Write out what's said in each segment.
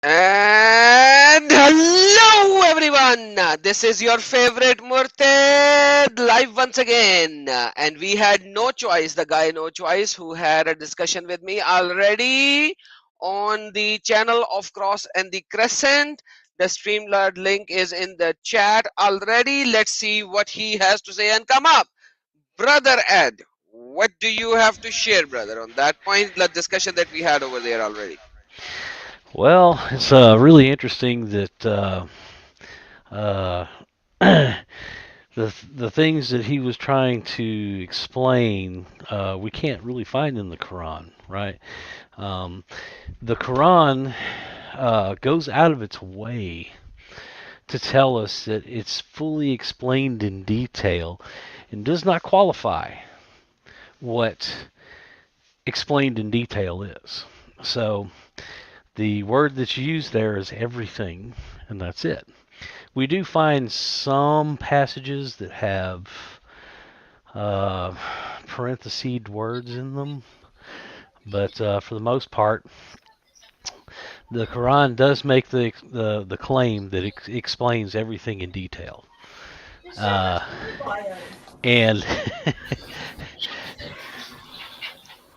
And hello everyone, this is your favorite Murted live once again. And we had No Choice, the guy No Choice, who had a discussion with me already on the channel of Cross and the Crescent. The Streamlabs link is in the chat already. Let's see what he has to say and come up. Brother Ed, what do you have to share, brother, on that point, the discussion that we had over there already? Well, it's really interesting that uh, the things that he was trying to explain we can't really find in the Quran, right? Um, the Quran goes out of its way to tell us that it's fully explained in detail and does not qualify what explained in detail is. So the word that's used there is everything, and that's it. We do find some passages that have uh, parenthesed words in them, but for the most part, the Quran does make the claim that it explains everything in detail. Uh, and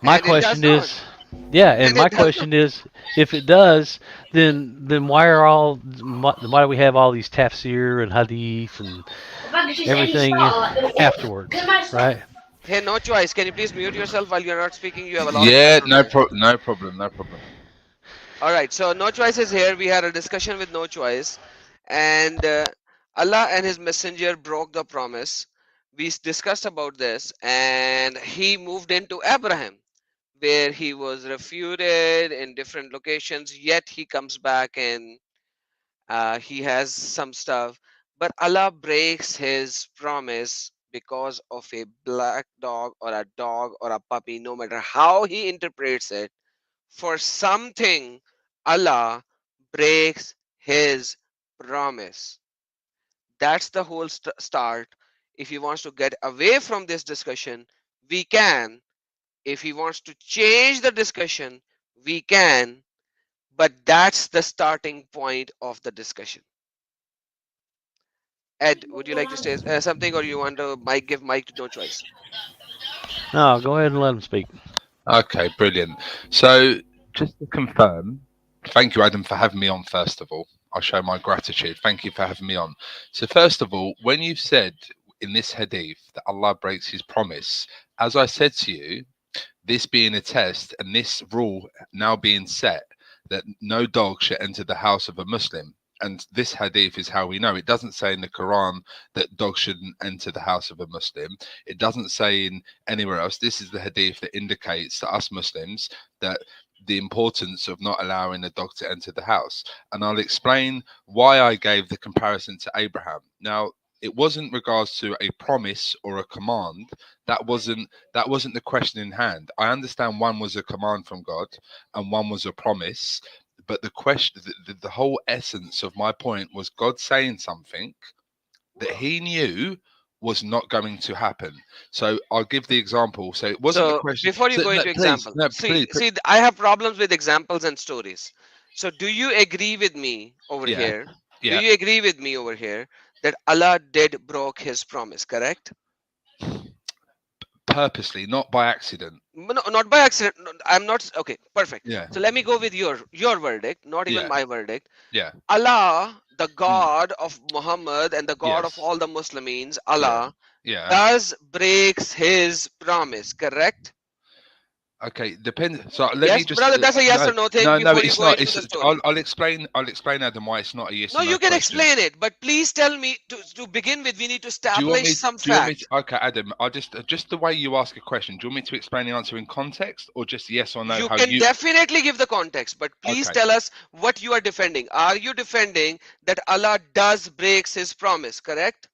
my And it does question not. is, yeah, and And my it does question is, if it does, then why do we have all these tafsir and hadith and everything afterwards, right? Hey, no choice. Can you please mute yourself while you're not speaking? You have a lot of Yeah, background noise. no problem, no problem. All right. So no choice is here. We had a discussion with no choice, and Allah and His Messenger broke the promise. We discussed about this, and he moved into Abraham, where he was refuted in different locations. Yet he comes back and he has some stuff, but Allah breaks his promise because of a black dog or a dog or a puppy, no matter how he interprets it. For something, Allah breaks his promise. That's the whole start. If he wants to get away from this discussion, we can. If he wants to change the discussion, we can. But that's the starting point of the discussion. Ed, would you like to say something, or you want to give mic to no choice? No, go ahead and let him speak. Okay, brilliant. So, just to confirm, thank you, Adam, for having me on, first of all. I show my gratitude. Thank you for having me on. So, first of all, when you said in this hadith that Allah breaks his promise, as I said to you, this being a test and this rule now being set that no dog should enter the house of a Muslim. And this hadith is how we know. It doesn't say in the Quran that dogs shouldn't enter the house of a Muslim. It doesn't say in anywhere else. This is the hadith that indicates to us Muslims that the importance of not allowing a dog to enter the house. And I'll explain why I gave the comparison to Abraham. Now, it wasn't regards to a promise or a command. That wasn't the question in hand. I understand one was a command from God and one was a promise, but the question, the whole essence of my point was God saying something that He knew was not going to happen. So I'll give the example. So it wasn't the So question. before you So go no, into please, example, no, see, please, see, I have problems with examples and stories. So do you agree with me over yeah, here? Do yeah, you agree with me over here that Allah did broke His promise? Correct? purposely, not by accident. No, not by accident. No, I'm not. Okay, perfect. Yeah, So let me go with your verdict, not even yeah, my verdict. yeah, Allah, the mm, God of Muhammad and the God of yes, all the Muslims, yeah, Allah yeah. does breaks His promise. Correct? Okay, depends. So let me Yes, just brother, that's a yes no, or no thing no, no. before you It's go not. into It's the story. I'll explain. I'll explain, Adam, why it's not a yes No, or no you can question. explain it, but please tell me to begin with, we need to Do you want establish me? some Do you want me? To, facts. okay, Adam. I just the way you ask a question. Do you want me to explain the answer in context, or just yes or no? You How can you? definitely give the context, but please Okay, tell us what you are defending. Are you defending that Allah does breaks his promise, correct?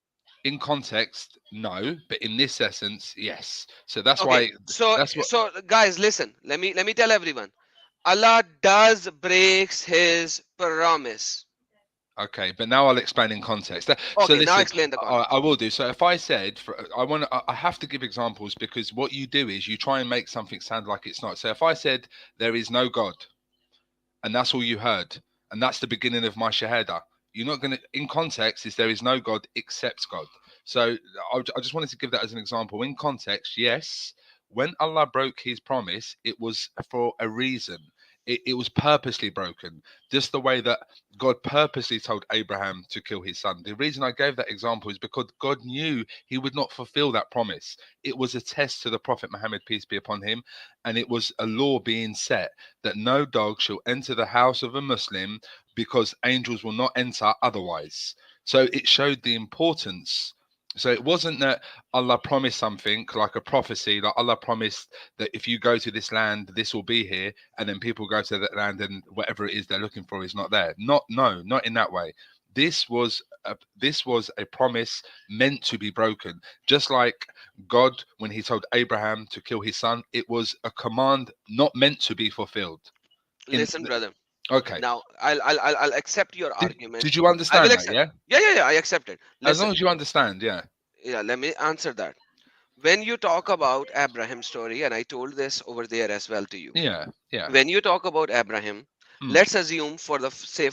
in context, no, but in this essence, yes. So that's Okay, why. so That's what. so guys, listen. Let me tell everyone. Allah does breaks his promise. Okay, but now I'll explain in context. So Okay, now listen, explain the I context. will do. So if I said, I have to give examples because what you do is you try and make something sound like it's not. So if I said there is no God, and that's all you heard, and that's the beginning of my shahada. You're not going to, in context, is there is no God except God. So I just wanted to give that as an example. In context, yes, when Allah broke his promise, it was for a reason. It was purposely broken, just the way that God purposely told Abraham to kill his son. The reason I gave that example is because God knew he would not fulfill that promise. It was a test to the Prophet Muhammad, peace be upon him, and it was a law being set that no dog shall enter the house of a Muslim because angels will not enter otherwise. So it showed the importance. So it wasn't that Allah promised something like a prophecy, like Allah promised that if you go to this land, this will be here, and then people go to that land and whatever it is they're looking for is not there. Not in that way. This was a promise meant to be broken. Just like God, when he told Abraham to kill his son, it was a command not meant to be fulfilled. In Listen, brother. Okay. Now I'll accept your argument. Did you I will understand that? accept. Yeah. Yeah. I accept it. As long Listen. as you understand, yeah. Yeah. Let me answer that. When you talk about Abraham's story, and I told this over there as well to you. Yeah. Yeah. When you talk about Abraham, Mm. let's assume for the sake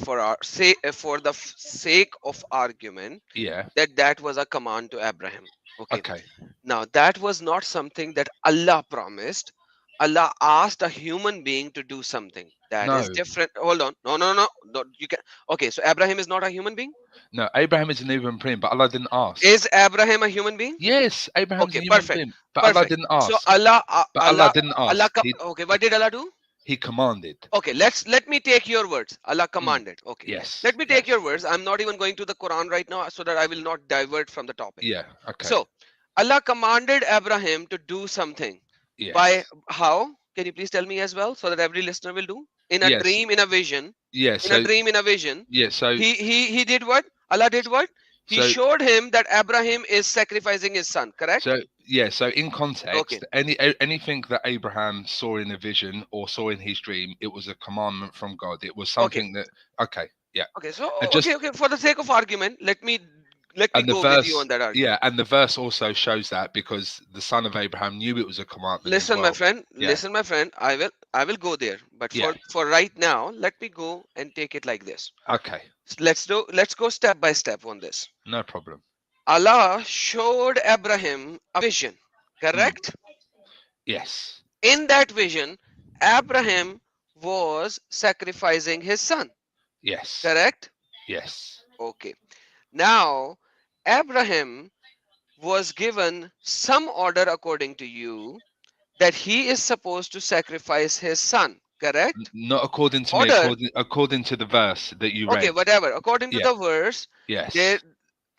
of argument Yeah. that that was a command to Abraham. Okay. Okay. Now that was not something that Allah promised. Allah asked a human being to do something. That is No. different. Hold on. No. You can. Okay. So Abraham is not a human being. No. Abraham is an human being, but Allah didn't ask. Is Abraham a human being? Yes, Abraham's a Okay. human Perfect. being, but Allah Perfect. didn't So ask. Allah, But Allah didn't Allah. ask. Okay. What did Allah do? He commanded. Okay, let me take your words. Allah Mm. commanded. Okay. Yes. Let me take Yes. your words. I'm not even going to the Quran right now so that I will not divert from the topic. Yeah. Okay. So, Allah commanded Abraham to do something. By Yes. how? Can you please tell me as well so that every listener will do? In a Yes. dream, in a vision. Yeah. In a So dream, in a vision. yeah. So He did what? Allah did what? He so showed him that Abraham is sacrificing his son, correct? so yeah. So in Okay. context, anything that Abraham saw in a vision or saw in his dream, it was a commandment from God. It was Okay. something that. Okay. Yeah. Okay. So And just okay. For the sake of argument, let me and the go with you verse, on that argument. yeah, and the verse also shows that because the son of Abraham knew it was a commandment as Listen, my well. friend. Yeah. Listen, my friend. I will go there. But Yeah. for right now, let me go and take it like this. Okay. Let's go step by step on this. No problem. Allah showed Abraham a vision. Mm. Correct? Yes. In that vision, Abraham was sacrificing his son. Yes. Correct? Yes. Okay. Now, Abraham was given some order according to you that he is supposed to sacrifice his son. Correct? Not according to me, Order. according to the verse that you Okay, read. whatever. According to Yeah. the verse, there Yes.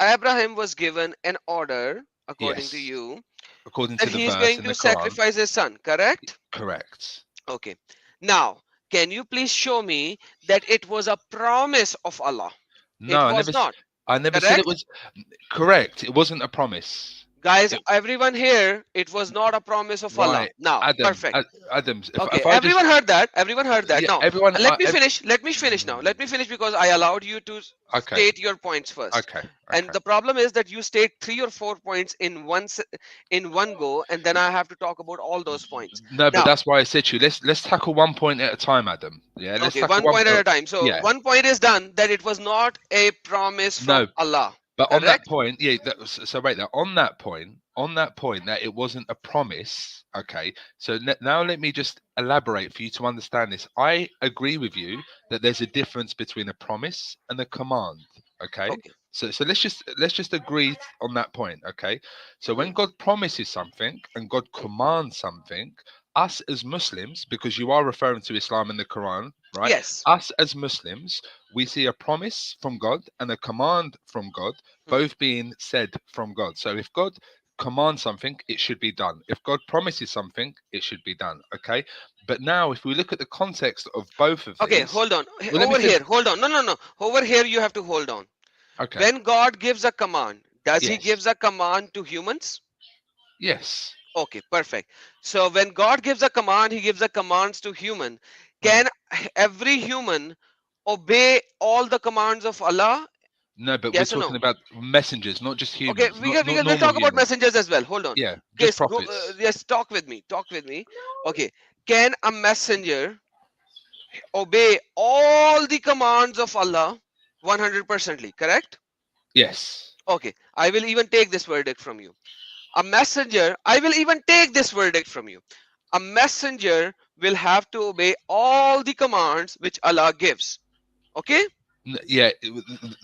Abraham was given an order, according to Yes. you, According that to the he is verse going in to the Quran. sacrifice his son. Correct? Correct. Okay. Now, can you please show me that it was a promise of Allah? It No, was not. I never said it Correct? was correct. It wasn't a promise. Guys, It, everyone here, it was not a promise of Allah. right. Now, Adam. perfect. Adam. Okay, If I just everyone heard that. Everyone heard that. yeah, Now, everyone. let me finish. Let me finish now. Let me finish because I allowed you to Okay. state your points first. Okay. And Okay. the problem is that you state 3 or 4 points in one go, and then I have to talk about all those points. No, but Now, that's why I said to you. Let's tackle one point at a time, Adam. Yeah. Let's okay, tackle one one. point at a time. So Yeah. one point is done that it was not a promise from No, Allah. but on that Correct? point, yeah. So wait, there. On that point, that it wasn't a promise. Okay. So now let me just elaborate for you to understand this. I agree with you that there's a difference between a promise and a command. Okay. Okay. So let's just agree on that point. Okay. So when Mhm. God promises something and God commands something, us as Muslims, because you are referring to Islam in the Quran, right? Yes. Us as Muslims, we see a promise from God and a command from God, Mhm. both being said from God. So if God commands something, it should be done. If God promises something, it should be done. Okay. But now, if we look at the context of both of Okay, these, hold on. well, let me Over finish. here, hold on. No. Over here, you have to hold on. Okay. When God gives a command, does He Yes. gives a command to humans? Yes. Okay, perfect. So when God gives a command, He gives a commands to human. Mm. Can every human obey all the commands of Allah? No, but we're Yes or no? talking about messengers, not just Okay, humans, not not we'll normal talk about humans. messengers as well. Hold on. Yeah, just Yes, go. prophets. Yes, talk with me. Talk with me. Okay. Can a messenger obey all the commands of Allah 100%ly, correct? Yes. Okay, I will even take this verdict from you. A messenger, I will even take this verdict from you. A messenger will have to obey all the commands which Allah gives. Okay? Yeah,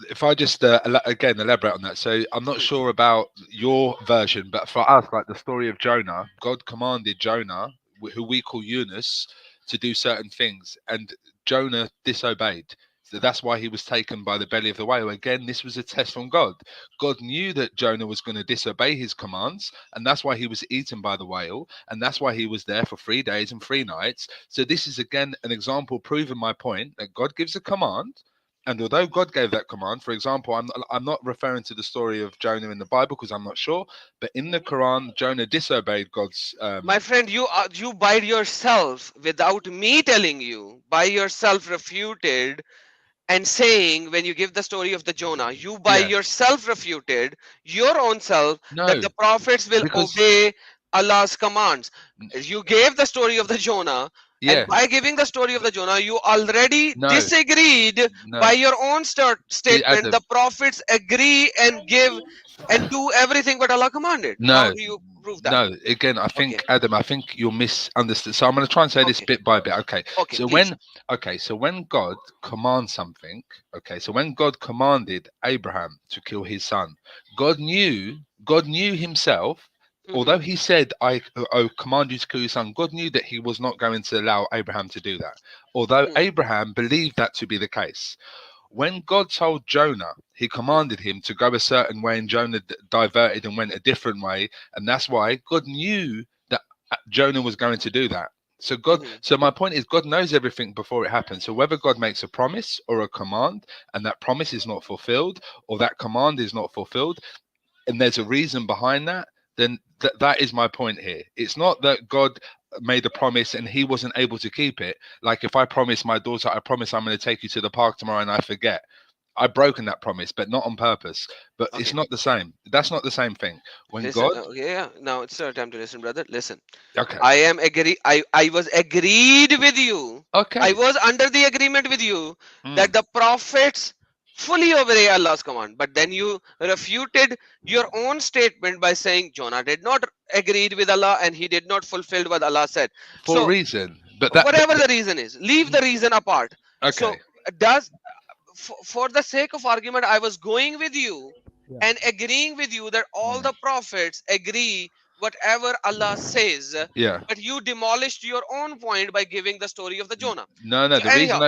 if I just again elaborate on that. So I'm not Mhm, sure about your version, but for us, like the story of Jonah, God commanded Jonah, who we call Eunice, to do certain things, and Jonah disobeyed. So that's why he was taken by the belly of the whale. Again, this was a test from God. God knew that Jonah was going to disobey his commands, and that's why he was eaten by the whale, and that's why he was there for 3 days and 3 nights. So this is again an example proving my point that God gives a command, and although God gave that command, for example, I'm not referring to the story of Jonah in the Bible because I'm not sure, but in the Quran, Jonah disobeyed God's. my friend, you by yourself, without me telling you, by yourself refuted and saying, when you give the story of the Jonah, you by Yeah, yourself refuted your own self that no, the prophets will because obey Allah's commands. You gave the story of the Jonah, and yeah, by giving the story of the Jonah, you already no, disagreed by no, your own statement. Adam, The prophets agree and give and do everything what Allah commanded. How no, do you prove that? no. Again, I Okay, think Adam, I think you're misunderstood. So I'm going to try and say this okay, bit by bit. Okay, okay, so please. when God commands something, okay, so when God commanded Abraham to kill his son, God knew himself. Hmm. Although he said, I command you to kill your son," God knew that he was not going to allow Abraham to do that. Although Hmm. Abraham believed that to be the case. When God told Jonah, he commanded him to go a certain way, and Jonah diverted and went a different way. And that's why God knew that Jonah was going to do that. Hmm. So my point is, God knows everything before it happens. So whether God makes a promise or a command, and that promise is not fulfilled, or that command is not fulfilled, and there's a reason behind that, then that is my point here. It's not that God made a promise and he wasn't able to keep it. Like if I promise my daughter, I promise I'm going to take you to the park tomorrow, and I forget, I've broken that promise, but not on purpose. But it's Okay, not the same. That's not the same thing. When listen. God, Okay, yeah. Now it's your time to listen, brother. Listen. okay, I was agreed with you. I okay, was under the agreement with you that mm, the prophets fully obey Allah's command. But then you refuted your own statement by saying Jonah did not agreed with Allah and he did not fulfill what Allah said. for a So reason. But whatever the reason is, leave the reason apart. So okay, does for the sake of argument, I was going with you yeah, and agreeing with you that all mm, the prophets agree whatever Allah says, yeah. but you demolished your own point by giving the story of the Jonah. No, no. So anyhow,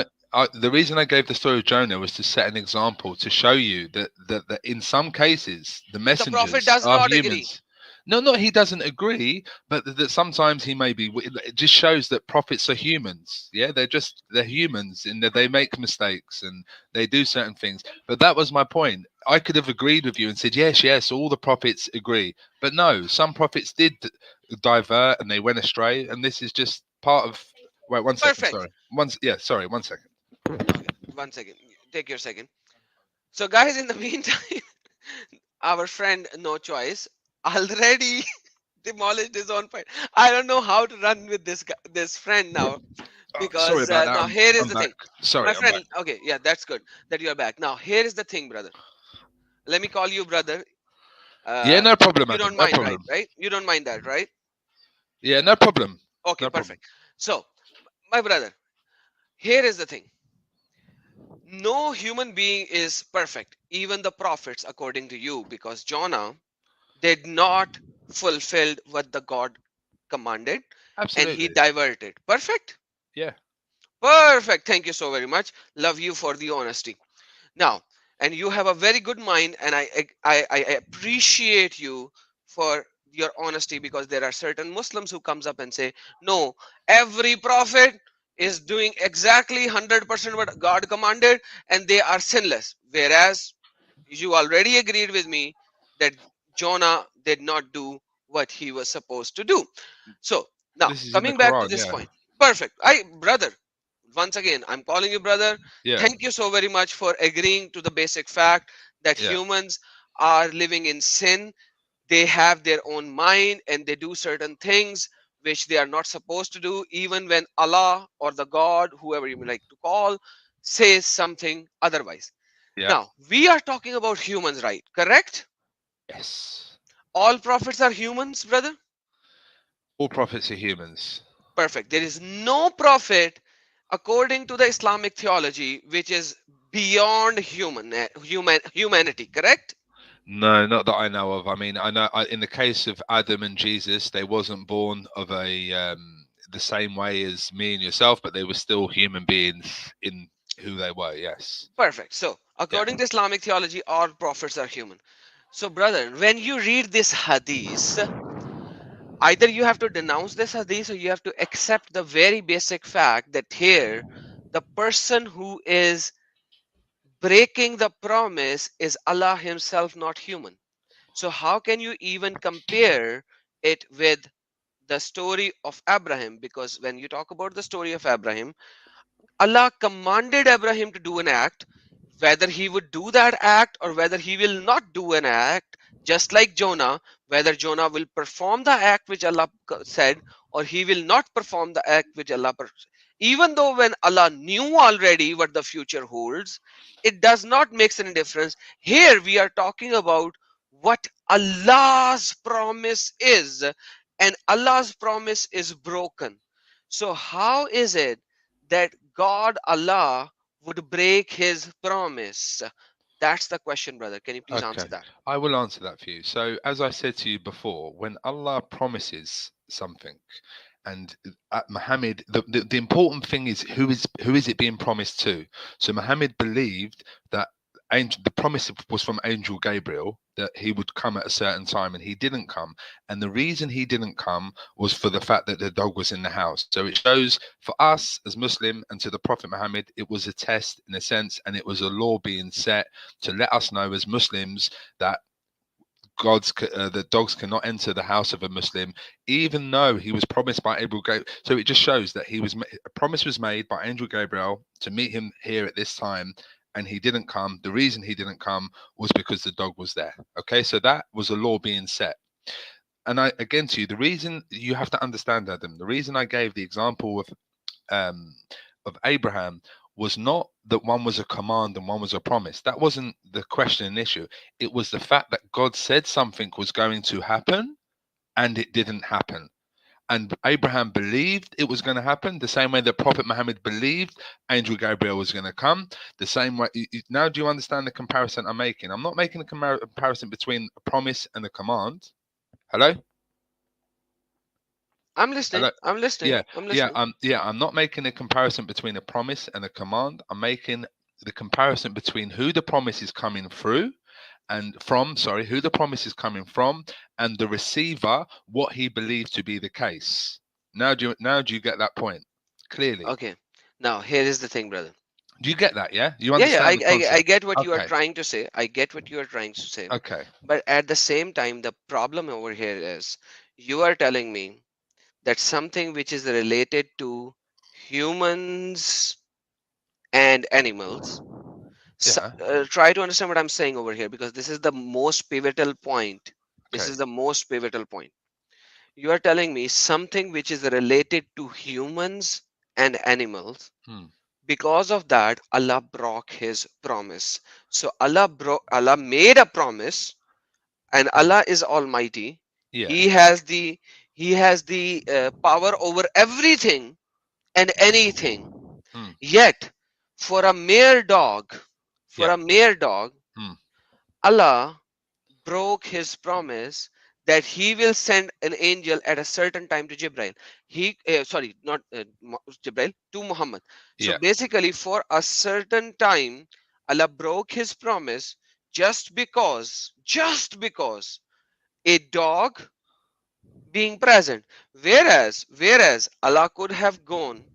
The reason I gave the story of Jonah was to set an example to show you that in some cases the the prophet messengers does are not agree. humans. No, not he doesn't agree, but that sometimes he may be. It just shows that prophets are humans. Yeah, they're humans in that they make mistakes and they do certain things. But that was my point. I could have agreed with you and said yes, yes, all the prophets agree. But no, some prophets did divert and they went astray, and this is just part of. Wait, one second. Perfect. Sorry. Yeah. Sorry. 1 second. Okay, 1 second. Take your second. So, guys, in the meantime, our friend No Choice already demolished his own point. I don't know how to run with this friend now Oh, sorry because about that. now here is I'm the back. thing, Sorry, my I'm back. friend. Okay, yeah, that's good that you're back. Now here is the thing, brother. Let me call you brother. Yeah, Uh, no problem, you Adam. don't No mind, right? problem. Right? You don't mind that, right? Yeah, no problem. Okay, No problem. perfect. So, my brother, here is the thing. No human being is perfect, even the prophets, according to you, because Jonah did not fulfill what the God commanded and he Absolutely. diverted. Perfect? Yeah. Perfect. Thank you so very much. Love you for the honesty. Now, and you have a very good mind, and I appreciate you for your honesty, because there are certain Muslims who comes up and say, no, every prophet is doing exactly 100% what God commanded and they are sinless. Whereas you already agreed with me that Jonah did not do what he was supposed to do. So now This is in the coming back to Quran. this Yeah. point, perfect. I brother, once again, I'm calling you brother. Yeah. Thank you so very much for agreeing to the basic fact that Yeah. humans are living in sin. They have their own mind and they do certain things which they are not supposed to do, even when Allah or the God, whoever you may like to call, says something otherwise. Yeah. Now, we are talking about humans, right? Correct? Yes. All prophets are humans, brother? All prophets are humans. Perfect. There is no prophet, according to the Islamic theology, which is beyond humanity, correct? No, not that I know of. I mean, I know in the case of Adam and Jesus, they wasn't born of a the same way as me and yourself, but they were still human beings in who they were. Yes. Perfect. So, Yeah. according to Islamic theology, all prophets are human. So, brother, when you read this hadith, either you have to denounce this hadith or you have to accept the very basic fact that here the person who is breaking the promise is Allah Himself, not human. So, how can you even compare it with the story of Abraham? Because when you talk about the story of Abraham, Allah commanded Abraham to do an act, whether he would do that act or whether he will not do an act, just like Jonah, whether Jonah will perform the act which Allah said or he will not perform the act which Allah even though when Allah knew already what the future holds, it does not make any difference. Here we are talking about what Allah's promise is, and Allah's promise is broken. So how is it that God Allah would break his promise? That's the question, brother. Can you please Okay. answer that? I will answer that for you. So, as I said to you before, when Allah promises something, and Muhammad, the important thing is who is it being promised to? So Muhammad believed that the promise was from Angel Gabriel that he would come at a certain time, and he didn't come. And the reason he didn't come was for the fact that the dog was in the house. So it shows for us as Muslim and to the Prophet Muhammad, it was a test in a sense, and it was a law being set to let us know as Muslims that the dogs cannot enter the house of a Muslim, even though he was promised by Gabriel. So it just shows that a promise was made by Angel Gabriel to meet him here at this time, and he didn't come. The reason he didn't come was because the dog was there. Okay, so that was a law being set. And I again to you, the reason you have to understand, Adam, the reason I gave the example um, of Abraham was not that one was a command and one was a promise. That wasn't the question and issue. It was the fact that God said something was going to happen and it didn't happen. And Abraham believed it was going to happen the same way that Prophet Muhammad believed Angel Gabriel was going to come. The same way. Now, do you understand the comparison I'm making? I'm not making a comparison between a promise and a command. Hello? I'm listening. Hello? I'm listening. Yeah, I'm yeah, listening. yeah. I'm not making a comparison between a promise and a command. I'm making the comparison between who the promise is coming through and from, sorry, who the promise is coming from, and the receiver, what he believed to be the case. Now do you get that point clearly? Okay. Now, here is the thing, brother. Do you get that? Yeah, you Yeah, yeah, understand the I concept? get what you are Okay, trying to say. I get what you are trying to say. okay, But at the same time, the problem over here is you are telling me that something which is related to humans and animals. yeah, Try to understand what I'm saying over here, because this is the most pivotal point. This okay, is the most pivotal point. You are telling me something which is related to humans and animals. hmm, Because of that, Allah broke his promise. So Allah made a promise, and hmm, Allah is almighty. yeah, He has the power over everything and anything. hmm, Yet, for a mere dog, for yeah, a mere dog, hmm, Allah broke his promise that he will send an angel at a certain time to Jibril. Sorry, not Jibril, to Muhammad. So yeah. basically, for a certain time, Allah broke his promise just because a dog being present. Whereas Allah could have gone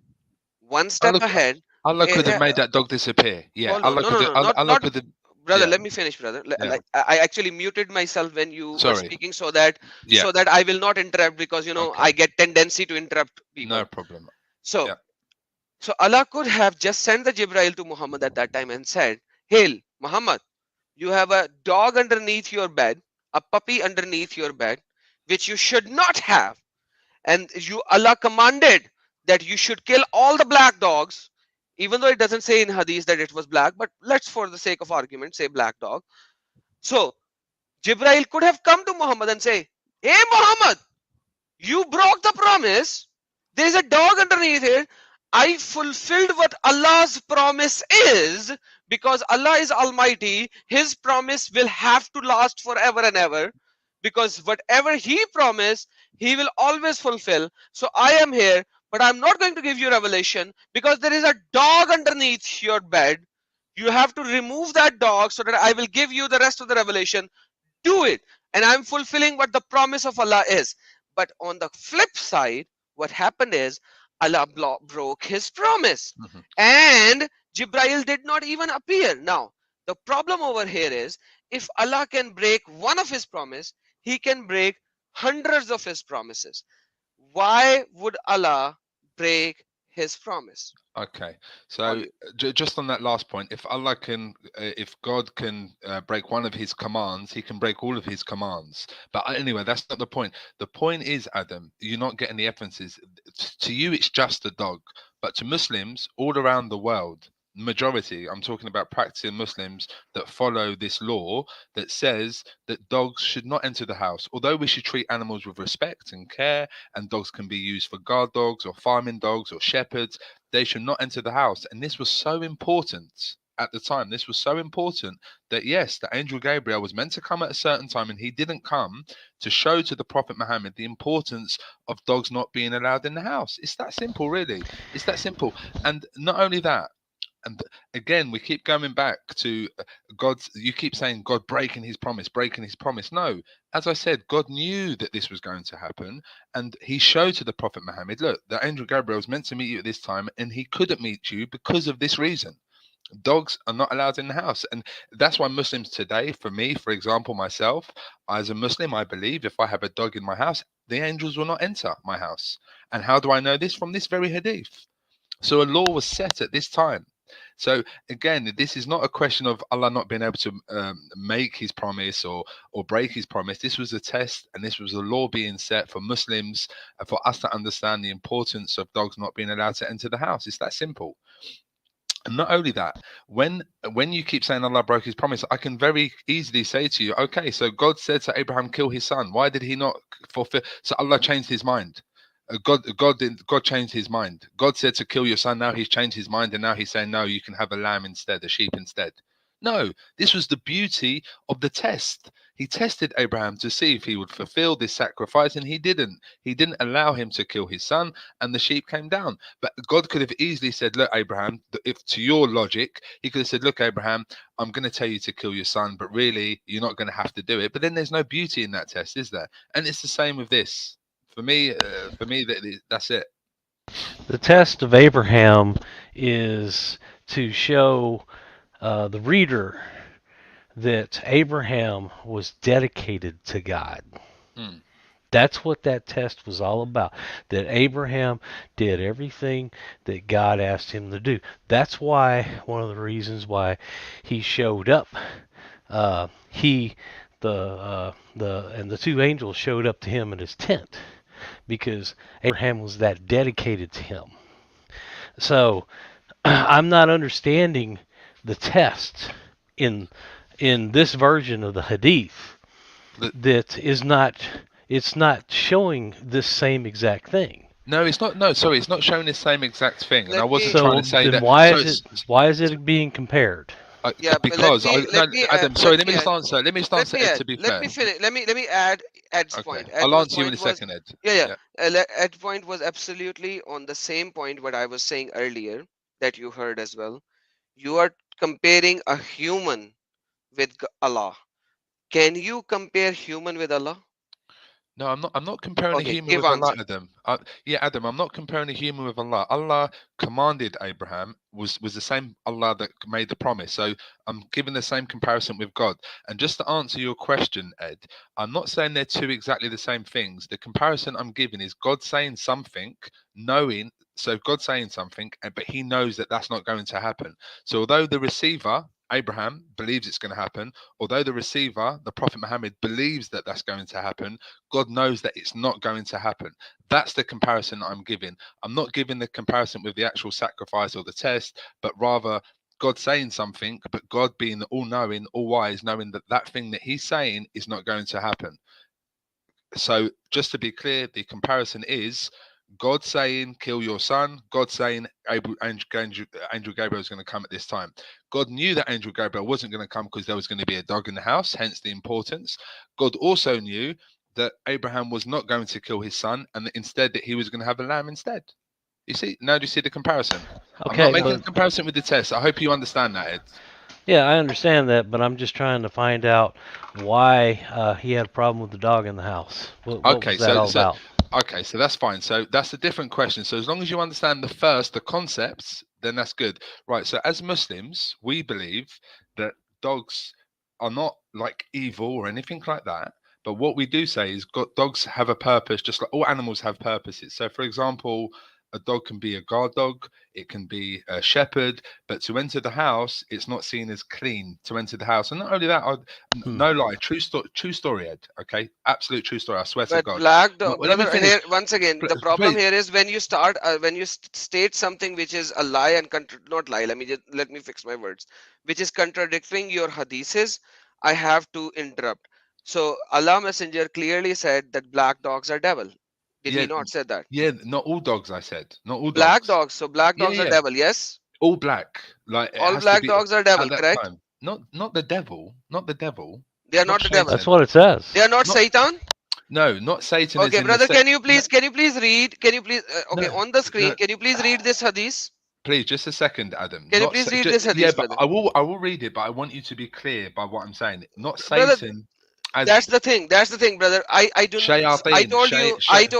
one step Allah, ahead. Allah Eh, could have eh, made that dog disappear. Yeah, Hold on. Allah No, could no, have. no, Allah, not Allah not could have. brother. Yeah, Let me finish, brother. yeah. Like I actually muted myself when you were Sorry. speaking, so that Yeah. I will not interrupt, because Okay. I get tendency to interrupt people. No problem. So Yeah. Allah could have just sent the Jibril to Muhammad at that time and said, "Hail, Muhammad, you have a dog underneath your bed, a puppy underneath your bed, which you should not have." and Allah commanded that you should kill all the black dogs, even though it doesn't say in hadith that it was black, but let's for the sake of argument say black dog. So Jibrail could have come to Muhammad and say, hey Muhammad, you broke the promise. There is a dog underneath it. I fulfilled what Allah's promise is, because Allah is Almighty. His promise will have to last forever and ever, because whatever He promised, He will always fulfill. So I am here, but I'm not going to give you revelation because there is a dog underneath your bed. You have to remove that dog so that I will give you the rest of the revelation. Do it, and I'm fulfilling what the promise of Allah is. But on the flip side, what happened is Allah broke his promise, Mhm. and Jibril did not even appear. Now the problem over here is, if Allah can break one of his promise, He can break hundreds of his promises. Why would Allah break his promise? Okay, All so you. just on that last point, if Allah can, if God can break one of His commands, He can break all of His commands. But anyway, that's not the point. The point is, Adam, you're not getting the evidences. To you, it's just a dog, but to Muslims all around the world, majority, I'm talking about practicing Muslims that follow this law that says that dogs should not enter the house. Although we should treat animals with respect and care, and dogs can be used for guard dogs or farming dogs or shepherds, they should not enter the house. And this was so important at the time. This was so important that, yes, the angel Gabriel was meant to come at a certain time and he didn't come, to show to the Prophet Muhammad the importance of dogs not being allowed in the house. It's that simple, really. It's that simple. And not only that, and again, we keep going back to God's. You keep saying God breaking His promise, breaking His promise. No, as I said, God knew that this was going to happen, and He showed to the Prophet Muhammad, look, the angel Gabriel was meant to meet you at this time, and he couldn't meet you because of this reason. Dogs are not allowed in the house, and that's why Muslims today, for me, for example, myself, as a Muslim, I believe if I have a dog in my house, the angels will not enter my house. And how do I know this? From this very hadith. So a law was set at this time. So again, this is not a question of Allah not being able to make His promise or break His promise. This was a test, and this was a law being set for Muslims, for us to understand the importance of dogs not being allowed to enter the house. It's that simple. And not only that, when you keep saying Allah broke His promise, I can very easily say to you, okay, so God said to Abraham, kill his son. Why did He not fulfill? So Allah changed His mind. God changed His mind. God said to kill your son. Now He's changed His mind, and now He's saying no, you can have a lamb instead, a sheep instead. No, this was the beauty of the test. He tested Abraham to see if he would fulfill this sacrifice, and he didn't. He didn't allow him to kill his son, and the sheep came down. But God could have easily said, look, Abraham, if to your logic, He could have said, look, Abraham, I'm going to tell you to kill your son, but really, you're not going to have to do it. But then there's no beauty in that test, is there? And it's the same with this. For me, that's it. The test of Abraham is to show the reader that Abraham was dedicated to God. Mm. That's what that test was all about. That Abraham did everything that God asked him to do. That's why, one of the reasons why he showed up. He, and the two angels showed up to him in his tent because Abraham was that dedicated to him. So I'm not understanding the test in this version of the hadith The, that is not, it's not showing this same exact thing. no, it's not. No, sorry, it's not showing the same exact thing. And I Let me. wasn't trying So to say then that. why So is it, it's being compared? Yeah, but let because I me no, let me Adam. Sorry, let let me me just add. answer. Let me just Let answer me Ed. add. To be Let fair, me finish. Let me add Ed's okay, point. I'll Ed's answer you in a point was, second, Ed. yeah, Yeah. Ed's point was absolutely on the same point what I was saying earlier that you heard as well. You are comparing a human with Allah. Can you compare human with Allah? No, I'm not. I'm not comparing a Okay, human give with Allah, answer. Adam. Yeah, Adam. I'm not comparing a human with Allah. Allah commanded Abraham was the same Allah that made the promise. So I'm giving the same comparison with God. And just to answer your question, Ed, I'm not saying they're two exactly the same things. The comparison I'm giving is God saying something, knowing. So God saying something, but He knows that that's not going to happen. So although the receiver Abraham believes it's going to happen. Although the receiver, the Prophet Muhammad, believes that that's going to happen, God knows that it's not going to happen. That's the comparison I'm giving. I'm not giving the comparison with the actual sacrifice or the test, but rather God saying something, but God being all knowing, all wise, knowing that that thing that he's saying is not going to happen. So just to be clear, the comparison is God saying, kill your son. God saying, Angel Gabriel is going to come at this time. God knew that Angel Gabriel wasn't going to come because there was going to be a dog in the house, hence the importance. God also knew that Abraham was not going to kill his son and that instead that he was going to have a lamb instead. You see, now do you see the comparison? I'm not Okay, making a but comparison with the test. I hope you understand that, Ed. yeah, I understand that, but I'm just trying to find out why he had a problem with the dog in the house. What Okay, was that all about? okay, so that's fine. So that's a different question. So as long as you understand the concepts, then that's good. Right. So as Muslims, we believe that dogs are not like evil or anything like that. But what we do say is dogs have a purpose, just like all animals have purposes. So for example, a dog can be a guard dog, it can be a shepherd, but to enter the house, it's not seen as clean to enter the house. And not only that, Hmm. no lie, true story, Ed. Okay, absolute true story. I swear to But God. black No, dog, well, let me brother, finish. here once again, the problem Please. here is when you start, when you state something which is a lie and not lie. Let me fix my words, which is contradicting your hadiths. I have to interrupt. So Allah Messenger clearly said that black dogs are devil. Did he Yeah, not say that? yeah. Not all dogs. I said not all Black dogs. dogs. So black Yeah, dogs are yeah. devil. Yes. All black. Like it All has to black be dogs are at devil. that Correct. time. Not the devil. Not the devil. They are Not not the devil. That's Satan. what it says. They are not Not Satan. no. Not Satan is Okay, in the brother, set. No, can you please read? Can you please? Okay, no, on the screen, no. can you please read this hadith? Please, just a second, Adam. Can you Not please read this yeah, hadith, but brother? I will read it, but I want you to be clear by what I'm saying. Not Brother, Satan as that's the thing. That's the thing, brother. I do. Shayateen.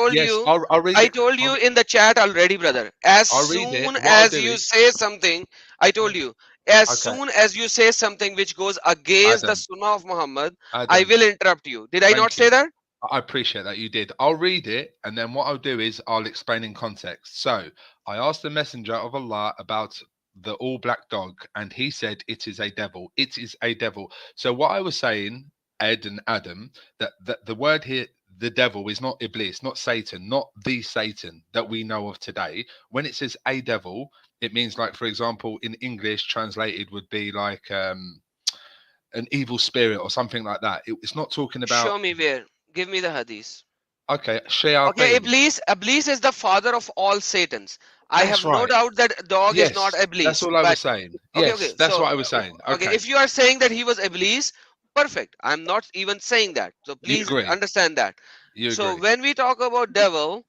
Yes, I'll read I it. told you in the chat already, brother. As I'll read it. soon What I'll as do you is say something, I told you. As okay, soon as you say something which goes against the Adam. sunnah of Muhammad, I Adam. will interrupt you. Did I not Thank say you. that? I appreciate that you did. I'll read it, and then what I'll do is I'll explain in context. So I asked the messenger of Allah about the all black dog, and he said it is a devil. It is a devil. So what I was saying, Ed and Adam, that the word here, the devil, is not Iblis, not Satan, not the Satan that we know of today. When it says a devil, it means like, for example, in English translated would be like an evil spirit or something like that. It's not talking about Show me where. Give me the hadith. okay, Okay, shayateen. Iblis is the father of all Satans. I That's have no right. doubt that dog is not Yes, that's Iblis, all I was but saying. okay. Yes, that's So what I was saying. okay, Okay, if you are saying that he was Iblis, perfect. I'm not even saying that. So you please agree. understand that. You So agree. when we talk about devil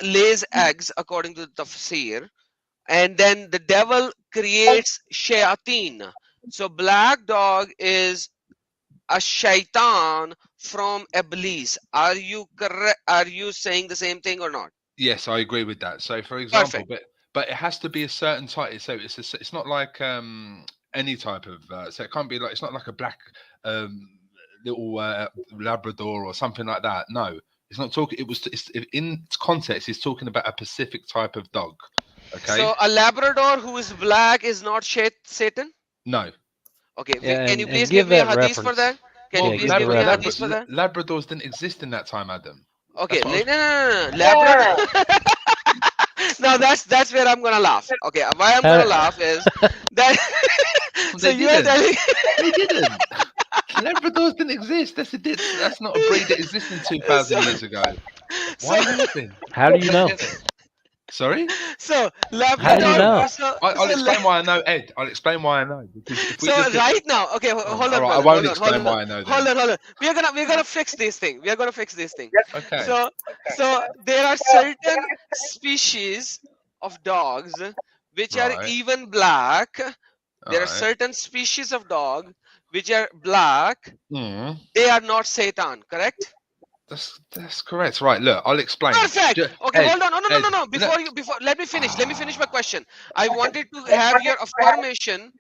lays eggs according to the tafsir, and then the devil creates shayateen. So black dog is a shaitan from Iblis. Are you correct? Are you saying the same thing or not? Yes, I agree with that. So, for example, Perfect. but it has to be a certain type. So it's not like any type of. So it can't be like it's not like a black um little Labrador or something like that. No, it's not talking. In context, it's talking about a specific type of dog. Okay. So a Labrador who is black is not Satan? No. Okay, Yeah, can you and please give give me a that hadith for reference. that? Can you Yeah, Well, please give the give me a hadith reference. for that? Labradors didn't exist in that time, Adam. Okay, That's what I was. no. Labrador. Now that's where I'm gonna laugh. Okay, why I'm gonna How, laugh is that. So They you are didn't. telling. They didn't. Labradors didn't exist. That's not a breed that existed So 2,000 years ago. so Why are you laughing? how do you know? Sorry? so How do you Labrador. Adam, know? I'll explain why I know, Ed. I'll explain why I know. Because if we So look at. right now, okay, hold All on, right, I brother, won't explain why I know then. hold on. We're gonna fix this thing. We are gonna fix this thing. Okay. So there are certain species of dogs which are Right. even black. All There are right. certain species of dog which are black. Mm, They are not Satan, correct? that's correct. Right. Look, I'll explain. Perfect. Okay, Ed, hold on. Ed. No. No. Before let me finish my Ah, question. I wanted to have your affirmation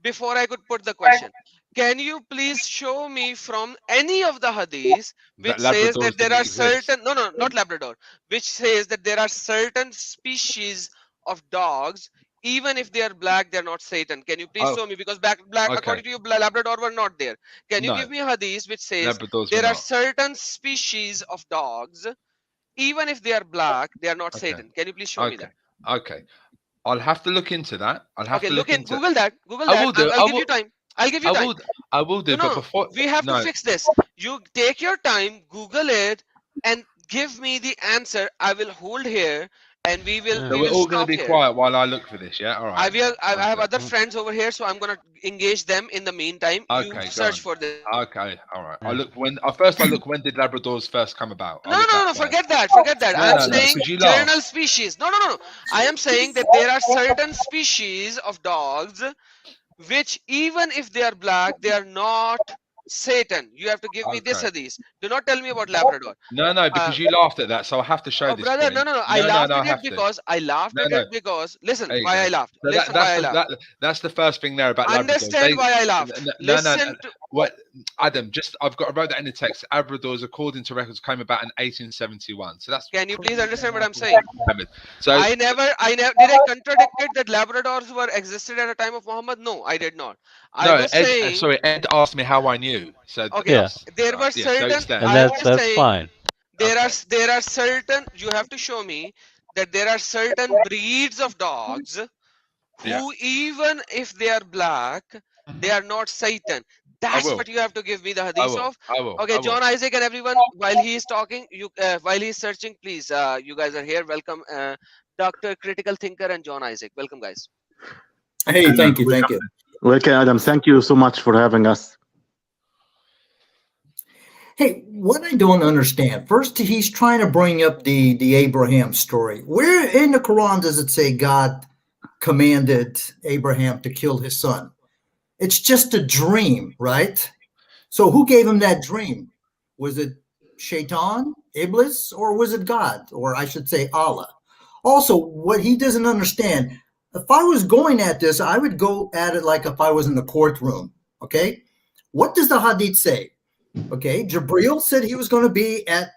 before I could put the question. Can you please show me from any of the hadiths that which says that Labradors there didn't are exist. certain not Labrador, which says that there are certain species of dogs even if they are black, they're not Satan. Can you please Oh, show me? Because black, okay. according to you, Labrador were not there. Can you No, give me a hadith which says Labradors were there are not. certain species of dogs, even if they are black, they are not Okay. Satan? Can you please show me Okay. that? Okay. I'll have to look into that. I'll have Okay, to look look in into. Google that. Google I that. will do. I'll I give you will. time. I'll give you I time. will. I will No, do. But no, before, we have to no, fix this. You take your time, Google it, and give me the answer. I will hold here, and we will so we Uh, we're will all going to stop be here. quiet while I look for this. Yeah. All I right. will. I have Okay. other friends over here, so I'm gonna engage them in the meantime. You Okay. Go search on. for this. Okay. All right. I yeah. look when. First, I look when did Labradors first come about. No, I'll look no, no, that no. first. Forget that. Forget that. I No, am no, no. saying Because you laughed. general species. No, no, no, no. I am saying that there are certain species of dogs which, even if they are black, they are not Satan. You have to give me this Okay. hadith. Do not tell me about Labrador. No, no, Uh, because you laughed at that, so I have to show oh, this brother, no, point. no, no. I No, no, laughed no. I at it have to. because I laughed No, at no. it because listen There you why go. I laughed. So Listen why I laughed. that's the first thing there about Labradors. Understand why I No, laughed. no, no, Listen to. what Adam? Just I've got I wrote that in the text. Labradors, according to records, came about in 1871. So that's Can you please understand pre-then what I'm after saying? Muhammad. So I never did I contradict it that Labradors were existed at a time of Muhammad? No, I did not. I no, was Ed. saying, Sorry, Ed asked me how I knew. So okay, Yeah. that's there right. were Yeah. So certain. it's there. And I that's was that's saying fine. Okay. there are certain. You have to show me that there are certain breeds of dogs Yeah. who, even if they are black, they are not Satan. I That's will. what you have to give me the I hadith will. of. I will. Okay, I will. John Isaac and everyone, while he is talking, while he is searching, please, you guys are here. Welcome, Doctor Critical Thinker and John Isaac. Welcome, guys. Hey, thank you, thank you. Welcome, Adam. Thank you so much for having us. Hey, what I don't understand, first he's trying to bring up the Abraham story. Where in the Quran does it say God commanded Abraham to kill his son? It's just a dream, right? So who gave him that dream? Was it Shaitan, Iblis, or was it God? Or I should say Allah. Also, what he doesn't understand, if I was going at this, I would go at it like if I was in the courtroom. Okay? What does the hadith say? Okay, Jabril said he was going to be at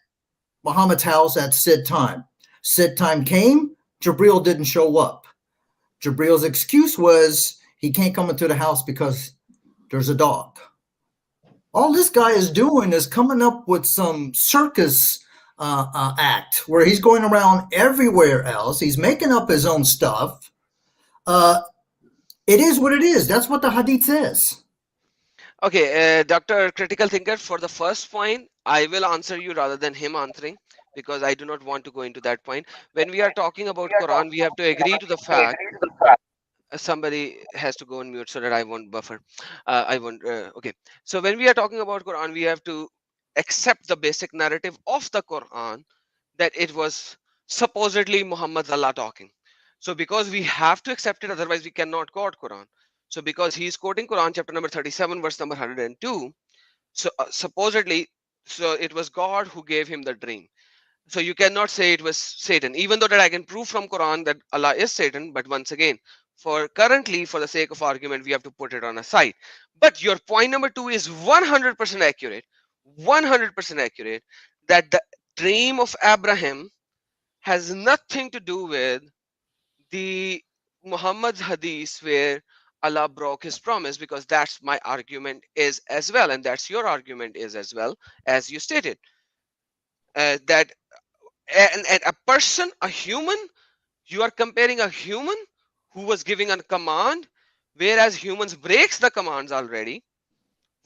Muhammad's house at Sid time. Sid time came, Jabril didn't show up. Jabril's excuse was he can't come into the house because there's a dog. All this guy is doing is coming up with some circus act where he's going around everywhere else. He's making up his own stuff. Uh, it is what it is. That's what the hadith says. Okay, Dr. Critical Thinker, for the first point, I will answer you rather than him answering because I do not want to go into that point. When we are talking about Quran, we have to agree to the fact somebody has to go on mute so that I won't buffer. I won't. Okay. So when we are talking about Quran, we have to accept the basic narrative of the Quran that it was supposedly Muhammad's Allah talking. So because we have to accept it, otherwise we cannot quote Quran. So because he is quoting Quran chapter number 37, verse number 102. So supposedly, so it was God who gave him the dream. So you cannot say it was Satan, even though that I can prove from Quran that Allah is Satan. But once again, for currently, for the sake of argument, we have to put it on a side. But your point number two is 100% accurate. 100% accurate that the dream of Abraham has nothing to do with the Muhammad's hadith where Allah broke his promise, because that's my argument is as well, and that's your argument is as well, as you stated, that and a person, a human, you are comparing a human who was giving a command, whereas humans breaks the commands already,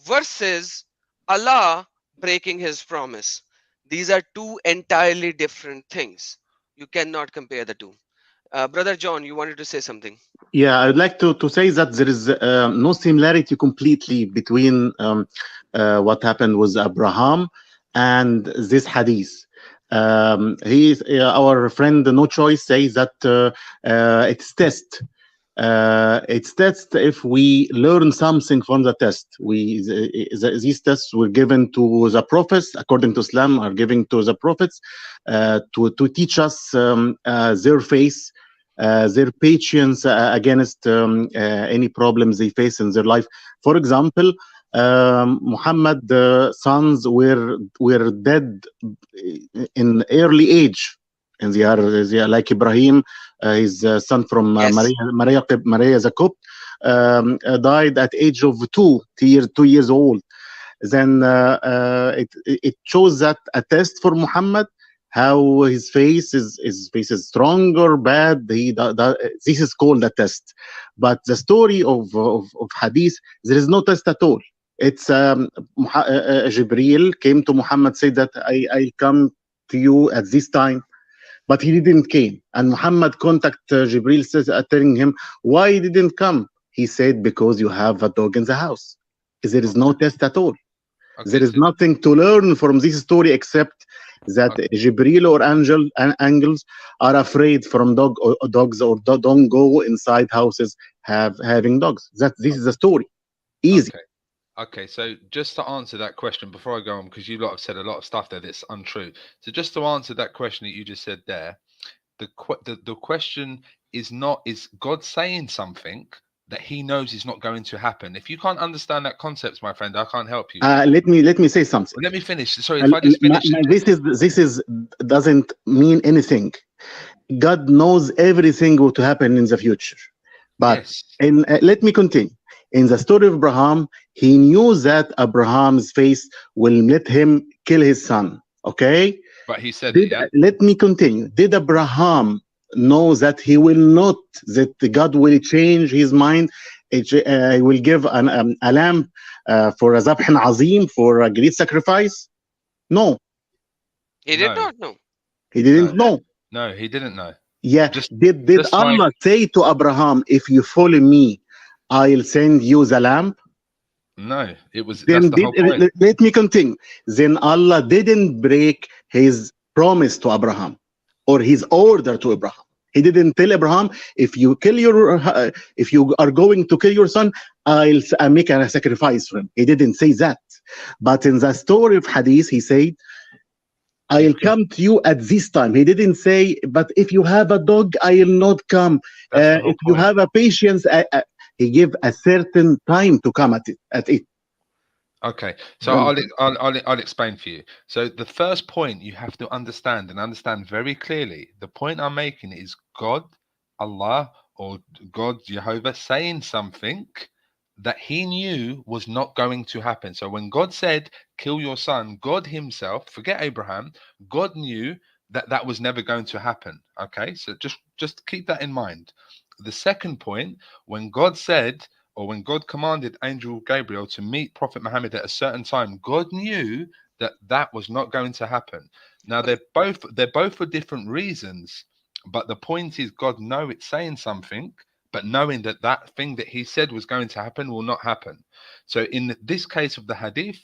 versus Allah breaking his promise. These are two entirely different things. You cannot compare the two. Brother John, you wanted to say something. Yeah, I'd like to say that there is no similarity completely between what happened with Abraham and this hadith. Our friend No Choice says that it's test. It's test if we learn something from the test. These tests were given to the prophets, according to Islam, are given to the prophets to teach us their faith, their patience against any problems they face in their life. For example, Muhammad's sons were dead in early age. and they are like Ibrahim, his son from Yes. Maria Jacob, died at age of 2 years old. Then it shows that a test for Muhammad, how his face is strong or bad. This is called a test. But the story of Hadith, there is no test at all. It's Jibril came to Muhammad, said that I come to you at this time, but he didn't came. And Muhammad contact Jibril, says, telling him why he didn't come. He said, because you have a dog in the house. There is no test at all. Okay, There is so nothing to learn from this story except that Jibril or angels are afraid from dogs, or don't go inside houses having dogs. This is the story. Easy. okay. Okay, so just to answer that question before I go on, because you lot have said a lot of stuff there that's untrue. So just to answer that question that you just said there, the question is not, is God saying something that he knows is not going to happen? If you can't understand that concept, my friend, I can't help you. Let me say something. Well, let me finish. Sorry, if I just finish. This is doesn't mean anything. God knows everything what to happen in the future. But Yes, let me continue. In the story of Abraham, he knew that Abraham's face will let him kill his son. Okay? but he said it, yeah? Let me continue. Did Abraham know that he will not, that God will change his mind? He will give a lamb for a zabh azim, for a great sacrifice? No, He did No, not know. he didn't know. no, he didn't know. Yeah, Just did just like Allah say to Abraham, if you follow me, I'll send you the lamb? no, it was that's Then the whole point. let me continue. Then Allah didn't break his promise to Abraham or his order to Abraham. He didn't tell Abraham, if you if you are going to kill your son, I'll make a sacrifice for him. He didn't say that. But in the story of Hadith, he said, I'll come to you at this time. He didn't say, but if you have a dog, I'll not come. That's the whole If you point. have a patience, he gave a certain time to come at it. Okay, so Go on. I'll explain for you. So the first point you have to understand and understand very clearly. The point I'm making is God, Allah, or God Jehovah saying something that he knew was not going to happen. So when God said, "Kill your son," God Himself, forget Abraham, God knew that that was never going to happen. Okay, so just keep that in mind. The second point, when God said, or when God commanded Angel Gabriel to meet Prophet Muhammad at a certain time, God knew that that was not going to happen. Now they're both for different reasons, but the point is God know it's saying something, but knowing that that thing that He said was going to happen will not happen. So in this case of the Hadith,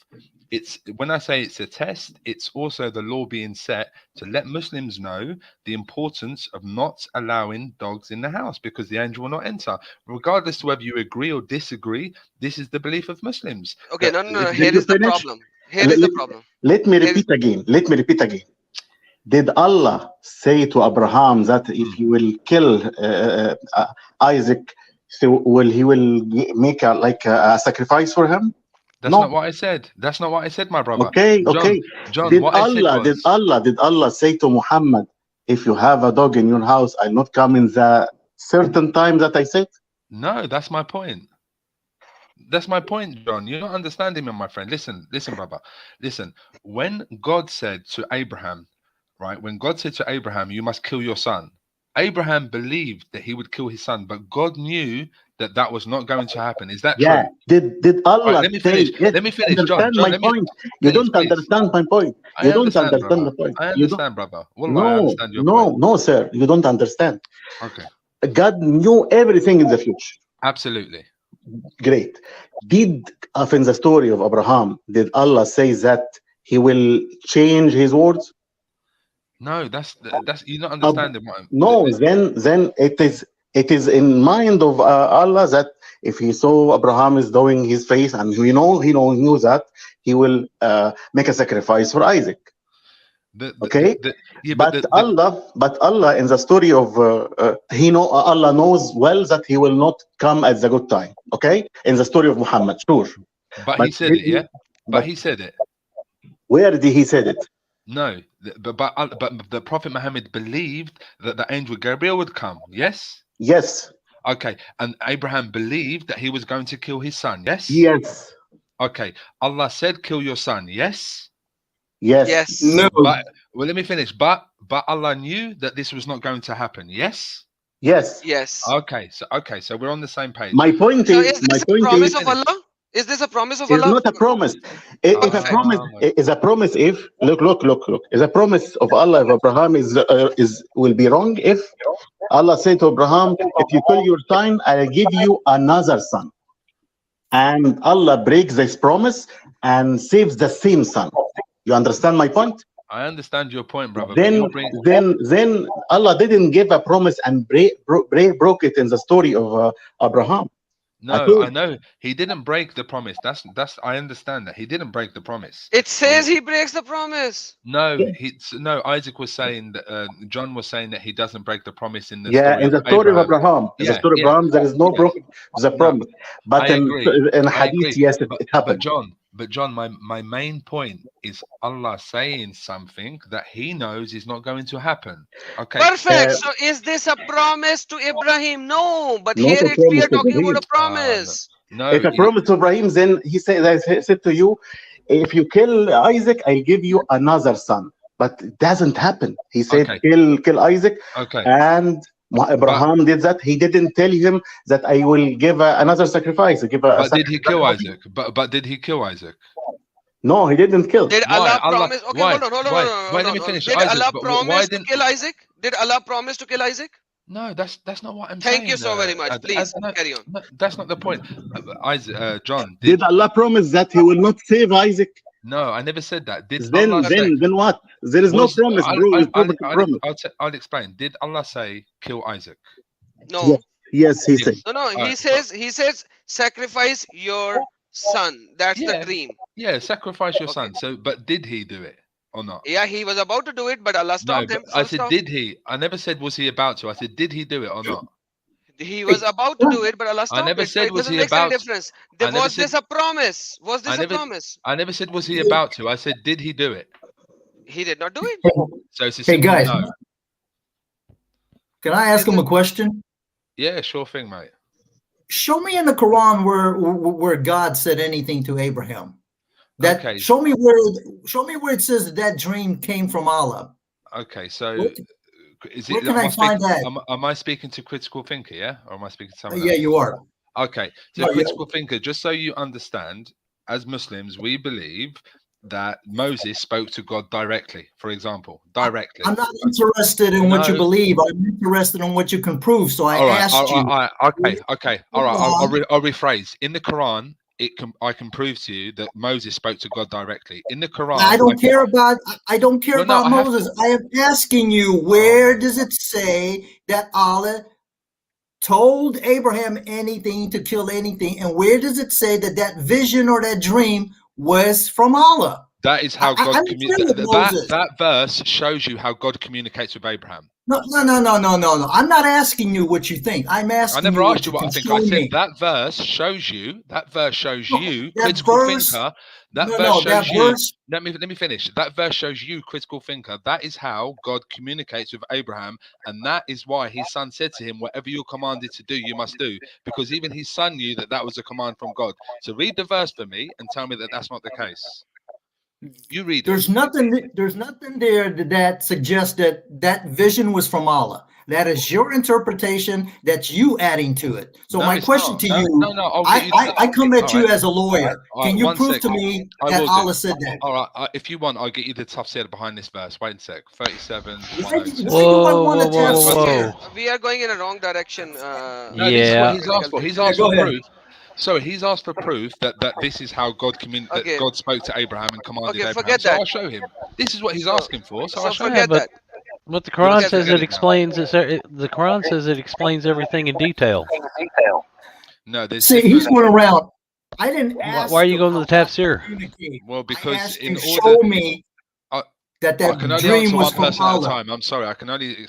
it's, when I say it's a test, it's also the law being set to let Muslims know the importance of not allowing dogs in the house, because the angel will not enter. Regardless to whether you agree or disagree, this is the belief of Muslims. Okay, no, no, no. Did Here you is the finish? problem. Here is the problem. Let me Here, repeat again. Let me repeat again. Did Allah say to Abraham that if he will kill Isaac, so he will make a sacrifice for him? That's No. not what I said. That's not what I said, my brother. Okay, okay. John, what I said Did Allah say to Muhammad, if you have a dog in your house, I'll not come in the certain time that I said? no, that's my point. That's my point, John. You're not understanding me, my friend. Listen, brother. Listen, when God said to Abraham, right, when God said to Abraham, you must kill your son, Abraham believed that he would kill his son, but God knew that that was not going to happen. Is that Yeah. true? Did Allah Let me say? finish. Yes, Let me finish, John. understand John, my let me point. You please, don't please. understand my point. I You don't understand, understand brother. the point. I You don't. understand, brother. Wallah, I No, understand your point. no, sir. You don't understand. Okay. God knew everything in the future. Absolutely. Great. Did in the story of Abraham, did Allah say that He will change His words? No, that's you're not Ab- understanding what I'm. no. Then it is in mind of Allah that if He saw Abraham is doing his faith, and he knew that He will make a sacrifice for Isaac. Okay. Yeah, But Allah in the story of Allah knows well that He will not come at the good time. Okay, in the story of Muhammad, sure. but But He said it, yeah. But but He said it. where did He said it? No, but the Prophet Muhammad believed that the angel Gabriel would come. Yes. Yes. Okay, and Abraham believed that he was going to kill his son. Yes. Yes. Okay, Allah said, "Kill your son." Yes. Yes. Yes. No. But well, let me finish. But Allah knew that this was not going to happen. Yes. Yes. Yes. Okay, so we're on the same page. My point So is, is my this a point Let me promise is, of finish. Allah? Is this a promise of is Allah? not a promise. If a Perfect. promise Oh my. is a promise, if look, is a promise of Allah. If Abraham is will be wrong if Allah said to Abraham, if you kill your son, I'll give you another son. And Allah breaks this promise and saves the same son. You understand my point? I understand your point, brother, but Then, you're bring. then Allah didn't give a promise and broke it in the story of Abraham at No, all. I know he didn't break the promise. That's I understand that he didn't break the promise. It But says he breaks the promise. no, no. Isaac was saying that John was saying that he doesn't break the promise in the Yeah, story in of the story of Abraham. Abraham, in the Yeah, story of yeah, Abraham, there is no yeah. broken the No, promise. But I agree. in I Hadith, agree. yes, But it happened. John, my main point is Allah saying something that He knows is not going to happen. Okay. Perfect. So is this a promise to Ibrahim? No, but Not here a we promise are to talking about Ibrahim. a promise. If No. a promise to Ibrahim, then he said, I said to you, if you kill Isaac, I'll give you another son. But it doesn't happen. He said, Okay. kill Isaac, Okay. and But Abraham did that. He didn't tell him that I will give another sacrifice. Give a did he kill sacrifice. Isaac? But did he kill Isaac? No, he didn't kill. Did Why? Allah Allah? promise? Okay, Why? hold on, hold on, hold Why? on, Why? hold Let on, me hold on. finish. Did Isaac. Allah But why promise to didn't? kill Isaac? Did Allah promise to kill Isaac? No, that's not what I'm Thank you saying. so very much. Please No, carry on. no, that's not the point. Isaac, John, Did Allah promise that he will not save Isaac? no, I never said that. Did Then, Allah say? Perfect. then, then what? There is no Was promise, bro. You prove it a promise. I'll explain. Did Allah say kill Isaac? Yes, No, yes, he said. Yes. no, no. All right. He says sacrifice your son. That's the Yeah, dream. yeah. Sacrifice your Okay. son. So, but did he do it or not? Yeah, he was about to do it, but Allah No, stopped but him. I Full said, stop. did he? I never said was he about to. I said, did he do it or not? He was Hey, about to do it, but Allah I stopped never it. So said it was doesn't he make any about. difference. I never Was said. this a promise? Was I this a never. promise? I never said was he about to. I said, did he do it? He did not do it. So it's a hey simple guys, no. can I ask Is him it? a question? Yeah, sure thing, mate. Show me in the Quran where God said anything to Abraham. That Okay, show me where it says that that dream came from Allah. okay. So Where, is where it? can I find that? Am I speaking to critical thinker? Yeah, or am I speaking to someone Yeah, else? you are. Okay, so No, yeah. critical thinker. Just so you understand, as Muslims, we believe that Moses spoke to God directly. For example, directly. I'm not interested in what you No. believe. I'm interested in what you can prove. So I All right. asked you. Okay. All right. I'll rephrase. In the Quran, I can prove to you that Moses spoke to God directly. In the I Quran, I don't can. care about I don't care Well, no, about I have Moses. to. I am asking you, Oh where my does God. it say that Allah told Abraham anything to kill anything, and where does it say that that vision or that dream was from Allah? That is how I'm God okay with Moses. that verse shows you how God communicates with Abraham. No. I'm not asking you what you think. I'm I asking never you asked what you you what I can think. I show said me. that verse shows you. That verse shows No, you, that critical verse. thinker. That No, verse no, that shows you. verse. Let me finish. That verse shows you, critical thinker. That is how God communicates with Abraham, and that is why his son said to him, "Whatever you're commanded to do, you must do." Because even his son knew that that was a command from God. So read the verse for me and tell me that that's not the case. You read it. There's nothing. There's nothing there that suggests that that vision was from Allah. That is your interpretation. That's you adding to it. So No, my it's question not. to you, No. I'll get you to the. I come All at right. you as a lawyer. All Can right. you One prove sec. to me I that will do. Allah said that? All right. If you want, I'll get you the tafsir behind this verse. Wait a sec. 37, Why 102. do I Whoa, want whoa, to whoa, tap One, whoa, one Okay, second. whoa. we are going in a wrong direction. No, this is what Yeah. he's asked for. He's Yeah, asked go for ahead. proof. Sorry, he's asked for proof that this is how that Okay, God spoke to Abraham and commanded okay, Abraham. forget So that. I'll show him. This is what he's So, asking for. So I'll so show Yeah, forget him. but that. the We'll Quran just Forget says that. forget it it now. explains the Quran says it explains everything in detail. No, there's See, he's different. going around. I didn't Why are ask you him going to how the God tafsir? communicated. Well, I because asked you, in order, show me I, that I can that only dream answer was one from person at a Allah. time. I'm sorry. I can only.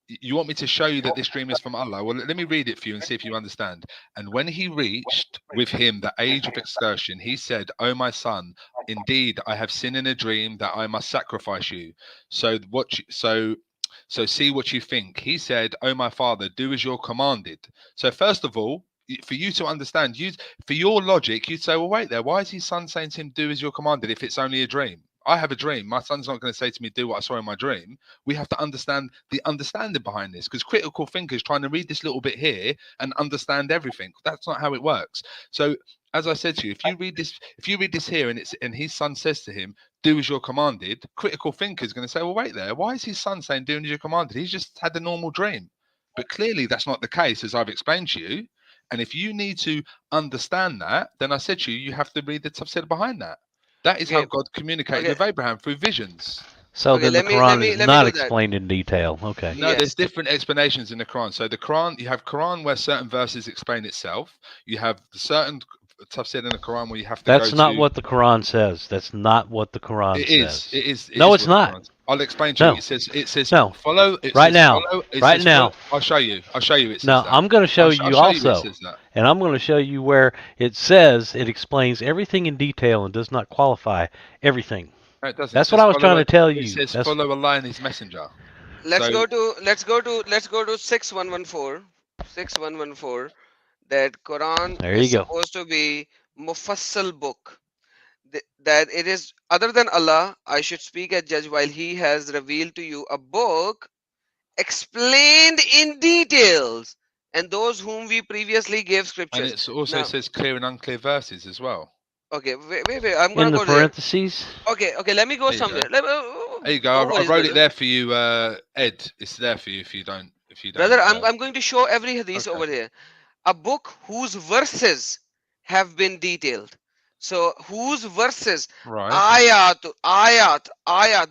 You want me to show you that this dream is from Allah? Well, let me read it for you and see if you understand. And when he reached with him the age of excursion, he said, "O my son, Indeed, I have seen in a dream that I must sacrifice you. So what? So see what you think. He said, "Oh my father, do as you're commanded." So first of all, for you to understand, you for your logic, you'd say, "Well, wait there. Why is his son saying to him, do as you're commanded, if it's only a dream?" I have a dream. My son's not going to say to me, "Do what I saw in my dream." We have to understand the understanding behind this, because critical thinkers trying to read this little bit here and understand everything. That's not how it works. So as I said to you, if you read this here, and his son says to him, "Do as you're commanded," critical thinker is going to say, "Well, wait there. Why is his son saying doing as you're commanded? He's just had a normal dream." But clearly, that's not the case, as I've explained to you. And if you need to understand that, then I said to you, you have to read the tafsir behind that. That is how Okay. God communicated Okay. with Abraham through visions. So Okay. then the Let me Quran is let me not do that. explained in detail. Okay. No, Yes. there's different explanations in the Quran. So the Quran, you have Quran where certain verses explain itself. You have the certain tafsir in the Quran where you have to That's go not to. what the Quran says. That's not what the Quran It says. is. It is. It No, is it's what the not. Quran. I'll explain to you. No. It says. It says. No. Follow. It Right says. now. Follow. It Right says. now. Follow. I'll show you. I'll show you. It says Now, that. I'm going to show I'll you show you. It also, says that. and I'm going to show you where it says it explains everything in detail and does not qualify everything. No, it doesn't. That's what I was trying to tell you. It says That's follow Allah and His Messenger. Let's So go to 6114. 6114. That Quran there is you go. supposed to be mufassal book. That it is other than Allah, I should speak as judge while He has revealed to you a book explained in details, and those whom we previously gave and scriptures. it also Now, says clear and unclear verses as well. okay, wait. I'm In gonna the go there. parentheses. Okay. Let me go There you go. somewhere. There you go. No I worries, wrote brother. it there for you, Ed. It's there for you if you don't. Brother, I'm going to show every hadith Okay. over here. A book whose verses have been detailed. So whose verses, Right. ayat,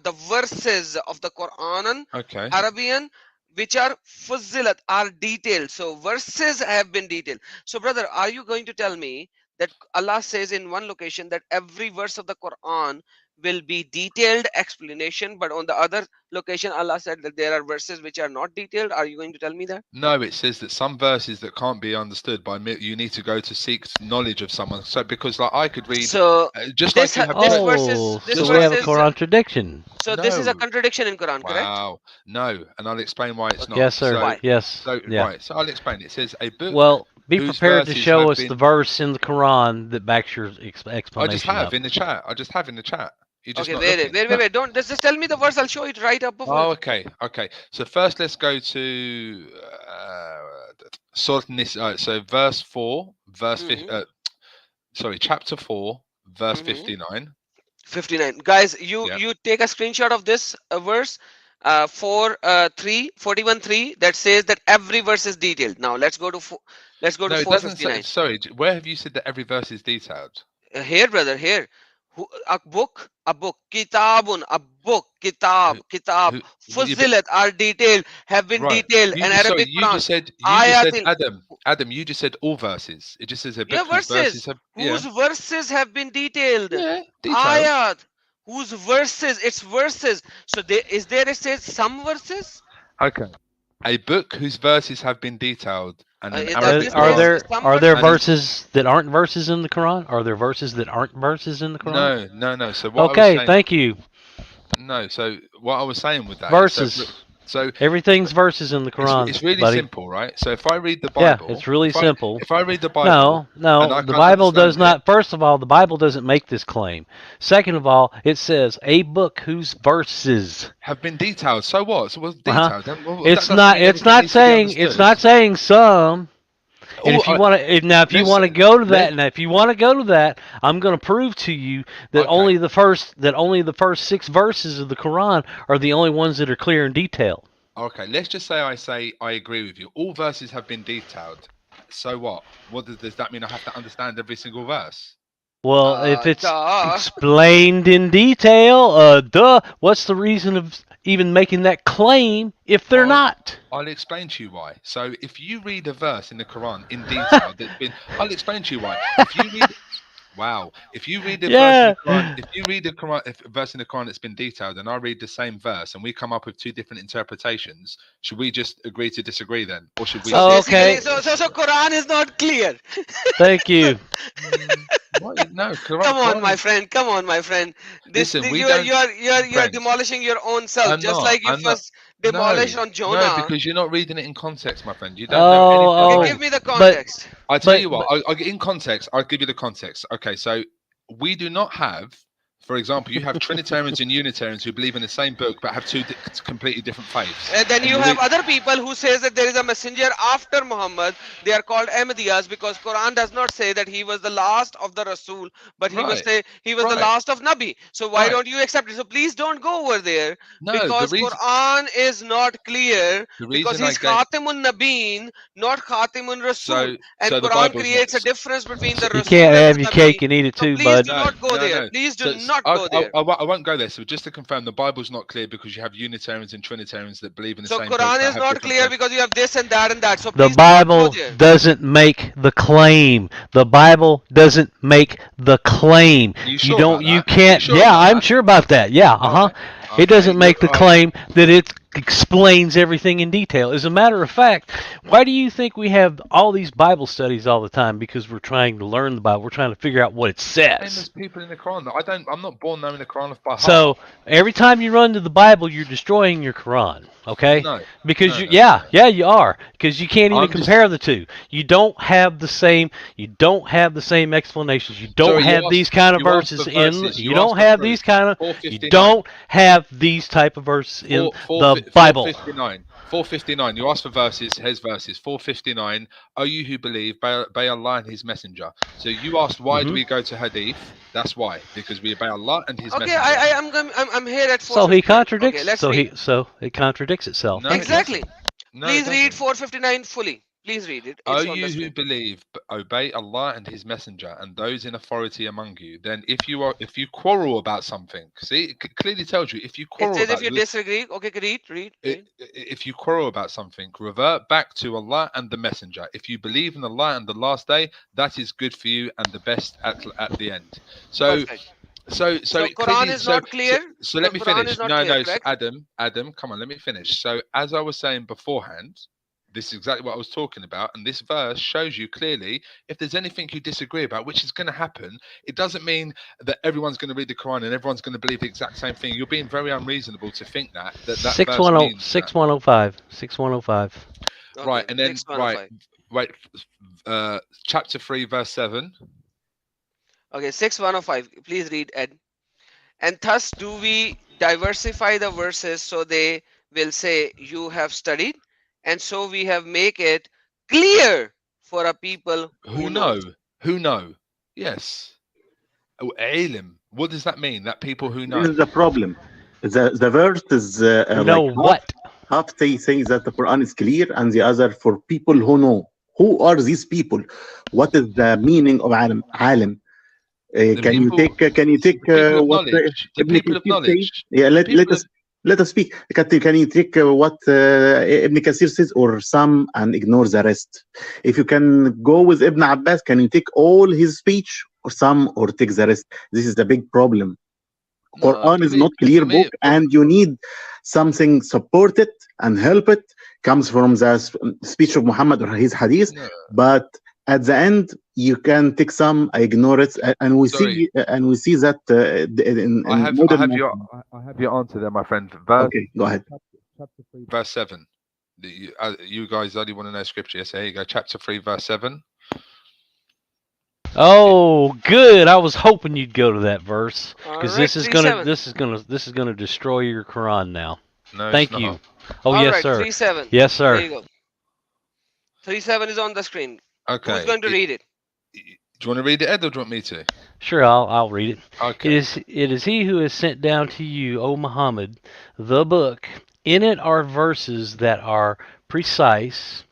the verses of the Quran, Okay. Arabian, which are fuzzilat, are detailed. So verses have been detailed. So brother, are you going to tell me that Allah says in one location that every verse of the Quran will be detailed explanation, but on the other location Allah said that there are verses which are not detailed? Are you going to tell me that? No, it says that some verses that can't be understood by me, you need to go to seek knowledge of someone. So because like I could read, So just this like you have. this Oh, verses this so just we have a verses contradiction. so this is a No. contradiction in Quran, correct? Wow. No, and I'll explain why it's not. Yes, sir. Why? Yes. So Yeah. right. So I'll explain. It says a book. Well, be whose prepared to verses show have us been- the verse in the Quran that backs your explanation I just have up. in the chat. I just have in the chat. You're just Okay, not wait. looking. Don't just tell me the verse. I'll show it right up before. Oh, okay. So first, let's go to Surah Nisa. So verse 4, chapter 4, verse Mhm. 59. 59. Guys, Yeah. you take a screenshot of this verse 41:3 that says that every verse is detailed. Now let's go to No, it doesn't say. 459. Sorry, where have you said that every verse is detailed? Here, brother, here. A book, kitabun, a book, kitab, Who- fuzilat are detailed, have been Right. detailed, and Arabic You Quran. just said Ayatin. Adam. You just said all verses. It just says a book Yeah, whose verses verses. have. Whose verses have been detailed. Yeah, detailed. Ayat. Whose verses? It's verses. So is there it says some verses? Okay. A book whose verses have been detailed, and an That Arabic this Are says there some are there verses? verses that aren't verses in the Quran? Are there verses that aren't verses in the Quran? No. So what I was Okay, saying, thank you. no. So what I was saying with that Verses. is so Everything's verses in the Quran. it's really buddy. simple, right? So if I read the Yeah, Bible, it's really simple. If I read the Bible, No, and I the can't Bible does understand not. First of all, the Bible doesn't make this claim. Second of all, it says a book whose verses. have been detailed. So what? So what's Uh-huh. detailed? Then, well, that It's doesn't not. mean It's everything not needs to be saying. It's understood. not saying some. And Oh, if you want to, now if you let's- want to go to that, let- now if you want to go to that, I'm going to prove to you that Okay. only the first 6 verses of the Quran are the only ones that are clear and detailed. Okay, let's just say I agree with you. All verses have been detailed. So what? What does that mean? I have to understand every single verse. Well, if it's Duh. explained in detail, what's the reason of even making that claim if they're not? I'll explain to you why. So if you read a verse in the Quran in detail that's been, I'll explain to you why. If you read, wow, if you read a verse in the Quran, if you read a verse in the Quran that's been detailed, and I read the same verse, and we come up with 2 different interpretations, should we just agree to disagree then, or should we? So Okay. basically, so Quran is not clear. Thank you. What? No, Come on, Quran my is. friend. Come on, my friend. Listen, we You are don't, you are friend. demolishing your own self, I'm just not. like you I'm not. first No, demolished on no, Jonah. because you're not reading it in context, my friend. You don't know Oh, anything Okay, at give oh, all. me the but context. I tell but you what, but I in context, I'll give you the context. Okay, so we do not have, for example, you have Trinitarians and Unitarians who believe in the same book but have two completely different faiths. And then And you you have read, other people who says that there is a messenger after Muhammad. They are called Ahmadiyas because Quran does not say that he was the last of the Rasul, but right, he was the right, last of Nabi. So why right. don't you accept it? So please don't go over there No, because Quran is not clear the because reason I he's gave Khatimun Nabeen, not Khatimun Rasul. And so the Quran Bible's not. creates a difference between So, the you Rasul can't and have the your Nabi. cake and eat it So too, please bud. do no, not go no, there. no. Please do So not go there. I won't go there. So just to confirm, the Bible's not clear because you have Unitarians and Trinitarians that believe in the So same book Quran but is have not different clear faiths. because you have this and that and that. So The please do not go Bible there. doesn't make the claim. The Bible doesn't make the claim. Are you You sure don't. about You that? Are you can't. sure Yeah, about I'm that? sure about that. Yeah. All Uh huh. right. It Okay. doesn't make the claim that it explains everything in detail. As a matter of fact, why do you think we have all these Bible studies all the time? Because we're trying to learn the Bible. We're trying to figure out what it Same says. as people in the Quran. I don't. I'm not born knowing the Quran off by heart. So every time you run to the Bible, you're destroying your Quran. Okay? No, Because no, you, no, no, yeah, no. yeah, you are. Because you can't even I'm just compare the two. You don't have the same. You don't have the same explanations. You don't sorry. have these kind of You asked verses for in. verses. You You asked don't for have proof. these kind of. You 459. don't have these type of verses in the Bible. 459. 459. You asked for verses. Here's verses. 459. O you who believe, obey Allah and His Messenger. So you asked, why do Hmm. we go to Hadith? That's why, because we obey Allah and His Okay, Messenger. I'm here at So he 459. Okay, contradicts. let's read. So it contradicts itself, No, right? it Exactly. doesn't. No, it Please read doesn't. 459 fully. Please read it. O It's on the you who screen. believe, obey Allah and His Messenger, and those in authority among you. Then, if you quarrel about something, see, it clearly tells you if you It quarrel says if about you disagree. Okay, read. if you quarrel about something, revert back to Allah and the Messenger. If you believe in Allah and the Last Day, that is good for you and the best at the end. So, Perfect. so So it Quran clearly, is not clear. so The let me Quran finish. is not No, clear, no, correct? Adam, come on, let me finish. So, as I was saying beforehand, this is exactly what I was talking about, and this verse shows you clearly if there's anything you disagree about, which is going to happen. It doesn't mean that everyone's going to read the Quran and everyone's going to believe the exact same thing. You're being very unreasonable to think that verse 610 means that. 6105 6105. Right, Okay, and then 6105. right, chapter 3, verse 7. Okay, 6105. Please read, Ed. And thus do we diversify the verses so they will say, you have studied, and so we have make it clear for a people Who who knows. know? Who know? Yes. Oh, alim. What does that mean? That people who This know. is the problem. The verse is Who know like what? half saying that the Quran is clear, and the other for people who know. Who are these people? What is the meaning of alim? Alim. The people, Can you take the people of what knowledge. The Ibn people of Kathir says? knowledge. Yeah, The people of. let us speak. Can you take what Ibn Kathir says, or some, and ignore the rest? If you can go with Ibn Abbas, can you take all his speech, or some, or take the rest? This is the big problem. No, Quran is not clear book, and you need something support it and help it. Comes from the speech of Muhammad or his hadith, no. but at the end you can take some, ignore it, and we Sorry. see that in modern. I have your answer there, my friend. Okay, go ahead. Chapter 3, verse 7. You guys only want to know scripture. Yes, here you go. Chapter 3, verse 7. Oh, good. I was hoping you'd go to that verse because Alright, 37. this is gonna destroy your Quran now. No, Thank it's you. not. Oh yes, Alright, sir. 37. Yes, There sir. you go. 37 is on the screen. Okay. Who's going to read it? Do you want to read it, Ed, or do you want me to? Sure, I'll read it. Okay. It is he who has sent down to you, O Muhammad, the book. In it are verses that are precise.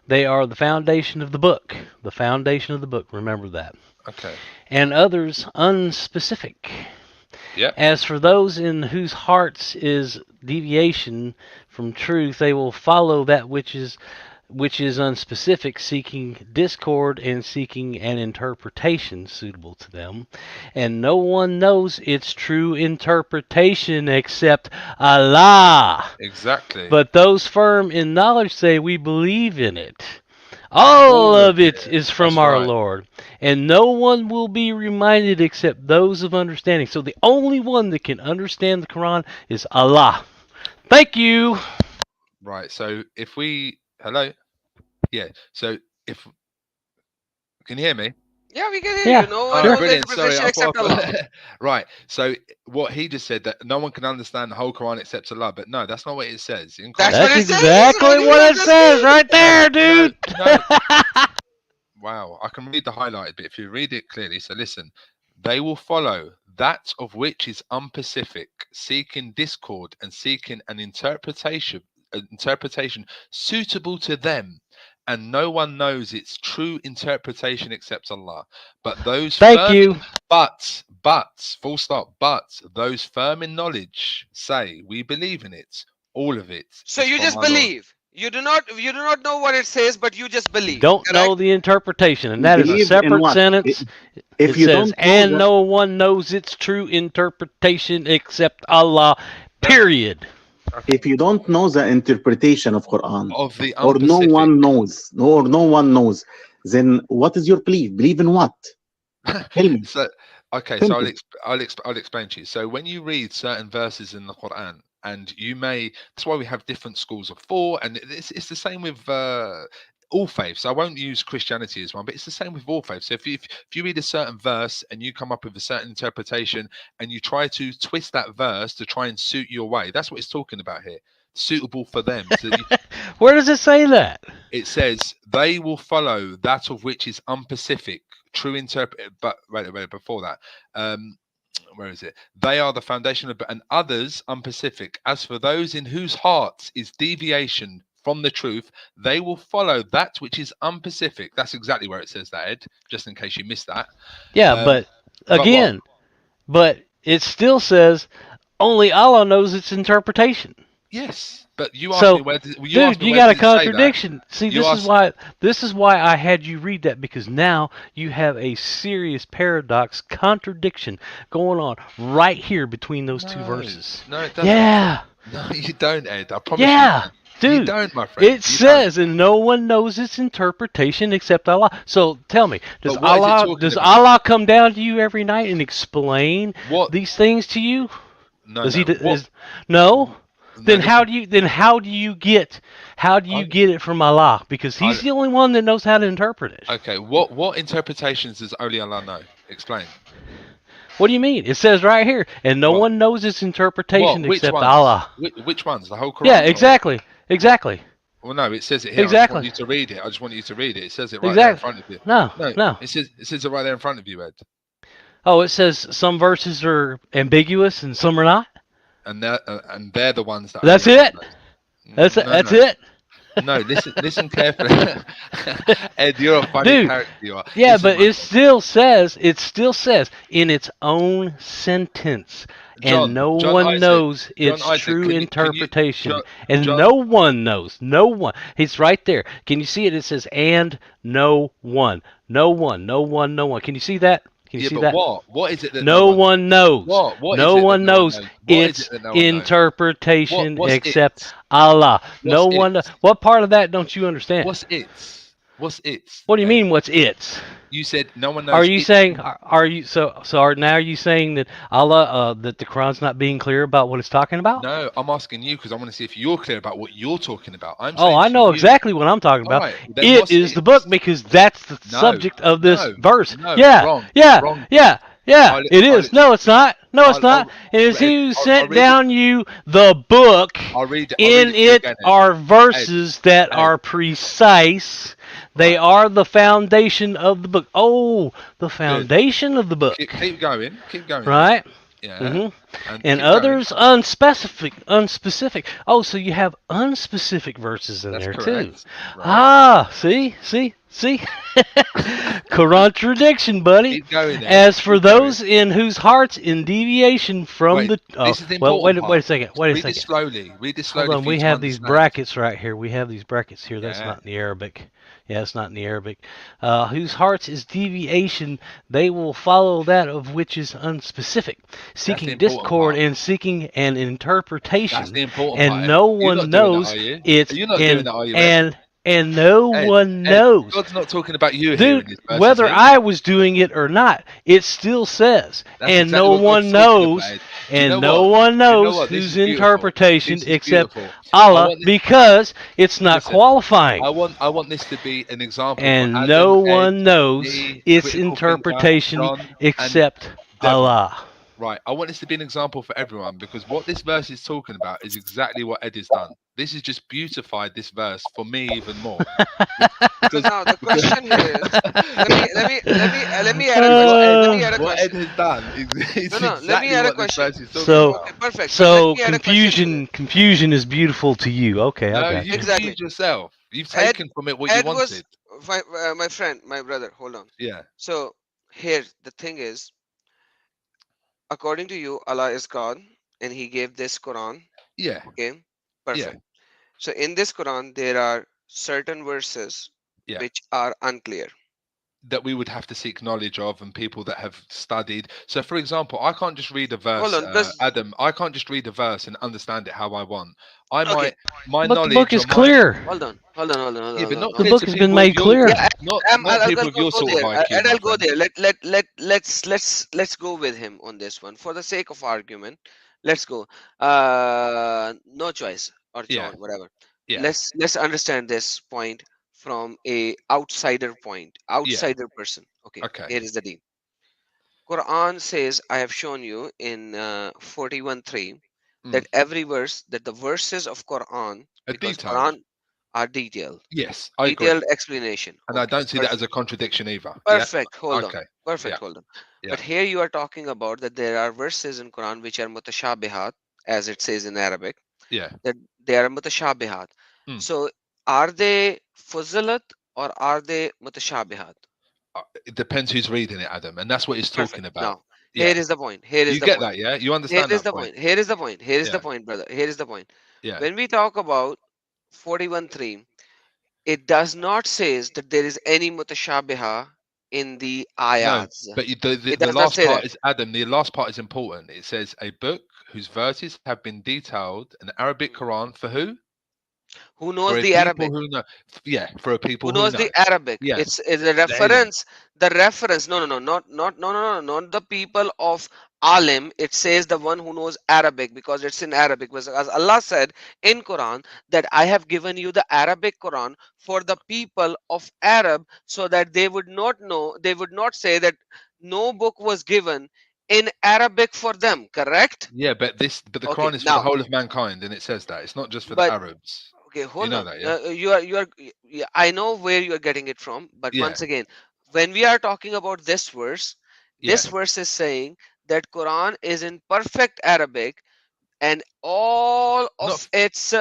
They are the foundation of the book. The foundation of the book. Remember that. Okay. And others unspecific. Yeah. As for those in whose hearts is deviation from truth, they will follow that which is unspecific, seeking discord and seeking an interpretation suitable to them. And no one knows its true interpretation except Allah. Exactly. But those firm in knowledge say, we believe in it. All All of of it it. is from That's our right. Lord, and no one will be reminded except those of understanding. So the only one that can understand the Quran is Allah. Thank you. Right. So if we hello, yeah. So if can you hear me? Yeah, we can hear Yeah, you. No one Oh, sure. knows the brilliant. Sorry, interpretation I except thought. Allah. Right. So what he just said that no one can understand the whole Quran except Allah, but no, that's not what it says. You can't That's say what That's it that. says. exactly What do you what don't it trust says me? right No, there, no, dude. no. Wow, I can read the highlighted bit if you read it clearly. So listen, they will follow that of which is unpacific, seeking discord and seeking an interpretation suitable to them, and no one knows its true interpretation except Allah. But those Thank firm you. in full stop, but those firm in knowledge say we believe in it. All of it So is you from just our Lord. believe. You do not know what it says, but you just believe. Don't know Correct? the interpretation, and that is a Believe in separate what? sentence. If It you says, don't know and no one knows its true interpretation except Allah, That's period. okay. if you don't know the interpretation of Quran, Of the or no unpacific. one knows, or no one knows, then what is your belief? Believe in what? Tell me. So okay, so Simple. I'll explain to you. So when you read certain verses in the Quran, and you may, that's why we have different schools of thought, and it's the same with all faiths. I won't use Christianity as one, but it's the same with all faiths. So if you read a certain verse and you come up with a certain interpretation and you try to twist that verse to try and suit your way, that's what it's talking about here. Suitable for them. So Where does it say that? it says they will follow that of which is unpacific, true interpret. But wait, before that, where is it? They are the foundation of, and others unpacific. As for those in whose hearts is deviation from the truth, they will follow that which is unpacific. That's exactly where it says that, Ed. Just in case you missed that. Yeah, Um, but but what? again, but it still says only Allah knows its interpretation. Yes, but you asked me So, where. You asked dude, me you where got a does it say that? contradiction. See, You this is asked. why I had you read that, because now you have a serious paradox contradiction going on right here between those two No, verses. no, it doesn't. Yeah. No, you don't, Ed. I promise you Yeah. don't. You Dude, don't, my friend. it You don't. says, and no one knows its interpretation except Allah. So tell me, But what is it talking does about? Allah come down to you every night and explain What? these things to you? No, Does he? no. What? No. No, Then how listen. do you I, get it from Allah? Because I, He's the only one that knows how to interpret it. okay. What interpretations does only Allah know? Explain. What do you mean? It says right here, and no What? one knows its What? interpretation Which except ones? Allah. Which ones? The whole Yeah, Quran? Or? exactly, exactly, Well, no. It says it here. I just want exactly, you to read it. I just want you to read it. It says it right there in exactly. front of you. No, No, no. it says it right there in front of you, Ed. Oh, it says some verses are ambiguous and some are not. And they're the ones that only That's Allah it. knows. No, That's no. it. No, listen carefully. Ed, you're a funny Dude, character, you are. yeah, Listen, but my friend. it still says in its own sentence, and John, no John one Isaac, knows John its Isaac, true can you, interpretation. John, And John, no one knows. No one. It's right there. Can you see it? It says, and no one. No one. No one. No one. Can you see that? Can you yeah, see but that? what is it that no No one, one knows. what is No it that one no one knows knows? What is it its that no one knows? interpretation What's it? except Allah. What's No it? one. What part of that don't you understand? What's it? What's it, What do you Ed? mean? What's its? You said no one Are knows you it. saying? Are you now? Are you saying that Allah, that the Quran's not being clear about what it's talking about? No, I'm asking you because I want to see if you're clear about what you're talking about. I'm Oh, saying I to know you, exactly what I'm talking all about. right, then It what's is it? the book because that's the No, subject of this no, verse. no, Yeah, wrong, yeah, wrong. yeah, yeah. I'll, It I'll, is. No, it's not. No, it's not. I'll, It is Ed, He who I'll sent read it. down you the book. I'll read In it to you it again, Ed. are Ed, verses that Ed, are precise. They right, are the foundation of the book. Oh, the good. foundation of the book. Keep going, Ed. Right? Yeah, hmm and And keep going. others unspecific. Oh, so you have unspecific verses in That's there too. correct. Right. Ah, see. Contradiction, buddy. Keep going, Ed. As for Keep going. those in whose hearts in deviation from Wait, the this is the well, important wait a part. second. Wait a Read it second. slowly. Read it Hold slowly on, for you we to have these understand. brackets right here. We have these brackets here. That's Yeah, not in the Arabic. Yeah, it's not in the Arabic. Whose hearts is deviation, they will follow that of which is unspecific, that's the seeking important discord part. and seeking an That's interpretation, the important part, and Ed. no You're one not doing that, knows are you? its You're not doing in that, are you, Ed? and and no Ed, one Ed, knows. God's not talking about you here in Dude, this verse, is whether he? I was doing it or not, it still says, That's and exactly no what God's one talking about, knows, Ed. Do you know and no what? one Do you know knows what? This whose is beautiful. interpretation This is except beautiful. I Allah, want this. because it's not Listen, qualifying. I want this to be an example for And Adam, no Ed, one knows me, its critical thinker, interpretation John, and except Devon. Allah. Right. I want this to be an example for everyone because what this verse is talking about is exactly what Ed has done. This has just beautified this verse for me even more. Be- So Because now the because question here is, let me add a because question. Let me add a what Ed question. has done is, No, is no, let me exactly add a what this question. verse is talking so Okay, about. perfect. But let so me add a question to this. confusion is beautiful to you. Okay, I No, got you you. Exactly. confused yourself. You've Ed taken from it what you Ed was wanted. my friend, my brother. Hold on. Yeah. So here the thing is, according to you, Allah is God, and He gave this Quran. Yeah. Okay, Yeah. perfect. So in this Quran, there are certain verses Yeah. which are unclear. That we would have to seek knowledge of and people that have studied. So, for example, I can't just read a Hold verse, on, because Adam. I can't just read a verse and understand it how I want. I okay, might, my But the book knowledge is or my clear. yeah, but not The clear book to has been people of made your, clear. Yeah, not people I'll of your go sort of there, IQ, and my I'll go friend. there. Let's go with him on this one for the sake of argument. Let's go. No choice or Yeah, John, whatever. yeah, Let's understand this point from a outsider point, yeah. outsider person. Okay, Okay. here is the deal. Quran says, I have shown you in 41:3 Mm. that every verse, that the verses of Quran, A because detailed. Quran are detailed, Yes, I agree, detailed explanation. and I Okay, don't see that as perfect. a contradiction either. Yeah. Perfect. Hold on. Okay. Yeah. Perfect. Hold on. Yeah. But here you are talking about that there are verses in Quran which are mutashabihat, as it says in Arabic, Yeah. that they are mutashabihat. Mm. So are they fuzilat or are they mutashabihat? It depends who's reading it, Adam, and that's what he's Perfect. talking about. Now, here Yeah. is the point. Here is You the get point. that, yeah? You Here understand is that the point? point. Here is the point. Here is the Yeah. point, brother. Here is the point. Yeah. When we talk about 41:3, it does not says that there is any mutashabiha in the No, ayats. but It the does not last say part that. is Adam. The last part is important. It says a book whose verses have been detailed, an Arabic Quran for who? Who For knows a the people Arabic? who know. Yeah, for a Who people who knows know. the Arabic? Yeah, It's a the ilm. reference. The reference. No, no, no, not the people of Alim. It says the one who knows Arabic because it's in Arabic. Because as Allah said in Quran that I have given you the Arabic Quran for the people of Arab so that they would not know, they would not say that no book was given in Arabic for them. Correct? Yeah, but the Okay. Quran is for the Now, whole of mankind, and it says that it's not just for the but Arabs. okay, You hold know on. that, yeah? Yeah, I know where you are getting it from, but Yeah, once again, when we are talking about yeah. this verse is saying that Quran is in perfect Arabic and all Not of its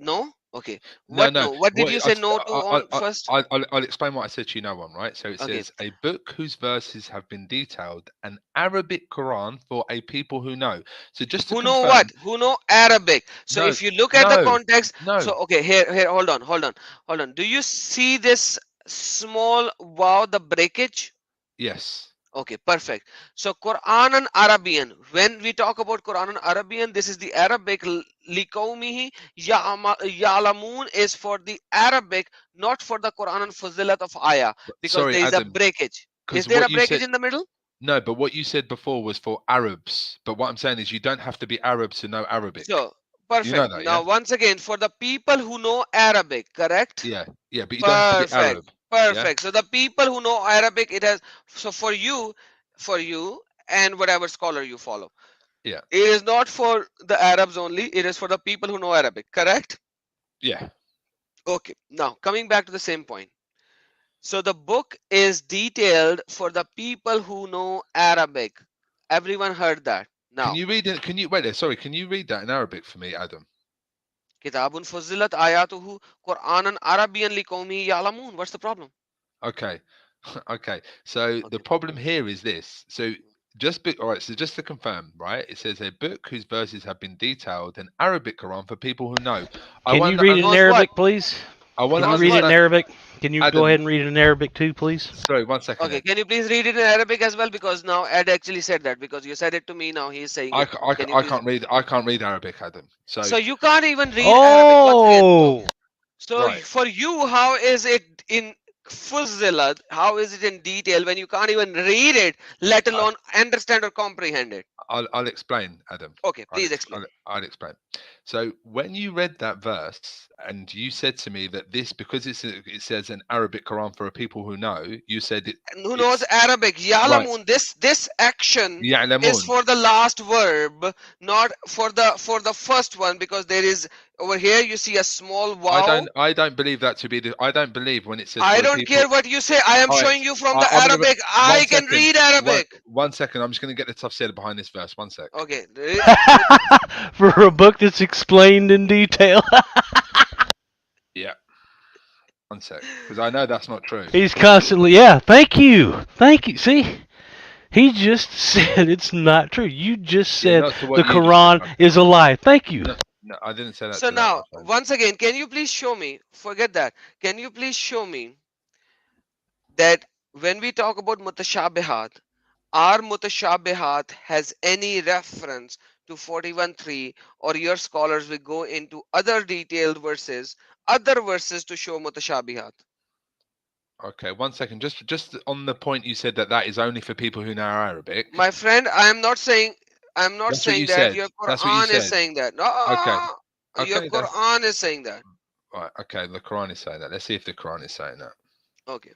no. Okay, No, what no. no? What did What you say no to on first? I'll explain what I said to you now, one right. So it Okay, says a book whose verses have been detailed, an Arabic Quran for a people who know. So just to who know what? confirm, Who know Arabic? So no, if you look at the no, context, so no. okay, here, hold on. Do you see this small wow, the breakage? Yes, Okay, perfect. So Quran and Arabian. When we talk about Quran and Arabian, this is the Arabic. Liqawmihi ya'lamun is for the Arabic, not for the Quran and Fuzilat of Ayah, because sorry, there is a Adam, breakage. Is because there a what you breakage said. in the middle? No, but what you said before was for Arabs. But what I'm saying is you don't have to be Arab to know Arabic. So You know perfect. that, yeah? Now once again, for the people who know Arabic, correct? Yeah, yeah. But you don't have to be Perfect. Arab. Yeah, Perfect. So the people who know Arabic, it has so for you and whatever scholar you follow. yeah, It is not for the Arabs only, it is for the people who know Arabic, correct? yeah. Okay, now coming back to the same point. So the book is detailed for the people who know Arabic. Everyone heard that. Can Now, you read it? Can you wait there? Sorry, can you read that in Arabic for me, Adam? Kitabun Fuzilat Ayatuhu Qur'anan Arabian liqawmi ya'lamun. What's the problem? Okay. Okay. So the Okay. problem here is this. So all right, so just to confirm, right? It says a book whose verses have been detailed, an Arabic Quran for people who know. I Can you want read Who it to in knows what? Arabic, please? I want Who to Can you knows read it what? in understand, Arabic? Can you go ahead Adam. and read it in Arabic too, please? Sorry, 1 second, Okay, Ed. can you please read it in Arabic as well? Because now Ed actually said that because you said it to me. Now he's saying it. Can you I please? can't read. I can't read Arabic, Adam. So So you can't even read Arabic. Once again, Oh, So Right. for you, how is it in Fuzzilat? How is it in detail when you can't even read it, let I, alone understand or comprehend it? I'll explain, Adam. Okay, please explain. I'll explain. So when you read that verse and you said to me that this, because it says an Arabic Quran for a people who know, you said And who knows it's Arabic? right. Ya'lamun. This action is يعلمون. for the last verb, not for the first one, because there is over here you see a small wow. I don't believe that to be the. I don't believe when it says I for the don't people. care what you say. I am All right. showing you from the I'm gonna. Arabic. One I can second. read Arabic. One second. I'm just gonna get the tafsir behind this verse. One sec. Okay. For a book that's explained in detail. Yeah. One sec. Because I know that's not true. He's constantly, yeah, thank you. Thank you. See? He just said it's not true. You just Yeah, said not to the what you just said. Quran is a lie. Thank you. No, no, I didn't say that So to that, now, my friend. once again, can you please show me? Forget that. Can you please show me that when we talk about mutashabihat, our mutashabihat has any reference to 41.3, or your scholars will go into other detailed verses, other verses to show mutashabihat? Okay, one second. Just on the point you said that is only for people who know Arabic. My friend, I'm not saying That's what you that. said. Your That's what you Quran is said. saying that. Okay. No, your Okay, that's Quran is saying that. right. Okay, the Quran is saying that. Let's see if the Quran is saying that. Okay.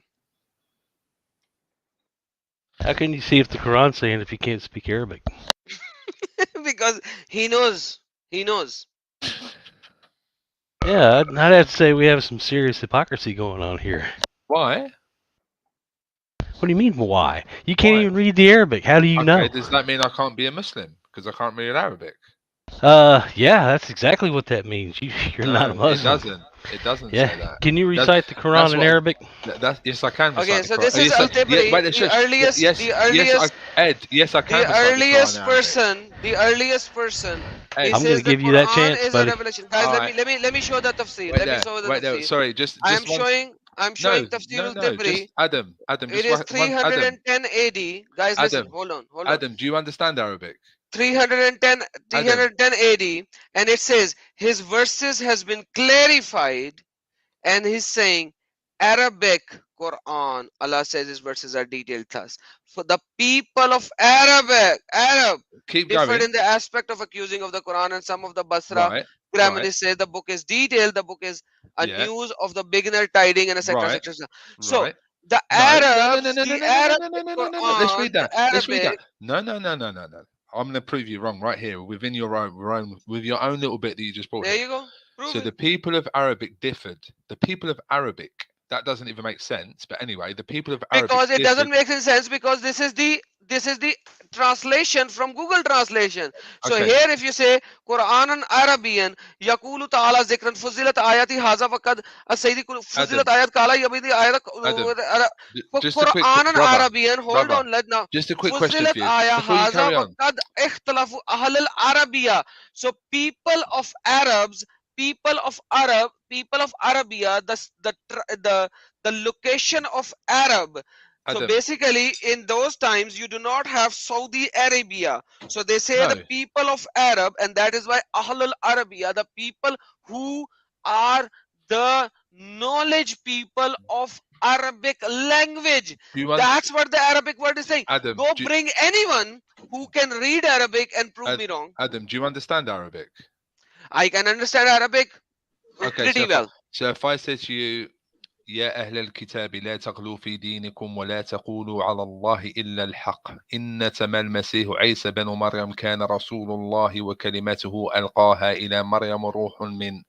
How can you see if the Quran's saying if you can't speak Arabic? Because he knows. He knows. Yeah, I'd have to say we have some serious hypocrisy going on here. Why? What do you mean, why? You can't Why? even read the Arabic. How do you know? Okay, does that mean I can't be a Muslim because I can't read Arabic? Yeah, that's exactly what that means. You're not a No, it Muslim. doesn't. It doesn't say Yeah. that. Can you That, recite the Quran that's in what. Arabic? That's yes, I can Okay, recite the so Quran. this is Yes, Al yeah, Tibri, wait, the shush. earliest, Yes, yes, Ed. Yes, I can recite the Quran in Arabic. the earliest person. He Ed, I'm going says to the give you that Quran chance, is a buddy. revelation. Guys, all right. let me show the tafsir. Wait Let me there. show the Wait there. tafsir. Sorry, just one. I'm No, showing tafsir no, al no. Tibri. Just Adam. Adam. It Just is one. Adam. 310 AD. Guys, listen. Adam. Hold on. Adam. Do you understand Arabic? 310 Adam. 310 AD, and it says his verses has been clarified, and he's saying Arabic Quran. Allah says his verses are detailed thus. For the people of Arab Keep differed going. in the aspect of accusing of the Quran, and some of the Basra Right. Right. grammarists say the book is detailed, the book is a Yeah. news of the beginner tiding, and etc. Right. etc. So Right. the No, no, no, no, Arabs, no, no, the no, no, no, no, Arabic no, no, no, no. Let's Quran, read the that. Let's read that. Arabic. No, no, no, no, no, no. I'm gonna prove you wrong right here within your own with your own little bit that you just brought There here. you go. Prove So it. the people of Arabic differed. The people of Arabic. That doesn't even make sense. But anyway, the people of Arabic Because it doesn't differed. make any sense, because this is the translation from Google Translation. So Okay, here if you say Quran Arabian Yaqulu Ta'ala Zikran Fuzilat Ayati Haza Faqad As-Sayyidi Fuzilat Adam. Ayat Kala Yabidi Ayat Adam. Just a quick Quran brother. Arabian. Hold Brother. on, let now. Just a quick question Fuzilat for you Aya before you Haza carry on. Faqad Ikhtalafu Ahl al-Arabiya. So people of Arabs, people of Arabia, the location of Arab. So Adam. basically, in those times, you do not have Saudi Arabia. So they say the No. people of Arab, and that is why Ahlul Arabia, the people who are the knowledge people of Arabic language. Do you want That's what the Arabic word is saying. Adam? Go bring anyone who can read Arabic and prove me wrong. Adam, do you understand Arabic? I can understand Arabic Okay, pretty well. so if I say to you, يا أهل الكتاب لا تغلوا في دينكم ولا تقولوا على الله إلا الحق إنما المسيح عيسى بن مريم كان رسول الله وكلمته ألقاها إلى مريم روح من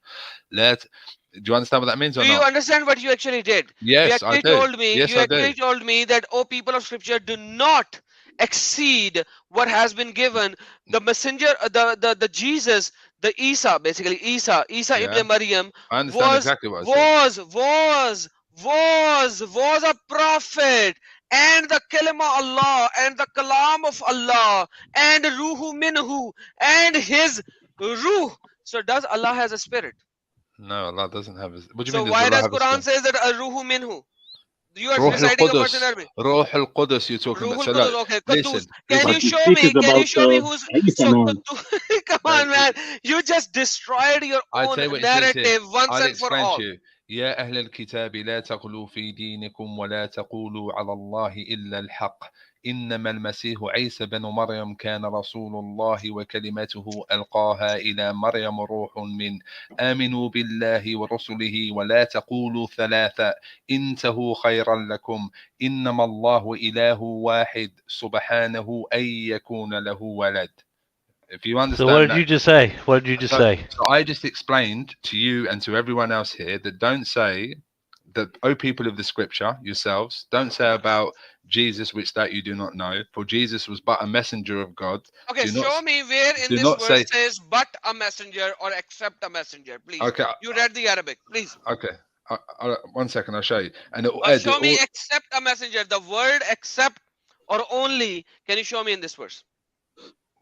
لا Do you understand what that means or Do not? you understand what you actually did? Yes, I do. Yes, I do. Told me that, oh, people of scripture, do not exceed what has been given. The messenger, the Jesus, the Isa, basically Isa Yeah. ibn Maryam I understand was exactly what I said. was a prophet, and the kalima Allah and the kalam of Allah and ruhu minhu and his ruh. So does Allah has a spirit? No, Allah doesn't have. What do you So mean? Does why Allah does have a Quran spirit? says that ruhu minhu? You are Ruh reciting a verse in al-Qudus. Arabic. Ruh al-Qudus you're talking about. Ruhul So look, Qudus. Okay, Quddus. listen, Can But you listen. he show speaks me? Can you about show me who's Isa, so man. Quddus? Come No, on, man. You just destroyed your I own tell you what it says here. narrative once I'll and for explain to all. you. يا أهل الكتاب لا تغلوا في دينكم ولا تقولوا على الله إلا الحق إنما المسيح عيسى بن مريم كان رسول الله وكلمته ألقاها إلى مريم روح من آمنوا بالله ورسله ولا تقولوا ثلاثة انتهوا خيرا لكم إنما الله إله واحد سبحانه أن يكون له ولد. If you So what understand did that. you just say? What did you just say? So I just explained to you and to everyone else here that don't say that, O people of the scripture, yourselves, don't say about Jesus which that you do not know, for Jesus was but a messenger of God. Okay, Do not show me where in do this not verse say says but a messenger or except a messenger, please. okay, You read the Arabic, please. okay. 1 second, I'll show you. And it will add Show it me all. except a messenger. The word except or only. Can you show me in this verse?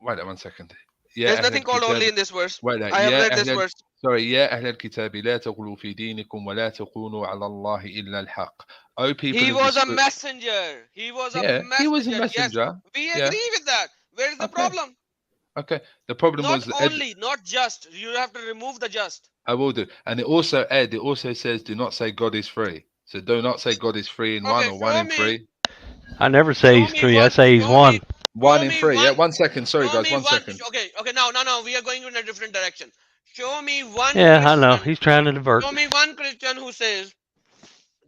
Wait 1 second. There's يا أهل nothing called only الكتاب in this verse. ولا I have يا read this أهل verse. sorry يا أهل الكتاب لا تغلوا في دينكم ولا تقولوا على الله إلا الحق. O people He of the was a scripture. messenger. He was a Yeah, he was a messenger. Yes, messenger. we Yeah. agree with that. Where is the Okay. problem? Okay. The problem Not was only, not just. You have to remove the just. I will do. And it also, Ed, it also says do not say God is free. So do not say God is three in one Okay, or one show in me. three. I never say Show he's me 3. I one. say he's Show me. 1. One Show in me three. Yeah, one. 1 second. Sorry, Show guys, me 1 one. second. Okay, okay. Now, we are going in a different direction. Show me one Yeah, I know. Christian. He's trying to divert. Show me one Christian who says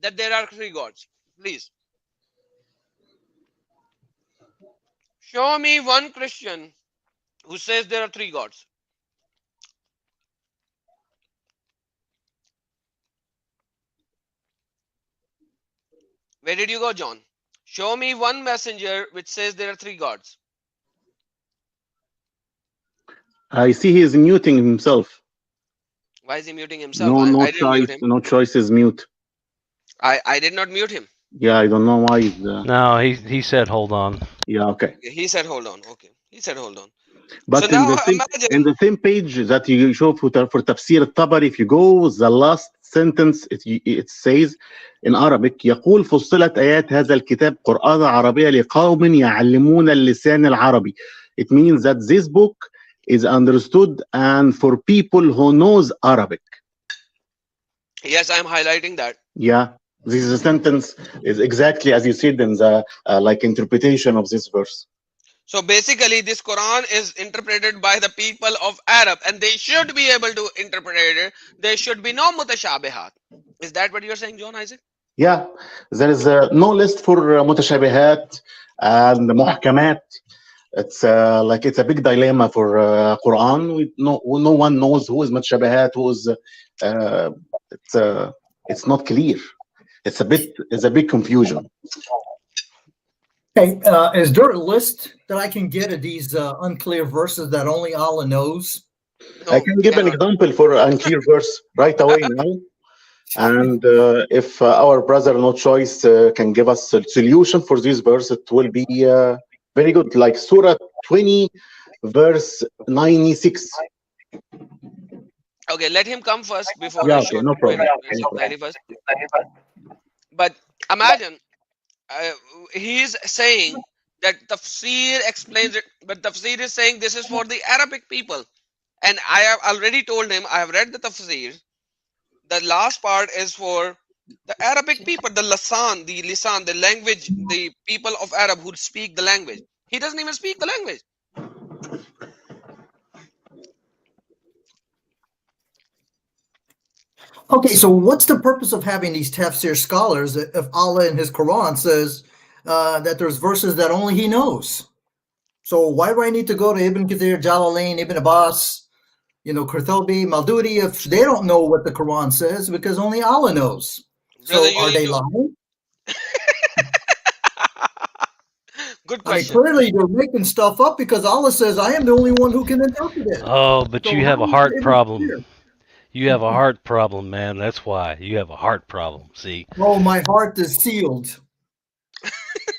that there are three gods. Please. Show me one Christian who says there are three gods. Where did you go, John? Show me one messenger which says there are three gods. I see he is muting himself. Why is he muting himself? No, I didn't mute him. no choice is mute. I did not mute him. Yeah, I don't know why. No, he said hold on. Yeah, okay. He said hold on. Okay. He said hold on. But So now imagine. in the same page that you show for تفسير الطبري, if you go the last sentence, it says in Arabic يقول فصلت آيات هذا الكتاب قرآن عربية لقوم يعلمون اللسان العربي. It means that this book is understood and for people who knows Arabic. Yes, I'm highlighting that. Yeah, this sentence is exactly as you said in the like interpretation of this verse. So basically, this Quran is interpreted by the people of Arab, and they should be able to interpret it. There should be no mutashabihat. Is that what you're saying, John Isaac? Yeah, there is no list for mutashabihat and muhkamat. It's like it's a big dilemma for Quran. No one knows who is mutashabihat, who is. It's not clear. It's a big confusion. Hey, is there a list that I can get of these unclear verses that only Allah knows? No, I can give an example for unclear verse right away now. And if our brother No Choice can give us a solution for this verse, it will be very good. Like Surah 20, verse 96. Okay, let him come first before Yeah, I okay, show no problem. first. But imagine he's saying that tafsir explains it, but tafsir is saying this is for the Arabic people. And I have already told him, I have read the tafsir. The last part is for the Arabic people, the lisan, the language, the people of Arab who speak the language. He doesn't even speak the language. Okay, so what's the purpose of having these tafsir scholars if Allah in His Quran says that there's verses that only He knows? So why do I need to go to Ibn Kathir, Jalalain, Ibn Abbas, Qurtubi, Maldudi if they don't know what the Quran says because only Allah knows? Brother, So are they lying? Good I mean, question. clearly they're making stuff up because Allah says I am the only one who can interpret it. Oh, but So you have a how heart is it problem. clear? You have a heart problem, man. That's why. You have a heart problem. See? Oh, my heart is sealed.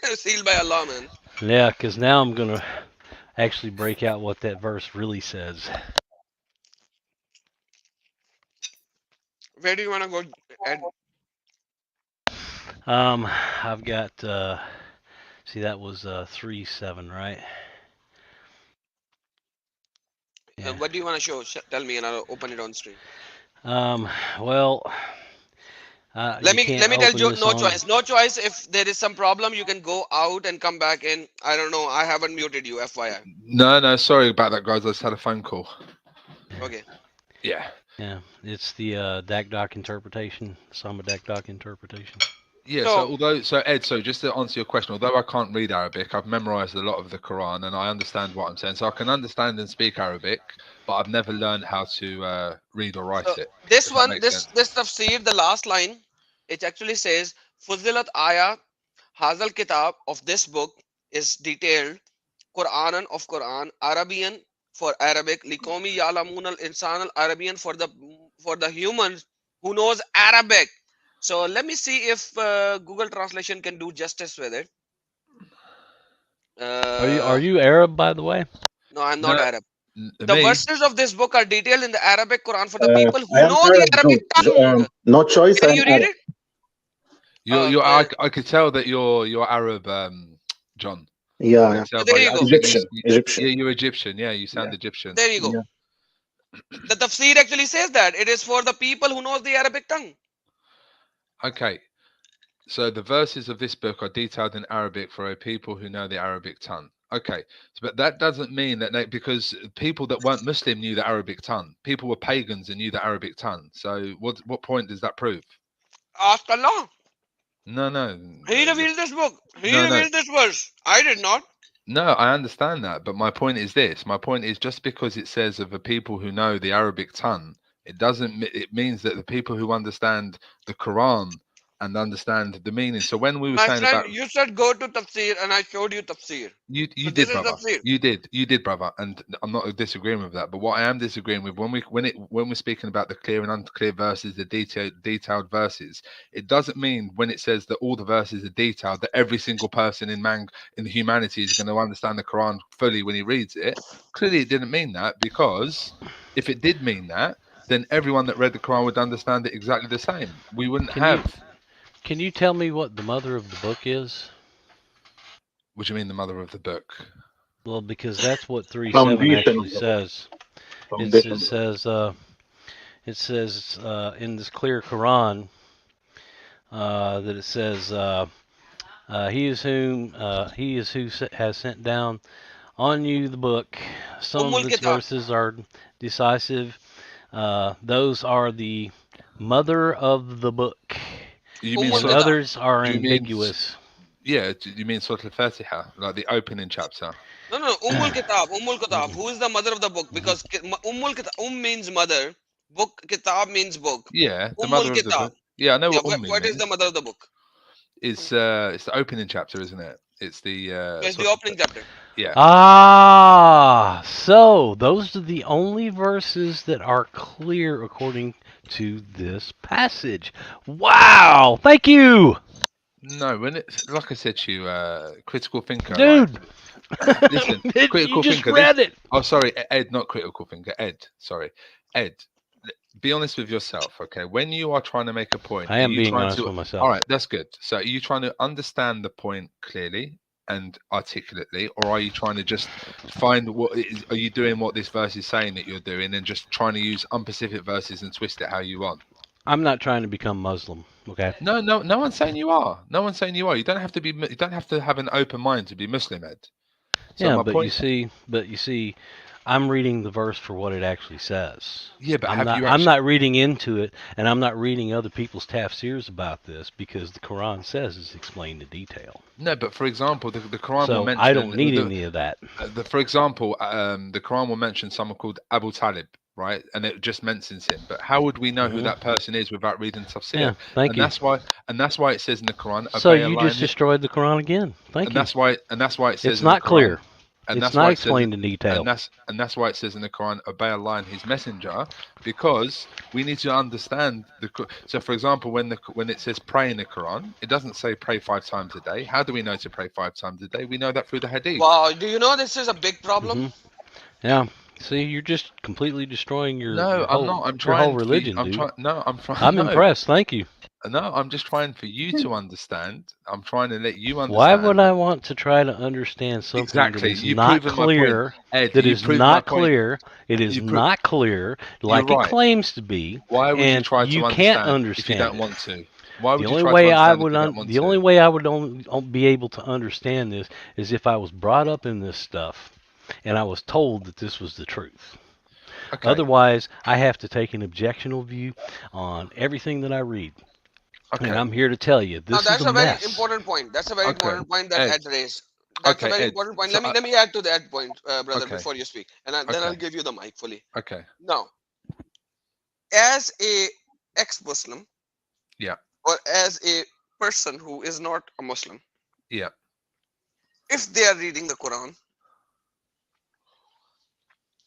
Sealed by Allah, man. Yeah, because now I'm going to actually break out what that verse really says. Where do you want to go, Ed? I've got see that was 3-7, right? Yeah. What do you want to show? Tell me, and I'll open it on screen. Um, well, Let you me can't tell open you, this no on. choice. No choice. If there is some problem, you can go out and come back in. I don't know. I haven't muted you, FYI. No, no, sorry about that, guys. I just had a phone call. Okay. Yeah. Yeah, it's the DAC interpretation, Samba DAC interpretation. Yeah, So, so Ed, so just to answer your question, although I can't read Arabic, I've memorized a lot of the Quran and I understand what I'm saying. So I can understand and speak Arabic, but I've never learned how to read or so write it, this if that one, makes sense. this tafsir, the last line, it actually says, "Fuzilat aya hazal kitab" of this book is detailed. Quranan of Quran, Arabian for Arabic, likomi yalamun al insan al Arabian for the humans who knows Arabic. So let me see if Google Translation can do justice with it. Are Uh, you Arab, by the way? no, I'm not No, Arab. The me, verses of this book are detailed in the Arabic Quran for the Uh, people I who am know the Arab, Arabic tongue. no choice. Can I'm you read Arab. it? Oh, I could tell that you're Arab, John. I Yeah, can yeah. so tell by there your you go. accent. Egyptian, Egyptian. Yeah, you're Egyptian. Yeah, you Yeah, sound Egyptian. There you go. yeah. The tafsir actually says that it is for the people who knows the Arabic tongue. Okay, so the verses of this book are detailed in Arabic for a people who know the Arabic tongue. Okay, but that doesn't mean that because people that weren't Muslim knew the Arabic tongue. People were pagans and knew the Arabic tongue. So what point does that prove? Ask Allah. No, no, He revealed this book. He no, no. revealed this verse. I did not. No, I understand that, but my point is this. My point is just because it says of the people who know the Arabic tongue, it doesn't. It means that the people who understand the Quran and understand the meaning. So when we were My saying friend, about you said go to tafsir and I showed you tafsir. you So this did, is brother. tafsir. You did, brother. And I'm not disagreeing with that. But what I am disagreeing with when we're speaking about the clear and unclear verses, the detailed verses, it doesn't mean when it says that all the verses are detailed that every single person in humanity is going to understand the Quran fully when he reads it. Clearly, it didn't mean that, because if it did mean that, then everyone that read the Quran would understand it exactly the same. We wouldn't Can you have. can you tell me what the mother of the book is? What do you mean, the mother of the book? Well, because that's what 3-7 Foundation actually of the book. says. Foundation It of the book. says in this clear Quran that it says he is who has sent down on you the book. Some of Ummul its Kitab. verses are decisive. Those are the mother of the book, You mean Ummul and sort? Kitab. others are Do you mean? ambiguous. Yeah, you mean Surah Al-Fatiha, like the opening chapter? No, no, Ummul Kitab. Ummul Kitab. Mhm. Who is the mother of the book? Because Ummul Kitab, means mother. Book, Kitab means book. Yeah, the Ummul mother of the Kitab. book. Yeah, I know Yeah, what Ummi what is the means. mother of the book? It's the opening chapter, isn't it? It's the It's the Surah opening chapter. yeah. Ah, so those are the only verses that are clear according to this passage. Wow, thank you, No, when it's like I said to you, critical thinker, right? dude. Listen, You critical just thinker. This. read it. Oh, sorry, Ed, not critical thinker. Ed, sorry, Ed. Be honest with yourself, okay? When you are trying to make a point, I are am you being trying honest to? with All myself. right, that's good. So, are you trying to understand the point clearly and articulately, or are you trying to just find what is? Are you doing what this verse is saying that you're doing, and just trying to use unspecific verses and twist it how you want? I'm not trying to become Muslim, okay? No, no, no one's saying you are. No one's saying you are. You don't have to be. You don't have to have an open mind to be Muslim, Ed. So Yeah, my point. but you see, I'm reading the verse for what it actually says. Yeah, but have you I'm actually? not reading into it, and I'm not reading other people's tafsirs about this because the Quran says it's explained in detail. No, but for example, the Quran will So I mention don't need any of that. for example, the Quran will mention someone called Abu Talib, right? And it just mentions him. But how would we know who Hmm. that person is without reading Yeah, tafsir? thank And you. that's why it says in the Quran, So obey you Allah, just destroyed the Quran again. Thank you. and that's why it says It's in the not Quran, clear. and It's that's not why it says explained in detail. and that's why it says in the Quran, obey Allah and His Messenger, because we need to understand so for example, when it says pray in the Quran, it doesn't say pray 5 times a day. How do we know to pray 5 times a day? We know that through the hadith. Wow, do you know this is a big problem? Hmm. Yeah. See, you're just completely destroying No, I'm not. I'm your whole trying for you. religion, I'm dude. trying. No, I'm trying. I'm No, impressed. Thank you. no. I'm just trying for you to understand. I'm trying to let you Why would understand. I want to try to understand something that Exactly. is You've not proven my point, clear? Ed. That You've is proven my not point. clear. It is You put. not clear You're like it right. claims to be, Why would you and try you to can't understand if you understand don't it. want to? Why The would you only try to way I understand if would you don't want the to? only way I would be able to understand this is if I was brought up in this stuff and I was told that this was the truth. Okay. Otherwise, I have to take an objectional view on everything that I read. And Okay. I'm here to tell you, Now this is that's a a very mess. important point. That's a very Okay. important point that Ed. Ed raised. That's a Okay, very Ed. important point. So, Let me add to that point, brother, okay. before you speak, and then Okay. I'll give you the mic fully. Okay. Now, as a ex-Muslim Yeah. or as a person who is not a Muslim, Yeah. if they are reading the Quran,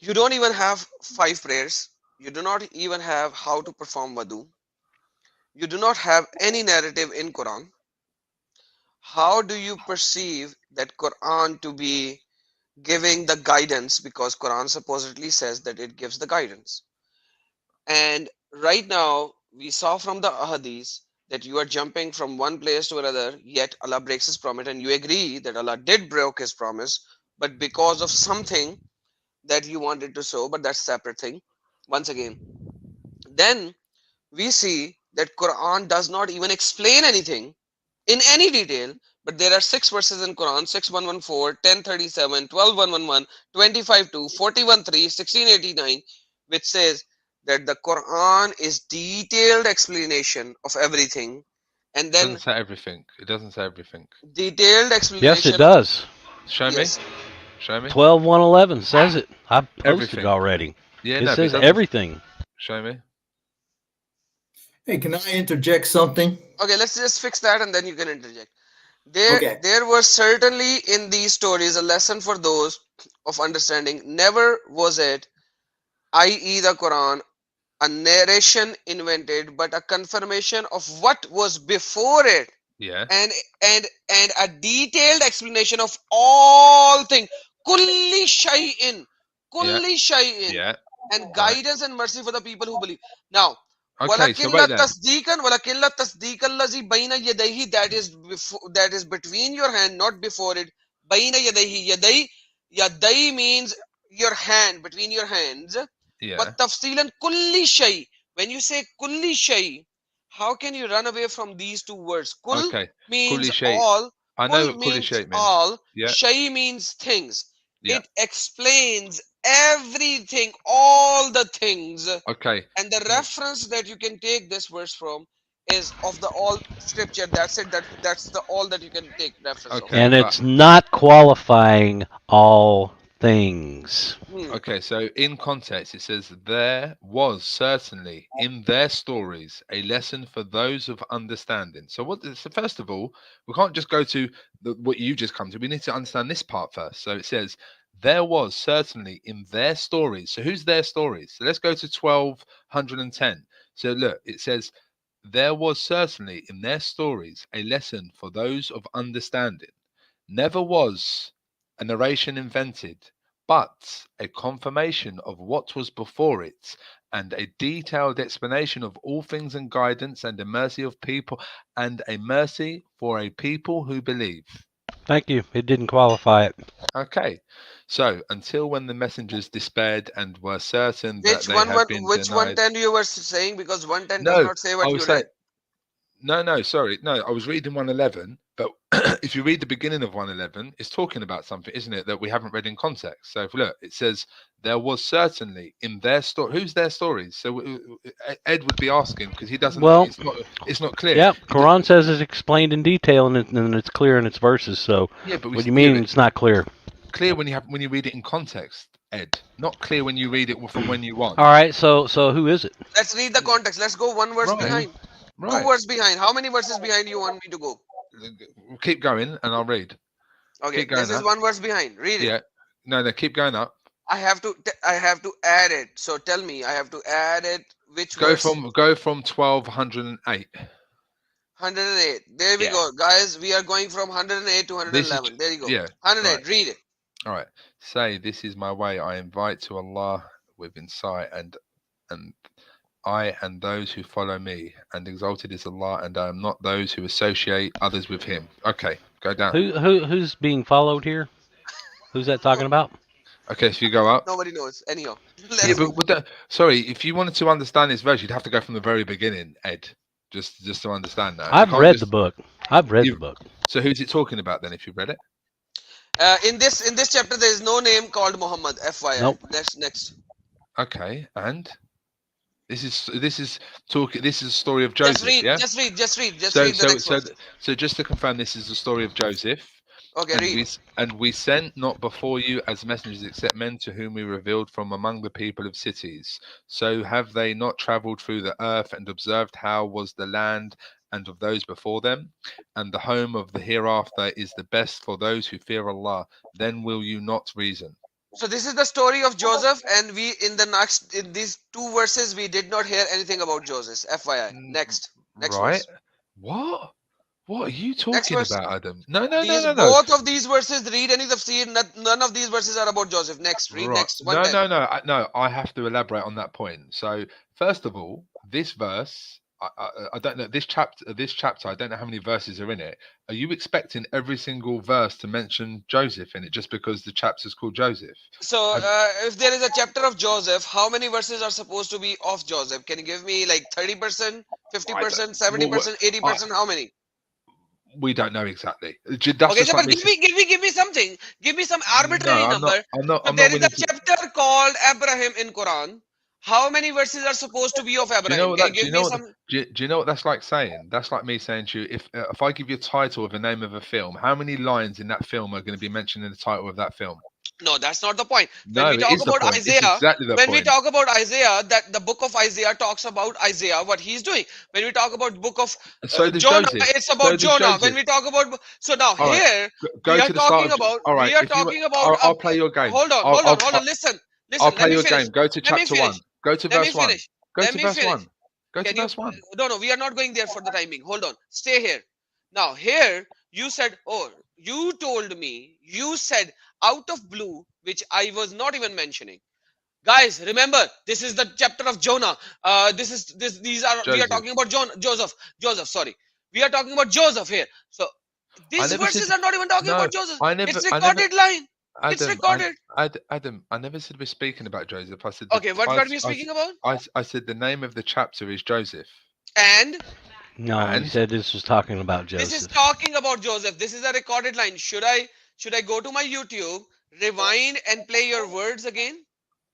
you don't even have 5 prayers. You do not even have how to perform wudu. You do not have any narrative in Quran. How do you perceive that Quran to be giving the guidance, because Quran supposedly says that it gives the guidance? And right now we saw from the ahadith that you are jumping from one place to another, yet Allah breaks his promise, and you agree that Allah did break his promise, but because of something that you wanted to show, but that's a separate thing. Once again, then we see that Quran does not even explain anything in any detail, but there are 6 verses in Quran: 6114, 1037, 12111, 252, 413, 1689, which says that the Quran is detailed explanation of everything, and It doesn't then say everything. It doesn't say everything. detailed Yes, it explanation of, does. Show me. yes, Show me. 12:111 says it. I posted Everything. already. Yeah, It no, but it says doesn't. everything. Show me. Hey, can I interject something? okay, let's just fix that and then you can interject. There, Okay. there was certainly in these stories a lesson for those of understanding. Never was it, i.e., the Quran, a narration invented, but a confirmation of what was before it, Yeah. and and a detailed explanation of all things. Kulli shay'in, Yeah. kulli shay'in, Yeah. and Right. guidance and mercy for the people who believe. Now, Okay. So walakin wait la there. tasdeekan, walakin la tasdeekan lazi baina yadayhi, that is before, that is between your hand, not before it. Baina yadayhi, yadai means your hand, between your hands. Yeah. But tafsilan kulli shay, when you say kulli shay, how can you run away from these 2 words? Kul Okay. means Kulli all, I know kul what kulli means shape means. all, Yeah. shay means things. Yeah. It explains everything, all the things. Okay. And the reference that you can take this verse from is of the all scripture. That's it. That's the all that you can take reference of. Okay. And But it's not qualifying all things. okay, so in context, it says there was certainly in their stories a lesson for those of understanding. So what? So first of all, we can't just go to what you just come to. We need to understand this part first. So it says there was certainly in their stories. So who's their stories? So let's go to 1210. So look, it says there was certainly in their stories a lesson for those of understanding. Never was a narration invented, but a confirmation of what was before it, and a detailed explanation of all things and guidance, and a mercy of people, and a mercy for a people who believe. Thank you. It didn't qualify it. Okay, so until when the messengers despaired and were certain that they had been Which denied. 110 you were saying? Because 110 does No, not say I what was you saying read. no, sorry. No, I was reading 111, but if you read the beginning of 111, it's talking about something, isn't it, that we haven't read in context. So if look, it says there was certainly in their story. Who's their stories? So Ed would be asking because he doesn't. Well, It's not clear. yeah, Quran says it's explained in detail and it's clear in its verses. So, Yeah, but what do you mean but it's not clear? clear when you read it in context, Ed. Not clear when you read it from when you want. All right, so who is it? Let's read the context. Let's go 1 verse Right, behind. Two right. verse behind. How many verses behind you want me to go? Keep going, and I'll read. Okay, Keep this going is up. 1 verse behind. Read it. Yeah. No, keep going up. I have to add it. So tell me, I have to add it. Which Go verse? from 1208. 108. There we Yeah. go, guys. We are going from 108 to This is 111. There you go. yeah. Right. 108. Read it. All right. Say, this is my way. I invite to Allah with insight, and I and those who follow me, and exalted is Allah, and I am not those who associate others with Him. Okay, go down. Who's being followed here? Who's that talking about? Okay, so you go up. Nobody knows. Anyhow, Yeah, let's but go. with the, sorry, if you wanted to understand this verse, you'd have to go from the very beginning, Ed, just to understand that. You I've can't read the just. book. I've read the You, book. so who's it talking about then? If you read it. In this chapter, there is no name called Muhammad. FYI. Nope. Next. Okay, and this is talking. This is a story of Just Joseph, read. yeah. Just read. Just read. Just So read the so next so verse. so just to confirm, this is the story of Joseph, Okay, and read. we sent not before you as messengers except men to whom we revealed from among the people of cities. So have they not travelled through the earth and observed how was the land and of those before them? And the home of the hereafter is the best for those who fear Allah. Then will you not reason? So this is the story of Joseph, and we in these two verses we did not hear anything about Joseph. FYI. Mm, Next Right? verse. What? What are you Next talking verse. about, Adam? No, no, no, These no, no. both of these verses read any tafsir. None of these verses are about Joseph. Next, read Right. next one No, ten. no, no. No, I have to elaborate on that point. So, first of all, this verse, I don't know this chapter. I don't know how many verses are in it. Are you expecting every single verse to mention Joseph in it just because the chapter's called Joseph? So Have, if there is a chapter of Joseph, how many verses are supposed to be of Joseph? Can you give me like 30%, I don't, 50%, well, 70%, I, 80%? How many? we don't know exactly. That's Okay, just so like but me. give me something. Give me some arbitrary No, I'm not. number. I'm not. So I'm not there is willing a to. chapter called Abraham in Quran. How many verses are supposed to be of Do you know Abraham? what Can you that? Do give you me know what? some? Do you know what that's like saying? That's like me saying to you, if I give you a title of the name of a film, how many lines in that film are going to be mentioned in the title of that film? No, that's not the point. When No, we it talk is the about point. It's Isaiah, exactly the when we point. talk about Isaiah, that the book of Isaiah talks about Isaiah, what he's doing. When we talk about book of And so does Jonah, Joseph. it's So about does Jonah. When Joseph. we talk about, so now All right, here we go are to the start talking of. about, All right, we are if you, talking about. I'll play your game. Hold on, I'll, hold on, I'll, hold on. I'll, Listen, I'll listen. play Let me your finish. game. Go to Let me chapter finish. one. Go to Let me verse one. finish. Go Let to me verse finish. one. Go to Can you? verse one. No, we are not going there for the timing. Hold on. Stay here. Now, here you said, oh, you told me, you said out of blue, which I was not even mentioning. Guys, remember, this is the chapter of Jonah. We are Joseph. talking about Joseph, sorry. We are talking about Joseph here. So I these never verses said are not even talking no. about Joseph. I never. It's I never. recorded line. It's Adam, recorded. Adam, I never said we're speaking about Joseph. I said Okay, what we are speaking about? I said the name of the chapter is Joseph, And No, he and said this was talking about this is Joseph. talking about Joseph. This is a recorded line. Should I go to my YouTube, rewind and play your words again?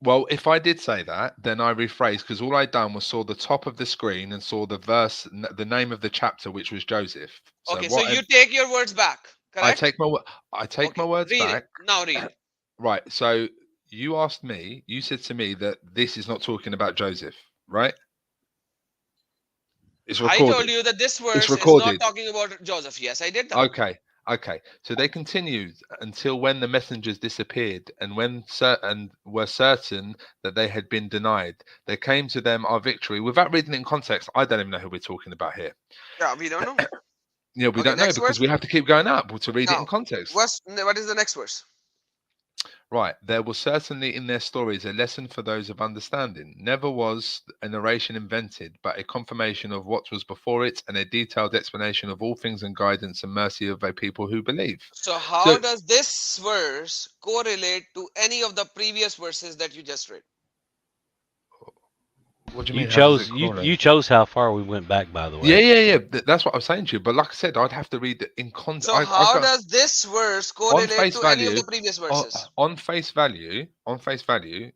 well, if I did say that, then I rephrased because all I done was saw the top of the screen and saw the verse, the name of the chapter, which was Joseph. So Okay, so what you take your words back, I correct? take my I take my Okay, words read it. back. Now read. Right. So you asked me. You said to me that this is not talking about Joseph, right? It's I told recorded. you that this It's verse is not recorded. talking about Joseph. Yes, I did that. Okay, okay. So they continued until when the messengers disappeared, and when and were certain that they had been denied, there came to them our victory. Without reading it in context, I don't even know who we're talking about here. Yeah, we don't know. Yeah, we Okay, don't know next because verse. we have to keep going up to read it in Now, context. what is the next verse? Right, there was certainly in their stories a lesson for those of understanding. Never was a narration invented, but a confirmation of what was before it and a detailed explanation of all things and guidance and mercy of a people who believe. So, So, how does this verse correlate to any of the previous verses that you just read? what do you You mean? How does it chose correlate? you chose how far we went back, by the Yeah, way. yeah, yeah. That's what I was saying to you. But like I said, I'd have to read it in context. So, I how got does this verse on correlate face to any of value, the previous on, verses? on face value,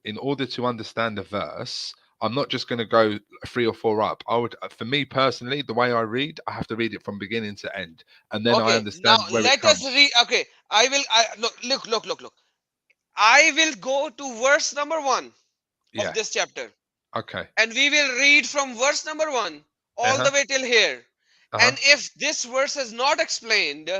in order to understand a verse, I'm not just going to go 3 or 4 up. I would, for me personally, the way I read, I have to read it from beginning to end, and then I Okay, now understand where it let us comes. read. Okay, I will. Look. I will go to verse number 1 of Yeah. this chapter, Okay. and we will read from verse number 1 Uh all huh. the way till here. Uh huh. And if this verse is not explained,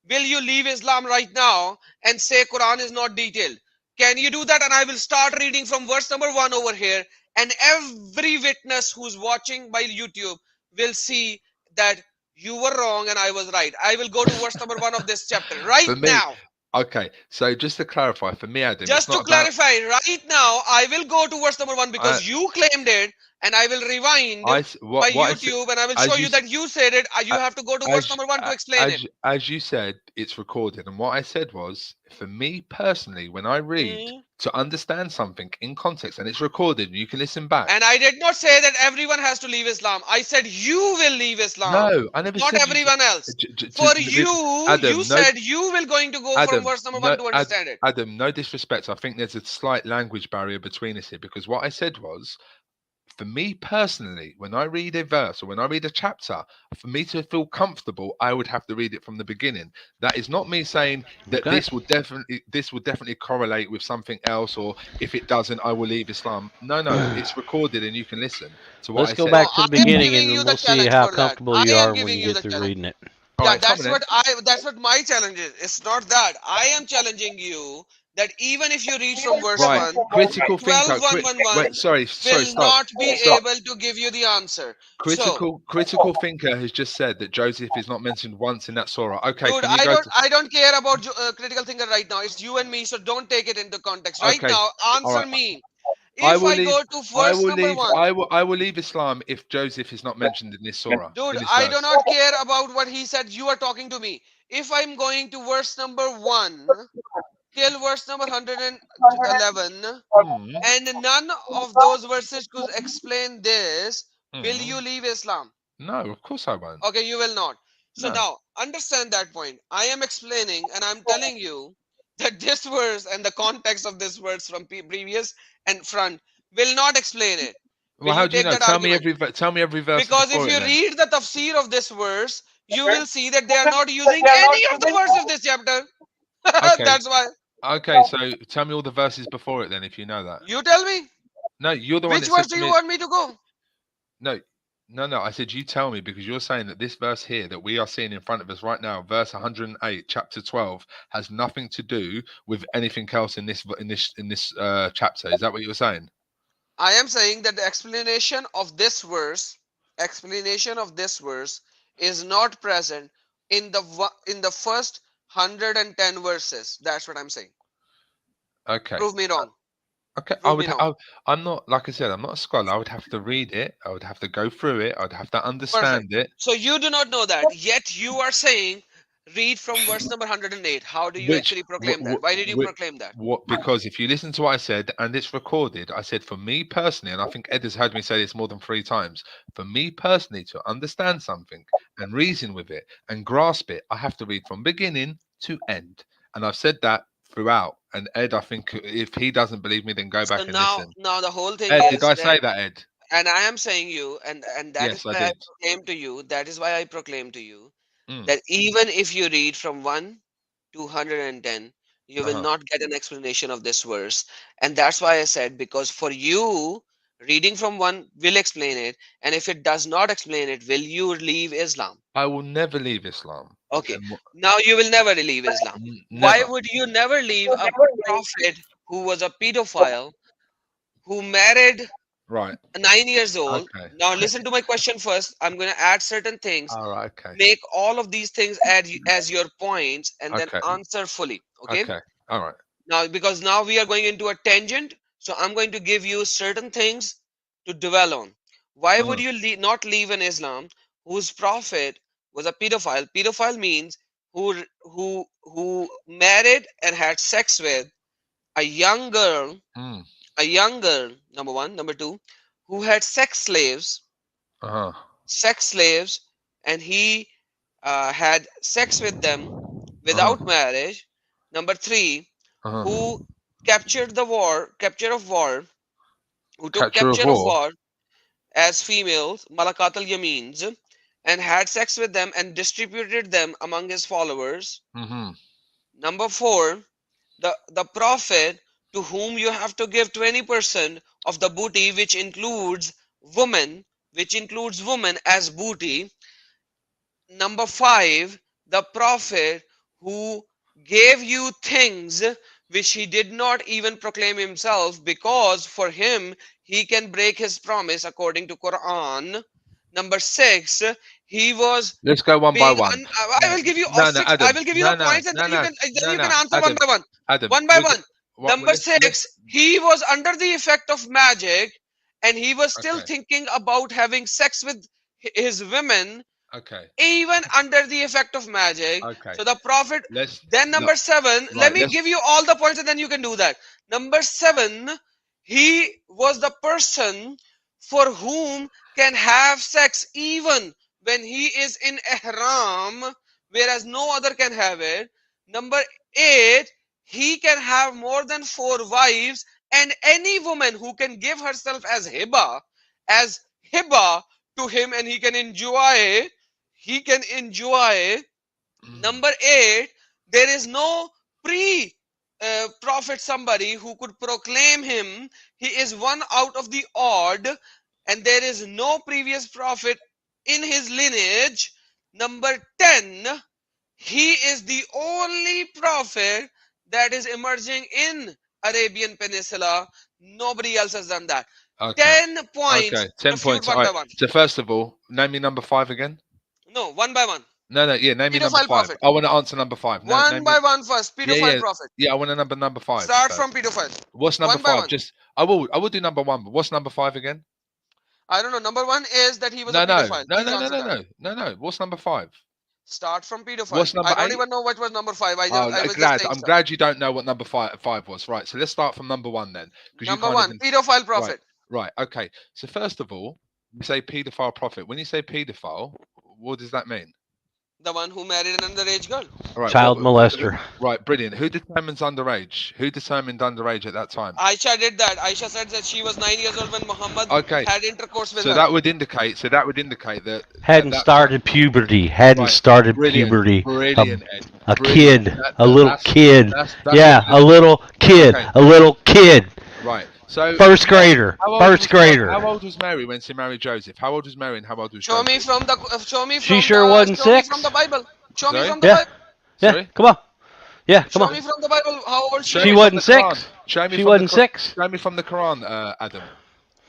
will you leave Islam right now and say Quran is not detailed? Can you do that? And I will start reading from verse number 1 over here, and every witness who's watching by YouTube will see that you were wrong and I was right. I will go to verse number 1 of this chapter right For me, now. Okay, so just to clarify, for me, Adam, it's Just to not about. clarify, right now, I will go to verse number 1 I, because you claimed it, and I will rewind my what I said, YouTube and I will show as you you s- that you said it. You a- have to go to verse as number 1 to explain it. as you said, it's recorded, and what I said was, for me personally, when I read Hmm. to understand something in context, and it's recorded, and you can listen back. And I did not say that everyone has to leave Islam. I said you will leave Islam, No, I never not said you. everyone else. For To you, you Adam, no, said you will going to go from Adam, verse number no, 1 to understand it. Adam, no disrespect. I think there's a slight language barrier between us here because what I said was, for me personally, when I read a verse or when I read a chapter, for me to feel comfortable, I would have to read it from the beginning. That is not me saying that Okay. this will definitely correlate with something else, or if it doesn't, I will leave Islam. No, no, it's recorded and you can listen to what Let's I go said. No, back to I the am beginning giving you and the we'll see challenge how for that. comfortable I you am are when giving you you get the through challenge. reading it. All Yeah, right, come on then. that's what my challenge is. It's not that. I am challenging you that even if you read from verse Right, 1, critical thinker. 12111 Wait, sorry, will stop, not be stop. able to give you the answer. So, Critical thinker has just said that Joseph is not mentioned once in that surah. Okay, dude, can you go to? I don't care about critical thinker right now. It's you and me, so don't take it into context. Right Okay, now, all answer right. me. I If will I leave. go to I verse will number leave. 1, I will leave Islam if Joseph is not mentioned in this surah, dude, in this I do verse. not care about what he said. You are talking to me. If I'm going to verse number 1 till verse number 111, Hmm. and none of those verses could explain this, will you Hmm. leave Islam? No, of course I won't. Okay, you will not. So No. now understand that point. I am explaining and I'm telling you that this verse and the context of this verse from previous and front will not explain it. Will Well, how you do you take know? that argument? Tell me every verse Because if before it you then. read the tafsir of this verse, you will see that they are not using any of the verse of this chapter. Okay. That's why. Okay. So tell me all the verses before it then, if you know that. You tell me. No, you're the one Which that verse said do to you me. want me to go? No, no. I said you tell me because you're saying that this verse here that we are seeing in front of us right now, verse 108, chapter 12, has nothing to do with anything else in this chapter. Is that what you were saying? I am saying that the explanation of this verse is not present in the first 110 verses. That's what I'm saying. Okay. Prove me wrong. Okay. Prove me wrong. I'm not, like I said, I'm not a scholar. I would have to read it. I would have to go through it. I'd have to Perfect. understand it. So you do not know that, yet you are saying read from verse number 108. How do you Which, actually proclaim that? Why did you which, proclaim that? what? Because if you listen to what I said and it's recorded, I said for me personally, and I think Ed has heard me say this more than 3 times. For me personally, to understand something and reason with it and grasp it, I have to read from beginning to end. And I've said that throughout. And Ed, I think if he doesn't believe me, then go So back and listen. now the whole thing Ed, did is I that, say that, Ed? and I am saying you, and that is Yes, I why I did. proclaim to you. That is why I proclaim to you Mm, that even if you read from 1 to 110, you will uh-huh. not get an explanation of this verse. And that's why I said, because for you, reading from 1 will explain it. And if it does not explain it, will you leave Islam? I will never leave Islam. Okay, And now you will never leave Islam. Why never. would you never leave a prophet who was a pedophile, who married Right. 9 years old? Okay. Now listen to my question first. I'm going to add certain things, All right. Okay. make all of these things as your points, and then Okay. answer fully. Okay, Okay. All right. now because now we are going into a tangent, so I'm going to give you certain things to dwell on. Why would Uh-huh. you not leave an Islam whose prophet was a pedophile? Pedophile means who married and had sex with a young girl, Mm. number one. Number two, who had Uh-huh. sex slaves, and he had sex with them Uh-huh. without marriage. Number three, Uh-huh. who capture of war, who took Capture of capture of war. war as females, Malakat al Yamins, and had sex with them and distributed them among his followers. Mm-hmm. Number four, the prophet to whom you have to give 20% of the booty, which includes women as booty. Number five, the prophet who gave you things which he did not even proclaim himself, because for him he can break his promise according to Quran. Number 6, he was Let's go one by being one. I will give you all No, no, 6. I Adam. will give you No, the no, points, and no, then you no, can no, no, answer one Adam. by one. Adam, One by we're one. what? Number Let's. 6, he was under the effect of magic, and he was still Okay, thinking about having sex with his women, okay, even under the effect of magic. okay. So the prophet. Let's Then look. number 7, let Right. me Let's. give you all the points and then you can do that. Number 7, he was the person for whom can have sex even when he is in ihram, whereas no other can have it. Number 8, he can have more than 4 wives, and any woman who can give herself as hiba to him, and he can enjoy. Number 8, there is no pre prophet, somebody who could proclaim him. He is one out of the odd, and there is no previous prophet in his lineage. Number 10, he is the only prophet that is emerging in Arabian Peninsula. Nobody else has done that. Okay. 10 points. Okay. 10 Refute points. All one by right. one. So first of all, name me number 5 again. No, one by one. No, no. Yeah, name me number Pedophile 5. prophet. I want to answer number 5. No, One name me. by one first. Yeah, Pedophile yeah, prophet. yeah. I want a number 5. Start first. from pedophile. What's number One by 5? one. Just I will do number 1, but what's number 5 again? I don't know. Number 1 is that he was a No, no, pedophile. no, Please no, no, answer no, that. no, no, no. What's number 5? Start from pedophile. What's number I don't 8? even know what was number 5. Oh, I was just saying I'm stuff. glad you don't know what number 5 was. Right. So let's start from number 1 then, because you Number can't 1, even. pedophile Right. prophet. Right. Okay. So first of all, you say paedophile prophet. When you say paedophile, what does that mean? The one who married an underage girl. All right. Child molester. Right. Brilliant. Who determines underage? Who determined underage at that time? Aisha did that. Aisha said that she was 9 years old when Muhammad Okay. had intercourse with So her. that would indicate. that Hadn't that started puberty. Hadn't Right. started Brilliant. puberty. Brilliant. Ed. A Brilliant. kid. A little That's- kid. That's Yeah, what a little kid. Okay. A little kid. Right. So First grader. how old First was- grader. How old was Mary when she married Joseph? How old was Mary and how old was Show Joseph? me from the She sure wasn't show me 6. from the Bible. Show me Sorry? from the Yeah. Bible. Yeah, Sorry? come on. Yeah, come Show on. me from the Bible how old Show she She me was. from wasn't the Quran. 6. Show me She from wasn't the 6. Show me from the Quran, Adam.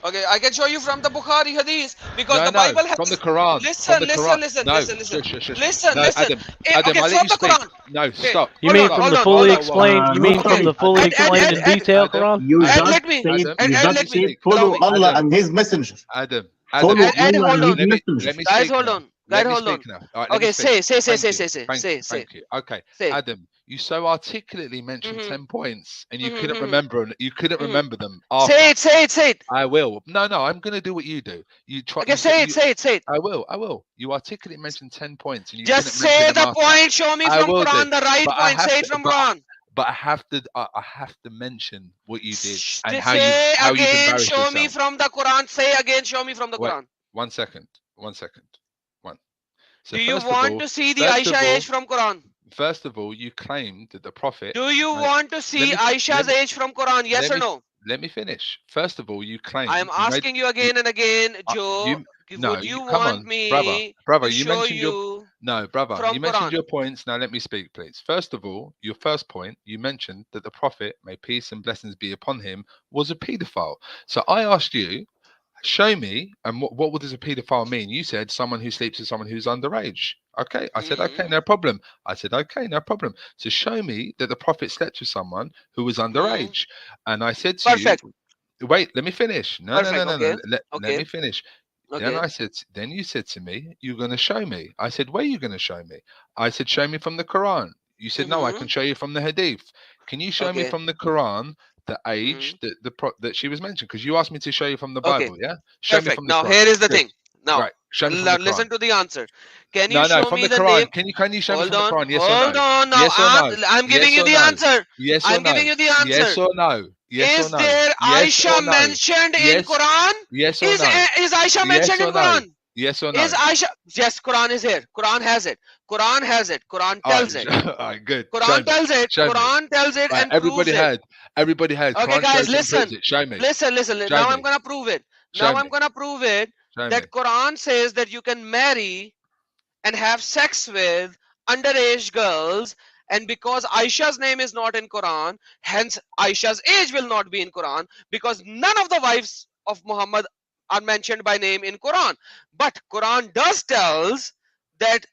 Okay, I can show you from the Bukhari hadith because No, the Bible has. from the Quran. Listen, from the listen, Quran. listen, No. listen, listen. Shush, shush, shush. Listen, No, listen. Adam. Eh, Adam, okay, I'll from let you the speak. Quran. No, Okay, stop. You hold mean on, from hold the on, fully hold on. explained? You mean from the fully And- explained and detailed Adam, Quran? You And just let me- said, Adam, and you let just me- said follow Adam, Allah Adam. and His messenger. Adam, Follow Adam. and Allah hold and His on. Let messenger. me Guys, speak hold now. on. Let Guys, me hold speak on. now. All right, let Okay, me speak. say. Thank you. Say. Thank you. Okay, Say. Adam, you so articulately mentioned Mhm. 10 points and you Mhm, couldn't mhm. remember. You couldn't Mhm. remember them after. Say it. I will. No, I'm going to do what you do. You try. Okay, You said say it. I will. You articulately mentioned 10 points and you Just couldn't mention say them the after. point. Show me I from will do. Quran the right But I point. have Say it to- from but- Quran. But I have to mention what you did and Say how you've again. embarrassed Show me yourself. from the Quran. Say again. Show me from the Wait, Quran. 1 second. 1 second. One. So Do you first of want all, to see the first of Aisha all- age from Quran? First of all, you claimed that the Prophet. Do you Right, want to see me- Aisha's let age from Quran? Yes let or me- no? Let me finish. First of all, you claimed. I am asking you again and again, Joe. No, Would you come want on, me brother. to You show mentioned your you no, brother. from You mentioned Quran? your points. Now let me speak, please. First of all, your first point, you mentioned that the Prophet, may peace and blessings be upon him, was a paedophile. So I asked you, show me, and what does a paedophile mean? You said someone who sleeps with someone who's underage. Okay, I said okay, no problem. I said okay, no problem. So show me that the Prophet slept with someone who was underage, and I said to Perfect. you. Wait, let me finish. No. Perfect. Okay. Let Okay. me finish. Okay. Then you said to me, you're going to show me. I said, where are you going to show me? I said, show me from the Quran. You said, no, I can show you from the Hadith. Can you show me Okay. from the Quran the age that she was mentioned? Because you asked me to show you from the Okay. Bible, yeah? Show me Perfect. from the Now Quran. here is the Good. thing. Now Right, show me from the Quran. listen to the answer. Can you No, show from me the the Quran. name? Can you show me Hold from the on. Quran? Yes Hold or no? on. Now Yes or no? I'm giving Yes you or the no? answer. Yes or I'm no? giving you the answer. Yes or no? Yes Is or no? there Yes Aisha or no? mentioned in Yes. Quran? Yes or no? Is Aisha mentioned Yes in or no? Quran? Yes or no? Is Aisha? Yes, Quran is here. Quran has it. Quran has it. Quran tells it. All right, good. Show Quran me. tells it. Show me. Quran tells it Right, and proves it. everybody heard. Okay, Quran guys, shows and listen. proves it. Show me. Listen. Show Now me. I'm gonna prove it. Show Now me. I'm gonna prove it Show me. that Quran says that you can marry and have sex with underage girls, and because Aisha's name is not in Quran, hence Aisha's age will not be in Quran, because none of the wives of Muhammad are mentioned by name in Quran. But Quran does tells that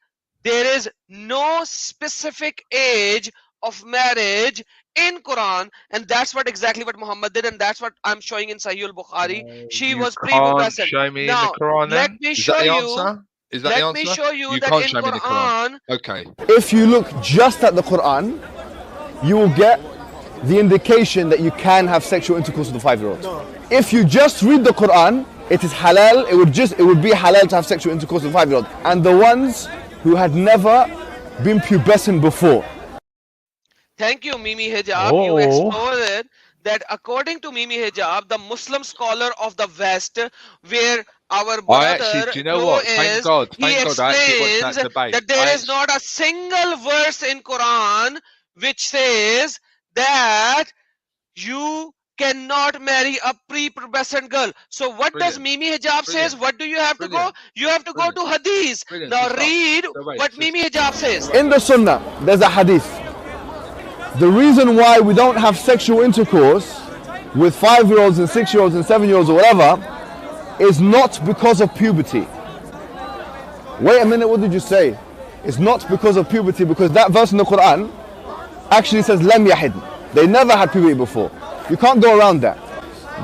there is no specific age of marriage in Quran, and that's what exactly what Muhammad did, and that's what I'm showing in Sahih al-Bukhari. She You was can't prepubescent. show me in the Now Quran let then? me Is show that the you. answer? Is that the Let me answer? show you You that can't in show me in the Quran. Quran. Okay. If you look just at the Quran, you will get the indication that you can have sexual intercourse with a 5-year-old. If you just read the Quran, it is halal. It would be halal to have sexual intercourse with a 5-year-old. And the ones who had never been pubescent before. Thank you, Mimi Hijab. You Oh, exploded that according to Mimi Hijab, the Muslim scholar of the West, where our I actually, brother do you know Joe what? is, he Thank God I actually watched explains that debate. that there is not a single verse in Quran which says that you cannot marry a prepubescent girl. So what does Brilliant. Mimi Hijab says? Brilliant. What do you have to go? Brilliant. You have to go to Hadith. Brilliant. Now So stop. read So wait, what so- Mimi Hijab says. In the Sunnah, there's a hadith. The reason why we don't have sexual intercourse with 5-year-olds and 6-year-olds and 7-year-olds or whatever is not because of puberty. Wait a minute, what did you say? It's not because of puberty, because that verse in the Quran actually says lam yahid. They never had puberty before. You can't go around that.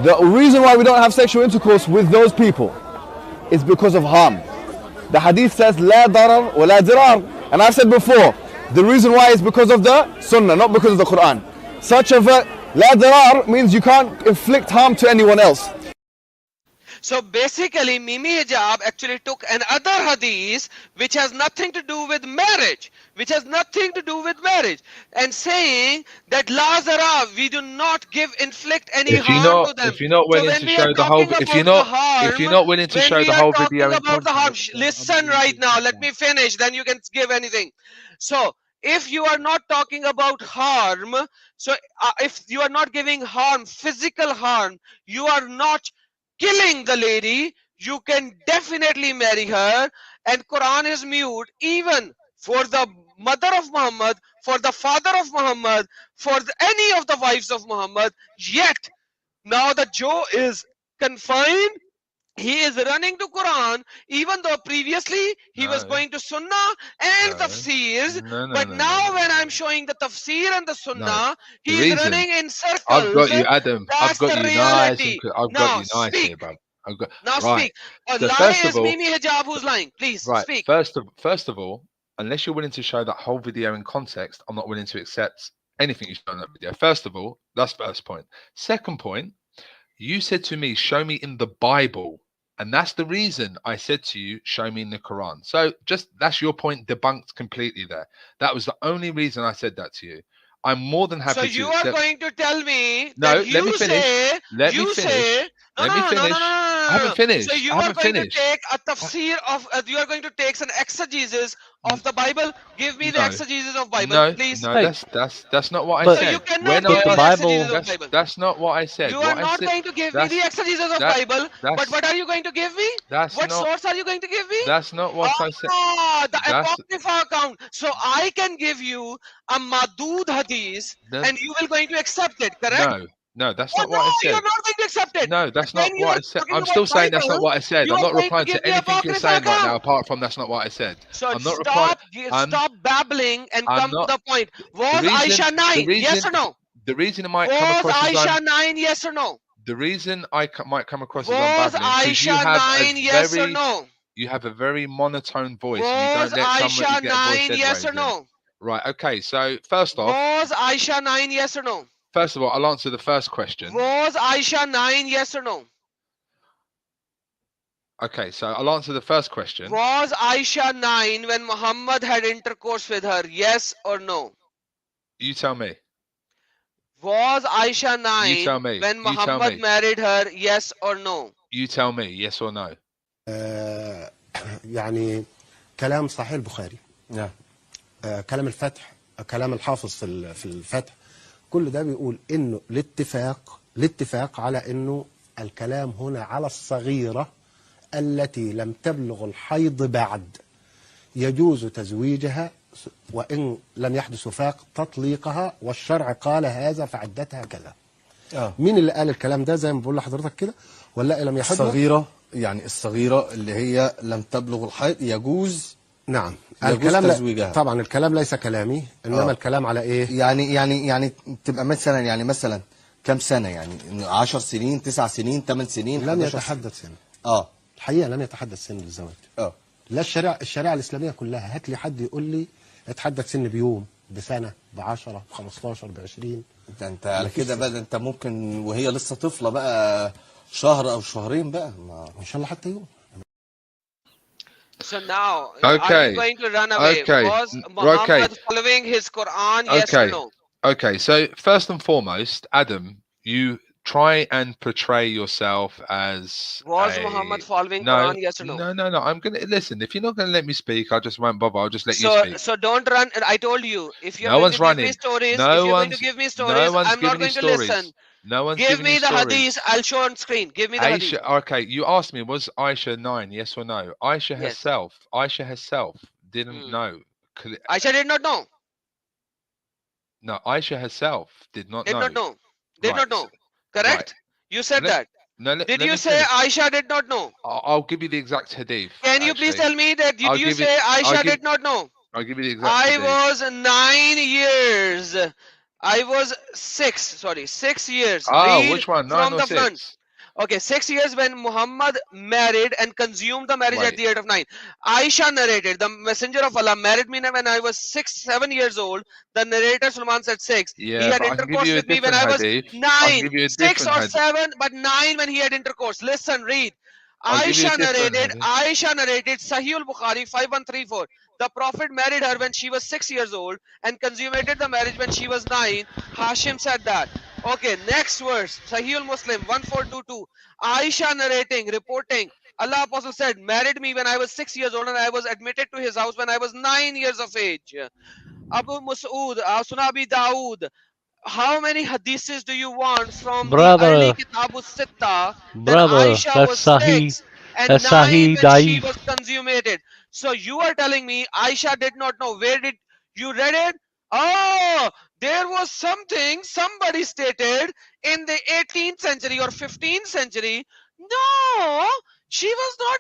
The reason why we don't have sexual intercourse with those people is because of harm. The hadith says la darar wa la dirar. And I've said before, the reason why is because of the Sunnah, not because of the Quran. Such a verse, la dirar, means you can't inflict harm to anyone else. So basically, Mimi Hijab actually took another hadith which has nothing to do with marriage, and saying that La Zara, we do not inflict any harm to them. If you're not willing when to we show are the whole, talking if you're about not, the harm, if you're not willing to when show we the are whole talking video in about the harm, context, listen right now. Let me finish. Then you can give anything. So if you are not talking about harm, so if you are not giving harm, physical harm, you are not killing the lady, you can definitely marry her, and Quran is mute even for the mother of Muhammad, for the father of Muhammad, for any of the wives of Muhammad. Yet now the Joe is confined. He is running to Quran, even though previously he was No. going to Sunnah and No. tafsirs. No, But now when I'm showing the tafsir and the Sunnah, he is reason- running in circles. I've got you, Adam. That's I've got the you reality. nice. I've Now got you nice speak. here, bro. I've got Now right. speak. A So lie first of is all- Mimi Hijab who's lying. Please Right. speak. First of all, unless you're willing to show that whole video in context, I'm not willing to accept anything you show in that video. First of all, that's first point. Second point, you said to me, show me in the Bible. And that's the reason I said to you, show me in the Quran. So just that's your point debunked completely there. That was the only reason I said that to you. I'm more than happy So to you are accept. going to tell me No, that let me finish. say Let me you finish. say no, Let no, me no, no, finish. no, no, no, I no, haven't no. finished. So you I are haven't going finished. to take a tafsir of you are going to take an exegesis of the Bible. Give me the No. exegesis of Bible, No, please. no, Hey. that's not what I But- So said. you cannot When give But the me the Bible- exegesis of Bible. That's not what I said. You What are I not said, going to give me the that's- exegesis of that- Bible. that's- But what are you going to give me? That's What not. source are you going to give me? That's not what I said. Ah, the That's- Apocrypha account. So I can give you a Madud hadith No. and you will going to accept it, correct? No, that's Oh, not what I no, said. you're not going to accept it. No, that's When not you what are I said. talking I'm still about saying that's not Bible, what I said. you I'm are not going to replying give to the anything you're Apocrypha saying right now. account. Apart from that's not what I said. So I'm not replying. stop babbling and I'm come not- to the point. Was reason- Aisha the 9? Yes reason- or no? The reason it might come Was across as Aisha 9? Yes or no? the reason I might come across as Was unbabbling because you Aisha have 9? a Yes or very no? you have a very monotone voice and you Was don't let somebody Aisha get a voice 9? Yes or raising. no? Right. Okay. So first off, Was Aisha 9? Yes or no? first of all, I'll answer the first question. Was Aisha 9? Yes or no? Okay. So I'll answer the first question. Was Aisha 9 when Muhammad had intercourse with her? Yes or no? You tell me. Was Aisha You tell 9 me. when You tell Muhammad me. married her? Yes or no? You tell me. Yes or no. يعني كلام صحيح البخاري. نعم. كلام الفتح، كلام الحافظ في الفتح، كل ده بيقول انه الاتفاق على انه الكلام هنا على الصغيرة التي لم تبلغ الحيض بعد، يجوز تزويجها وإن لم يحدث وفاق تطليقها، والشرع قال هذا فعدتها كذا. مين اللي قال الكلام ده زي ما بقول لحضرتك كده؟ واللائي لم يحض الصغيرة يعني الصغيرة اللي هي لم تبلغ الحيض يجوز نعم يجوز الكلام تزويجها. طبعا الكلام ليس كلامي انما الكلام على ايه؟ يعني تبقى مثلا يعني مثلا كم سنة يعني 10 سنين 9 سنين 8 سنين لم 11 يتحدث سن. اه الحقيقه لم يتحدث سن للزواج. لا الشريعه الاسلاميه كلها، هات لي حد يقول لي اتحدث سن بيوم، بسنه، ب10، ب15، ب20. انت على كده بقى، انت ممكن وهي لسه طفلة بقى شهر او شهرين بقى ان شاء الله حتى يوم. So now, are you Okay. going to run away? Okay. Was Okay. Muhammad following his Quran? Yes or Okay. no? Okay. So first and foremost, Adam, you try and portray yourself as Was Muhammad following no, Quran? Yes or no? no. I'm gonna listen. If you're not gonna let me speak, I just won't bother. I'll just let you So, speak. so don't run. I told you, if you're No going to one's give me running. stories, if No you're going to one's give me no stories, one's I'm not giving you going to listen. stories. No one's Give giving me you the stories. hadith. I'll show on screen. Give me the hadith. Aisha, okay, you asked me, was Aisha 9? Yes or no? Aisha Yes. herself didn't know. Aisha did not know. No, Aisha herself did not Did know. not know. Did Right. not know. Right. Correct? You said that. Did Let you me say finish. Aisha did not know? I'll give you the exact hadith. Can you please actually. tell me that? Did I'll you give say it- I'll Aisha give- did not know? I'll give you the exact I hadith. was 9 years. I was 6. Sorry, 6 years. Oh, Read which one? 9 from or the front. 6? Okay, 6 years when Muhammad married and consumed the marriage at Wait. the age of 9. Aisha narrated, the messenger of Allah married me when I was 6, 7 years old. The narrator Sulman said 6. He Yeah, had but I can give intercourse you a with me when different I was hadith. I 9. can give you a 6 different or hadith. 7, but 9 when he had intercourse. Listen, read. I'll give you a Aisha different narrated, hadith. Aisha narrated Sahih al-Bukhari 5134. The Prophet married her when she was 6 years old and consummated the marriage when she was 9. Hashim said that. Okay, next verse. Sahih al-Muslim 1422. Aisha narrating, reporting. Allah Apostle said, married me when I was 6 years old and I was admitted to his house when I was 9 years of age. Abu Mas'ud, Sunabi Dawood. How many hadiths do you want from the early Brother, Kitab Sitta that brother, Aisha that's was Sahih. 6 and That's 9 Sahih when she Daif. was consummated? So you are telling me Aisha did not know. Where did you read it? Oh, there was something somebody stated in the 18th century or 15th century. No, she was not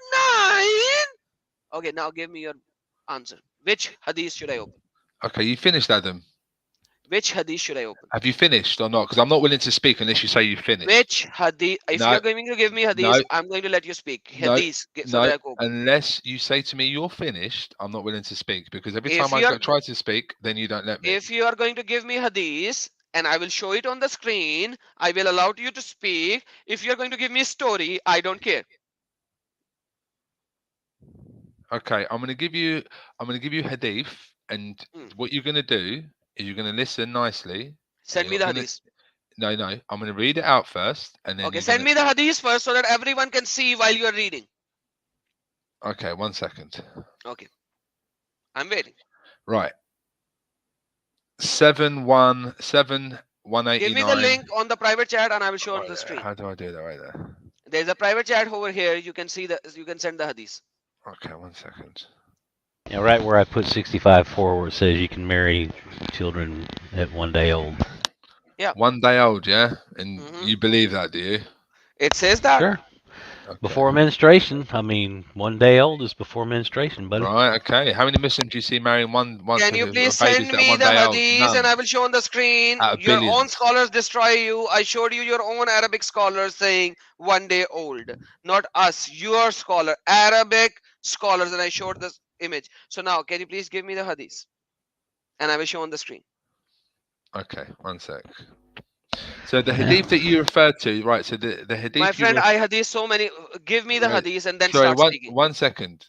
9. Okay, now give me your answer. Which hadith should I open? Okay, you finished, Adam. Which hadith should I open? Have you finished or not? Because I'm not willing to speak unless you say you finished. Which hadith? If No. you're going to give me hadith, No. I'm going to let you speak. No, Hadith. So that I can open. unless you say to me you're finished, I'm not willing to speak because every If time I you're- try to speak, then you don't let me. If you are going to give me hadith and I will show it on the screen, I will allow you to speak. If you're going to give me a story, I don't care. Okay, I'm gonna give you hadith, and what you're gonna do is you're gonna listen nicely. and Send you're me not the gonna- hadith. No, I'm gonna read it out first, and then Okay, you're send gonna... me the hadith first so that everyone can see while you're reading. Okay, 1 second. Okay. I'm waiting. Right. 717 Give me the link on the private chat and I will show on the screen. How do I do that right there? There's a private chat over here. You can see you can send the hadith. Okay, 1 second. Yeah, right where I put 65 where it says you can marry children at 1 day old. Yeah. 1 day old, yeah? And you believe that, do you? It says that. Sure. Okay. Before menstruation. I mean, 1 day old is before menstruation, buddy. Right, okay. How many Muslims do you see marrying one Can you please babies send that are me 1 the day old? hadith None. and I will show on the screen? Out of Your own billions. scholars destroy you. I showed you your own Arabic scholars saying 1 day old. Not us, your scholar, Arabic scholars, and I showed this image. So now, can you please give me the hadith? And I will show on the screen. Okay, 1 sec. So the hadith that you referred to, right? So the hadith. My friend, I hadith so many. Give me the Right. hadith and then Sorry, start speaking. 1 second.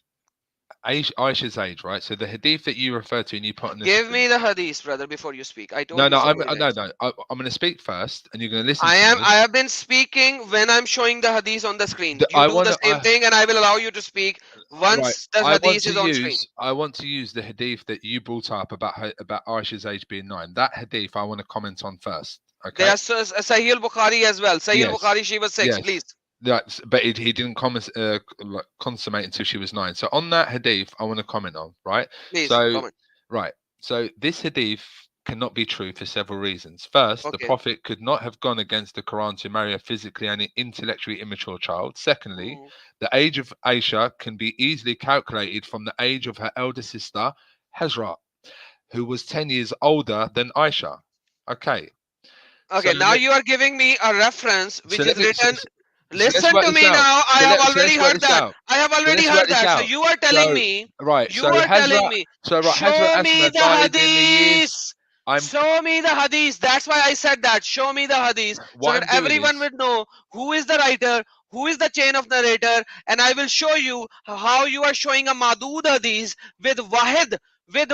Aisha's age, right? So the hadith that you referred to and you put on the Give screen. me the hadith, brother, before you speak. I told No, you. no, so I'm many times. I'm going to speak first, and you're going to listen. I to me. have been speaking when I'm showing the hadith on the screen. You I do wanna- the same thing, and I will allow you to speak once the I want hadith to is on screen. use. I want to use the hadith that you brought up about Aisha's age being 9. That hadith I want to comment on first. Okay. There's Sahih al-Bukhari as well. Sahih Yes. al-Bukhari, she was 6. Yes. Please. That's, but he didn't consummate until she was 9. So on that hadith, I want to comment on, right? Please so comment. right. So this hadith cannot be true for several reasons. First, the Okay. Prophet could not have gone against the Quran to marry a physically and intellectually immature child. Secondly, Mhm. the age of Aisha can be easily calculated from the age of her elder sister, Hazrat, who was 10 years older than Aisha. Okay. So Okay, now you are giving me a reference so which let is me written. so let's Listen work to this me out. now. I have So already let's work heard this that. out. I have So already let's work heard this that. So out. you are telling So me, right. you So are telling Hazrat me, so right, Hazrat show me Asma the died in the years. hadith. I'm Show me the hadith. That's why I said that. Show me the hadith so what that I'm doing everyone is would know who is the writer, who is the chain of narrator, and I will show you how you are showing a madud hadith with wahid, with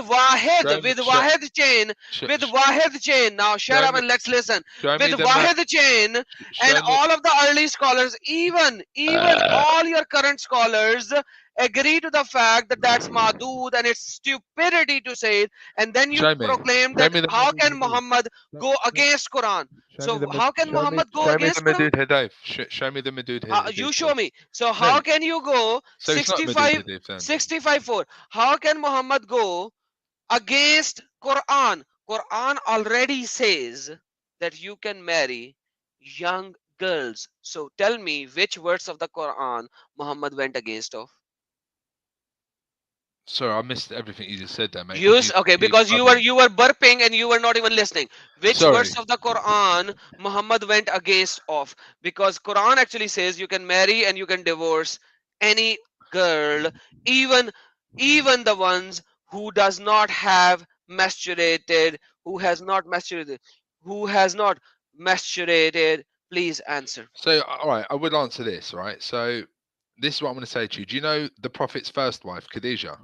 show wahid, me with wahid chain, show, with wahid chain. Now shut show up me and let's listen. show With me the ma- wahid chain, and show me all of the early scholars, even all your current scholars agree to the fact that that's madud and it's stupidity to say it, and then you show me proclaim show that me the how Madud can Hadith. Muhammad go against Quran? Show me So the how can Muhammad go show me the against Quran? Madud Hadith. Show me the Madud You Hadith. show me. So No, how can you go so it's not Madud 65 Hadith then. 65 4? How can Muhammad go against Quran? Quran already says that you can marry young girls. So tell me which words of the Quran Muhammad went against of. Sorry, I missed everything you just said there, mate. Could Use you okay, keep because bubbling? you were burping and you were not even listening. Which Sorry. verse of the Quran Muhammad went against of? Because Quran actually says you can marry and you can divorce any girl, even even the ones who does not have menstruated, who has not menstruated, who has not menstruated. Please answer. So, all right, I would answer this, right? So, this is what I'm going to say to you. Do you know the Prophet's first wife, Khadijah?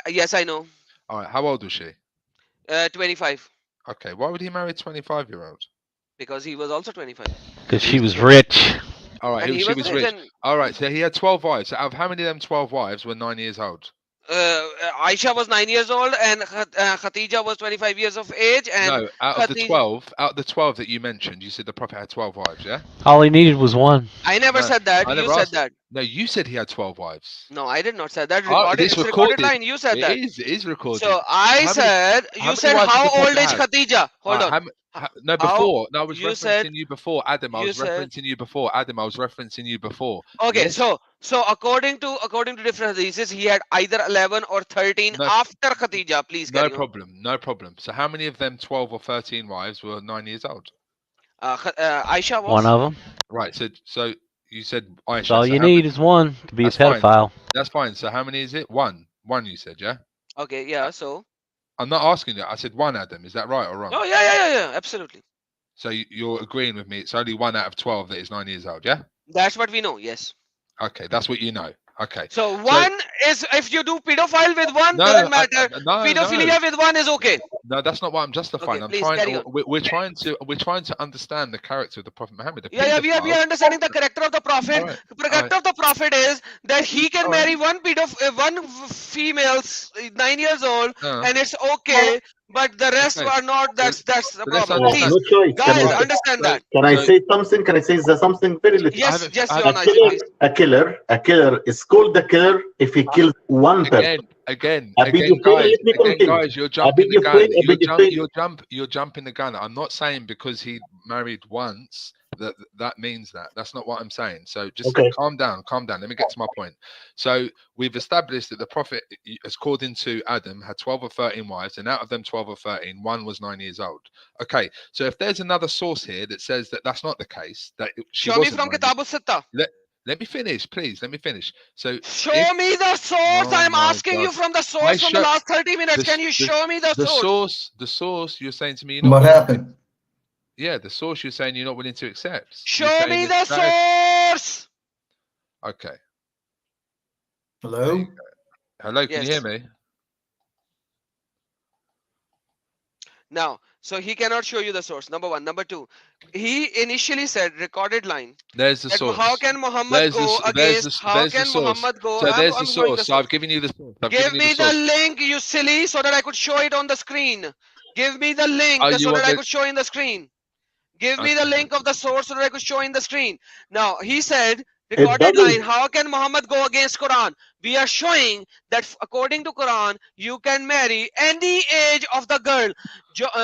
Yes, I know. All right, how old was she? 25, Okay, why would he marry a 25-year-old? because he was also 25 Because she was rich. All right, and he she was was rich. rich. And All right, so he had 12 wives. Out of how many of them 12 wives were 9 years old? Aisha was 9 years old and Khatija was 25 years of age, and No, out of the Khatija. 12, out of the 12 that you mentioned, you said the Prophet had 12 wives, yeah? All he needed was one. I never No, said that. I You never said asked. that. No, you said he had 12 wives. No, I did not say that. Oh, Recorded. this It's a recorded recorded. line. You said that. It is recorded. So I How many, said. how You many said wives did how the old Prophet is have? Khatija? Hold on. No, How before. No, I was you said? referencing you before. Adam, I You was said. referencing you before. Adam, I was referencing you before. Okay, Yes? so according to different hadiths, he had either 11 or 13 No, after Khatija. Please no carry on. problem. No problem. So how many of them 12 or 13 wives were 9 years old? Aisha One was. of them. Right. So you said That's Aisha. all So you how many? need is one to be a That's fine. pedophile. That's fine. So how many is it? One. One you said, yeah? Okay, yeah. So. I'm not asking you. I said one, Adam. Is that right or wrong? Oh yeah. Absolutely. So you're agreeing with me. It's only 1 out of 12 that is 9 years old, yeah? That's what we know. Yes. Okay, that's what you know. Okay. So one is if you do pedophile with one, No, doesn't matter. no. Pedophilia with one is okay. No, that's not what I'm justifying. Okay, I'm please trying. carry on. We're trying to understand the character of the Prophet Muhammad. The Yeah, we are paedophile. understanding the character of the prophet. All right, The character of the prophet is that he can all right. marry one female 9 years old, Uh, and it's okay. But the rest okay. are not. That's the So let's problem. Please, understand. No choice. guys, understand that. Can I So say something? Can I say something very little? Yes, yes, I Your haven't. Honor, please. A killer is called a killer if he kills one person. Again, I beg you, please let me continue. guys, you're I jumping beg the you, gun. please, I beg you, please. You're jumping the gun. I'm not saying because he married once that means that. That's not what I'm saying. So just Okay. calm down. Let me get to my point. So we've established that the Prophet, according to Adam, had 12 or 13 wives, and out of them 12 or 13, one was 9 years old. Okay. So if there's another source here that says that that's not the case, that she Show me wasn't from 9 years- Kitab al-Sitta. let me finish, please. Let me finish. So Show me the source. Oh I'm my asking you God. from the source from the last 30 minutes. Can you show me the source? The source you're saying to me, you're not What willing happened? yeah, the source you're saying you're not willing to accept. Show me the source. Okay. Hello? Hello, can you Yes. hear me? Now, so he cannot show you the source. Number one. Number two, he initially said recorded line. There's the that source. How can Muhammad go against? How can Muhammad go? So there's I'm the showing source. So I've given you the source. Give me the link, you silly, so that I could show it on the screen. Give me the link so that I could show in the screen. Give me the link of the source so that I could show in the screen. Now, he said It Recorded line. doesn't. How can Muhammad go against Quran? We are showing that according to Quran, you can marry any age of the girl.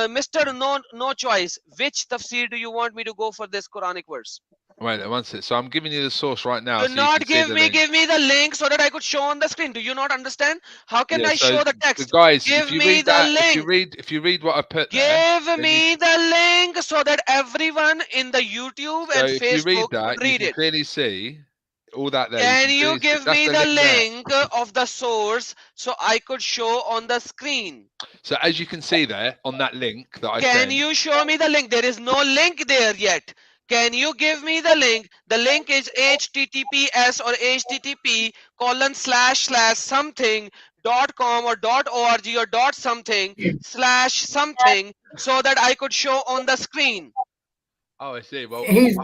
Mr. No choice. Which tafsir do you want me to go for this Quranic verse? Wait, one sec. So I'm giving you the source right now, Do so you can not see the link. give me the link so that I could show on the screen. Do you not understand? How can Yeah. I So show the the text? guys, if Give you me read the that, link. if you read what I put there, Give then you. me the link so that everyone in the YouTube So and if you read Facebook could that, you read can it. clearly see all that there. You Can can you clearly see. give That's me the the link there. link of the source so I could show on the screen? So as you can see there on that link that I Can sent. you show me the link? There is no link there yet. Can you give me the link? The link is https or http colon slash slash something dot com or dot org or dot something slash something so that I could show on the screen. Oh, I see. Well, He's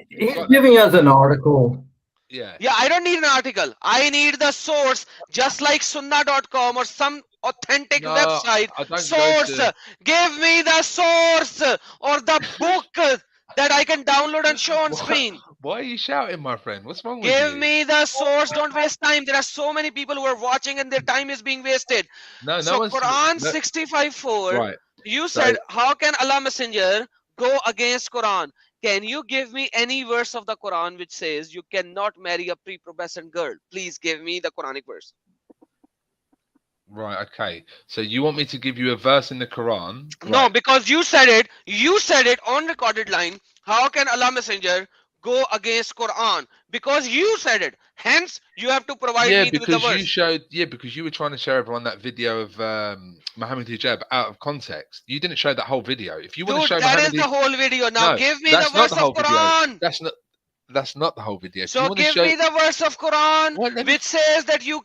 you've he's got that. giving us an article. Yeah. Yeah, I don't need an article. I need the source, just like sunnah.com or some authentic No, website. I don't go Source. to. Give me the source or the book that I can download and show on What? screen. Why are you shouting, my friend? What's wrong with Give you? me the source. Don't waste time. There are so many people who are watching and their time is being wasted. No, no So one's. Quran No, 65:4, right. you So said, how can Allah Messenger go against Quran? Can you give me any verse of the Quran which says you cannot marry a prepubescent girl? Please give me the Quranic verse. right, okay. So you want me to give you a verse in the Quran? No, Right. because you said it. You said it on recorded line. How can Allah Messenger go against Quran? Because you said it. Hence, you have to provide Yeah, me with the because you verse. showed. Yeah, because you were trying to show everyone that video of Muhammad Hijab out of context. You didn't show that whole video. If you want to Dude, show that is Muhammad, the whole video. Now no, give me the that's not verse the of whole video. Quran. That's not the whole video. If you So want to give show, me the verse of Quran what? Let me. which says that you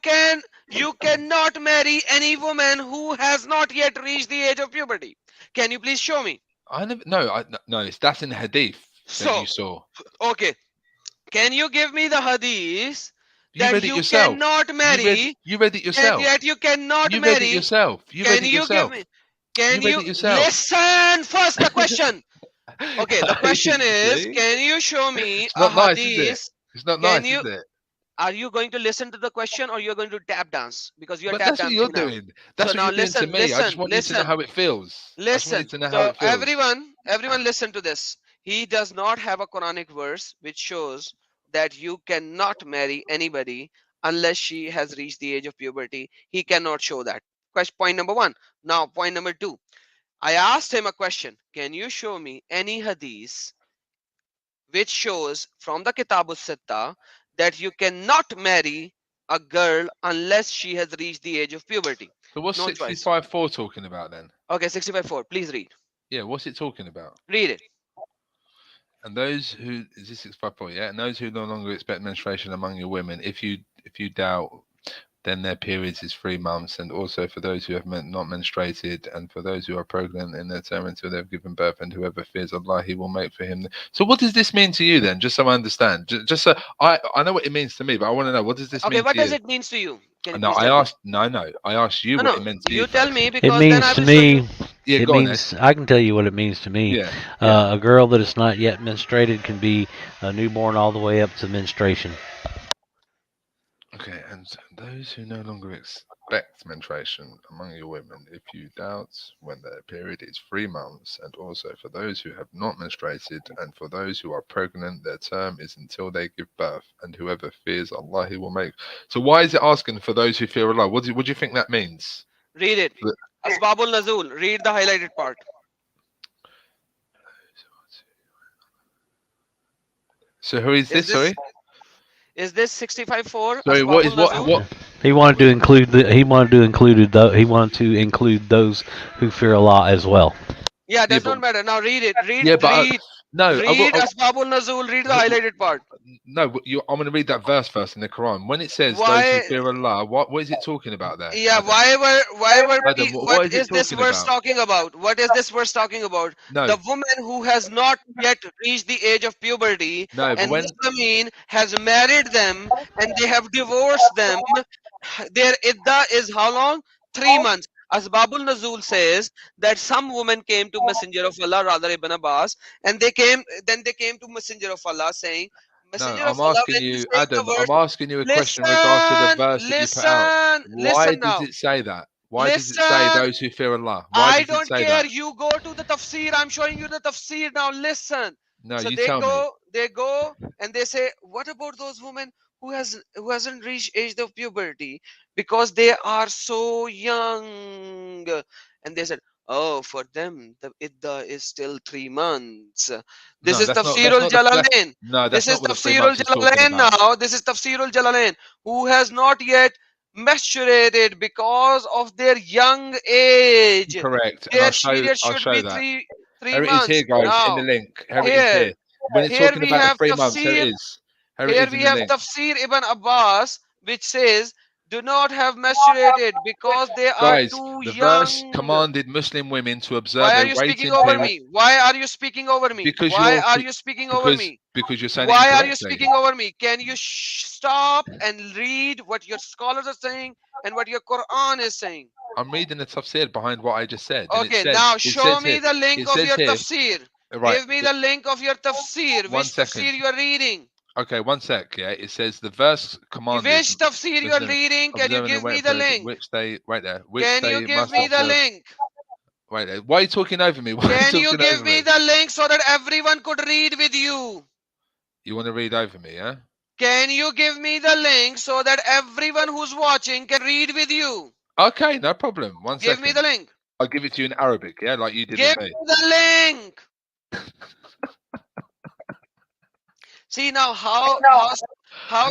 cannot marry any woman who has not yet reached the age of puberty. Can you please show me? I never. No, no. That's in the Hadith that you So, saw. okay. Can you give me the hadith You that read it you yourself. cannot marry You read it and yourself. yet you cannot You read it marry? yourself. You read Can it you give yourself. me? You Can read you it yourself. listen first? The question. Okay, the question is, See? can you show me It's a not nice, is it? hadith? It's not Can nice, you? is it? Are you going to listen to the question or you're going to tap dance? Because you're But tap that's what you're dancing now. doing. So That's what now you're doing to listen, me. I just listen, want you to know listen, how it feels. I just want you listen. to know how So it feels. everyone listen to this. He does not have a Quranic verse which shows that you cannot marry anybody unless she has reached the age of puberty. He cannot show that. Question point number one. Now point number two. I asked him a question. Can you show me any hadith which shows from the Kitabus Sitta that you cannot marry a girl unless she has reached the age of puberty? So what's No choice. 65.4 talking about then? Okay, 65:4. Please read. Yeah, what's it talking about? Read it. And those who is this 65.4? Yeah, and those who no longer expect menstruation among your women, if you doubt, then their periods is 3 months, and also for those who have not menstruated, and for those who are pregnant in their term until they've given birth, and whoever fears Allah, He will make for him. So, what does this mean to you then? Just so I understand, just so I know what it means to me, but I want to know, what does this Okay, mean what to does you? it means to you? Can you No, please I tell me? asked. No, I asked you No, what it no. meant to You you tell first. me It because then I means to will show you. me, Yeah, it go on, Ed. means, I can tell you what it means to me. Yeah, yeah. A girl that is not yet menstruated can be a newborn all the way up to menstruation. Okay, and those who no longer expect menstruation among your women, if you doubt when their period is 3 months, and also for those who have not menstruated, and for those who are pregnant, their term is until they give birth, and whoever fears Allah, He will make. So why is it asking for those who fear Allah? What do you think that means? Read it. The- Asbabul Nazul. Read the highlighted part. So who is Is this? this Sorry, 65:4 sorry. What Asbabul is what? Nazul? What? He wanted to include those who fear Allah as well. Yeah, Yeah, does but not matter. Now read it. yeah, but no, Read Asbabul Nazul. Read the highlighted part. no. I'm going to read that verse first in the Quran. When it says those who Why? fear Allah, what is it talking about there? Yeah, Adam? Adam, what what is it is this talking verse about? talking about? What is this verse talking about? No, The woman who has not yet reached the age of puberty no, but and when Muslimin has married them and they have divorced them, their idda is how long? 3 months. Asbabul Nazul says that some women came to Messenger of Allah, rather Ibn Abbas, and then they came to Messenger of Allah saying, Messenger of I'm Allah, asking when he you, says the Adam. verse, I'm asking you a question in regards to the listen, verse that you put out. listen, Why listen does now. it say that? Why does it say Listen, those who fear Allah? Why I does it don't say care. that? You go to the tafsir. I'm showing you the tafsir now. Listen. No, So you tell me. they go, and they say, what about those women who hasn't reached age of puberty because they are so young? And they said, oh, for them the idda is still 3 months. This No, is that's not. Tafsirul That's not the. Jalalain. No, This that's is not what the three Tafsirul months is talking Jalalain about. now. This is Tafsirul Jalalain, who has not yet menstruated because of their young age. Correct, and Their I'll show. period I'll should show be that. three Here it is. Here, months. guys, in the Now, link. Here it is. here, Here. When it's here talking we about the have 3 months, here it tafsir. is. Here it Here is in we the have link. tafsir Ibn Abbas, which says, do not have menstruated because they are Guys, too the verse young. commanded Muslim women to observe Why are a you speaking waiting over period me? Why are you speaking over me? because Why you're are you speaking over me? because you're saying it Why are you incorrectly. speaking over me? Can you stop and read what your scholars are saying and what your Quran is saying? I'm reading the tafsir behind what I just said, and Okay, now it show says me here, the link it of says your here, tafsir. right? Give me the link of your tafsir. One Which second. tafsir you are reading? Okay, 1 sec. Yeah, it says the verse commanded Which tafsir you are reading? Can you observing the give me waiting the period link? which they wait there, which Can you they give must me the observe. link? Wait there. Why are you talking over me? Why are you Can you talking give over me me? the link so that everyone could read with you? You want to read over me, yeah? Can you give me the link so that everyone who's watching can read with you? Okay, no problem. Give me 1 second. the link. I'll give it to you in Arabic, yeah, like you did Give with me. me the link. See now how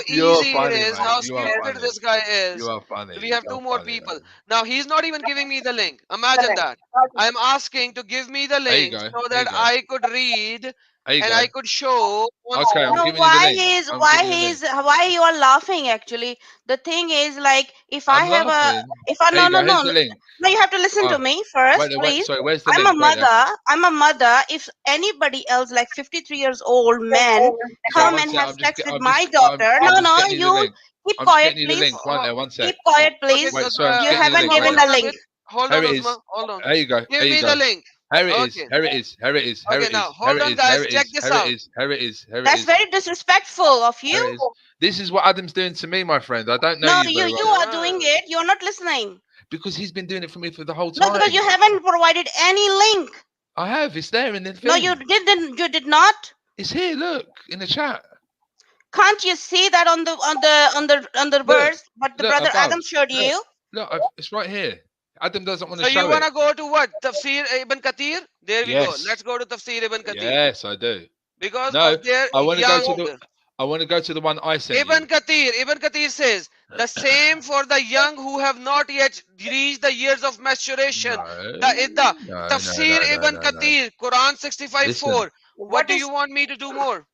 You're easy it funny, is, mate. how You are stupid funny. this guy You is. are funny. We have You're two more funny, people. man. Now he's not even giving me the link. Imagine that. I'm asking to give me the There you link go. so There you that go. I could read There you and go. I could show on Okay, I'm screen. No, giving you the link. I'm why giving you the link. he's why you are laughing actually. The thing is like if I I'm have a laughing. if I Here no you no go. Here's no the link. no you have to listen to Oh, me first, wait. please. Sorry, where's the I'm a link? Wait there. mother. I'm a mother. If anybody else like 53 years old men Sorry, come one and sec. have sex with my I'm daughter, no just no getting you the you link. keep I'm just quiet getting you the please. link. One there. 1 sec. Keep quiet Okay, please. Wait, sorry, I'm just You getting you the haven't link. Uzma, Wait given there. the Uzma, link. wait. Hold Here on, it Uzma. is. Hold on. There you go. Give There you me go. the link. Here it is. Okay. Here it is. Here it is. Here Okay, it now is. Here hold it on, is. Here guys. it Check is. this Here it out. is. Here it is. Here it That's is. very disrespectful of you. Here it is. This is what Adam's doing to me, my friend. I don't know No, you very you well are doing it. You're not listening. because he's been doing it for me for the whole No, because you time. haven't provided any link. I have. It's there in the No, thing. you didn't. You did not. It's here. Look in the chat. Can't you see that on the Look. verse? What the Look brother above. Adam showed Look. you? Look. It's right here. Adam doesn't want to So you show it. wanna go to what? Tafsir Ibn Kathir? There we go. Yes. Let's go to Tafsir Ibn Kathir. Yes, I do. Because No, of their I want to go young. to the. I want to go to the one I sent Ibn you. Kathir says the same for the young who have not yet reached the years of maturation. The Tafsir Ibn No. Kathir, Quran 65:4. Listen. What What do is you want me to do more?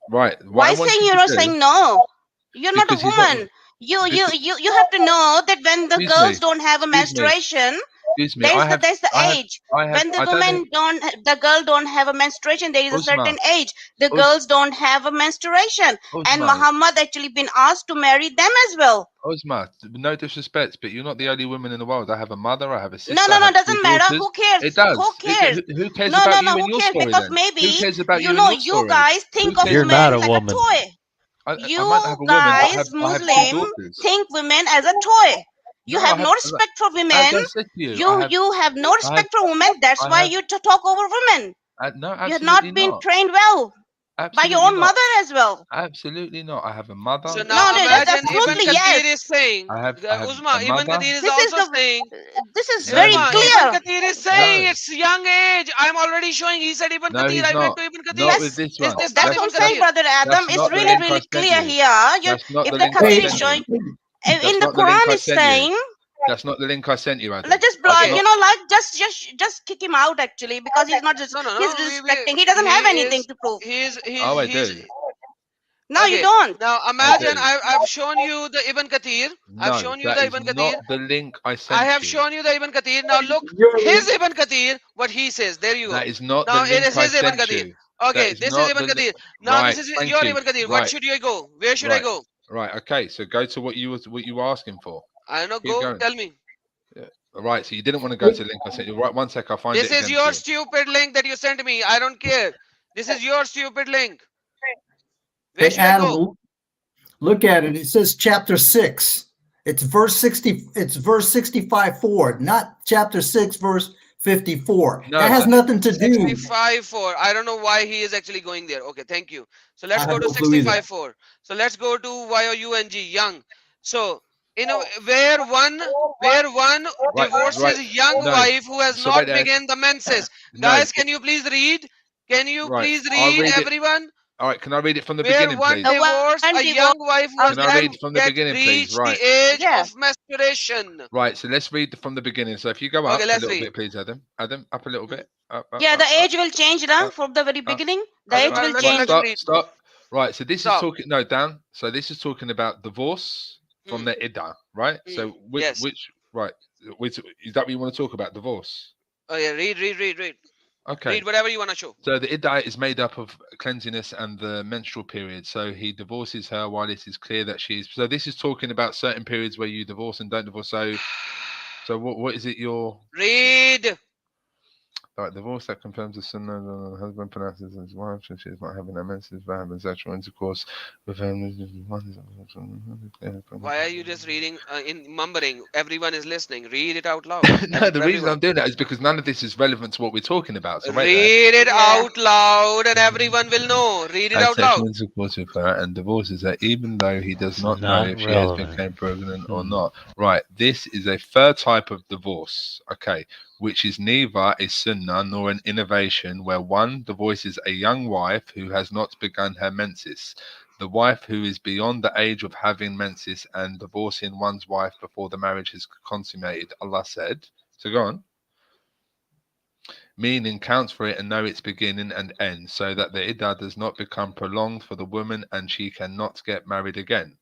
Right. What I why want saying you you're to not do saying no? You're not a because he's not. woman. You Because, you you have to know that when the excuse girls me. don't have a Excuse me. menstruation, Excuse me. I have. there's the I have. age. I have. When the I don't know. women don't, the girl don't have a menstruation, there is a Uzma. certain age. The Uz. girls don't have a menstruation, and Uzma. Muhammad actually been asked to marry them as well. Uzma. No disrespect, but you're not the only woman in the world. I have a mother. I have a No, sister. no, I no, have two doesn't matter. daughters. Who cares? It Who does. cares? Who cares No, no, about no, you and who your cares? story Because then? Who maybe, cares about you you and know, your you story? guys Who think of cares You're about not women a you? like a woman. toy. I might You have a woman, but guys, I have two Muslim, daughters. think women as a toy. You No, have no respect for as women. I said to you, You have no I have, respect for women. That's I why have, you talk over women. no, You have absolutely not been not. trained well by your Absolutely own not. mother as well. Absolutely not. I have a mother. So No, now that's imagine With two, Ibn absolutely Kathir yes. is saying, I have a Uzma, Ibn mother. Kathir is This is also the. saying, This is No, very he's Uzma, not. Ibn clear. Kathir is saying No, it's young age. I'm already showing. He said Ibn no, Kathir. he's I went not. to Ibn Kathir. Not with That's this Is one. this not that's what I'm Ibn saying, Kathir? brother Adam. That's It's not the really, link I really sent clear you. here. That's not the Ibn link I Kathir is sent you. showing. In That's the not the link Quran I is sent you. saying, That's not the link I sent you, Adam. let's just That's block, Okay. not. like just kick him out actually, because he's not just No, no, he's no. disrespecting. He doesn't He have anything is. to prove. Oh, I He's. do. No, you Okay. don't. Now I imagine do. I've shown you the Ibn Kathir. I've No, shown you that the is Ibn not Kathir. the link I I sent have you. shown you the Ibn Kathir. Now look, his Ibn Kathir, what he says. There you That go. is not the Now it is link I his Ibn sent Kathir. you. That Okay, is this is not Ibn the Kathir. Now this right. is Thank your you. Ibn Kathir. What Right. should I go? Where should I Right. go? Right. Okay. So go to what you were asking for. I don't know. Keep Go. going. Tell me. Yeah. Right. So you didn't want to go to the link I sent you. Right. 1 sec. I'll find This it is again for your you. stupid link that you sent me. I don't care. This is your stupid link. Where Hey, should I go? Adam, look at it. It says chapter 6. It's verse 60. It's verse 65 forward, not chapter 6, verse 54. No, That has but nothing to do. 65 4. I don't know why he is actually going there. Okay, thank you. So let's I go have to no clue either. 65 4. So let's go to YOUNG, young. So in a where one right. divorces young No. wife who has So wait not there. begun the menses. No. Guys, can you please read? Can you Right. please I'll read, read it. everyone? All right. Can I read it from the Where beginning, one please? The divorce one a young divorce wife who a has Can I not young, read from the yet beginning, please? reached the Right. age yeah. of menstruation. Right. So let's read from the beginning. So if you go Okay, up a let's little read. bit, please, Adam. Adam, up a little Hmm. bit. Up, up, Yeah, the up, up, age will change now up, from the very up, beginning. The up, age Okay, up. will let's Right. change. let's Stop. read. Stop. Right. So this is Stop. talking. No, down. So this is talking about divorce from Hmm. the Idda, right? Hmm. So Yes. which right? Which is that what you want to talk about? Divorce. Oh yeah, read. Okay. Read whatever you want to show. So the Iddah is made up of cleanliness and the menstrual period. So he divorces her while it is clear that she's. So this is talking about certain periods where you divorce and don't divorce. So what is it? Your Read. like divorce that confirms the son the husband pronounces his wife, so she's not having a menses by having sexual intercourse with him. Why are you just reading in mumbling? Everyone is listening. Read it out loud. No, the For reason everyone. I'm doing that is because none of this is relevant to what we're talking about. So wait there. Read it Yeah. out loud and everyone will know. Read it Had out loud. sexual intercourse with her and divorces her, even though he does It's not know not if she has relevant. become pregnant or Hmm. not. Right, this is a third type of divorce, okay, which is neither a sunnah nor an innovation, where one divorces a young wife who has not begun her menses. The wife who is beyond the age of having menses and divorcing one's wife before the marriage is consummated, Allah said. So go on. Meaning counts for it and know its beginning and end, so that the iddah does not become prolonged for the woman and she cannot get married again.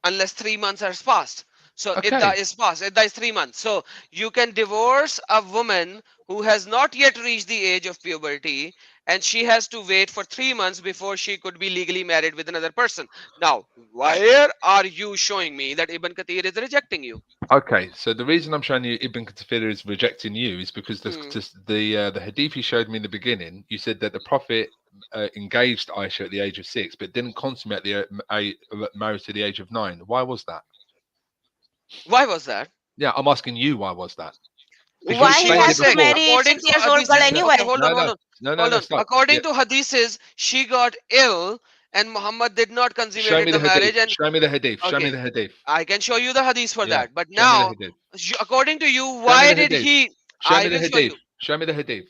Unless 3 months has passed. So Okay, Idda is passed. Idda is 3 months. So you can divorce a woman who has not yet reached the age of puberty and she has to wait for 3 months before she could be legally married with another person. Now, where are you showing me that Ibn Kathir is rejecting you? okay. So the reason I'm showing you Ibn Kathir is rejecting you is because Hmm. the hadith you showed me in the beginning, you said that the Prophet engaged Aisha at the age of 6, but didn't consummate the marriage to the age of 9. Why was that? Why was that? Yeah, I'm asking you why was that? Because you Because Why he she explained was it has to sick. before. marry According to 6 years old girl hadiths, No, okay, anyway? hold on, no, hold no, on, no, no, hold no. on. Stop. Yeah, According to hadiths, she got ill and Muhammad did not show me consummated the the hadith. marriage. And Show me the hadith. Show me okay, the hadith. I can show you the hadith for Yeah, that. But show me the now, hadith. according to you, Show me why the did hadith. he? Show I me the will show hadith. you. Show me the hadith.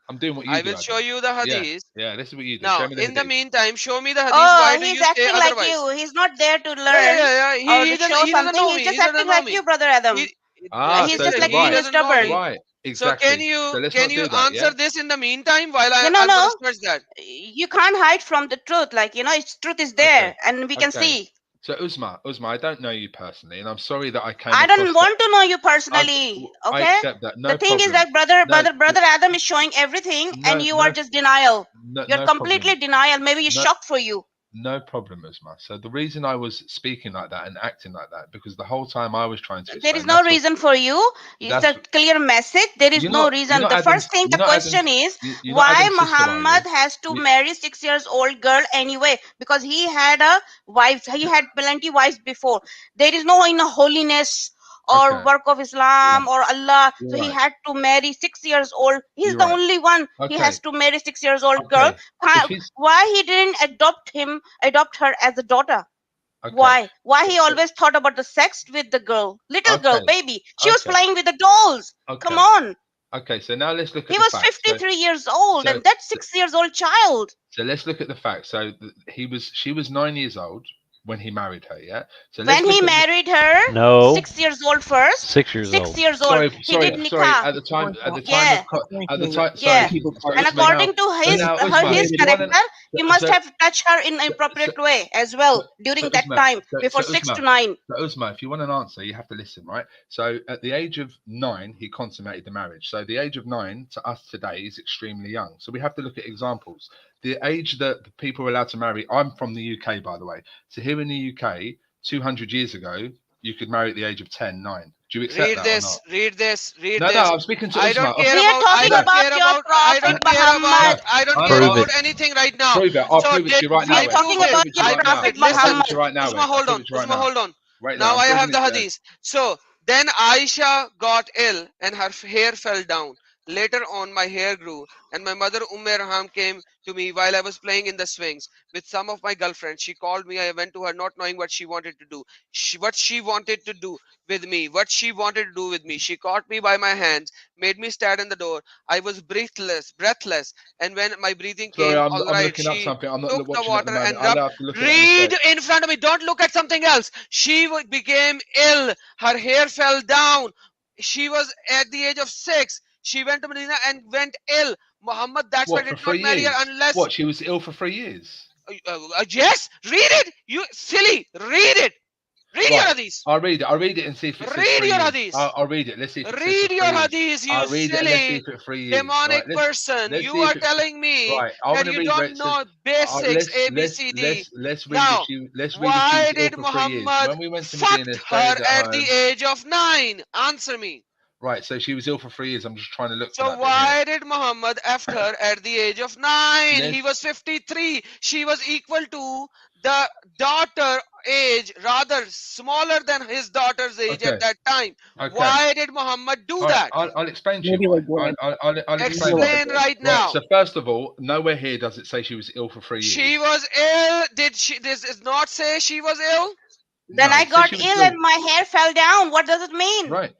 I'm doing what you I do, will show Adam. you the Yeah, hadith. yeah. This is what you do. Show Now, me the in the hadith. meantime, show me the hadith. Why Oh, do he's you say acting like otherwise? you. He's not there to Yeah, learn yeah, yeah. or He to doesn't. show He doesn't something. know He's me. just He doesn't acting know like me. you, brother Adam. He, Ah, He's so just listen. like He being doesn't know stubborn. me. right, So can exactly. So you let's can not you do that. answer Yeah. this in the meantime while No, no, I'm gonna no. search that? You can't hide from the truth. Like, its truth is Okay. there and we can Okay. see. So Uzma, I don't know you personally, and I'm sorry that I came I don't across that. want to know you Okay, personally. I Okay? accept that. The No thing is problem. that brother, No, brother, brother Adam is showing everything and no, you are no, just denial. no, You're no problem. completely denial. Maybe it's No, shock for you. no problem, Uzma. So the reason I was speaking like that and acting like that because the whole time I was trying to There is explain. no reason for you. It's That's a clear message. There is no you're reason. not The first Adam's thing, the you're not Adam's question is you're not why Adam's sister, are you? Muhammad has to you marry 6 years old girl anyway? Because he had a wife. He had plenty wives before. There is no in holiness or okay. work of Yeah, Islam or Allah. you're So he right. had to marry 6 years old. He's You're the right. only one. He Okay. has to marry 6 years old girl. Okay. If he's Why he didn't adopt her as a daughter? okay. Why So, he so always thought about the sex with the girl, little girl, okay. baby? She was Okay. playing with the dolls. Come Okay. on. Okay. So now let's look at He the was facts. 53 years old, So and that so, 6 years old child. so let's look at the facts. So she was 9 years old when he married her. Yeah. So let's When look he at married her, No, 6 years old first. 6 years Six old. years old. sorry, He did sorry. nikah. Yeah, At the time, yeah. sorry. And So now, according to so now, Usma, his if you want to, character, he must so, have touched her in an so, appropriate way as so, well so during that Usma, time, before 6 to 9. So Usma, if you want an answer, you have to listen, right? So at the age of 9, he consummated the marriage. So the age of 9 to us today is extremely young. So we have to look at examples. The age that people are allowed to marry. I'm from the UK, by the way. So here in the UK, 200 years ago, you could marry at the age of 10, 9. Do you accept Read that or this, not? read this, read No, this. I'm speaking to I don't Usman. care We are about, I talking don't about care your about, I Prophet don't care Muhammad. about, I don't I- care Prove about it. anything right now. Prove it. I'll So prove it to you right We now. are Ed. talking I'll about prove it to your you right now. Prophet listen, I'll prove it Muhammad. to you right now. Usma, Ed. I'll hold prove on, it to you right Usma, now. hold on. Right Now now, I'm I have proving the it to Ed. hadith. So then Aisha got ill and her hair fell down. Later on, my hair grew, and my mother Raham came to me while I was playing in the swings with some of my girlfriends. She called me. I went to her, not knowing what she wanted to do. What she wanted to do with me. What she wanted to do with me. She caught me by my hands, made me stand in the door. I was breathless, and when my breathing Sorry, came, I'm all right, looking up she something. I'm not took the watching at the water moment. and I'll rubbed. have to look at it in a Read sec. in front of me. Don't look at something else. She became ill. Her hair fell down. She was at the age of 6. She went to Medina and went ill. Muhammad, that's why What, for did not 3 marry her years? unless. What, she was ill for 3 years? Yes, read it. You silly. Read it. Read your Right. hadith. I'll read it. I'll read it and see if it says Read 3 your years. hadith. I'll read it. Let's see if it says for Read 3 your years. hadith, you I'll read it and let's see silly if it's 3 years. Right. demonic person. Let's You see if are it's. telling me Right. I'm that gonna you read where don't it says. know basics A, B, C, D. Let's read if Now, she. Let's read if she why was ill did for 3 years. Muhammad When we went to Medina, fucked her stayed at at the home. age of 9? Answer me. Right. So she was ill for 3 years. I'm just trying to look for So that bit here. why did Muhammad after her at the age of 9? He Let's. was 53. She was equal to the daughter age, rather smaller than his daughter's age Okay. at that time. Okay. Why did Muhammad do All right, that? I'll explain to you why. I'll explain why. Explain right Right. now. So first of all, nowhere here does it say she was ill for 3 years. She was ill. Did she? This does not say she was ill. Then No, I it says got she was ill ill. and my hair fell down. What does it mean? Right.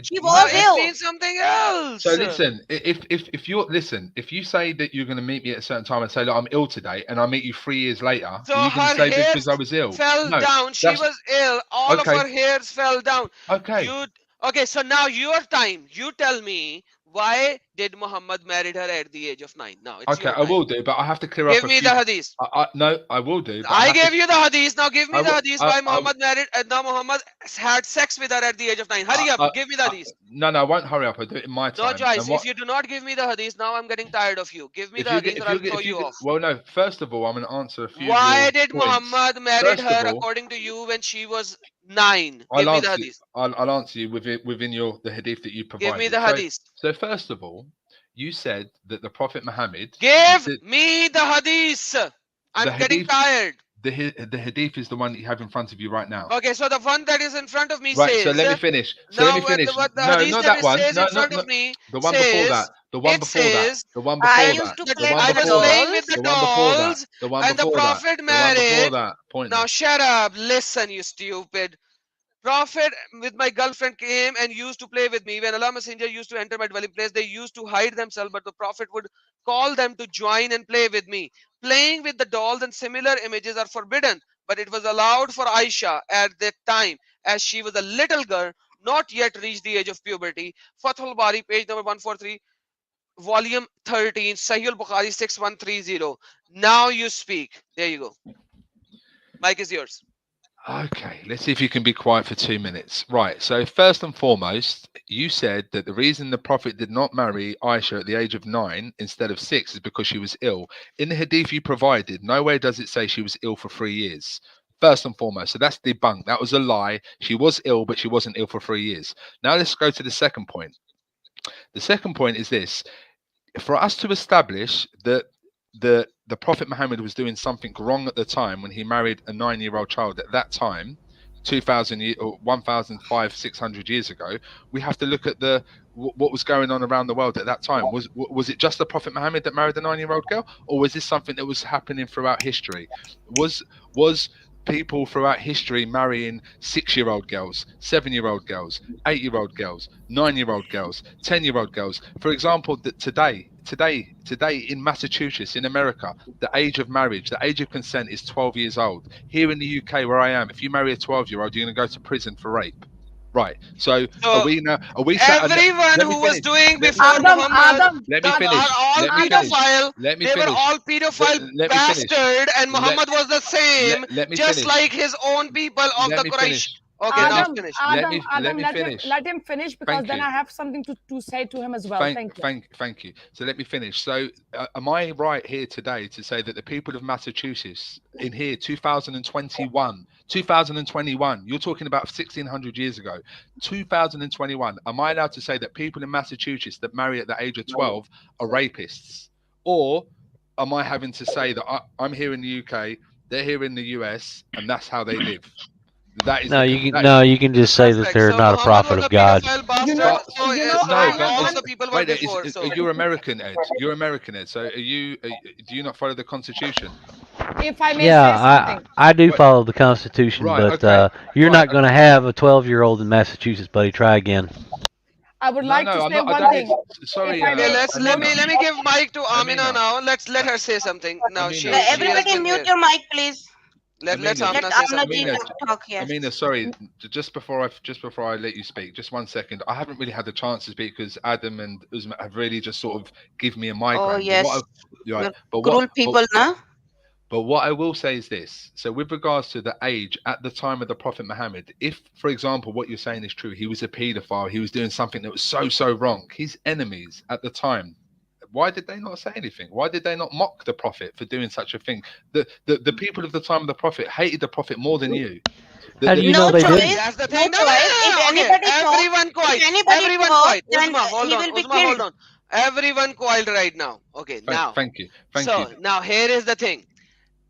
She No, was it ill. means something else. So listen, if you're listen, if you say that you're going to meet me at a certain time and say, look, I'm ill today, and I meet you 3 years later, So are you going her to say hair because I was ill? fell No, down. She that's was ill. All of okay. her hairs fell down. Okay. You okay? So now your time. You tell me, why did Muhammad marry her at the age of 9? Now it's Okay, your I time. will do, but I have to clear Give up a me few. the hadith. No, I will do. But I have gave to, you the hadith. Now give me I the will- hadith I- why I- Muhammad married and now Muhammad had sex with her at the age of 9. Hurry up. Give me the hadith. no, I won't hurry up. I'll do it in my No time. choice. And what, If you do not give me the hadith, now I'm getting tired of you. Give me if the you get, hadith if or I'll you get, throw if you you get, off. well, no. First of all, I'm going to answer a few Why of your did points. Muhammad married First her of all, according to you when she was 9? I'll Give me the answer. hadith. I'll answer you within the hadith that you Give me provided. the hadith. So first of all, you said that the Prophet Muhammad. Give me the hadith. I'm The getting hadith- tired. The hadith is the one that you have in front of you right now. Okay, so the one that is in front of me Right. says. So let me finish. Now, what the hadith not that that it one. says No, in front of me The one before says. that. The one It before that. says. The one I before used that. to The play one I with was before that. playing with the The one before that. dolls, The one and the before that. Prophet The one before married. that. Point. Now shut up. Listen, you stupid. Prophet with my girlfriend came and used to play with me. When Allah Messenger used to enter my dwelling place, they used to hide themselves, but the Prophet would call them to join and play with me. Playing with the dolls and similar images are forbidden, but it was allowed for Aisha at that time, as she was a little girl, not yet reached the age of puberty. Fathul Bari, page number 143, volume 13, Sahih al-Bukhari 6130. Now you speak. There you go. Mic is yours. Okay, let's see if you can be quiet for 2 minutes. Right, so first and foremost, you said that the reason the Prophet did not marry Aisha at the age of 9 instead of 6 is because she was ill. In the hadith you provided, nowhere does it say she was ill for 3 years. First and foremost, so that's debunked. That was a lie. She was ill, but she wasn't ill for 3 years. Now let's go to the second point. The second point is this. For us to establish that the Prophet Muhammad was doing something wrong at the time when he married a 9-year-old child at that time, 2,000 years or 1,500-600 years ago, we have to look at what was going on around the world at that time. Was it just the Prophet Muhammad that married a 9-year-old girl, or was this something that was happening throughout history? Was people throughout history marrying 6-year-old girls, 7-year-old girls, 8-year-old girls, 9-year-old girls, 10-year-old girls? For example, that today in Massachusetts, in America, the age of marriage, the age of consent is 12 years old. Here in the UK, where I am, if you marry a 12-year-old, you're going to go to prison for rape. Right. So are we now? Are we? Everyone who was doing before Muhammad, Let me finish. are all pedophile. Let me They finish. were all pedophile Let me finish. bastard, and Muhammad was the same, Let me just finish. like his own people of Let the me Quraysh. finish. Okay, Let now me Adam, finish. Adam, let me let finish. him finish, because Thank then you. I have something to say to him as well. Thank you. Thank you. So let me finish. So, am I right here today to say that the people of Massachusetts in here, 2021, you're talking about 1600 years ago, 2021, am I allowed to say that people in Massachusetts that marry at the age of 12 are rapists? Or am I having to say that I'm here in the UK, they're here in the US, and that's how they live? That is No, the you can that is no, you can just say that Perfect. they're So not a Muhammad prophet was of a God. pedophile You bastard. know, But So no, but all it's, the people were wait, before. So you're American, Ed. You're American, Ed. So do you not follow the Constitution? if I may Yeah, say something, I do Wait, follow the Constitution, right, but okay, you're right. not going to have a 12-year-old in Massachusetts, buddy. Try again. I would No, like no, to I'm say not. I one don't. thing. If Sorry, I okay, may, let's Amina. let me give mic to Amina Amina. now. Let's let her say something. Now Amina. she has Everybody been mute here. your mic, please. Let's Amina. Let Amina say Amna something. ji Amina. talk here. Amina. Sorry. Just before I let you speak, just 1 second. I haven't really had the chance to speak because Adam and Uzma have really just sort of give me a Oh migraine. But yes, you're right. we're cruel people, na? But what I will say is this. So, with regards to the age at the time of the Prophet Muhammad, if, for example, what you're saying is true, he was a paedophile, he was doing something that was so wrong, his enemies at the time, why did they not say anything? Why did they not mock the Prophet for doing such a thing? The people of the time of the Prophet hated the Prophet more than you. How do you know No they Okay, didn't? choice, that's the no thing. No, no, choice. no, If no, no. Okay, anybody talk, everyone if quiet. anybody Everyone talk, quiet. then Uzma, hold he on. will be Uzma, hold killed. on. Everyone quiet right now. Okay, now. Thank you. Thank you. So now here is the thing.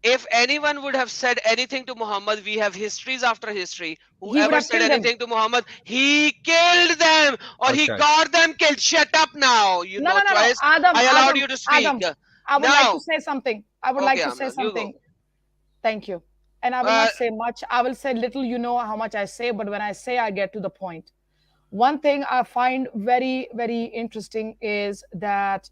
If anyone would have said anything to Muhammad, we have histories after history. he would Whoever have said killed him. anything to Muhammad, he killed them or he Okay. got them killed. Shut up now. You No, no no, no, no. choice. Adam, I allowed Adam, you to speak. Adam. I would like to Now, say something. I would like okay, to say Amna, you go. something. Thank you. And I will Uh, not say much. I will say little. You know how much I say, but when I say, I get to the point. One thing I find very, very interesting is that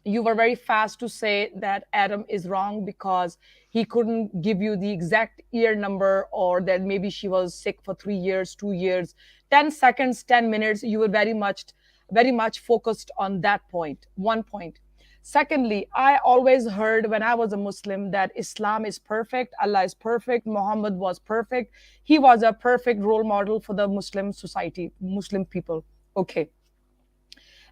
you were very fast to say that Adam is wrong because he couldn't give you the exact year number, or that maybe she was sick for 3 years, 2 years, 10 seconds, 10 minutes. You were very much focused on that point. One point. Secondly, I always heard when I was a Muslim that Islam is perfect, Allah is perfect, Muhammad was perfect. He was a perfect role model for the Muslim society, Muslim people. Okay.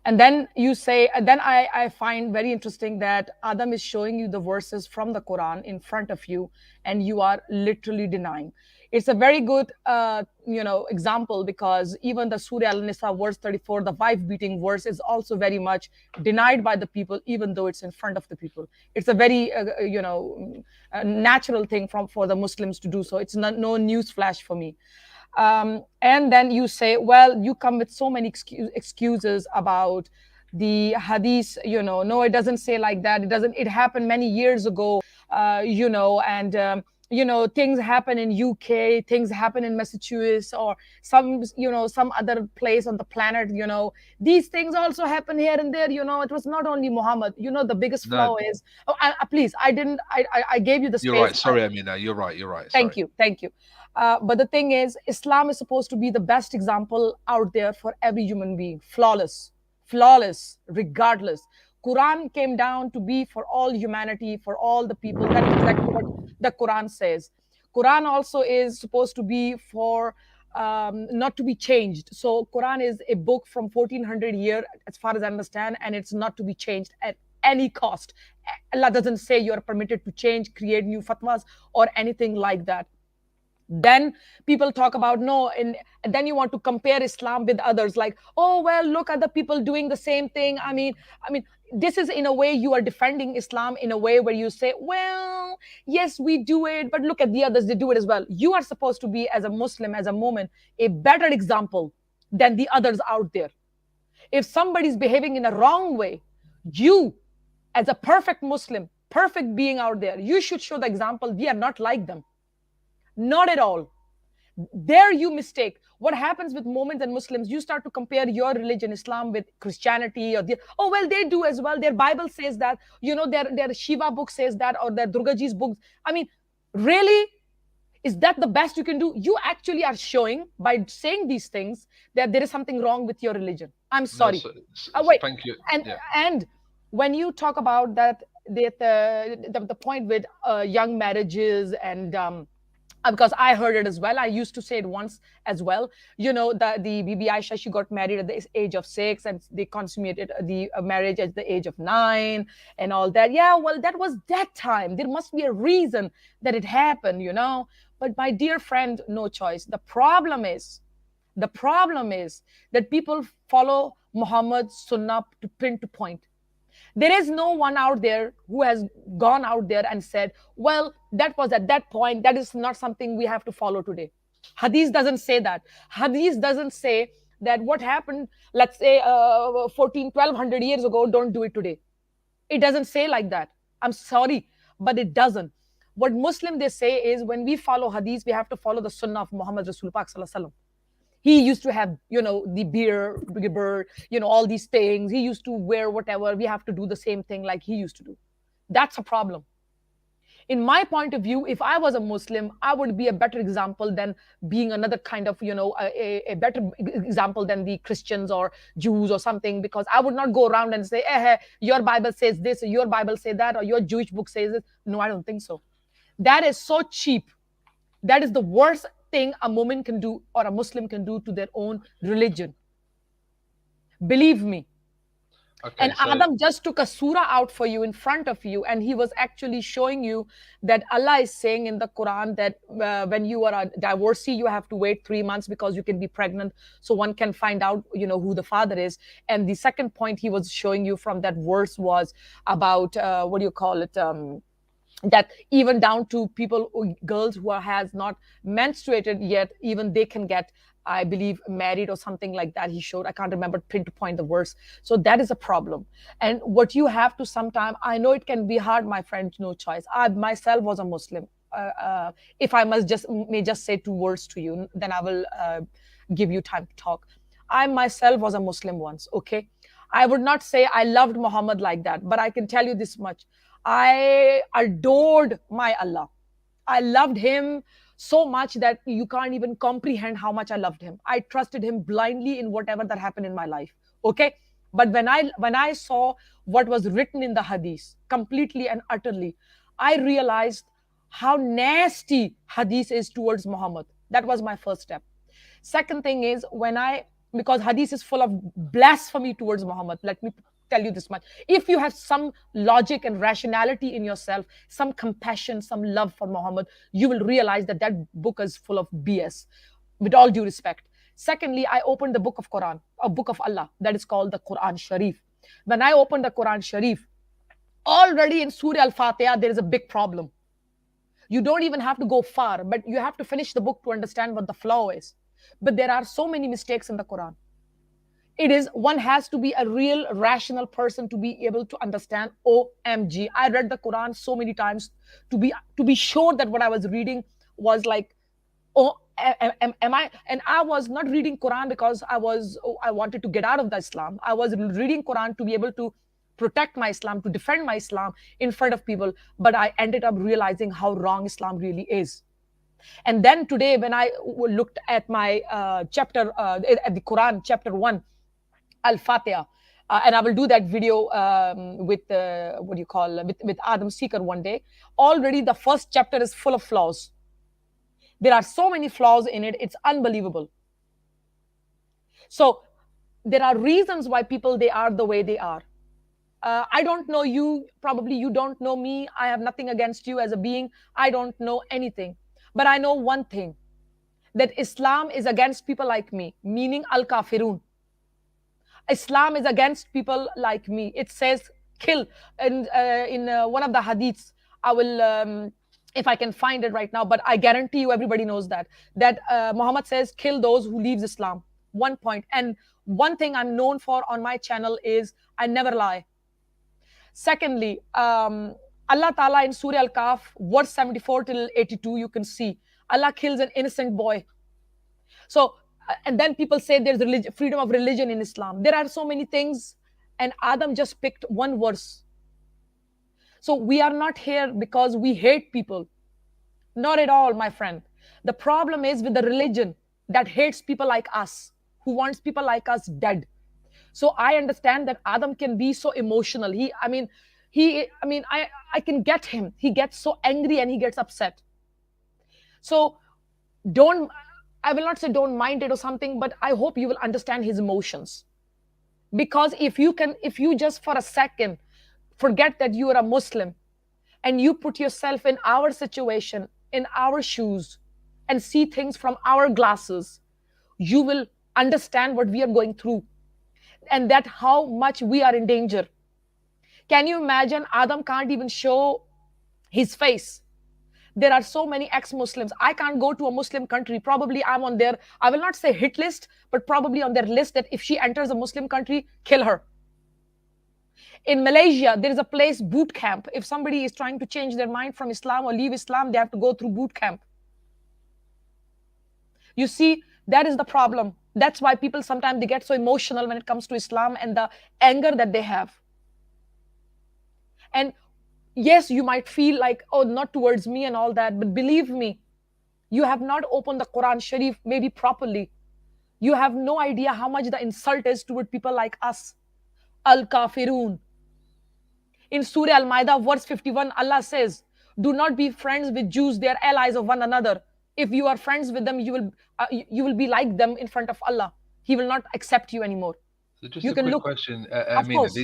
And then you say, and then I find very interesting that Adam is showing you the verses from the Quran in front of you, and you are literally denying. It's a very good example, because even the Surah Al-Nisa verse 34, the wife beating verse, is also very much denied by the people, even though it's in front of the people. It's a very natural thing for the Muslims to do so. It's not no news flash for me. And then you say, well, you come with so many excuses about the hadith. No, it doesn't say like that. It happened many years ago. And things happen in UK, things happen in Massachusetts, or some other place on the planet. These things also happen here and there. It was not only Muhammad. The biggest No, flaw is, please, I gave you the you're space. right. Sorry, Amina. You're right. You're right. Thank Sorry. you. Thank you. But the thing is, Islam is supposed to be the best example out there for every human being. Flawless, regardless. Quran came down to be for all humanity, for all the people. That is exactly what the Quran says. Quran also is supposed to be for not to be changed. So Quran is a book from 1400 year, as far as I understand, and it's not to be changed at any cost. Allah doesn't say you are permitted to change, create new fatwas, or anything like that. Then people talk about no, and then you want to compare Islam with others, like, oh well, look at the people doing the same thing. I mean this is, in a way, you are defending Islam in a way where you say, well, yes, we do it, but look at the others, they do it as well. You are supposed to be, as a Muslim, as a moment, a better example than the others out there. If somebody's behaving in a wrong way, you, as a perfect Muslim, perfect being out there, you should show the example. We are not like them. Not at all. There you mistake. What happens with Mormons and Muslims, you start to compare your religion, Islam, with Christianity, or oh well, they do as well, their Bible says that, their Shiva book says that, or their Durgaji's books. Really? Is that the best you can do? You actually are showing, by saying these things, that there is something wrong with your religion. I'm sorry. Wait. Thank you. And when you talk about that, the point with young marriages and because I heard it as well. I used to say it once as well. The Bibi Aisha, she got married at the age of 6, and they consummated the marriage at the age of 9, and all that. Yeah, well, that was that time. There must be a reason that it happened. But my dear friend, no choice. The problem is that people follow Muhammad's sunnah to pin to point. There is no one out there who has gone out there and said, well, that was at that point, that is not something we have to follow today. Hadith doesn't say that. Hadith doesn't say that what happened, let's say 14 1200 years ago, don't do it today. It doesn't say like that. I'm sorry, but it doesn't. What Muslim they say is, when we follow hadith, we have to follow the sunnah of Muhammad Rasul Pak Sallallahu Alaihi Wasallam. He used to have, the beard, all these things. He used to wear whatever. We have to do the same thing like he used to do. That's a problem. In my point of view, if I was a Muslim, I would be a better example than being another kind of, a better example than the Christians or Jews or something, because I would not go around and say, your Bible says this, or your Bible says that, or your Jewish book says this. No, I don't think so. That is so cheap. That is the worst thing a woman can do or a Muslim can do to their own religion. Believe me. Okay, and Adam just took a surah out for you in front of you, and he was actually showing you that Allah is saying in the Quran that when you are a divorcee, you have to wait 3 months because you can be pregnant, so one can find out, who the father is. And the second point he was showing you from that verse was about that even down to girls who has not menstruated yet, even they can get, I believe, married or something like that. He showed, I can't remember pin to point the verse. So that is a problem. And what you have to sometime, I know it can be hard, my friend, no choice. I myself was a Muslim. If I may just say 2 words to you, then I will give you time to talk. I myself was a Muslim once, okay? I would not say I loved Muhammad like that, but I can tell you this much. I adored my Allah. I loved him so much that you can't even comprehend how much I loved him. I trusted him blindly in whatever that happened in my life. Okay. But when I saw what was written in the hadith completely and utterly, I realized how nasty hadith is towards Muhammad. That was my first step. Second thing is, because hadith is full of blasphemy towards Muhammad. Let me tell you this much. If you have some logic and rationality in yourself, some compassion, some love for Muhammad, you will realize that that book is full of BS, with all due respect. Secondly, I opened the book of Quran, a book of Allah, that is called the Quran Sharif. When I opened the Quran Sharif, already in Surah Al-Fatiha, there is a big problem. You don't even have to go far, but you have to finish the book to understand what the flaw is. But there are so many mistakes in the Quran. One has to be a real rational person to be able to understand. OMG, I read the Quran so many times to be sure that what I was reading was like, oh, am I? And I was not reading Quran because I wanted to get out of the Islam. I was reading Quran to be able to protect my Islam, to defend my Islam in front of people. But I ended up realizing how wrong Islam really is. And then today, when I looked at my chapter, at the Quran, chapter 1, Al-Fatiha, and I will do that video with with Adam Seeker one day. Already the first chapter is full of flaws. There are so many flaws in it, it's unbelievable. So there are reasons why people, they are the way they are. I don't know you, probably you don't know me. I have nothing against you as a being. I don't know anything. But I know one thing, that Islam is against people like me, meaning al-kafirun. Islam is against people like me. It says kill. And in one of the hadiths, I will, if I can find it right now, but I guarantee you everybody knows that Muhammad says kill those who leaves Islam. One point. And one thing I'm known for on my channel is I never lie. Secondly, Allah Ta'ala in Surah Al-Kahf, verse 74 till 82, you can see Allah kills an innocent boy. So, and then people say there's freedom of religion in Islam. There are so many things, and Adam just picked one verse. So we are not here because we hate people. Not at all, my friend. The problem is with the religion that hates people like us, who wants people like us dead. So I understand that Adam can be so emotional. I can get him. He gets so angry and he gets upset. So don't, I will not say don't mind it or something, but I hope you will understand his emotions. Because if you just for a second forget that you are a Muslim and you put yourself in our situation, in our shoes, and see things from our glasses, you will understand what we are going through and that how much we are in danger. Can you imagine? Adam can't even show his face. There are so many ex-Muslims. I can't go to a Muslim country. Probably I'm on their, I will not say hit list, but probably on their list that if she enters a Muslim country, kill her. In Malaysia, there is a place, boot camp. If somebody is trying to change their mind from Islam or leave Islam, they have to go through boot camp. You see, that is the problem. That's why people sometimes they get so emotional when it comes to Islam and the anger that they have. And yes, you might feel like, oh, not towards me and all that, but believe me, you have not opened the Quran Sharif maybe properly. You have no idea how much the insult is toward people like us. Al Kafirun. In Surah Al Ma'idah, verse 51, Allah says, do not be friends with Jews, they are allies of one another. If you are friends with them, you will be like them in front of Allah. He will not accept you anymore. So just You a can quick look, question, of Amina. course.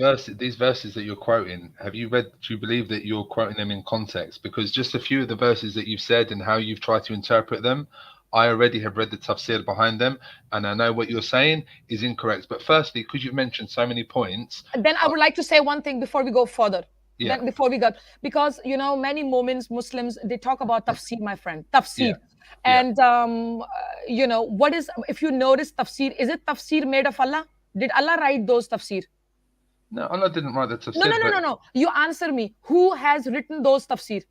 Ask. These verses that you're quoting, have you read? Do you believe that you're quoting them in context? Because just a few of the verses that you've said and how you've tried to interpret them, I already have read the tafsir behind them, and I know what you're saying is incorrect. But firstly, because you've mentioned so many points, Then I would like to say one thing before we go further. Yeah. Then before we got, because you know many moments Muslims they talk about tafsir, my friend, tafsir. Yeah. And you know what is, if you notice tafsir, is it tafsir made of Allah? Did Allah write those tafsir? No, Allah didn't write the tafsir. No. You answer me. Who has written those tafsir?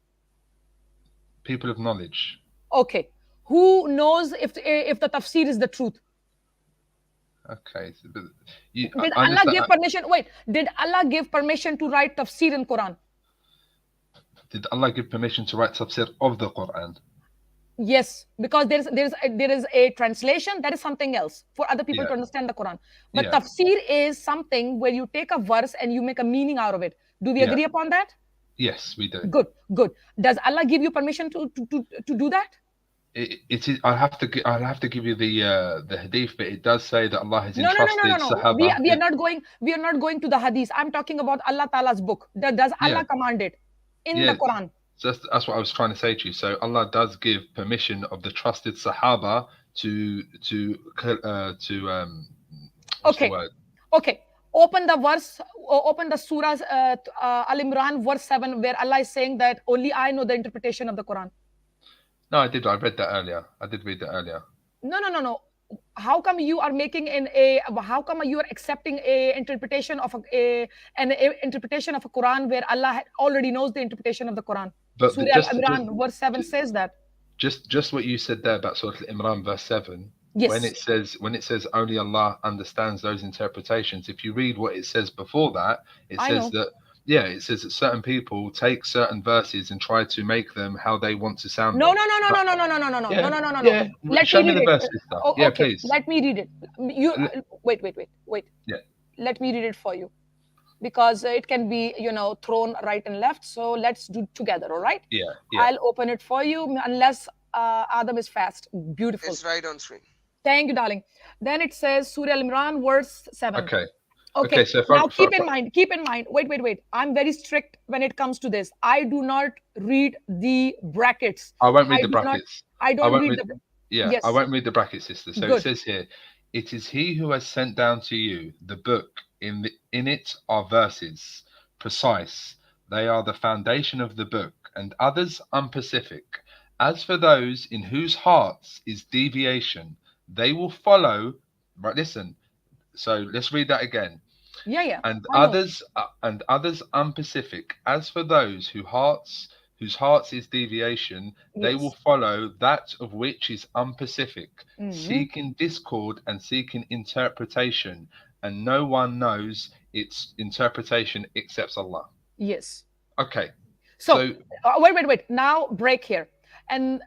People of knowledge. Okay. Who knows if the tafsir is the truth? Okay. So, Did Allah give permission? Wait. Did Allah give permission to write tafsir in Quran? Did Allah give permission to write tafsir of the Quran? Yes, because there is a translation, that is something else for other people to understand the Quran. But tafsir is something where you take a verse and you make a meaning out of it. Do we agree upon that? Yes, we do. Good. Does Allah give you permission to do that? It is. I'll have to give you the hadith, but it does say that Allah has entrusted Sahaba. We are not going to the hadith. I'm talking about Allah Ta'ala's book. Does Allah command it in the Quran? So that's what I was trying to say to you. So Allah does give permission of the trusted Sahaba to Okay. Open the verse. Open the Surah Al Imran verse 7, where Allah is saying that only I know the interpretation of the Quran. No, I did. I read that earlier. I did read that earlier. No. How come you are making how come you are accepting an interpretation of a Quran where Allah already knows the interpretation of the Quran? But Surah Al-Imran verse 7 says that. Just what you said there about Surah Al-Imran verse 7. Yes. When it says only Allah understands those interpretations, if you read what it says before that, it says that certain people take certain verses and try to make them how they want to sound. No. Show me the verse, sister. Yeah, please. Let me read it. Wait. Yeah. Let me read it for you, because it can be thrown right and left. So let's do together. All right. Yeah. I'll open it for you unless Adam is fast. Beautiful. It's right on screen. Thank you, darling. Then it says Surah Al-Imran verse 7. Okay. So now keep in mind. Wait. I'm very strict when it comes to this. I do not read the brackets. I won't read the brackets. I won't read the brackets, sister. So It says here, it is he who has sent down to you the book. In it are verses precise. They are the foundation of the book, and others unspecific. As for those in whose hearts is deviation, they will follow. Right, listen. So let's read that again. Yeah. And others unspecific. As for those whose hearts is deviation, they will follow that of which is unspecific, seeking discord and seeking interpretation, and no one knows its interpretation except Allah. Yes. Okay. So wait. Now break here. And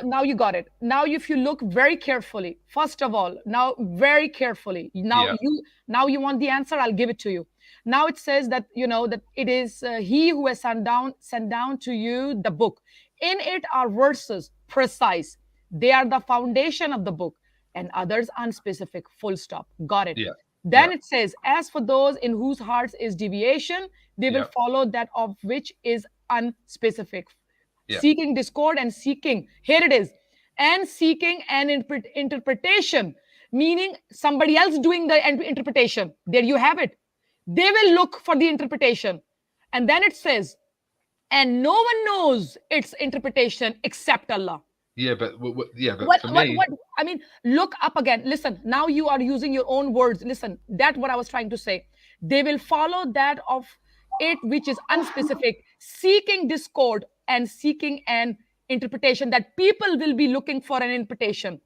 now you got it. Now, if you look very carefully, first of all, now very carefully, now you want the answer, I'll give it to you. Now it says that, that it is he who has sent down to you the book. In it are verses precise. They are the foundation of the book, and others unspecific. Full stop. Got it. Yeah. Then Yeah. it says, as for those in whose hearts is deviation, they will Yeah. follow that of which is unspecific. Yeah. Seeking discord and seeking, here it is, and seeking an interpretation, meaning somebody else doing the interpretation. There you have it. They will look for the interpretation. And then it says, and no one knows its interpretation except Allah. Yeah, but What, for what, me, what, I mean, look up again. Listen, now you are using your own words. Listen, that's what I was trying to say. They will follow that of it which is unspecific, seeking discord and seeking an interpretation, that people will be looking for an interpretation.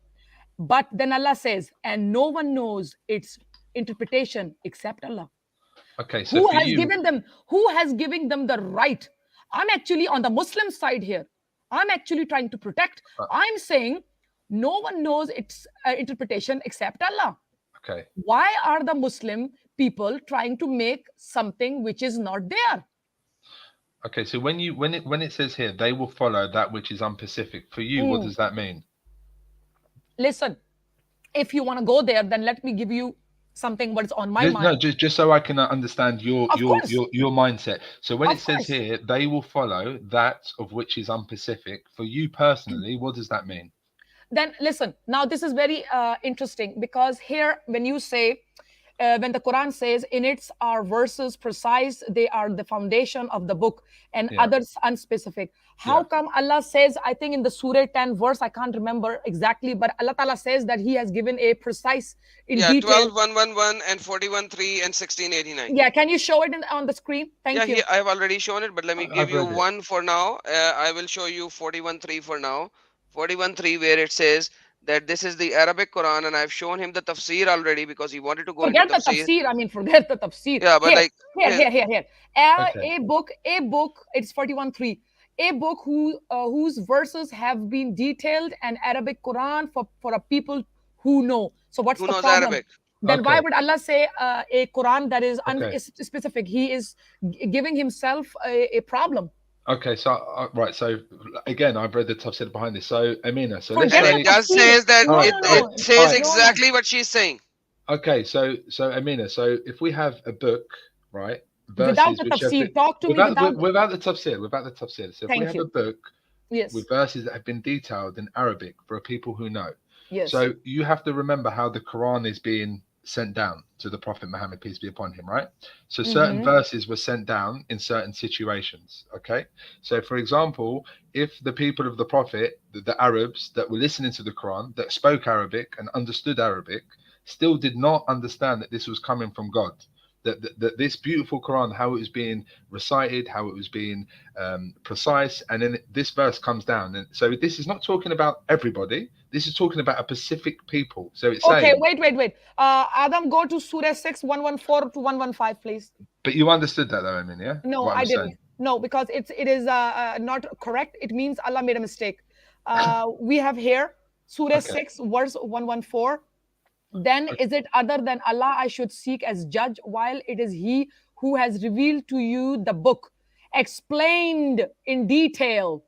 But then Allah says, and no one knows its interpretation except Allah. okay, so Who for has you, given them, who has given them the right? I'm actually on the Muslim side here. I'm actually trying to protect. I'm saying no one knows its interpretation except Allah. okay, Why are the Muslim people trying to make something which is not there? okay, so when it says here, they will follow that which is unspecific. For you, what does that mean? Listen, if you want to go there, then let me give you something what's on my mind. No, just so I can understand your Of course. your mindset. So when Of it says course. here, they will follow that of which is unspecific. For you personally, what does that mean? Then listen, now this is very interesting, because here when you say, when the Quran says in its are verses precise, they are the foundation of the book, and Yeah. others unspecific. How Yeah. come Allah says, I think in the Surah 10 verse, I can't remember exactly, but Allah Ta'ala says that He has given a precise in Yeah, detail. 12:111 and 41:3 and 16:89. Yeah, can you show it on the screen? Thank Yeah, you. I have already shown it, but let me give I've you read it. one for now. I will show you 41:3 for now. 41:3, where it says that this is the Arabic Quran, and I've shown him the tafsir already because he wanted to go into Forget the tafsir. tafsir. I mean, forget the tafsir. Yeah, but Here, like, here. Okay. A book. It's 41:3. A book whose verses have been detailed, and Arabic Quran for a people who know. So what's who the knows problem? Arabic? Then why Okay. would Allah say a Quran that is Okay. specific? He is giving himself a problem. Okay, so right, so again, I've read the tafsir behind this. So Amina, so let's Forget And say it just tafsir. says that No, it, no, it no. says Alright. No, exactly what she's saying. Okay, so Amina, so if we have a book, right, Without verses the which have tafsir, been, talk to me without. without the tafsir. So if we Thank have you. a book Yes. with verses that have been detailed in Arabic for people who know. Yes. So you have to remember how the Quran is being sent down to the Prophet Muhammad, peace be upon him, right? So certain verses were sent down in certain situations. Okay. So for example, if the people of the Prophet, the Arabs that were listening to the Quran, that spoke Arabic and understood Arabic, still did not understand that this was coming from God. That this beautiful Quran, how it was being recited, how it was being precise, and then this verse comes down. And so this is not talking about everybody. This is talking about a specific people. So it's Okay, saying, wait. Adam, go to Surah 6, 114 to 115, please. but you understood that though, I mean, yeah? No, What I I'm didn't. saying. No, because it is not correct. It means Allah made a mistake. We have here Surah Okay. 6, verse 114. Then is it other than Allah I should seek as judge, while it is He who has revealed to you the book, explained in detail.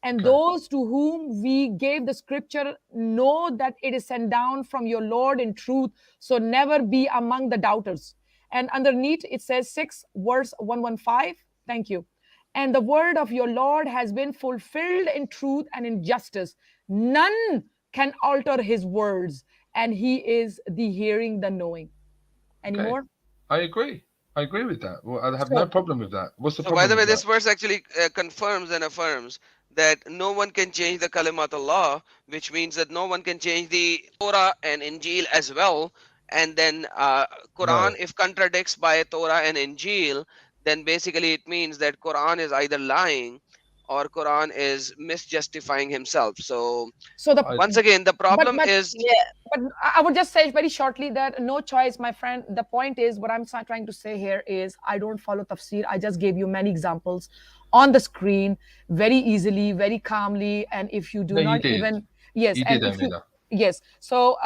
And those to whom we gave the scripture know that it is sent down from your Lord in truth. So never be among the doubters. And underneath it says 6, verse 115. Thank you. And the word of your Lord has been fulfilled in truth and in justice. None can alter his words, and he is the hearing, the knowing. Any Okay. more? I agree with that. Well, I have So- no problem with that. What's the So problem by the way, with this that? verse actually confirms and affirms that no one can change the kalimat Allah, which means that no one can change the Torah and Injil as well. And then Quran, No. if contradicts by Torah and Injil, then basically it means that Quran is either lying or Quran is misjustifying himself. So the once again, the problem is but I would just say very shortly that no choice, my friend. The point is, what I'm trying to say here is, I don't follow tafsir. I just gave you many examples on the screen very easily, very calmly. And if you do No, you not did. even, yes, You and did, if you, Amina. Yes. So,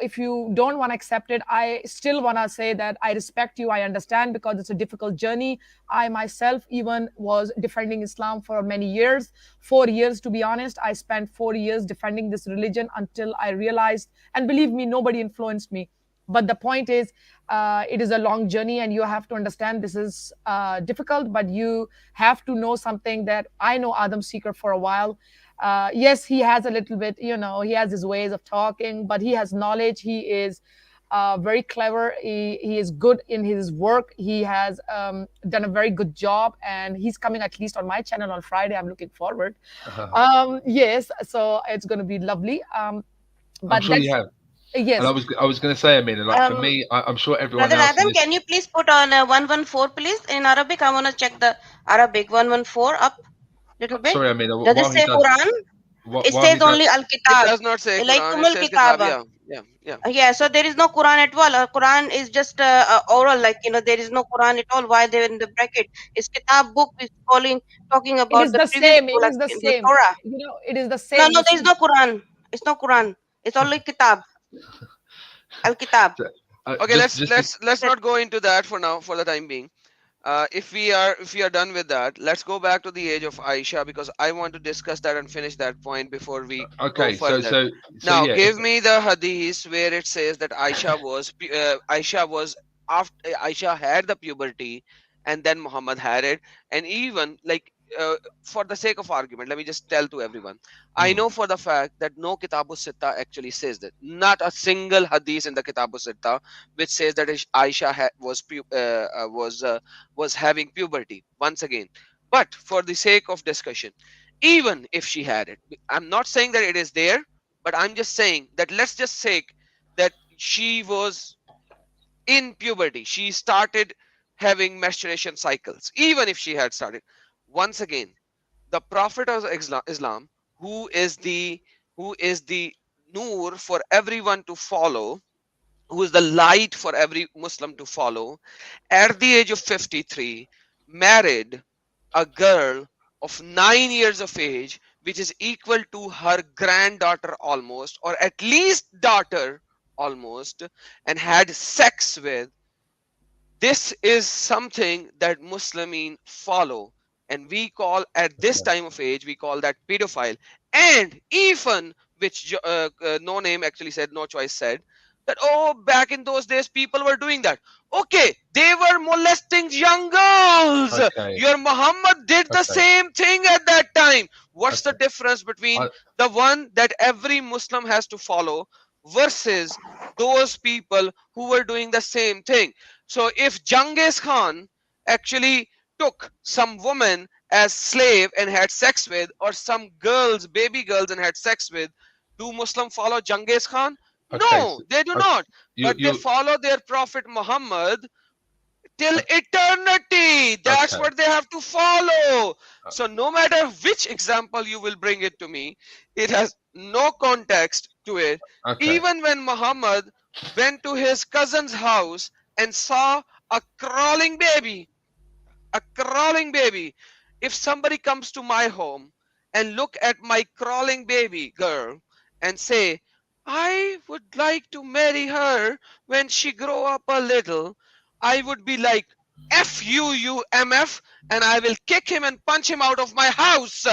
if you don't want to accept it, I still want to say that I respect you. I understand because it's a difficult journey. I myself even was defending Islam for many years, 4 years to be honest. I spent 4 years defending this religion until I realized, and believe me, nobody influenced me. But the point is, it is a long journey, and you have to understand this is difficult. But you have to know something that I know Adam Seeker for a while. Yes, he has a little bit, he has his ways of talking, but he has knowledge. He is very clever. He is good in his work. He has done a very good job, and he's coming at least on my channel on Friday. I'm looking forward. Yes, so it's going to be lovely. I'm But sure you that's have. And yes. I was going to say, Amina, like for Um, me, I'm sure everyone Brother else in Adam, this. can you please put on 114, please, in Arabic? I want to check the Arabic 114 up little bit. Sorry, Amina. Does it While he say does, Quran? It while he says does, only Al It Kitab, does not say Quran, it Ilaykumul says Kitab. Kitaba. Yeah. Yeah, so there is no Quran at all. Quran is just oral, like there is no Quran at all. Why they're in the bracket? It's Kitab book is talking It about is the the previous same. book, It like is the the same. Torah. It is the No, same. no, You there is see, no Quran. It's no Quran. It's only Kitab, Al Kitab. Okay, let's just let's let's not go into that for now, for the time being. If we are done with that, let's go back to the age of Aisha, because I want to discuss that and finish that point before we go okay. further. So Now, yeah. give me the hadith where it says that Aisha was after Aisha had the puberty, and then Muhammad had it, and even like. For the sake of argument, let me just tell to everyone. I know for the fact that no Kitabu Sitta actually says that. Not a single hadith in the Kitabu Sitta which says that Aisha was having puberty once again. But for the sake of discussion, even if she had it, I'm not saying that it is there, but I'm just saying that let's just say that she was in puberty. She started having menstruation cycles, even if she had started. Once again, the Prophet of Islam, who is the Noor for everyone to follow, who is the light for every Muslim to follow, at the age of 53, married a girl of 9 years of age, which is equal to her granddaughter almost, or at least daughter almost, and had sex with. This is something that Muslimin follow, and we call at this time of age we call that pedophile. And even which no name actually said, no choice said that, oh, back in those days people were doing that. Okay, they were molesting young girls. Okay. Your Muhammad did the Okay. same thing at that time. What's the Okay. difference between I, the one that every Muslim has to follow versus those people who were doing the same thing? So if Genghis Khan actually took some woman as slave and had sex with, or some girls, baby girls, and had sex with, do Muslim follow Genghis Khan? okay. No, they do Okay. not. You But they you follow their Prophet Muhammad till eternity. That's okay. what they have to follow. So no matter which example you will bring it to me, it has no context to it. Okay. Even when Muhammad went to his cousin's house and saw a crawling baby, a crawling baby. If somebody comes to my home and look at my crawling baby girl and say, I would like to marry her when she grow up a little, I would be like, F you, you MF, and I will kick him and punch him out of my house.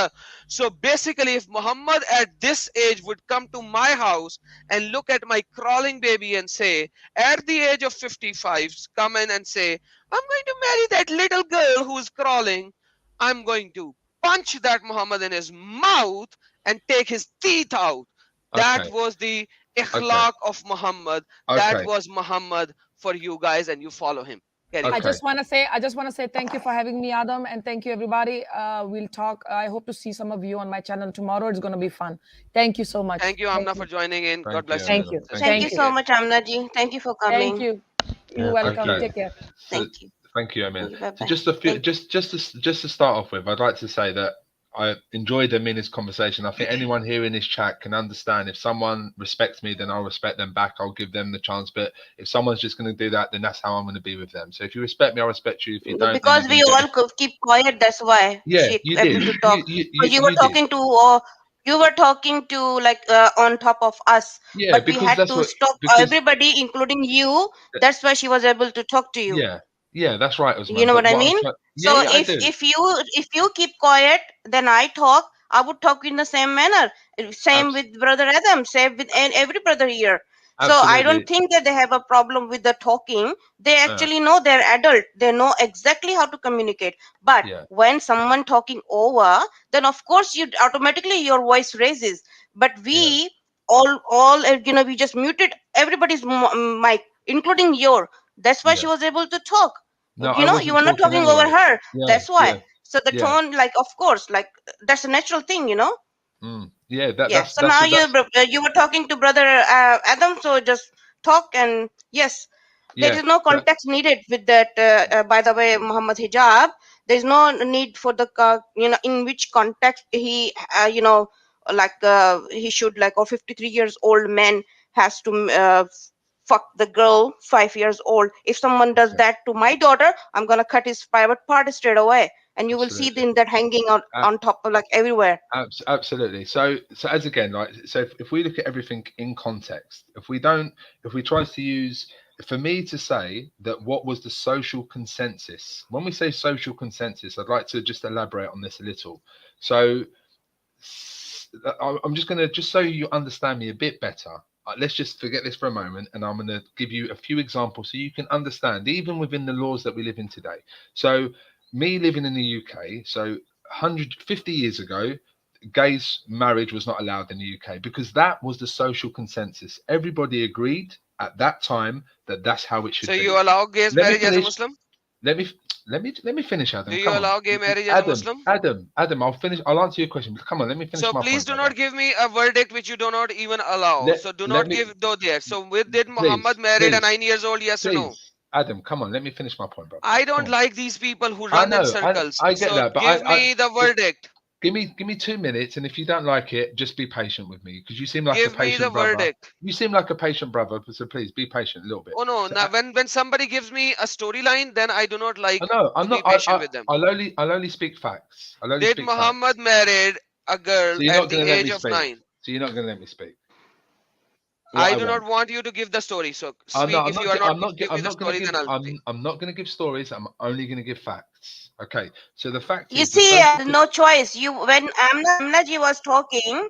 So basically, if Muhammad at this age would come to my house and look at my crawling baby and say, at the age of 55, come in and say, I'm going to marry that little girl who's crawling, I'm going to punch that Muhammad in his mouth and take his teeth out. That Okay. was the Okay. ikhlaq of Muhammad. That Okay. was Muhammad for you guys, and you follow him. Carry on. I Okay. just want to say thank you for having me, Adam, and thank you everybody. We'll talk. I hope to see some of you on my channel tomorrow. It's going to be fun. Thank you so much. Thank you, Thank Amna, you. for joining in. Thank God bless you, you, Thank Amina. you. sister. Thank you Thank Take you. so care. much, Amna ji. Thank you for Thank coming. you. You're Yeah, welcome. Okay. Take care. So, Thank you. thank you, Amin. Bye So bye. just a few, Thank you. just to start off with, I'd like to say that I enjoyed Amin's conversation. I think anyone here in this chat can understand if someone respects me, then I'll respect them back. I'll give them the chance. But if someone's just going to do that, then that's how I'm going to be with them. So if you respect me, I'll respect you. If you don't, then Because you're going we to get all keep quiet, that's why Yeah, she you able did. to talk. Because you were You did. talking to You were talking to like on top of us, Yeah, but we because had that's to what stop because everybody, including you. That's why she was able to talk to you. yeah, yeah, that's right, You Usman. know But what I what I'm mean? trying, yeah, So yeah, I do. if you keep quiet, then I talk. I would talk in the same manner. Same Abs- with brother Adam. Same with every brother here. So I don't absolutely. think that they have a problem with the talking. They Uh, actually know they're adult. They know exactly how to communicate. But yeah, when someone talking over, then of course you automatically your voice raises. But yeah. we all we just muted everybody's mic, including your. That's why she Yeah. was able to talk. No, I You wasn't were not talking talking over anyway. her. Yeah, That's why. yeah, So the yeah. tone, like, of course, like, that's a natural thing. Yeah, Yeah. So that's now that's you were talking to brother Adam, so just talk. And yes, there yeah, is no that context needed with that. By the way, Muhammad hijab, there is no need for the in which context he like he should, like, or 53 years old man has to fuck the girl 5 years old. If someone does okay, that to my daughter, I'm gonna cut his private part straight away, and you will see absolutely. that hanging out on top of, like, everywhere. Absolutely. So as again, like, so if we look at everything in context, if we try to use, for me to say that what was the social consensus, when we say social consensus, I'd like to just elaborate on this a little. So I'm just going to, just so you understand me a bit better, let's just forget this for a moment, and I'm going to give you a few examples so you can understand, even within the laws that we live in today. So, me living in the UK, so 150 years ago, gays marriage was not allowed in the UK because that was the social consensus. Everybody agreed at that time that that's how it So should you be. allow gay Let me marriage as a finish. Muslim? Let me let me finish, Do Adam. you Come on, allow gay marriage as a Adam, Muslim? Adam. I'll finish. I'll answer your question. Come on, let me finish So my please point, do brother. not give me a verdict which you do not even allow. Let So do let not me give though there. So with did Muhammad please, married a please, 9 years old? Yes or no? please, Adam. Come on, let me finish my point, brother. I Come don't on. like these people who I run in know, circles. I get So that, but give I me the gi- verdict. give me 2 minutes, and if you don't like it, just be patient with me because you seem like a Give me the patient brother. verdict. You seem like a patient brother, so please be patient a little bit. Oh no! So Now when somebody gives me a storyline, then I do not I like know I'm to be not. patient with them. I'll only speak facts. I'll only Did speak Muhammad facts. married a girl So you're at not the going to let age me of speak. 9? So you're not going to let me speak. What I I do not want. want you to give the story. So speak. If you are not going to give me I'm the not going to story, give. then I'll speak. I'm not going to give stories. I'm only going to give facts. Okay. So the fact You is, the see, social. no choice. You when Amnaji was talking,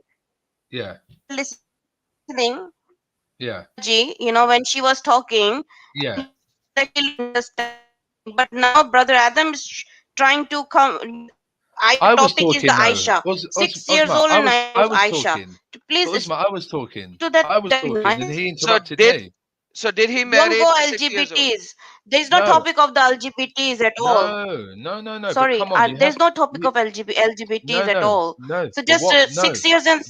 Yeah. listening. Yeah. Amnaji, when she was talking, Yeah. and you were directly understanding. But now brother Adam is trying to come. I Our was topic is the talking though. Aisha. 6 years Osma, old and 9 years old Aisha. But Please Osma, stick I was talking. to that. I was That is talking, and nice. he So interrupted did me. he Don't married go a 6 years old? LGBTs. There is no No, topic of the LGBTs at all. no. But Sorry, come on, you there's have no topic you, of LGBTs no, at no, all. no. So But just what? No, 6 years and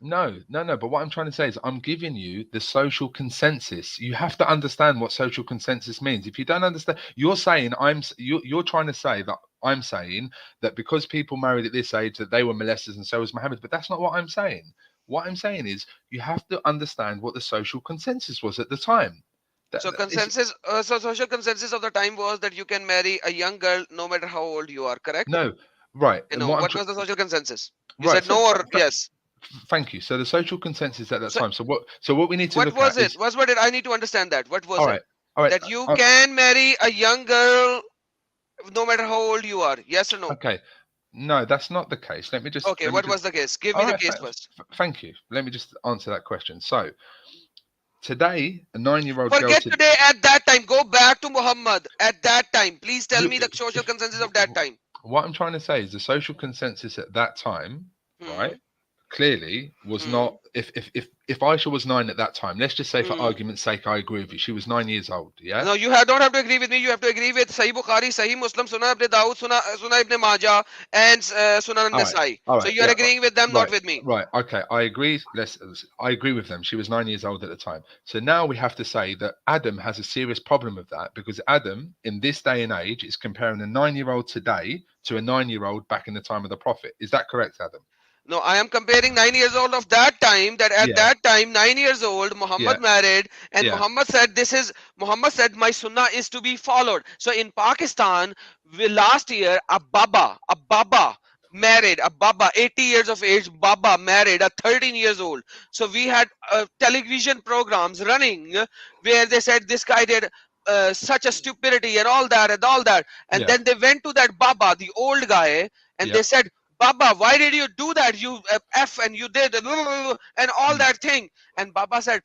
no. No. But what I'm trying to say is, I'm giving you the social consensus. You have to understand what social consensus means. If you don't understand, you're saying you're trying to say that I'm saying that because people married at this age that they were molesters and so was Muhammad. But that's not what I'm saying. What I'm saying is you have to understand what the social consensus was at the time. So It's consensus, so social consensus of the time was that you can marry a young girl no matter how old you are. Correct? no right. And No. what I'm What was the social consensus? You right. said So no or yes. thank you. So the social consensus at that So time. So what we need to what look was at it? is What did I need to understand that? What all was it? right. All right. That you can marry a young girl no matter how old you are. Yes or no? Okay. No, that's not the case. Okay. What was the case? Give me All the right. case first. Thank you. Let me just answer that question. So today, a 9-year-old girl Forget to today at that time. Go back to Muhammad at that time. Please tell you, me the social consensus of that time. what I'm trying to say is the social consensus at that time, Hmm. right? Clearly was Hmm. not if Aisha was 9 at that time, let's just say for Hmm. argument's sake I agree with you, she was 9 years old, yeah. No, don't have to agree with me. You have to agree with Sahih Bukhari, Sahih Muslim, Sunan Ibn Dawud, Sunan Ibn Majah, and Sunan All right, Nasai. all So right, you are yeah, agreeing with them, not right, with me. right, okay, I agree. I agree with them. She was 9 years old at the time. So now we have to say that Adam has a serious problem with that because Adam, in this day and age, is comparing a 9-year-old today to a 9-year-old back in the time of the Prophet. Is that correct, Adam? No, I am comparing 9 years old of that time. That at Yeah, that time, 9 years old, yeah, Muhammad married, and yeah. Muhammad said my sunnah is to be followed. So in Pakistan, last year, a baba married a Baba, 80 years of age Baba married a 13 years old. So we had television programs running where they said this guy did such a stupidity and all that and all that. And Yeah. then they went to that Baba, the old guy, and Yeah. they said, Baba, why did you do that? You F and you did and all that thing. And Baba said,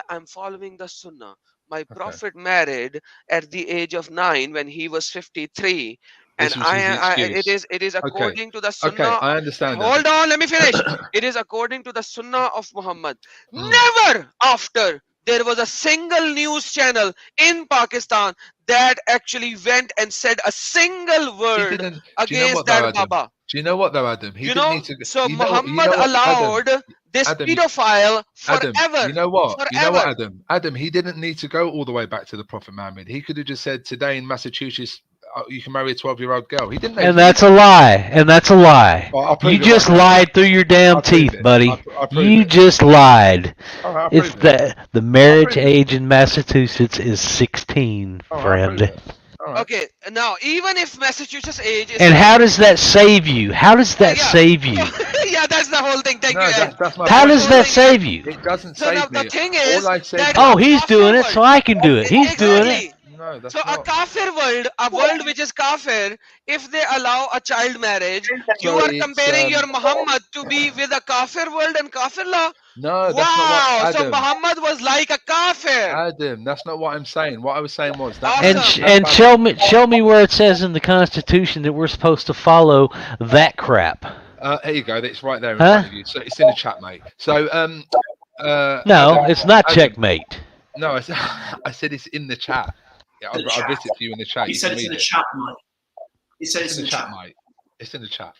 I'm following the Sunnah. My prophet married at the age of 9 when he was 53. And This was his excuse. it is Okay. according to the Okay, Sunnah. I understand. Hold Adam. on, let me finish. It is according to the Sunnah of Muhammad. Mm. Never after there was a single news channel in Pakistan that actually went and said a single He word didn't. Do you know against what though, that Adam? Baba. Do you know what though, Adam? He You didn't know, need to. so You know Muhammad what, allowed Adam? this Adam, pedophile Adam, forever. you know what? You know what, Forever. Adam? Adam, he didn't need to go all the way back to the Prophet Muhammad. He could have just said today in Massachusetts, you can marry a 12-year-old girl. He didn't. And that's a lie. And that's a lie. Well, I'll prove You it just right now. lied through your damn I'll prove teeth, it. buddy. I'll prove You it. just lied. All right, I'll It's prove it. the marriage prove it. age in Massachusetts is 16, All right, I'll prove friend. it. All right. Okay, now even if Massachusetts age is And how does that save you? How does that yeah. save you? Yeah, that's the whole thing. Thank No, you. Ed. that's my How point. does that save you? It doesn't So now save the me. thing is All I said. that Oh, a he's doing kafir it, so world- I can do it. He's doing it. Exactly. No, that's So a not. kafir world, a world which is kafir, if they allow a child marriage, you So are it's, comparing your Muhammad to be with a kafir world and kafir law. No, that's not Wow, what so Adam. Muhammad was like a kafir. Adam, that's not what I'm saying. What I was saying was that. Awesome. And show me where it says in the Constitution that we're supposed to follow that crap. Here you go. It's right there in Huh? front of you. So it's in the chat, mate. So No, Adam, it's not Adam, checkmate. No, I said it's in the chat. Yeah, I've written it to you in the chat. He You said can it's in read the it. chat, Mike. He said It's in the chat, mate. It's in the chat.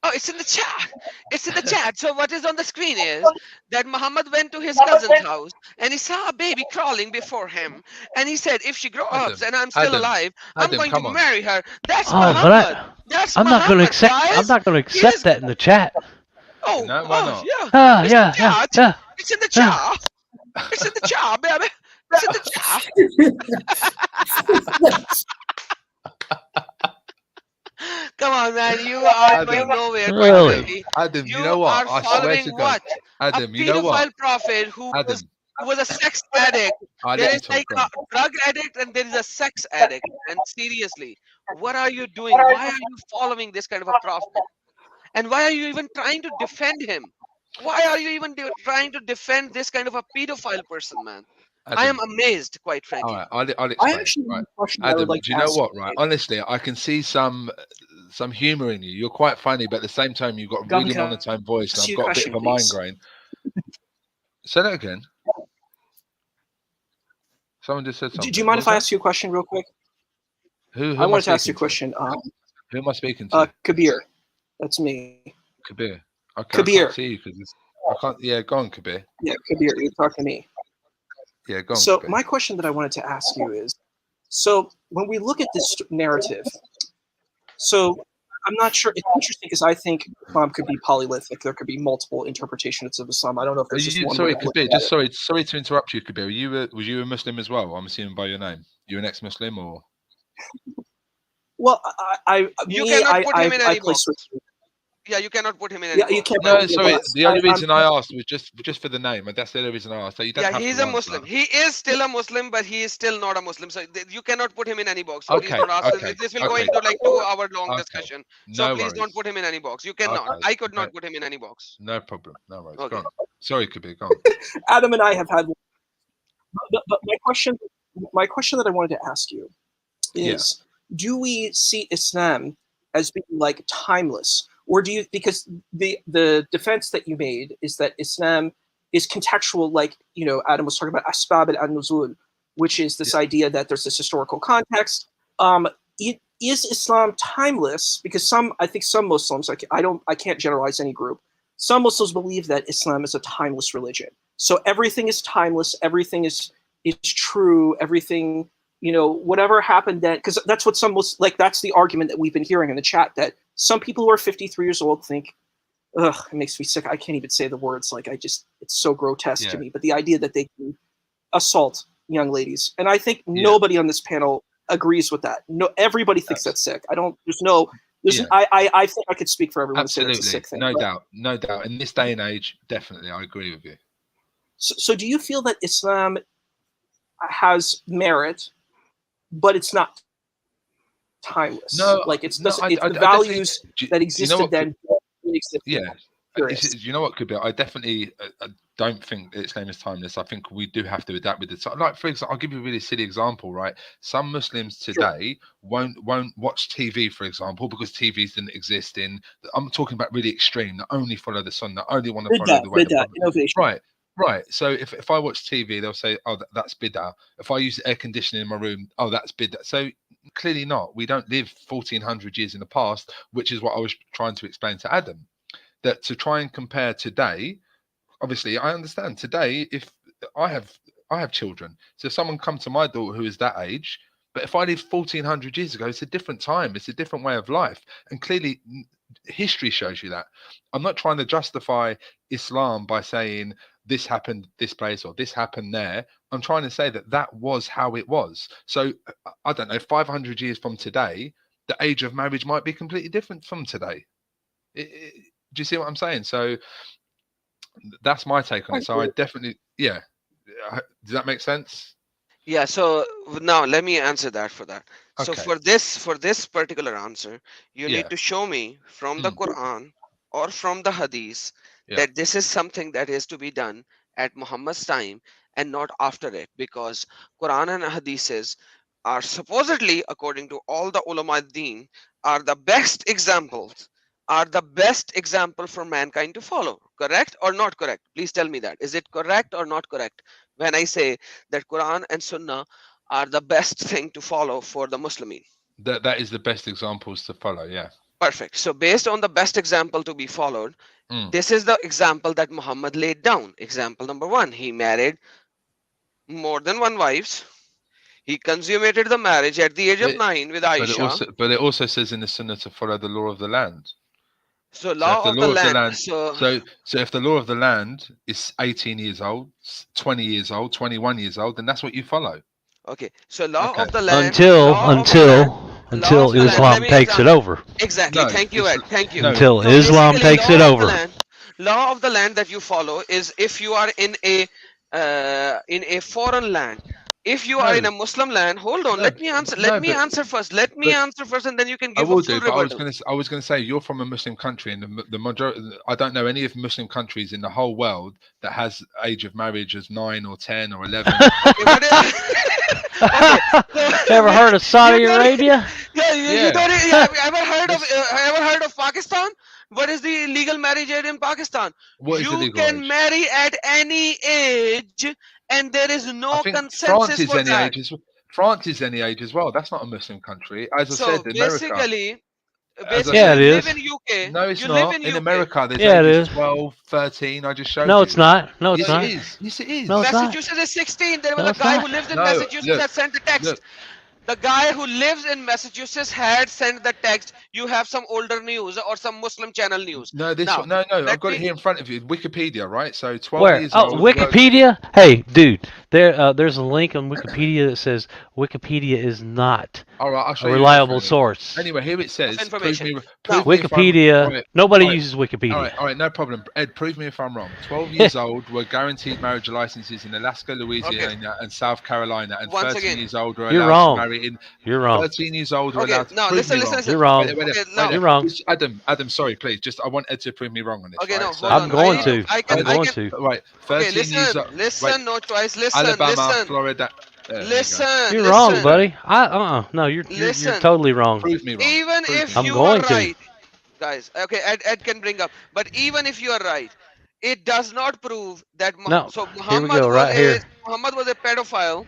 Oh, it's in the chat. It's in the chat. So what is on the screen is that Muhammad went to his cousin's house and he saw a baby crawling before him, and he said, "If she grows up and I'm still Adam, alive, I'm Adam, going come to on. marry her." That's Oh, Muhammad. but That's I'm not going to Muhammad, accept. guys. I'm not going to He accept is- that in the chat. Oh, No, why not? yeah. Ah, It's yeah, in the yeah, chat. yeah. It's in the Yeah. chat. It's in the chat, baby. It's in the chat. Come on, man. You are going nowhere. quite Really? frankly. Adam, you You know what? are I swear following to God. what? Adam, A you know what? pedophile prophet who Adam, was a sex addict. I There let you is talk. like Go on. a drug addict and there is a sex addict. And seriously, what are you doing? Why are you following this kind of a prophet? And why are you even trying to defend him? Why are you even trying to defend this kind of a pedophile person, man? I am Adam, amazed, quite frankly. all right, I'll I explain. actually have Right. a question I Adam, would like do you to know ask. what? Right, honestly, I can see some humor in you. You're quite funny, but at the same time, you've got a really Gum, can I monotone voice, and ask I've you a got a bit question, of a please? migraine. Say that again. Someone just said something. Do you mind What if was I that? ask you a question real quick? Who I am I wanted to ask you speaking a question. Who am I speaking to? Kabir, that's me. Kabir. Okay, I Kabir. can't see you because I can't. Yeah, go on, Kabir. Yeah, Kabir, you talk to me. Yeah, go on. So Kabir. my question that I wanted to ask you is, so when we look at this narrative, so I'm not sure. It's interesting because I think Islam could be polylythic. There could be multiple interpretations of Islam. I don't know if Are there's just you, one sorry, way of looking Kabir. at Just it. sorry to interrupt you, Kabir. Was you a Muslim as well? I'm assuming by your name. You an ex-Muslim or? Well, You cannot put him in I any play box. Swiss. Yeah, you cannot put him in any Yeah, you box. can't. No, sorry. but The only I'm- reason I asked was just for the name, and that's the only reason I asked. So you don't Yeah, have he's to a answer Muslim. that. He is still a Muslim, but he is still not a Muslim. So you cannot put him in any box. So please Okay, don't ask. okay, This will go okay. into like 2-hour long Okay. discussion. So No please don't worries. put him in any box. You cannot. Okay. I could not No, put him in any box. no problem. No worries. Okay. Go on. Sorry, Kabir. Go on. Adam and I have had. But my question that I wanted to ask you is: do we see Islam as being like timeless, or do you? Because the defense that you made is that Islam is contextual, like Adam was talking about asbab al-nuzul, which is this idea that there's this historical context. Is Islam timeless? Because I think some Muslims, I can't generalize any group. Some Muslims believe that Islam is a timeless religion. So everything is timeless. Everything is true. Everything, whatever happened then, because that's what that's the argument that we've been hearing in the chat, that some people who are 53 years old think, ugh, it makes me sick. I can't even say the words. It's so grotesque to me. But the idea that they can assault young ladies. And I think nobody on this panel agrees with that. No, everybody thinks that's sick. There's no Yeah, I think I could speak for everyone to say that's a absolutely, sick thing. no But, doubt, no doubt. In this day and age, definitely, I agree with you. so do you feel that Islam has merit, but it's not timeless? No, Like it's no, it's the I definitely. values Do that you know existed what? then don't really exist Yeah, now. Curious. you know what could be? I definitely don't think its name is timeless. I think we do have to adapt with the time. Like for example, I'll give you a really silly example, right? Some Muslims Sure. today won't watch TV, for example, because TVs didn't exist in. I'm talking about really extreme. That only follow the Sunnah, only want to follow the way the Bid'ah, Prophet. innovation. Right. Right. So if I watch TV, they'll say, "Oh, that's bid'ah." If I use air conditioning in my room, oh, that's bid'ah. So clearly not. We don't live 1400 years in the past, which is what I was trying to explain to Adam. That to try and compare today, obviously I understand today if I have children, so if someone come to my daughter who is that age, but if I lived 1400 years ago, it's a different time, it's a different way of life, and clearly history shows you that. I'm not trying to justify Islam by saying this happened this place or this happened there. I'm trying to say that that was how it was. So I don't know, 500 years from today, the age of marriage might be completely different from today. Do you see what I'm saying? So that's my take on it. So I definitely, yeah. Does that make sense? Yeah, so now let me answer that for that. So Okay. for this particular answer, you Yeah. need to show me from the Quran or from the Hadith Yeah. that this is something that is to be done at Muhammad's time and not after it, because Quran and Hadiths are supposedly, according to all the ulama deen, are the best examples, are the best example for mankind to follow. Correct or not correct? Please tell me that. Is it correct or not correct when I say that Quran and Sunnah are the best thing to follow for the Muslimin? That is the best examples to follow. Yeah. Perfect. So based on the best example to be followed, this is the example that Muhammad laid down. Example number one: he married more than one wives. He consummated the marriage at the age of 9 with Aisha. But it also says in the Sunnah to follow the law of the land. So So if law the of the law of the land. land, So so if the law of the land is 18 years old, 20 years old, 21 years old, then that's what you follow. okay. So law Okay. of the land. Until law of the land, law of the land. Let Islam me takes it example. over. Exactly. No, Thank you, Ed. Thank you. no. Until So Islam basically, takes it law of the over. land, law of the land that you follow is if you are in a foreign land. If you are in No. a Muslim land, hold on. No, Let me answer. no, Let me answer first. Let me but answer first, and then you can I give a will full do. But rebuttal. I was going to say you're from a Muslim country, and the majority. I don't know any of Muslim countries in the whole world that has age of marriage as 9 or 10 or 11. Okay, what is, okay, so Ever heard of Saudi you don't, Arabia? yeah, you Yeah. don't. Yeah, ever heard of Pakistan? What is the legal marriage age in Pakistan? What is the You legal can age? marry at any age, and there is I no think France consensus is for any that. age as France is any age as well. That's not a Muslim country. As I So said, America. As I Yeah, you it said, live is. in UK. no, it's You live not. in In UK. America, there's Yeah, it ages is. 12, 13. I just showed No, you. it's not. No, it's Yes, not. it is. Yes, it is. No, it's not. Massachusetts is 16. There was No, a it's guy who not. lives in No, Massachusetts look, that sent the text. look. The guy who lives in Massachusetts had sent the text. You have some older news or some Muslim channel news. No, this Now, one. No, no. let I've got it me. here in front of you. Wikipedia, right? So 12 Where? years Oh, old. Wikipedia. Hey, dude, there's a link on Wikipedia that says Wikipedia is not All right, I'll show a you reliable differently. source. Anyway, here it says, information. prove me if I'm Wikipedia. right. Nobody Right. uses Wikipedia. All right, no problem. Ed, prove me if I'm wrong. 12 years old were guaranteed marriage licenses in Alaska, Louisiana, and South Carolina, and Once 13 again. years old were You're allowed wrong. to marry in. You're wrong. 13 years old were Okay, allowed to now prove listen, me listen, wrong. listen. You're wrong. Wait, Okay, now. You're wrong. Just, Adam, sorry, please. Just I want Ed to prove me wrong on this. Okay, right? no, So, hold I'm on. going I to. can, I'm going to. Right, 13 Okay, years listen, old. listen, Wait, no choice. Listen, Alabama, listen, Florida. There you go. listen. You're listen. wrong, buddy. No, you're Listen. totally wrong. Prove me wrong. Even Prove if me I'm you wrong. are going to. right, guys. Okay, Ed can bring up. But even if you are right, it does not prove that. No. So Here we go. Right here. Muhammad was a pedophile,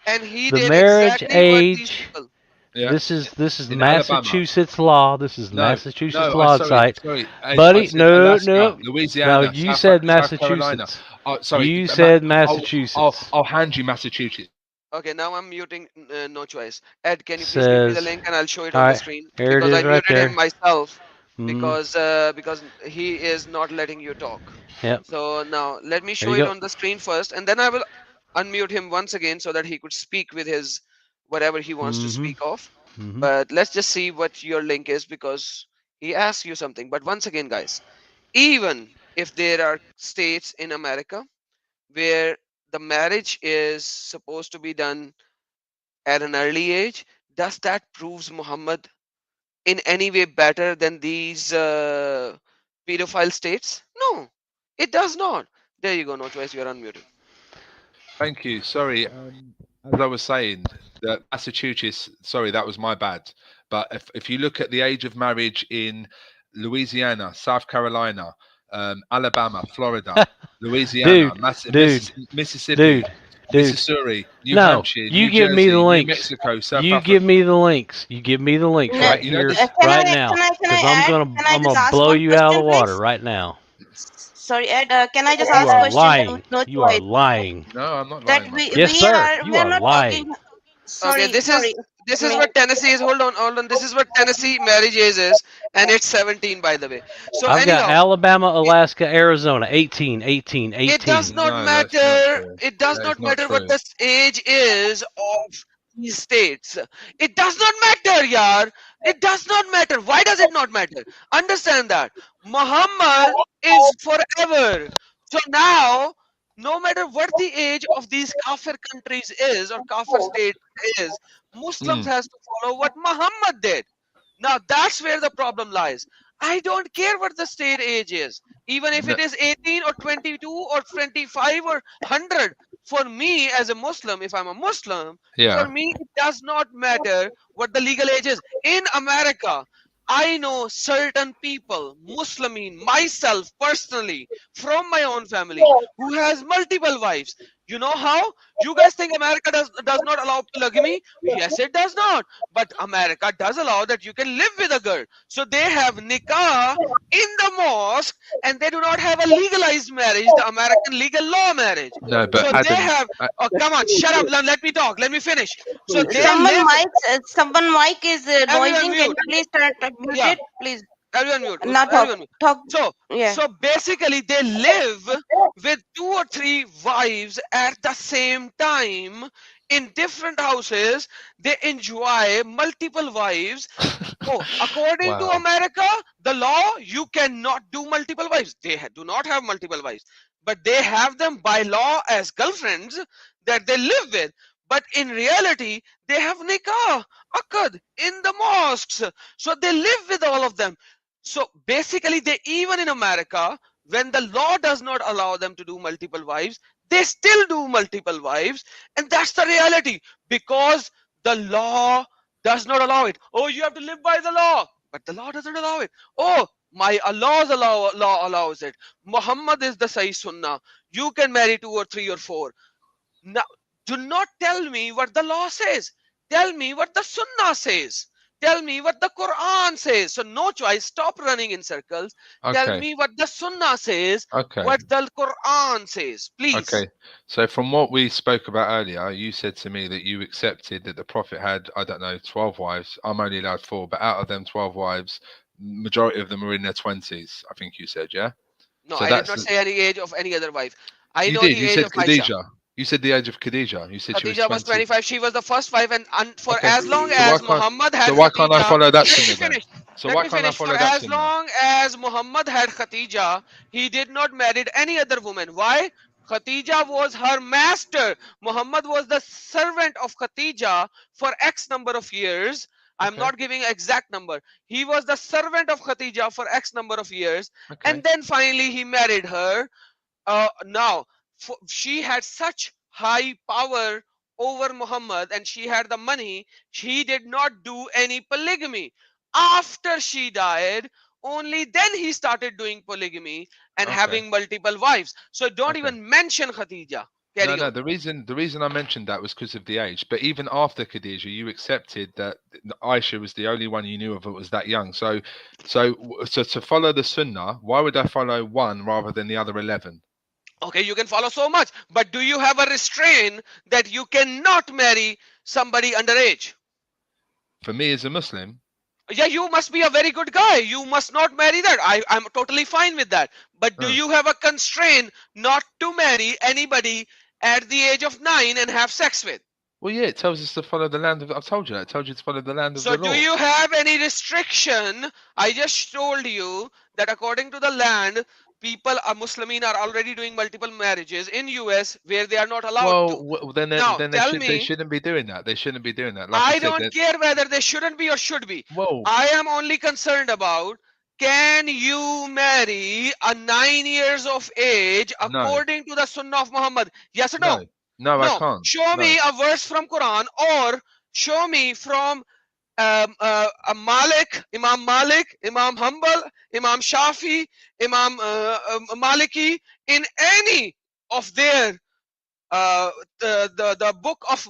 and he The did marriage exactly what these age. people. Yeah. This is In Alabama. Massachusetts law. This is No, Massachusetts no, law sorry. site. I Buddy, said no, Alaska, no. Louisiana, No, you said South Carolina. Massachusetts. Oh, sorry. You said Massachusetts. I'll hand you Massachusetts. Okay, now I'm muting. No choice. Ed, can you please give me the Says. link and I'll show it All on the right. screen Here it because I is right muted him there. myself Mm, because he is not letting you talk. yep. So now let me There show you it go. on the screen first, and then I will unmute him once again so that he could speak with his whatever he wants to Mm-hmm. speak of. But let's just see what your link is, because he asked you something. But once again, guys, even if there are states in America where the marriage is supposed to be done at an early age, does that proves Muhammad in any way better than these pedophile states? No, it does not. There you go. No choice. You're unmuted. Thank you. Sorry. As I was saying, that Massachusetts, sorry, that was my bad. But if you look at the age of marriage in Louisiana, South Carolina, Alabama, Florida, Louisiana, Mississippi, Missouri, New No, Hampshire, you New give me the Jersey, New links. Mexico, South You Africa. give me the links. You give me the links No, right You know here, this. right now, can I because add? Can I I'm just gonna ask blow one you out of question, the water please? right now. Sorry, Ed. Can I just You ask are question with lying. no You are choice? lying. No, I'm not That lying, my friend. Yes, sir. we You are are not talking. lying. Okay, Sorry, sorry. this I is mean, what Tennessee is. Hold on. This is what Tennessee marriage age is, and it's 17, by the way. So I've got anyhow, Alabama, Alaska, Arizona, 18, 18, it does 18. not No, that's not matter. true. It does That is not not matter what true. the age is of these states. It does not matter, yaar. It does not matter. Why does it not matter? Understand that. Muhammad is forever. So now, no matter what the age of these kafir countries is, or kafir state is, Muslims Mm. has to follow what Muhammad did. Now that's where the problem lies. I don't care what the state age is, even if No, it is 18 or 22 or 25 or 100. For me as a Muslim, if I'm a Muslim, for yeah. me it does not matter what the legal age is. In America, I know certain people, Muslimin, myself personally, from my own family, who has multiple wives. You know how? You guys think America does not allow polygamy? Yes, it does not. But America does allow that you can live with a girl. So they have nikah in the mosque, and they do not have a legalized marriage, the American legal law marriage. No, but So they Adam, have, oh, come on, shut up, let me talk, let me finish. So they someone live, mic, someone mic is everyone noising. Can mute. you please turn mute Yeah, it, please? everyone mute. Not talk. Everyone mute. Talk. So, Yeah. so basically, they live with 2 or 3 wives at the same time in different houses. They enjoy multiple wives. Oh, according to wow. America, the law, you cannot do multiple wives. They do not have multiple wives, but they have them by law as girlfriends that they live with. But in reality, they have nikah, akad in the mosques. So they live with all of them. So basically, they even in America, when the law does not allow them to do multiple wives, they still do multiple wives, and that's the reality, because the law does not allow it. Oh, you have to live by the law, but the law doesn't allow it. Oh, my Allah's law allows it. Muhammad is the Sahih Sunnah. You can marry 2 or 3 or 4. Now, do not tell me what the law says. Tell me what the Sunnah says. Tell me what the Quran says. So, no choice. Stop running in circles. Tell Okay. me what the Sunnah says, Okay. what the Quran says, please. Okay. So from what we spoke about earlier, you said to me that you accepted that the Prophet had, I don't know, 12 wives. I'm only allowed 4, but out of them 12 wives, majority of them are in their 20s, I think you said, yeah? No, So I did that's not say any age of any other wife. I you know did. the You age said of Aisha. Khadija. You said the age of Khadija. You said she was Khadija was 20. 25. She was the first wife, and for Okay. as long So why as can't Muhammad had why can't I Khadija, follow that let me sunnah then? finish. So Let why me can't I finish. For follow that as sunnah? long as Muhammad had Khadija, he did not marry any other woman. Why? Khadija was her master. Muhammad was the servant of Khadija for X number of years. I'm Okay. not giving exact number. He was the servant of Khadija for X number of years, Okay. and then finally he married her. Now she had such high power over Muhammad, and she had the money. She did not do any polygamy. After she died, only then he started doing polygamy and Okay. having multiple wives. So don't Okay. even mention Khadija. No, Carry no. on. The reason I mentioned that was because of the age. But even after Khadija, you accepted that Aisha was the only one you knew of that was that young. So to follow the Sunnah, why would I follow one rather than the other 11? Okay, you can follow so much, but do you have a restraint that you cannot marry somebody underage? For me as a Muslim, Yeah, you must be a very good guy. You must not marry that. I'm totally fine with that. But do uh, you have a constraint not to marry anybody at the age of 9 and have sex with? Well, yeah, it tells us to follow the land of. I've told you that. It tells you to follow the land of So the do law. you have any restriction? I just told you that according to the land, people are Muslimin are already doing multiple marriages in US where they are not allowed Well, to. then Now then tell they me, shouldn't be doing that. They shouldn't be doing that. Like I I said, don't that care whether they shouldn't be or should be. well, I am only concerned about, can you marry a 9 years of age no, according to the Sunnah of Muhammad? Yes or no, no? no, I No. can't. Show No, me a verse from Quran or show me from Malik, Imam Hanbal, Imam Shafi, Imam Maliki, in any of their the book of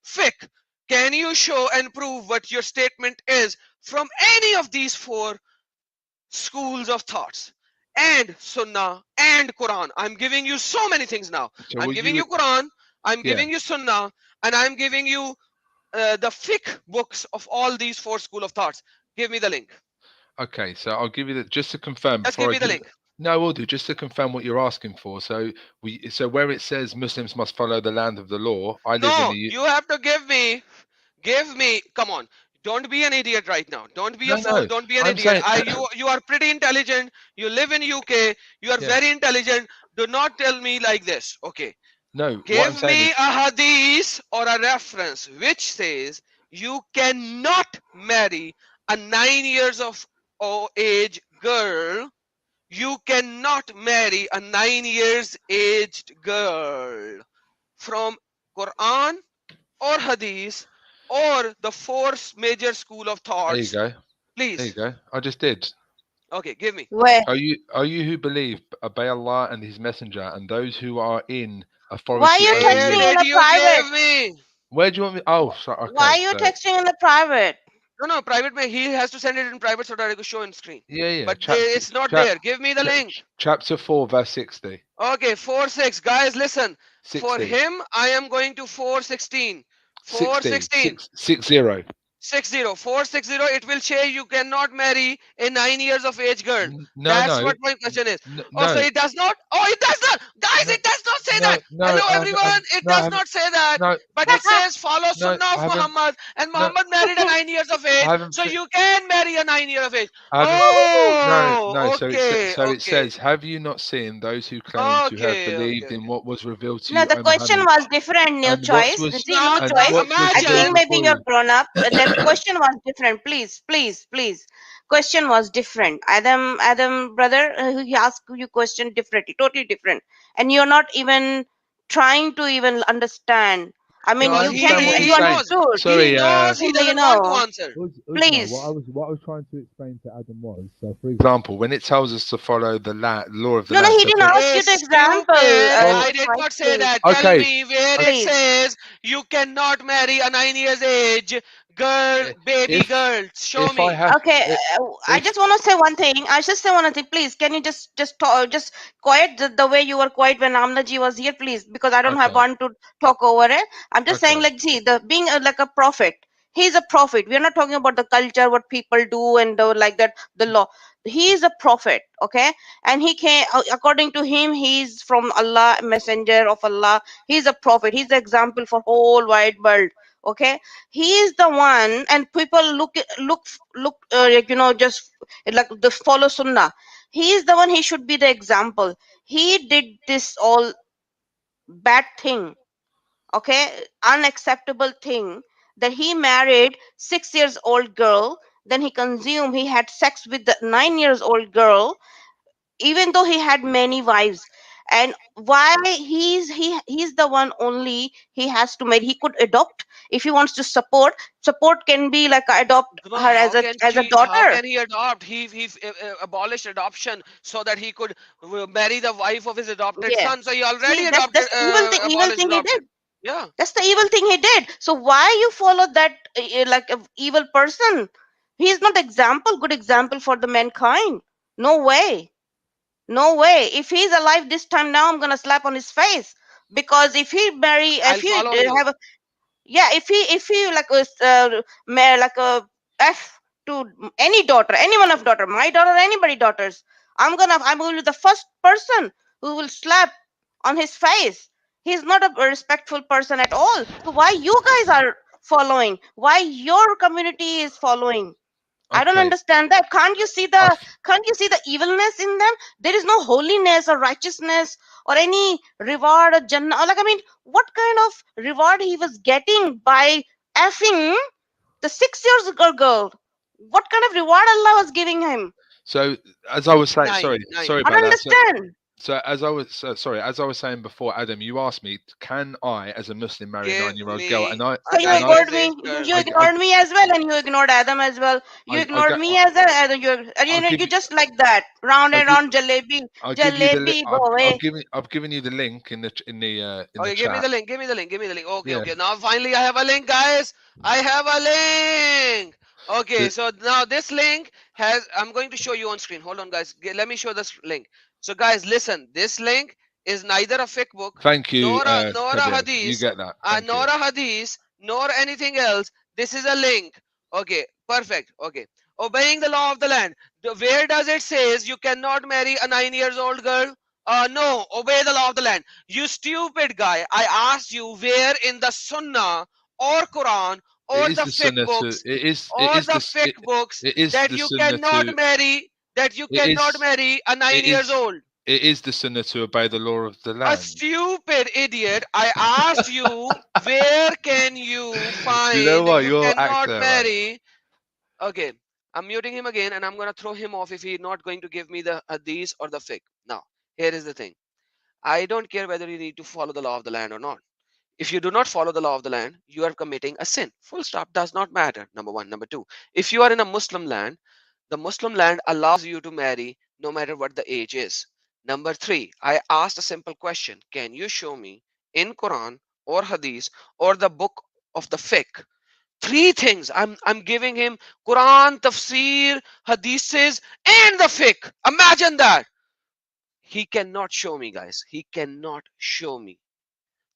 fiqh. Can you show and prove what your statement is from any of these four schools of thoughts? And Sunnah and Quran. I'm giving you so many things now. so I'm will giving you? you Quran, I'm Yeah. giving you Sunnah, and I'm giving you the fiqh books of all these four school of thoughts. Give me the link. Okay, so I'll give you the just to confirm Just give before I me the give. link. No, I will do just to confirm what you're asking for. So so where it says Muslims must follow the land of the law, I live in No, the. you have to give me. Come on, don't be an idiot right now. Don't be a No, fool. no, Don't be an I'm idiot. saying. You are pretty intelligent. You live in UK. You are Yeah. very intelligent. Do not tell me like this. Okay. No, what I'm Give saying me is. a hadith or a reference which says you cannot marry a 9 years of age girl. You cannot marry a 9 years aged girl from Quran or hadith or the four major school of There you thoughts. go. There you Please. go. I just did. Okay, give me. Where? Are you who believe obey Allah and His Messenger and those who are in Why are authority you over Where texting you? in did a you private? give me? Where do you want me? Oh, sorry. Why Okay, are you so texting in a private? No, private. He has to send it in private so that I could show in screen. yeah. But it's not Chap, there. Give me the link. chapter 4, verse 60. Okay, 4:6. Guys, listen. For 60. him, I am going to 4:16. 60. 4:16. 60. 460. It will say you cannot marry a 9 years of age girl. No, That's no, what my question is. Oh, so no, it does not? Oh, it does not. Guys, no, it does not say no, that. no. Hello, everyone. It No, I does haven't. not say that. No, But no, it says follow no, Sunnah I of haven't. Muhammad. And No, Muhammad married a 9 years of I age. haven't. So you can marry a 9 year of age. I haven't. No, no. Oh, okay, So it okay. says, have you not seen those who claim to have Okay, believed okay, in okay. what was revealed to No, you, the O question Muhammad, was different. New and what choice. was See, new Now, and now choice. what was I revealed think imagine. maybe before you're you? grown up. The question was different. Please, please, please. Question was different. Adam, brother, he asked you question differently, totally different, and you're not even trying to even understand. I No, mean, I you Because can, understand what you he's saying. understood. he Sorry, knows he You doesn't want to know, answer. Uzma, please. what I was trying to explain to Adam was, so for example, when it tells us to follow the law of the No, no, land, he so didn't for ask you the example. Stupid. well, I did Twice, not say please, that. Tell okay, me where it please. says you cannot marry a 9 years age girl, baby if girl. Show if I me. have Okay, I if just want to say one thing. I just say one thing, please. Can you just talk, just quiet the way you were quiet when Amnaji was here, please? Because I don't have okay, one to talk over it. I'm just saying, okay, like, see, the being like a prophet. He's a prophet. We're not talking about the culture, what people do, and like that. The law. He is a prophet, okay? And he came according to him. He's from Allah, messenger of Allah. He's a prophet. He's the example for whole wide world, okay? He is the one, and people look just like the follow sunnah. He is the one. He should be the example. He did this all bad thing, okay, unacceptable thing, that he married 6 years old girl, then he had sex with the 9 years old girl, even though he had many wives. And why he's the one only he has to marry? He could adopt if he wants to support can be like adopt her How can as a she? How daughter. can he adopt? He abolished adoption so that he could marry the wife of his adopted Yeah, son. So he see, already that's adopted, the evil abolished thing he adoption. did. Yeah. That's the evil thing he did. So why you follow that like a evil person? He is not example, good example for the mankind. No way. No way. If he's alive this time now, I'm gonna slap on his face. Because if I'll he follow you. have a, yeah, if he like like a f to any daughter, any one of daughter, my daughter, anybody daughters, I'm going to be the first person who will slap on his face. He's not a respectful person at all. So why you guys are following? Why your community is following? I don't Okay. understand that. Can't you see the evilness in them? There is no holiness or righteousness or any reward or jannah. Like, I mean, what kind of reward he was getting by effing the 6 years old girl? What kind of reward Allah was giving him? So as I was saying, Nine. sorry I about don't that. understand. So as I was sorry, as I was saying before, Adam, you asked me, can I, as a Muslim, marry a Give 9-year-old girl? me And I So a you and I 9 years ignored age me. girl. You ignored me as well, and you ignored Adam as well. You I ignored me as a you give just like that, round I'll and give round jalebi, I'll give you the jalebi boy. I've given you the link in the Okay, give me chat. the link. Give me the link. Give me the link. Okay, Yeah. okay. Now finally I have a link, guys. I have a link. Okay, so now this link has. I'm going to show you on screen. Hold on, guys. Let me show this link. So, guys, listen. This link is neither a fiqh book, Thank you, nor a Kabir. You hadith, get that. Thank you. nor anything else. This is a link. Okay, perfect. Okay, obeying the law of the land. Where does it says you cannot marry a 9 years old girl? No, obey the law of the land. You stupid guy. I asked you where in the Sunnah or Quran or It is the the fiqh sunnah to books it is that the you sunnah cannot to marry it is a 9 it years is old. it is the sunnah to obey the law of the A land. stupid idiot. I asked you where can you You know find what? you You're cannot actor, man. marry. Okay, I'm muting him again and I'm gonna throw him off if he's not going to give me the hadith or the fiqh. Now, here is the thing. I don't care whether you need to follow the law of the land or not. If you do not follow the law of the land, you are committing a sin. Full stop. Does not matter. Number one. Number two, if you are in a Muslim land, the Muslim land allows you to marry no matter what the age is. Number three, I asked a simple question. Can you show me in Quran or Hadith or the book of the fiqh? Three things. I'm giving him Quran, tafsir, hadiths, and the fiqh. Imagine that. He cannot show me, guys. He cannot show me.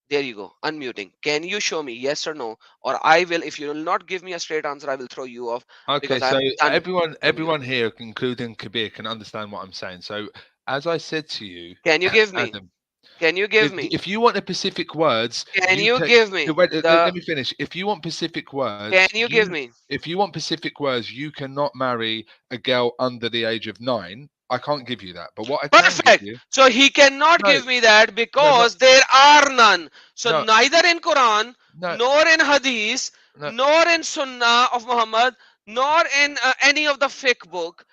There you go. Unmuting. Can you show me yes or no? Or I will, if you will not give me a straight answer, I will throw you off Okay, because so I'm done. everyone here, including Kabir, can understand what I'm saying. So as I said to you, Can you give me? Adam, Can you give me? if you want the Pacific words, Can you you take, give me? wait, The let me finish. If you want Pacific words, Can you give me? if you want Pacific words, you cannot marry a girl under the age of 9. I can't give you that. But what I can give Perfect. you, So he cannot no, give me that no, not, because there are none. So no, neither in Quran, no, nor in Hadith, no. nor in Sunnah of Muhammad, nor in any of the fiqh book,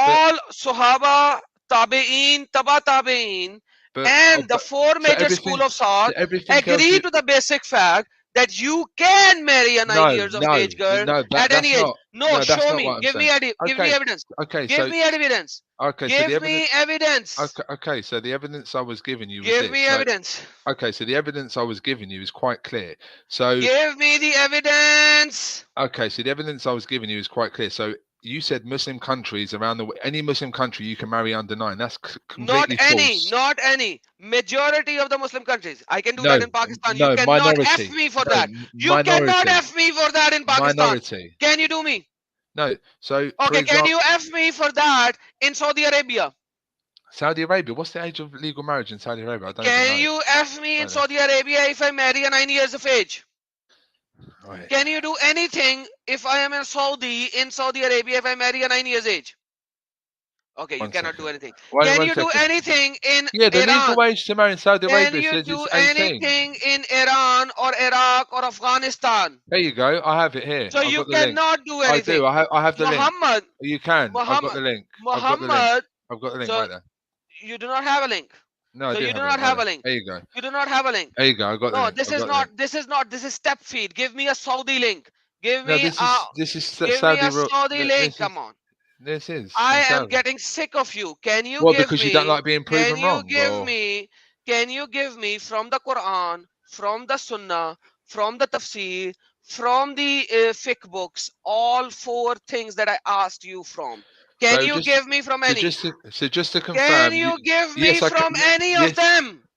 But all Sahaba, Tabe'een, Taba Tabe'een, and the four so major school of so thought everything else agree to the basic fact that you can marry a 9 no, years of no, age girl no, at that's any age. not No, that's show not me. what I'm Give me saying. give me evidence. Okay, Give so me evidence. so the Give me evidence. okay, so the evidence I was giving you was Give this. me So, evidence. okay, so the evidence I was giving you is quite clear. So Give me the evidence. okay, so the evidence I was giving you is quite clear. So you said Muslim countries around any Muslim country you can marry under 9. That's completely false. Not any. Majority of the Muslim countries. I can do No, that in Pakistan. You no, cannot F minority. me for No, that. You cannot minority. F me for that in Pakistan. Minority. Can you do me? No. So for Okay, can example, you F me for that in Saudi Arabia? Saudi Arabia. What's the age of legal marriage in Saudi Arabia? I don't even know. Can you F me in Right then. Saudi Arabia if I marry a 9 years of age? Right. Can you do anything if I am in Saudi Arabia if I marry a 9 years age? Okay, you One cannot do second. anything. Wait, Can one you do second. anything in Yeah, the Iran? legal age to marry in Saudi Can Arabia you says do it's 18. anything in Iran or Iraq or Afghanistan? There you go. I have it here. So I've you got the link. cannot do I anything. do. I have the link. Muhammad, You can. I've got the link. I've got the link. Muhammad. I've got the link So right there. you do not have a link. No, I So do you do have not it. Right have a there. link. There you go. You do not have a link. There you go. I got the No, link. this I've is got the link. not. This is step feed. Give me a Saudi link. Give No, me this is give me Saudi a rule. Saudi link. Come on. This is. I in am Saudi. getting sick of you. Can you What? give Because you don't me? like being Can proven you wrong, give or me? Can you give me from the Quran, from the Sunnah, from the Tafsir, from the fiqh books, all four things that I asked you from? Can you give me from any? so just to confirm, Can you give me yes, I from can. any of them?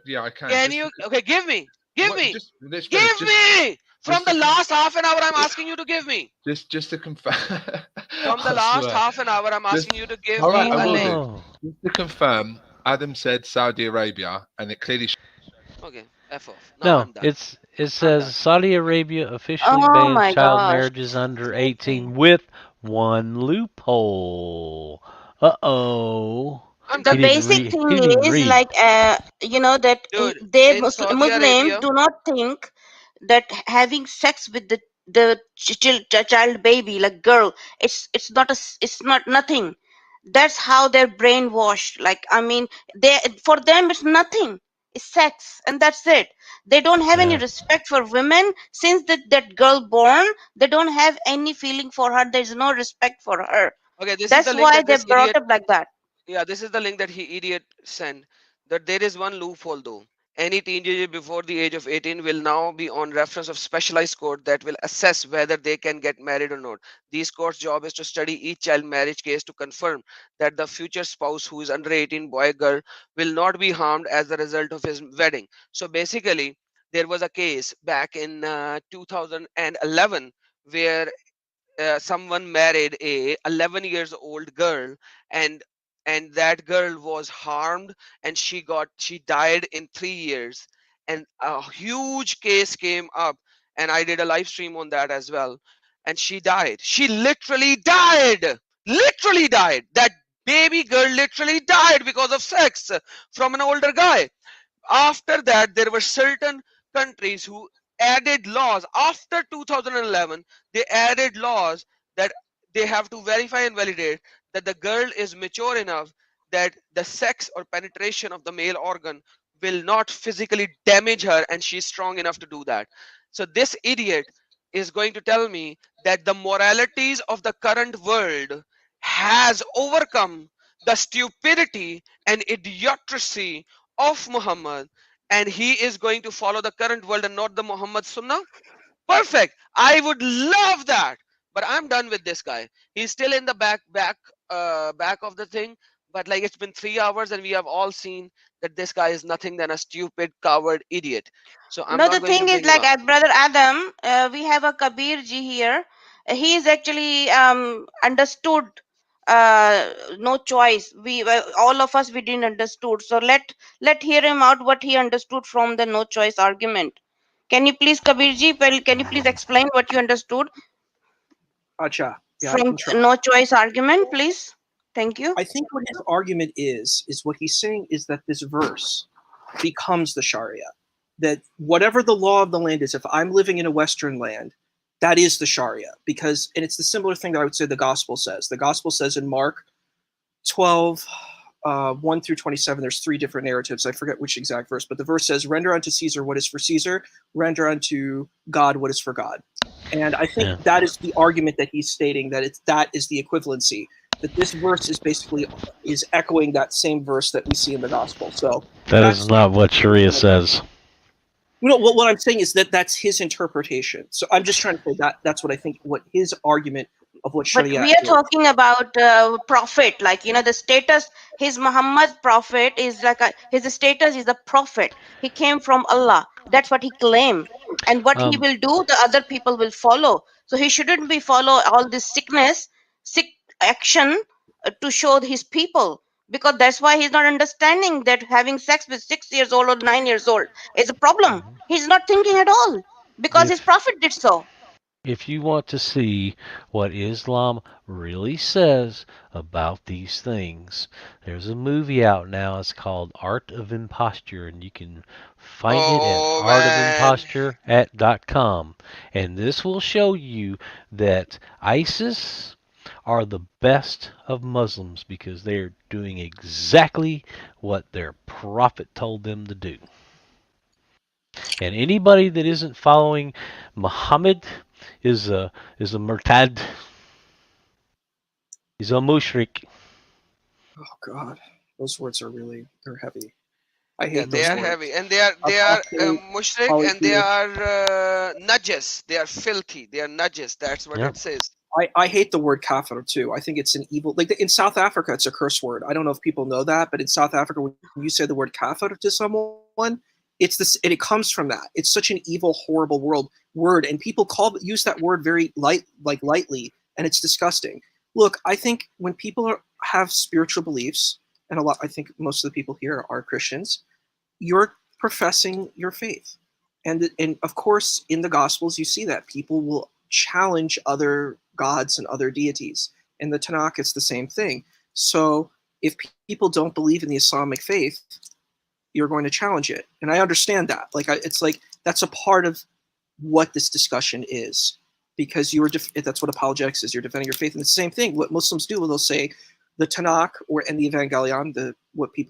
Yeah, I can. Can you? Okay, give me. Give me. Let's Give finish. me. From the last half an hour, I'm asking you to give me. Just to confirm. From the last half an hour, I'm asking you to give All me right, a I will link. do. Just to confirm, Adam said Saudi Arabia, and it clearly Okay, F off. Now No, I'm done. it I'm says done. Saudi Arabia officially Oh bans my child gosh. marriages under 18 with one loophole. Uh-oh. I'm The done with this. basic thing He didn't is read. like, that Dude, they in Saudi Muslims Arabia, do not think that having sex with the child baby, like girl, it's not it's not nothing. That's how they're brainwashed. Like, I mean, they, for them it's nothing. It's sex and that's it. They don't have any Yeah. respect for women. Since that girl born, they don't have any feeling for her. There's no respect for her. okay, this is the That's link why that they're this brought idiot, up like that. yeah, this is the link that he idiot sent. That there is one loophole though. Any teenager before the age of 18 will now be on reference of specialized court that will assess whether they can get married or not. These courts' job is to study each child marriage case to confirm that the future spouse who is under 18, boy, girl, will not be harmed as a result of his wedding. So basically, there was a case back in 2011 where someone married a 11 years old girl, and that girl was harmed, and she died in 3 years, and a huge case came up, and I did a live stream on that as well, and she literally died. That baby girl literally died because of sex from an older guy. After that, there were certain countries who added laws after 2011. They added laws that they have to verify and validate that the girl is mature enough that the sex or penetration of the male organ will not physically damage her, and she's strong enough to do that. So this idiot is going to tell me that the moralities of the current world has overcome the stupidity and idiocy of Muhammad, and he is going to follow the current world and not the Muhammad Sunnah. Perfect. I would love that. But I'm done with this guy. He's still in the back of the thing. But like it's been 3 hours and we have all seen that this guy is nothing than a stupid, coward idiot. So I'm No, the not going to thing is, bring him like, up. brother Adam, we have a Kabir ji here. He is actually understood. No choice. We all of us we didn't understood. So let hear him out what he understood from the no choice argument. Can you please, Kabir ji, can you please explain what you understood Acha. Yeah, I from can try. no choice argument, please? Thank you. I think what his argument is what he's saying is that this verse becomes the Sharia. That whatever the law of the land is, if I'm living in a Western land, that is the Sharia. Because, and it's the similar thing that I would say the gospel says. The gospel says in Mark 12, 1 through 27, there's 3 different narratives. I forget which exact verse, but the verse says, render unto Caesar what is for Caesar, render unto God what is for God. And I think that is the argument that he's stating, that that is the equivalency. That this verse is basically is echoing that same verse that we see in the gospel. So That is not what Sharia says. No, what I'm saying is that that's his interpretation. So I'm just trying to say that that's what I think. What his argument of what But Sharia we are is. talking about prophet, like, the status. His Muhammad prophet is like his status is a prophet. He came from Allah. That's what he claimed, and what he will do, the other people will follow. So he shouldn't be follow all this sick action to show his people, because that's why he's not understanding that having sex with 6 years old or 9 years old is a problem. He's not thinking at all because his If prophet did so. if you want to see what Islam really says about these things, there's a movie out now. It's called Art of Imposture, and you can find it at Oh man. artofimposture.com. And this will show you that ISIS are the best of Muslims because they're doing exactly what their prophet told them to do. And anybody that isn't following Muhammad is a murtad. He's a mushrik. Oh God, those words are they're heavy. I Yeah, hate they those are words. heavy, and they are Apostate, mushrik, and they polytheist. are najas. They are filthy. They are najas. That's what Yeah. it says. I hate the word kafir too. I think it's an evil. Like in South Africa, it's a curse word. I don't know if people know that, but in South Africa, when you say the word kafir to someone, it's this, and it comes from that. It's such an evil, horrible word, and people use that word very lightly, and it's disgusting. Look, I think when people have spiritual beliefs, and I think most of the people here are Christians, your professing your faith. And of course, in the Gospels, you see that people will challenge other gods and other deities. In the Tanakh, it's the same thing. So if people don't believe in the Islamic faith, you're going to challenge it. And I understand that. It's like that's a part of what this discussion is, because that's what apologetics is. You're defending your faith. And it's the same thing. What Muslims do, they'll say the Tanakh and the Evangelion,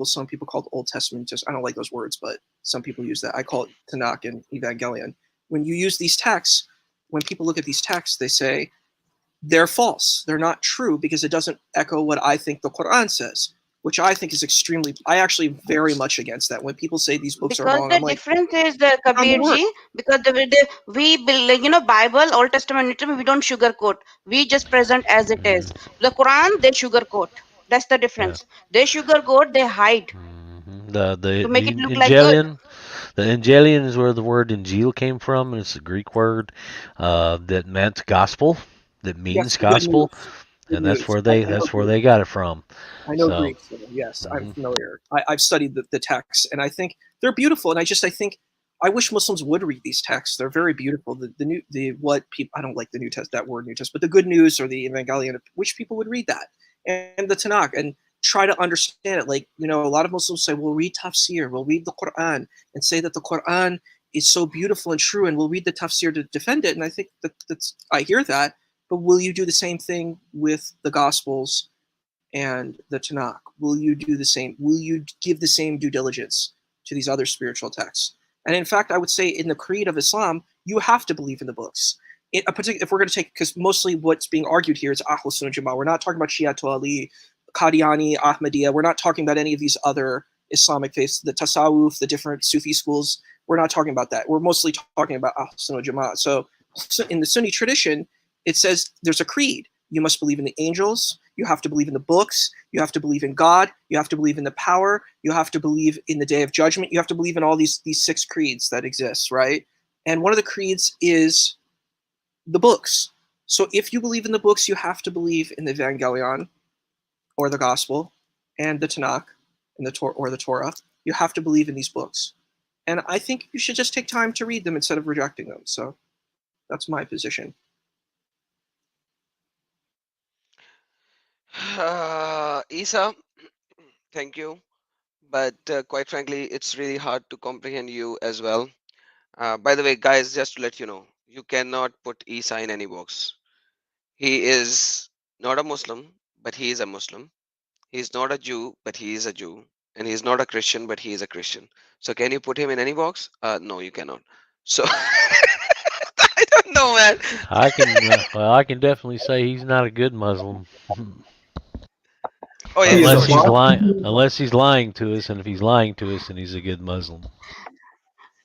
some people call the Old Testament. Just I don't like those words, but some people use that. I call it Tanakh and Evangelion. When you use these texts, when people look at these texts, they say they're false. They're not true because it doesn't echo what I think the Quran says, which I think is I actually very much against that. When people say these books are Because wrong, the I'm like, difference is the Kabir ji, because we Bible, Old Testament, New Testament, we don't sugarcoat. We just present as it is. The Quran, they sugarcoat. That's the difference. They sugarcoat, they hide The to make it look like good. The Angelian is where the word Injil came from, and it's a Greek word that meant gospel, that means yes, good gospel, news. Good and that's news. where I they got it from. I know So, Greek, so yes, I'm familiar. I've studied the texts, and I think they're beautiful. And I think I wish Muslims would read these texts. They're very beautiful. I don't like the New Test that word New Test, but the Good News or the Evangelion. Wish people would read that and the Tanakh and try to understand it. Like a lot of Muslims say, we'll read tafsir, we'll read the Quran, and say that the Quran is so beautiful and true, and we'll read the tafsir to defend it. And I think I hear that, but will you do the same thing with the Gospels and the Tanakh? Will you do the same? Will you give the same due diligence to these other spiritual texts? And in fact, I would say in the creed of Islam, you have to believe in the books. If we're going to take, because mostly what's being argued here is Ahl Sunnah Jama'ah. We're not talking about Shia to Ali, Qadiani, Ahmadiyya. We're not talking about any of these other Islamic faiths, the Tasawwuf, the different Sufi schools. We're not talking about that. We're mostly talking about Ahl Sunnah Jama'ah. So in the Sunni tradition, it says there's a creed. You must believe in the angels. You have to believe in the books. You have to believe in God. You have to believe in the power. You have to believe in the day of judgment. You have to believe in all these 6 creeds that exist, right? And one of the creeds is the books. So if you believe in the books, you have to believe in the Evangelion or the Gospel and the Tanakh and the Torah. You have to believe in these books. And I think you should just take time to read them instead of rejecting them. So that's my position. Isa, thank you. But quite frankly, it's really hard to comprehend you as well. By the way, guys, just to let you know, you cannot put Isa in any box. He is not a Muslim, but he is a Muslim. He's not a Jew, but he is a Jew. And he's not a Christian, but he is a Christian. So can you put him in any box? No, you cannot. So I don't know, man. I can definitely say he's not a good Muslim. Oh He yes, is a for sure. Unless he's lying to us, and if he's lying to us, then he's a good Muslim.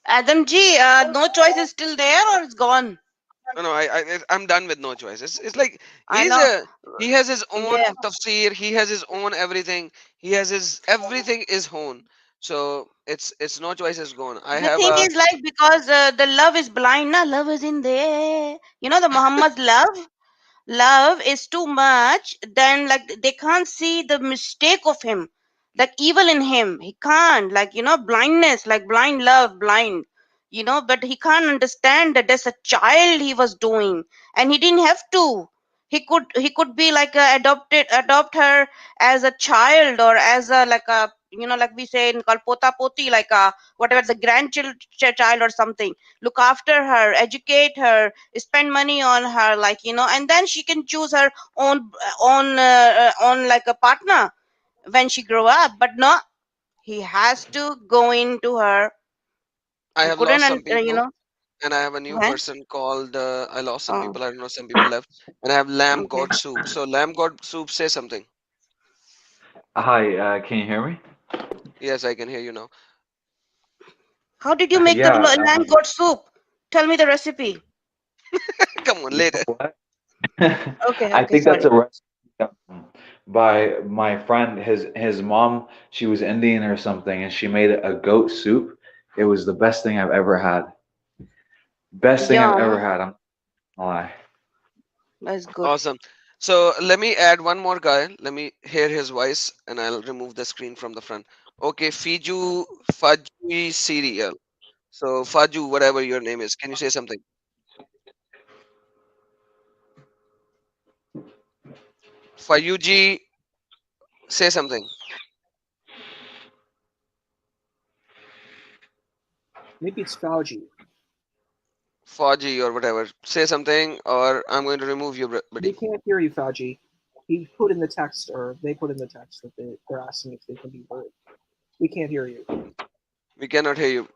Adam ji, no choice is still there or it's gone? No, I'm done with no choice. It's like I know. he has his own Yeah. tafsir, he has his own everything, he has his everything is own. So it's no choice is gone. I The have thing a is like because the love is blind, na love is in there. The Muhammad's love is too much, then like they can't see the mistake of him, like evil in him. He can't, like blindness, like blind love, blind, but he can't understand that there's a child he was doing, and he didn't have to. He could be like adopt her as a child, or as a like a like we say in kalpota poti, like a whatever, the grandchild child or something. Look after her, educate her, spend money on her, like and then she can choose her own like a partner when she grow up. But no, he has to go into her. I He have couldn't lost some people, and I have a new when person called I lost some oh, people, I don't know, some people left, and I have lamb okay. god soup. So lamb god soup, say something. Hi, can you hear me? Yes, I can hear you now. How did you make the Yeah, lamb goat soup? Tell me the recipe. Come on, you later. know what? Okay, I okay, think that's sorry. a recipe by my friend. His mom, she was Indian or something, and she made a goat soup. It was the best thing I've ever had. Best thing I've ever Yum. had. I'm not gonna lie. That's good. Awesome. So let me add one more guy. Let me hear his voice, and I'll remove the screen from the front. Okay, Faju cereal. So Faju, whatever your name is, can you say something? Fayuji, say something. Maybe it's Fauji. Faji or whatever, say something, or I'm going to remove you, We buddy. can't hear you, Fauji. He put in the text, or they put in the text that they're asking if they can be heard. We can't hear you. We cannot hear you.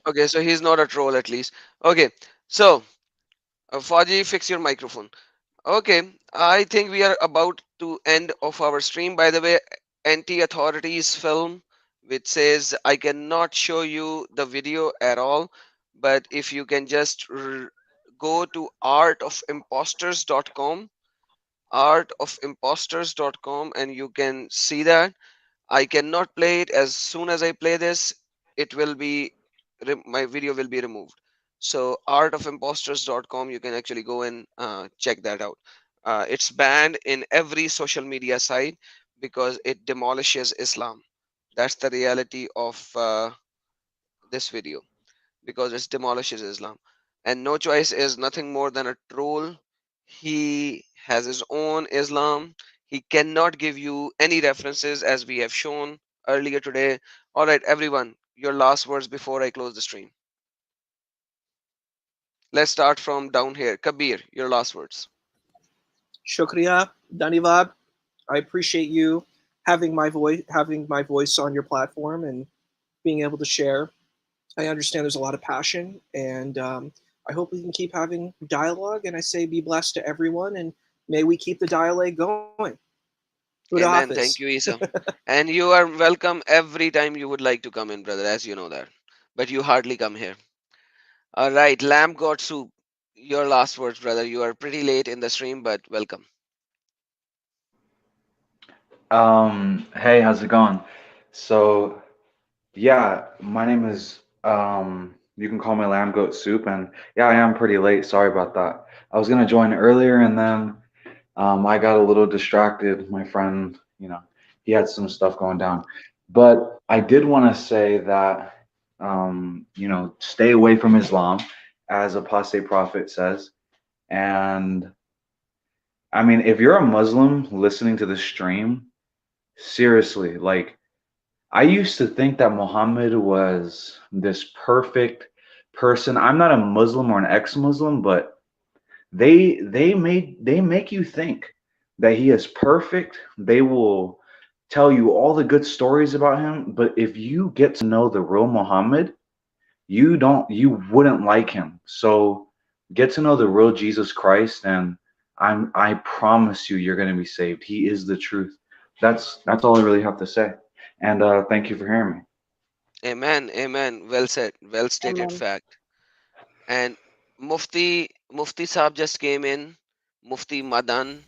Okay, so he's not a troll at least. Okay, so Faji, fix your microphone. Okay, I think we are about to end of our stream. By the way, anti-authorities film, which says I cannot show you the video at all, but if you can just go to artofimposters.com and you can see that. I cannot play it. As soon as I play this, it will be my video will be removed. So artofimposters.com, you can actually go and check that out. It's banned in every social media site because it demolishes Islam. That's the reality of this video, because it demolishes Islam. And No Choice is nothing more than a troll. He has his own Islam. He cannot give you any references as we have shown earlier today. All right, everyone, your last words before I close the stream. Let's start from down here. Kabir, your last words. Shukriya, Dhanyavad. I appreciate you having my voice on your platform and being able to share. I understand there's a lot of passion, and I hope we can keep having dialogue. And I say, be blessed to everyone, and may we keep the dialogue going. Huda Amen. Hafiz. Thank you, Isa. And you are welcome every time you would like to come in, brother, as you know that. But you hardly come here. All right, Lamb God Soup, your last words, brother. You are pretty late in the stream, but welcome. Hey, how's it going? So, yeah, my name is, you can call me Lamb Goat Soup, and yeah, I am pretty late. Sorry about that. I was gonna join earlier, and then I got a little distracted. My friend, he had some stuff going down. But I did want to say that, stay away from Islam, as Apostate Prophet says. And I mean, if you're a Muslim listening to the stream, seriously, like, I used to think that Muhammad was this perfect person. I'm not a Muslim or an ex-Muslim, but they make you think that he is perfect. They will tell you all the good stories about him, but if you get to know the real Muhammad, you wouldn't like him. So get to know the real Jesus Christ, and I promise you you're going to be saved. He is the truth. That's all I really have to say. And thank you for hearing me. Amen. Amen. Well said. Well stated Amen. fact. And Mufti Saab just came in. Mufti Madan.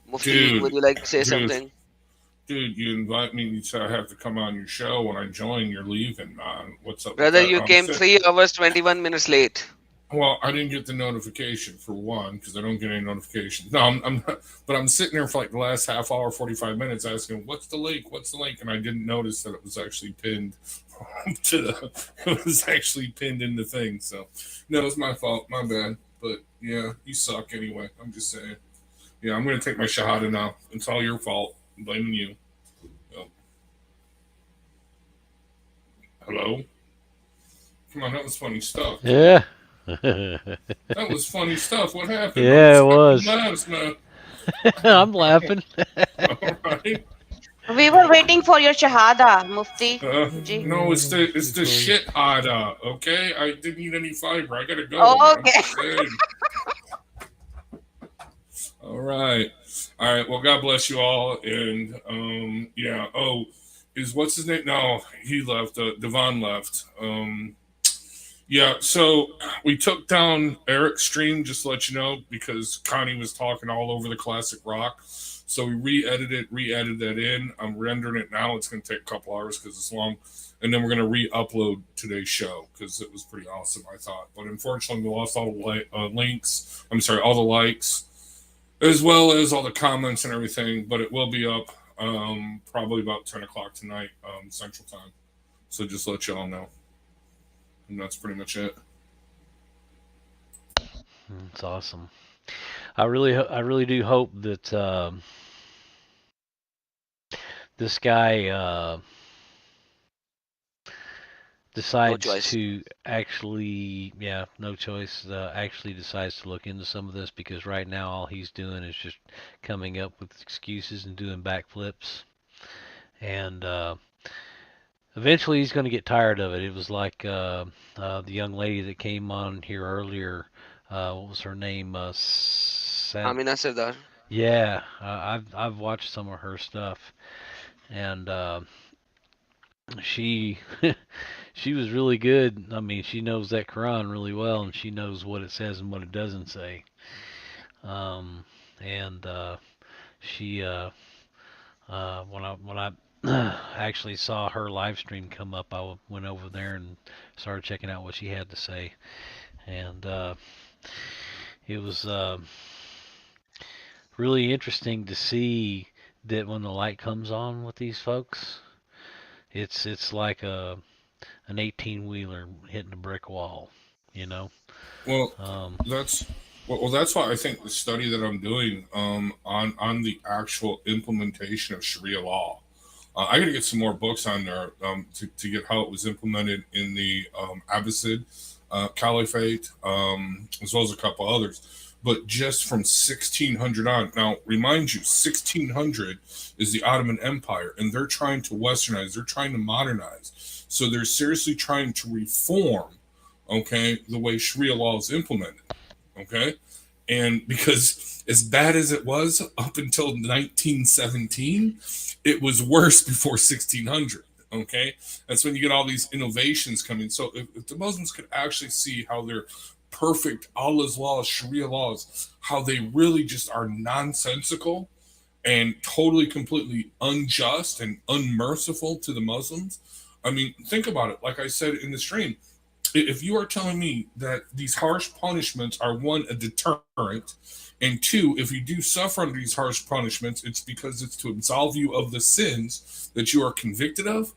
Mufti, would Dude, you like to say dude, something? dude, you invite me to have to come on your show. When I join, you're leaving, man. What's up with Brother, that? you came 3 hours, 21 minutes late. Well, I didn't get the notification for one because I don't get any notifications. No, I'm not, but I'm sitting there for like the last half hour, 45 minutes, asking, "What's the link? What's the link?" And I didn't notice that it was actually pinned to the. It was actually pinned in the thing. So, no, it's my fault. My bad. But yeah, you suck anyway. I'm just saying. Yeah, I'm gonna take my shahada now. It's all your fault. I'm blaming you. Yep. Hello. Come on, that was funny stuff. Yeah. That was funny stuff. What happened? I'm Yeah, it expecting was. laughs, man. I'm laughing. All right. We were waiting for your Shahada, Mufti ji. No, it's the shit hada. Okay, I didn't eat any fiber. I gotta go, man. I'm Okay. just saying. All right. Well, God bless you all, and yeah. Oh, is what's his name? No, he left. Devon left. Yeah, so we took down Eric's stream, just to let you know, because Connie was talking all over the classic rock. So we re-edited that in. I'm rendering it now. It's going to take a couple hours because it's long. And then we're going to re-upload today's show because it was pretty awesome, I thought. But unfortunately, we lost all the links. I'm sorry, all the likes. as well as all the comments and everything. But it will be up probably about 10 o'clock tonight, Central Time. So just let y'all know, and that's pretty much it. It's awesome. I really do hope that this guy decides choice. to actually, yeah, no choice, actually decides to look into some of this, because right now all he's doing is just coming up with excuses and doing backflips. And eventually he's going to get tired of it. It was like the young lady that came on here earlier. What was her name? Amina Sardar. Yeah, I've watched some of her stuff, and she she was really good. I mean, she knows that Quran really well, and she knows what it says and what it doesn't say. And she when I actually saw her live stream come up, I went over there and started checking out what she had to say, and it was really interesting to see that when the light comes on with these folks, it's like an 18-wheeler hitting a brick wall, you know. Well, Um, that's that's why I think the study that I'm doing on the actual implementation of Sharia law. I got to get some more books on there to get how it was implemented in the Abbasid Caliphate, as well as a couple others. But just from 1600 on, now remind you, 1600 is the Ottoman Empire, and they're trying to westernize, they're trying to modernize. So they're seriously trying to reform, okay, the way Sharia law is implemented, okay? And because as bad as it was up until 1917, it was worse before 1600. Okay, that's when you get all these innovations coming. So if the Muslims could actually see how they're perfect Allah's laws, Sharia laws, how they really just are nonsensical and totally, completely unjust and unmerciful to the Muslims. I mean, think about it. Like I said in the stream, if you are telling me that these harsh punishments are one, a deterrent, and two, if you do suffer under these harsh punishments, it's because it's to absolve you of the sins that you are convicted of,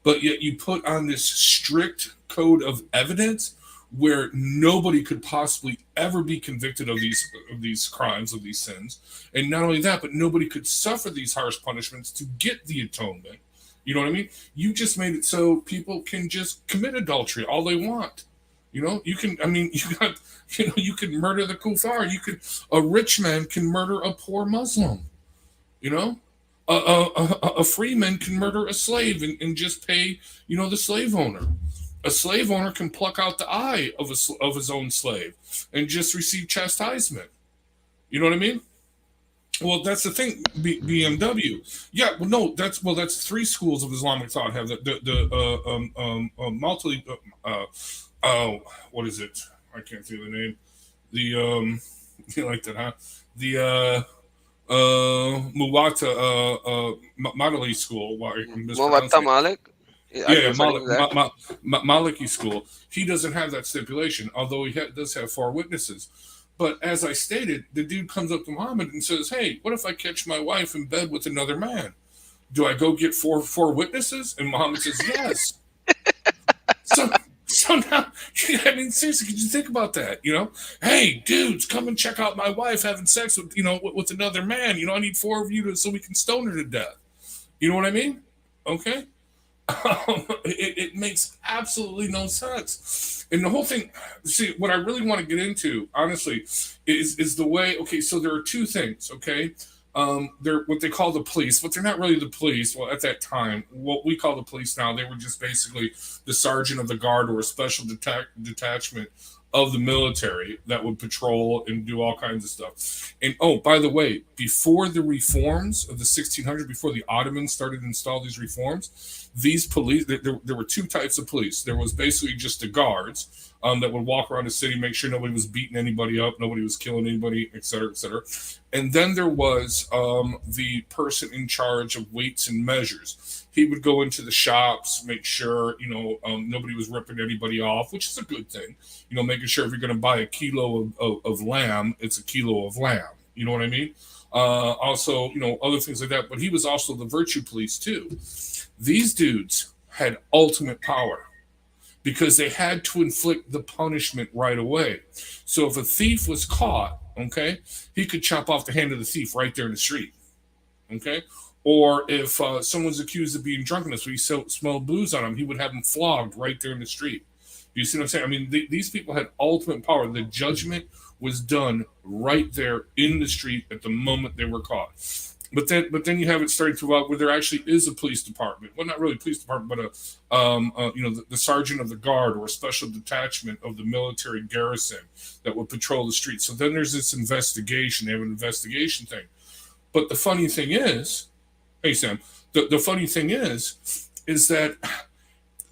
but yet you put on this strict code of evidence where nobody could possibly ever be convicted of these crimes, of these sins, and not only that, but nobody could suffer these harsh punishments to get the atonement. You know what I mean? You just made it so people can just commit adultery all they want. You know, you can. I mean, you got. You know, you can murder the kuffar. You could. A rich man can murder a poor Muslim. You know, a free man can murder a slave and just pay. You know, the slave owner. A slave owner can pluck out the eye of his own slave and just receive chastisement. You know what I mean? Well, that's the thing. BMW. Yeah. Well, no. That's three schools of Islamic thought have the multi. What is it? I can't think of the name. The you like that, huh? The Muwata Madali school. Why I'm Muwatta mispronouncing it. Malik. Are you Yeah, referring to that? Maliki school. He doesn't have that stipulation, although he does have four witnesses. But as I stated, the dude comes up to Muhammad and says, "Hey, what if I catch my wife in bed with another man? Do I go get four witnesses?" And Muhammad says, "Yes." So so now, I mean, seriously, could you think about that? You know, hey, dudes, come and check out my wife having sex with with another man. You know, I need four of you so we can stone her to death. You know what I mean? Okay. It makes absolutely no sense. And the whole thing, see, what I really want to get into, honestly, is the way. Okay, so there are two things. Okay, they're what they call the police, but they're not really the police. Well, at that time, what we call the police now, they were just basically the sergeant of the guard or a special detachment of the military that would patrol and do all kinds of stuff. And oh, by the way, before the reforms of the 1600s, before the Ottomans started to install these reforms, these police, there were two types of police. There was basically just the guards that would walk around the city, make sure nobody was beating anybody up, nobody was killing anybody, et cetera, et cetera. And then there was the person in charge of weights and measures. He would go into the shops, make sure nobody was ripping anybody off, which is a good thing. You know, making sure if you're going to buy a kilo of lamb, it's a kilo of lamb. You know what I mean? Also, other things like that. But he was also the virtue police too. These dudes had ultimate power because they had to inflict the punishment right away. So if a thief was caught, okay, he could chop off the hand of the thief right there in the street, okay? Or if someone's accused of being drunkenness, so he smelled booze on him, he would have him flogged right there in the street. Do you see what I'm saying? I mean, these people had ultimate power. The judgment was done right there in the street at the moment they were caught. But then you have it starting throughout where there actually is a police department. Well, not really a police department, but the sergeant of the guard or a special detachment of the military garrison that would patrol the streets. So then there's this investigation. They have an investigation thing. But the funny thing is, hey Sam, the funny thing is that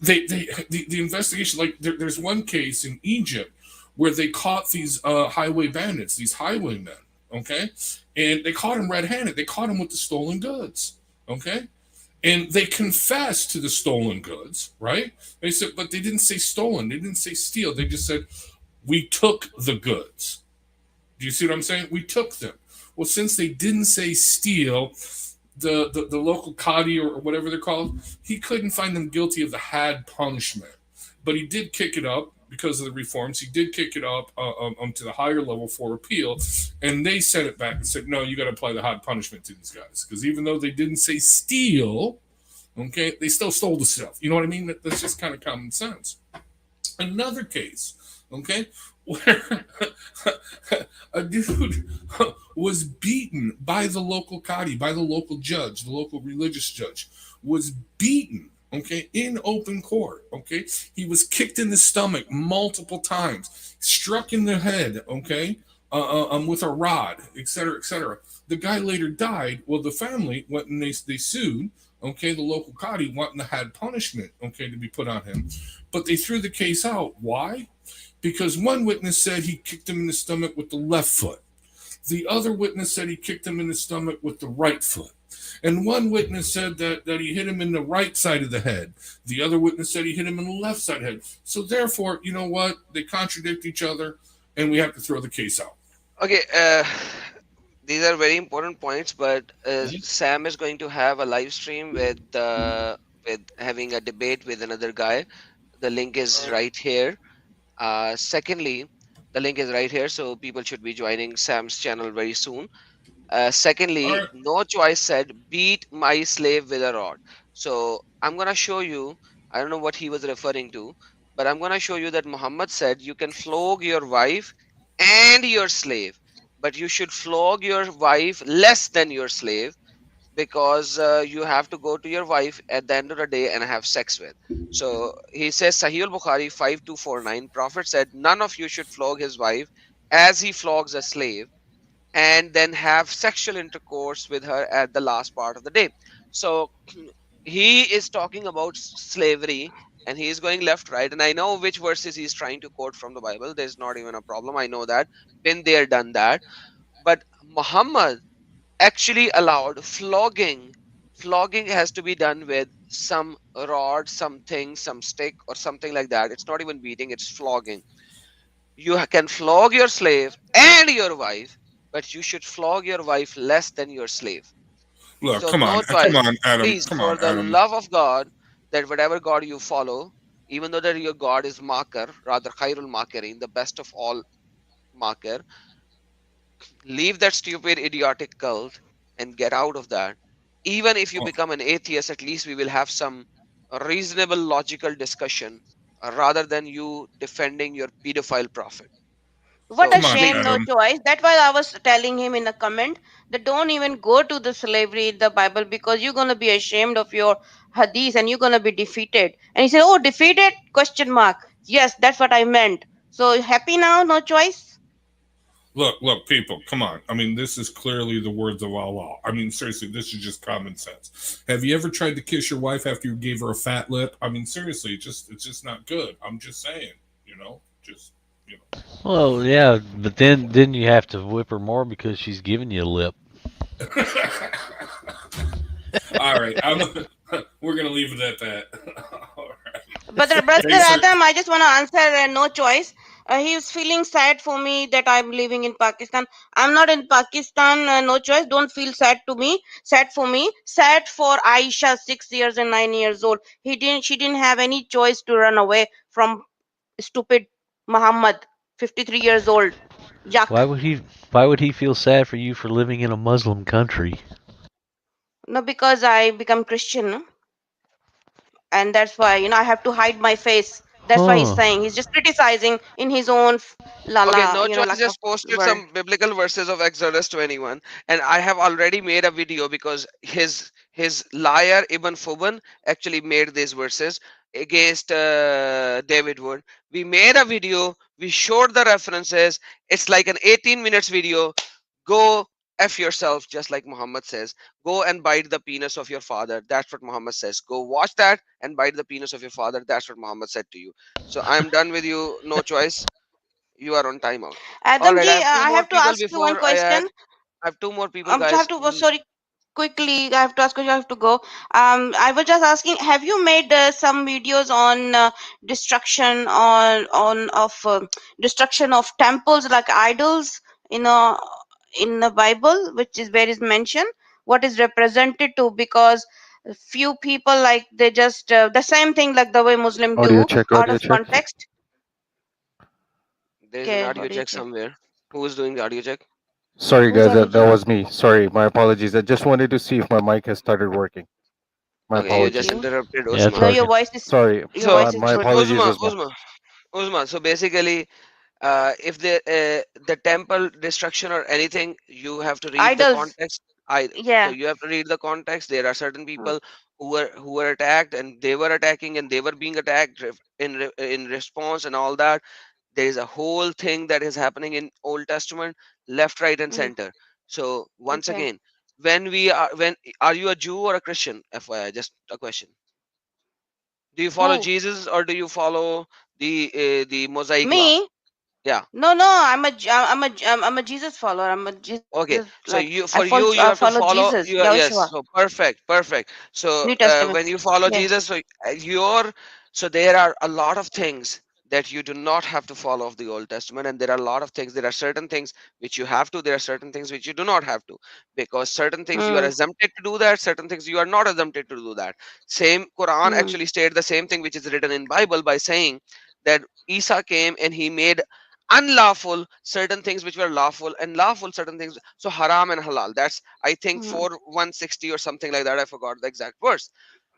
the investigation, like there's one case in Egypt where they caught these highway bandits, these highwaymen, okay? And they caught him red-handed. They caught him with the stolen goods, okay? And they confessed to the stolen goods, right? They said, but they didn't say stolen. They didn't say steal. They just said, we took the goods. Do you see what I'm saying? We took them. Well, since they didn't say steal, the local Qadi or whatever they're called, he couldn't find them guilty of the had punishment. But he did kick it up because of the reforms. He did kick it up to the higher level for appeal, and they sent it back and said, no, you got to apply the had punishment to these guys. Because even though they didn't say steal, okay, they still stole the stuff. You know what I mean? That's just kind of common sense. Another case, okay, where a dude was beaten by the local Qadi, by the local judge, the local religious judge, was beaten, okay, in open court, okay? He was kicked in the stomach multiple times, struck in the head, okay, with a rod, etc., etc. The guy later died. Well, the family went and they sued, okay, the local Qadi wanting the had punishment, okay, to be put on him. But they threw the case out. Why? Because one witness said he kicked him in the stomach with the left foot. The other witness said he kicked him in the stomach with the right foot. And one witness said that he hit him in the right side of the head. The other witness said he hit him in the left side of the head. So therefore, you know what? They contradict each other, and we have to throw the case out. Okay, these are very important points, but Sam is going to have a live stream with having a debate with another guy. The link is right here. Secondly, the link is right here, so people should be joining Sam's channel very soon. Secondly, No Choice said, beat my slave with a rod. So I'm going to show you, I don't know what he was referring to, but I'm going to show you that Muhammad said you can flog your wife and your slave, but you should flog your wife less than your slave, because you have to go to your wife at the end of the day and have sex with. So he says, Sahih al-Bukhari 5249, Prophet said, none of you should flog his wife as he flogs a slave, and then have sexual intercourse with her at the last part of the day. So he is talking about slavery, and he is going left, right. And I know which verses he's trying to quote from the Bible. There's not even a problem. I know that. Been there, done that. But Muhammad actually allowed flogging. Flogging has to be done with some rod, something, some stick, or something like that. It's not even beating, it's flogging. You can flog your slave and your wife, but you should flog your wife less than your slave. Look, So come on, Adam. Please, Come for on, the Adam. love of God, that whatever God you follow, even though that your God is Makar, rather Khairul Makirin, the best of all Makar, leave that stupid, idiotic cult and get out of that. Even if you become an atheist, at least we will have some reasonable, logical discussion rather than you defending your pedophile prophet. What So a shame, please. No Choice. That's why I was telling him in a comment that don't even go to the slavery in the Bible, because you're going to be ashamed of your hadith and you're going to be defeated. And he said, oh, defeated? Question mark. Yes, that's what I meant. So happy now, No Choice? Look, people, come on. I mean, this is clearly the words of Allah. I mean, seriously, this is just common sense. Have you ever tried to kiss your wife after you gave her a fat lip? I mean, seriously, it's just not good. I'm just saying, just. Well, yeah, but then you have to whip her more because she's giving you a lip. All right, we're gonna leave it at that. All right. But Brother Adam, I just want to answer No Choice. He is feeling sad for me that I'm living in Pakistan. I'm not in Pakistan. No choice. Don't feel sad to me. Sad for me. Sad for Aisha, 6 years and 9 years old. She didn't have any choice to run away from stupid Muhammad, 53 years old. Yuck. Why would he? Why would he feel sad for you for living in a Muslim country? No, because I become Christian, no? And that's why I have to hide my face. That's why he's Huh? saying he's just criticizing in his own Okay, lala, No Choice like a just posted word. some biblical verses of Exodus 21, and I have already made a video because his liar Ibn Fuban actually made these verses against David Wood. We made a video, we showed the references. It's like an 18 minutes video. Go F yourself, just like Muhammad says. Go and bite the penis of your father. That's what Muhammad says. Go watch that and bite the penis of your father. That's what Muhammad said to you. So I'm done with you, No Choice. You are on timeout. All right, I Adamji, have two I more have to people ask you one before I add. question. I have two more people, I have guys. to, sorry, quickly, I have to ask you, I have to go. I was just asking, have you made some videos on destruction of destruction of temples like idols in a in the Bible, which is where is mentioned what is represented to? Because few people like they just the same thing like the way Muslim Audio do check, out audio of check. context. There is an Okay, audio what do you check check? somewhere. Who is doing the audio check? Sorry, Who's guys, audio that check? was me. Sorry, my apologies. I just wanted to see if my mic has started working. My Okay, you apologies. just Okay. interrupted Yeah, it's Usma. No, your working. voice is Sorry, your So, voice my, is my so breaking. apologies, Uzma, Uzma. Uzma, Uzma. So basically, if the temple destruction or anything, you have to read the Idols. context. I so Yeah. you have to read the context. There are certain people who were attacked, and they were attacking, and they were being attacked in response and all that. There is a whole thing that is happening in Old Testament, left, right, and Mm, center. So once okay. again, when are you a Jew or a Christian? FYI, just a question. Do you follow Who? Jesus or do you follow the Mosaic law? Me? Yeah. No, no. I'm a Jesus follower. I'm a Jesus Okay. like So I you follow for you you have to follow follow Jesus, you yes. Yahushua, So perfect, perfect. So New Testament. when you follow Yeah. Jesus, so your so there are a lot of things that you do not have to follow of the Old Testament, and there are a lot of things. There are certain things which you have to. There are certain things which you do not have to, because certain things you are Hmm. exempted to do that. Certain things you are not exempted to do that. Same Quran Hmm. actually stated the same thing which is written in Bible by saying that Isa came and he made unlawful certain things which were lawful, and lawful certain things, so haram and halal. That's I think Hmm. 4160 or something like that. I forgot the exact verse.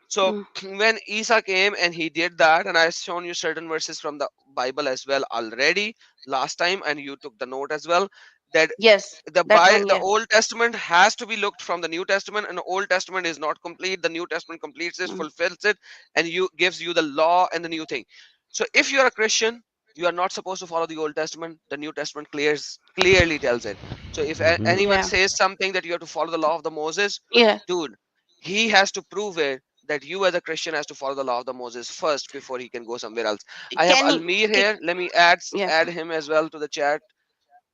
So Hmm. when Isa came and he did that, and I've shown you certain verses from the Bible as well already last time, and you took the note as well, that Yes, that one. the Yeah. Old Testament has to be looked from the New Testament, and the Old Testament is not complete. The New Testament completes it, Hmm. fulfills it, and you gives you the law and the new thing. So if you're a Christian, you are not supposed to follow the Old Testament. The New Testament clearly tells it. So if Hmm. anyone Yeah. says something that you have to follow the law of the Moses, Yeah. dude, he has to prove it that you as a Christian has to follow the law of the Moses first before he can go somewhere else. I have Can, Almir can here. Let me add yeah. add him as well to the chat.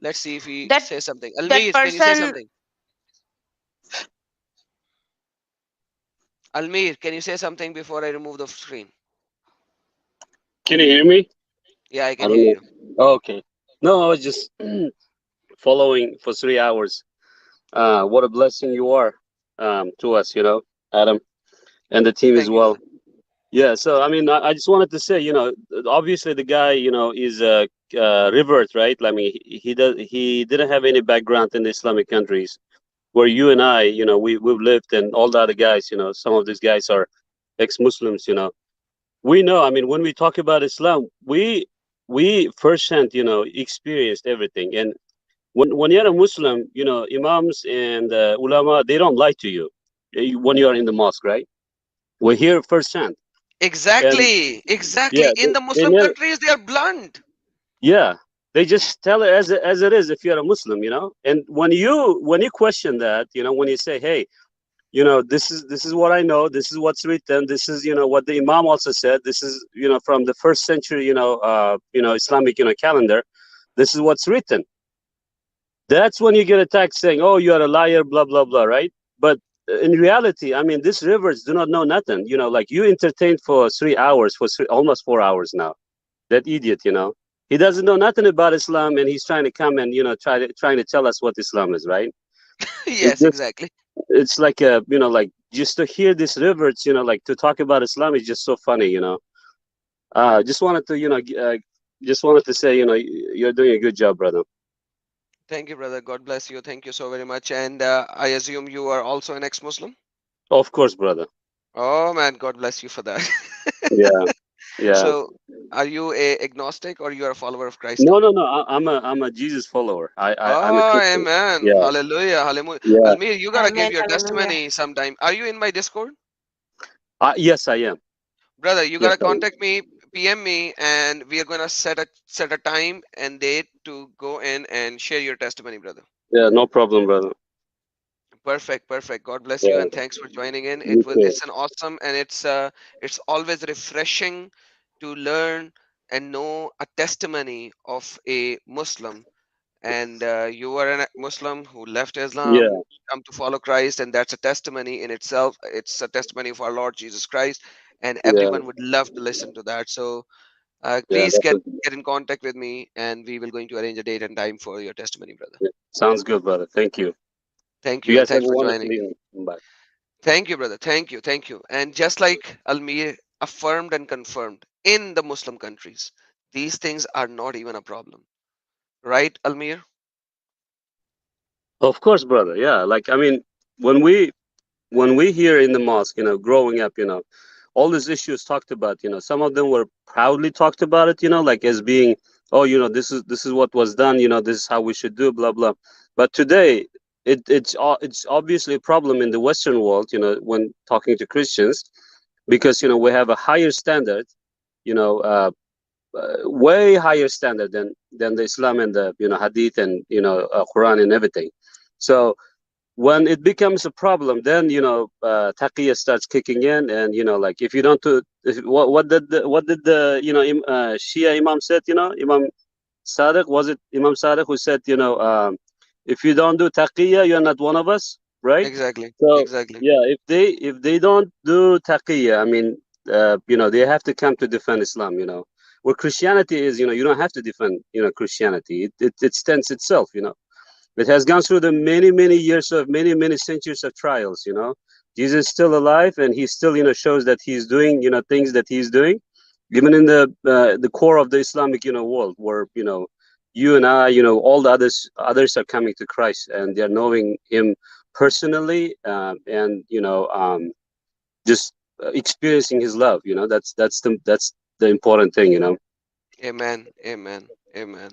Let's see if he That says something. that Almir, can you say person. something? Almir, can you say something before I remove the screen? Can you hear me? Yeah, I I can don't hear know. you. Okay. No, I was just following for 3 hours. What a blessing you are to us, Adam, and the team as Thank you, well. brother. Yeah. So, I mean, I just wanted to say, obviously the guy, is a revert, right? I mean, he didn't have any background in the Islamic countries where you and I, we've lived, and all the other guys, some of these guys are ex-Muslims, we know. I mean, when we talk about Islam, we firsthand, experienced everything. And when you're a Muslim, imams and ulama, they don't lie to you when you are in the mosque, right? We're here firsthand, and Exactly, exactly. yeah, In the they Muslim never, countries, they are blunt. yeah, they just tell it as it is. If you're a Muslim, and when you question that, when you say, hey, this is what I know, this is what's written, this is what the Imam also said, this is from the first century, Islamic calendar, this is what's written. That's when you get attacked saying, oh, you are a liar, blah blah blah, right? But in reality, I mean, these rivers do not know nothing. Like you entertained for 3 hours, for almost 4 hours now, that idiot. He doesn't know nothing about Islam, and he's trying to come and trying to tell us what Islam is, right? It Yes, just exactly. it's like a like just to hear these reverts, like to talk about Islam is just so funny, just wanted to just wanted to say, you're doing a good job, brother. Thank you, brother. God bless you. Thank you so very much. And I assume you are also an ex-Muslim? Of course, brother. Oh man, God bless you for that. Yeah, yeah. So, are you a agnostic or you are a follower of Christ No, now? no, no. I'm a Jesus follower. I'm a Oh, Christian. amen. Yeah, Hallelujah. Hallelujah. yeah. Almir, you gotta give Amen. your Hallelujah. testimony sometime. Are you in my Discord? Yes, I am. Brother, you Yes, gotta I am. contact me, PM me, and we are gonna set a time and date to go in and share your testimony, brother. Yeah, no problem, brother. Perfect, perfect. God bless you Yeah, and thanks for joining in. you too. It's an awesome and it's always refreshing to learn and know a testimony of a Muslim. And you are a Muslim who left Islam, Yeah, come to follow Christ, and that's a testimony in itself. It's a testimony of our Lord Jesus Christ, and yeah, everyone would love to listen to that. So yeah. please Definitely. get in contact with me, and we will going to arrange a date and time for your testimony, brother. Yeah. Sounds good, brother. Thank you. Thank You you, and guys have thanks a for wonderful joining in. evening. Bye. Thank you, brother. Thank you, thank you. And just like Almir affirmed and confirmed in the Muslim countries, these things are not even a problem, right, Almir? Of course, brother. Yeah, like I mean, when we hear in the mosque, growing up, all these issues talked about, some of them were proudly talked about it, like as being, oh, this is what was done, this is how we should do, blah blah. But today, it's obviously a problem in the Western world, when talking to Christians, because we have a higher standard, you know, way higher standard than the Islam and the Hadith and Quran and everything. So when it becomes a problem, then taqiyya starts kicking in, and like if you don't do what did the Shia Imam said, Imam Sadiq, was it Imam Sadiq who said, if you don't do taqiyya, you're not one of us, right? Exactly, So exactly. yeah, if they don't do taqiyya, I mean, they have to come to defend Islam. Where Christianity is, you don't have to defend, Christianity. It stands itself. It has gone through the many, many years of many centuries of trials. Jesus is still alive, and he still, shows that he's doing, things that he's doing, even in the core of the Islamic, world, where you and I, all the others are coming to Christ, and they're knowing Him personally, and just experiencing His love. That's the important thing. Amen, amen, amen.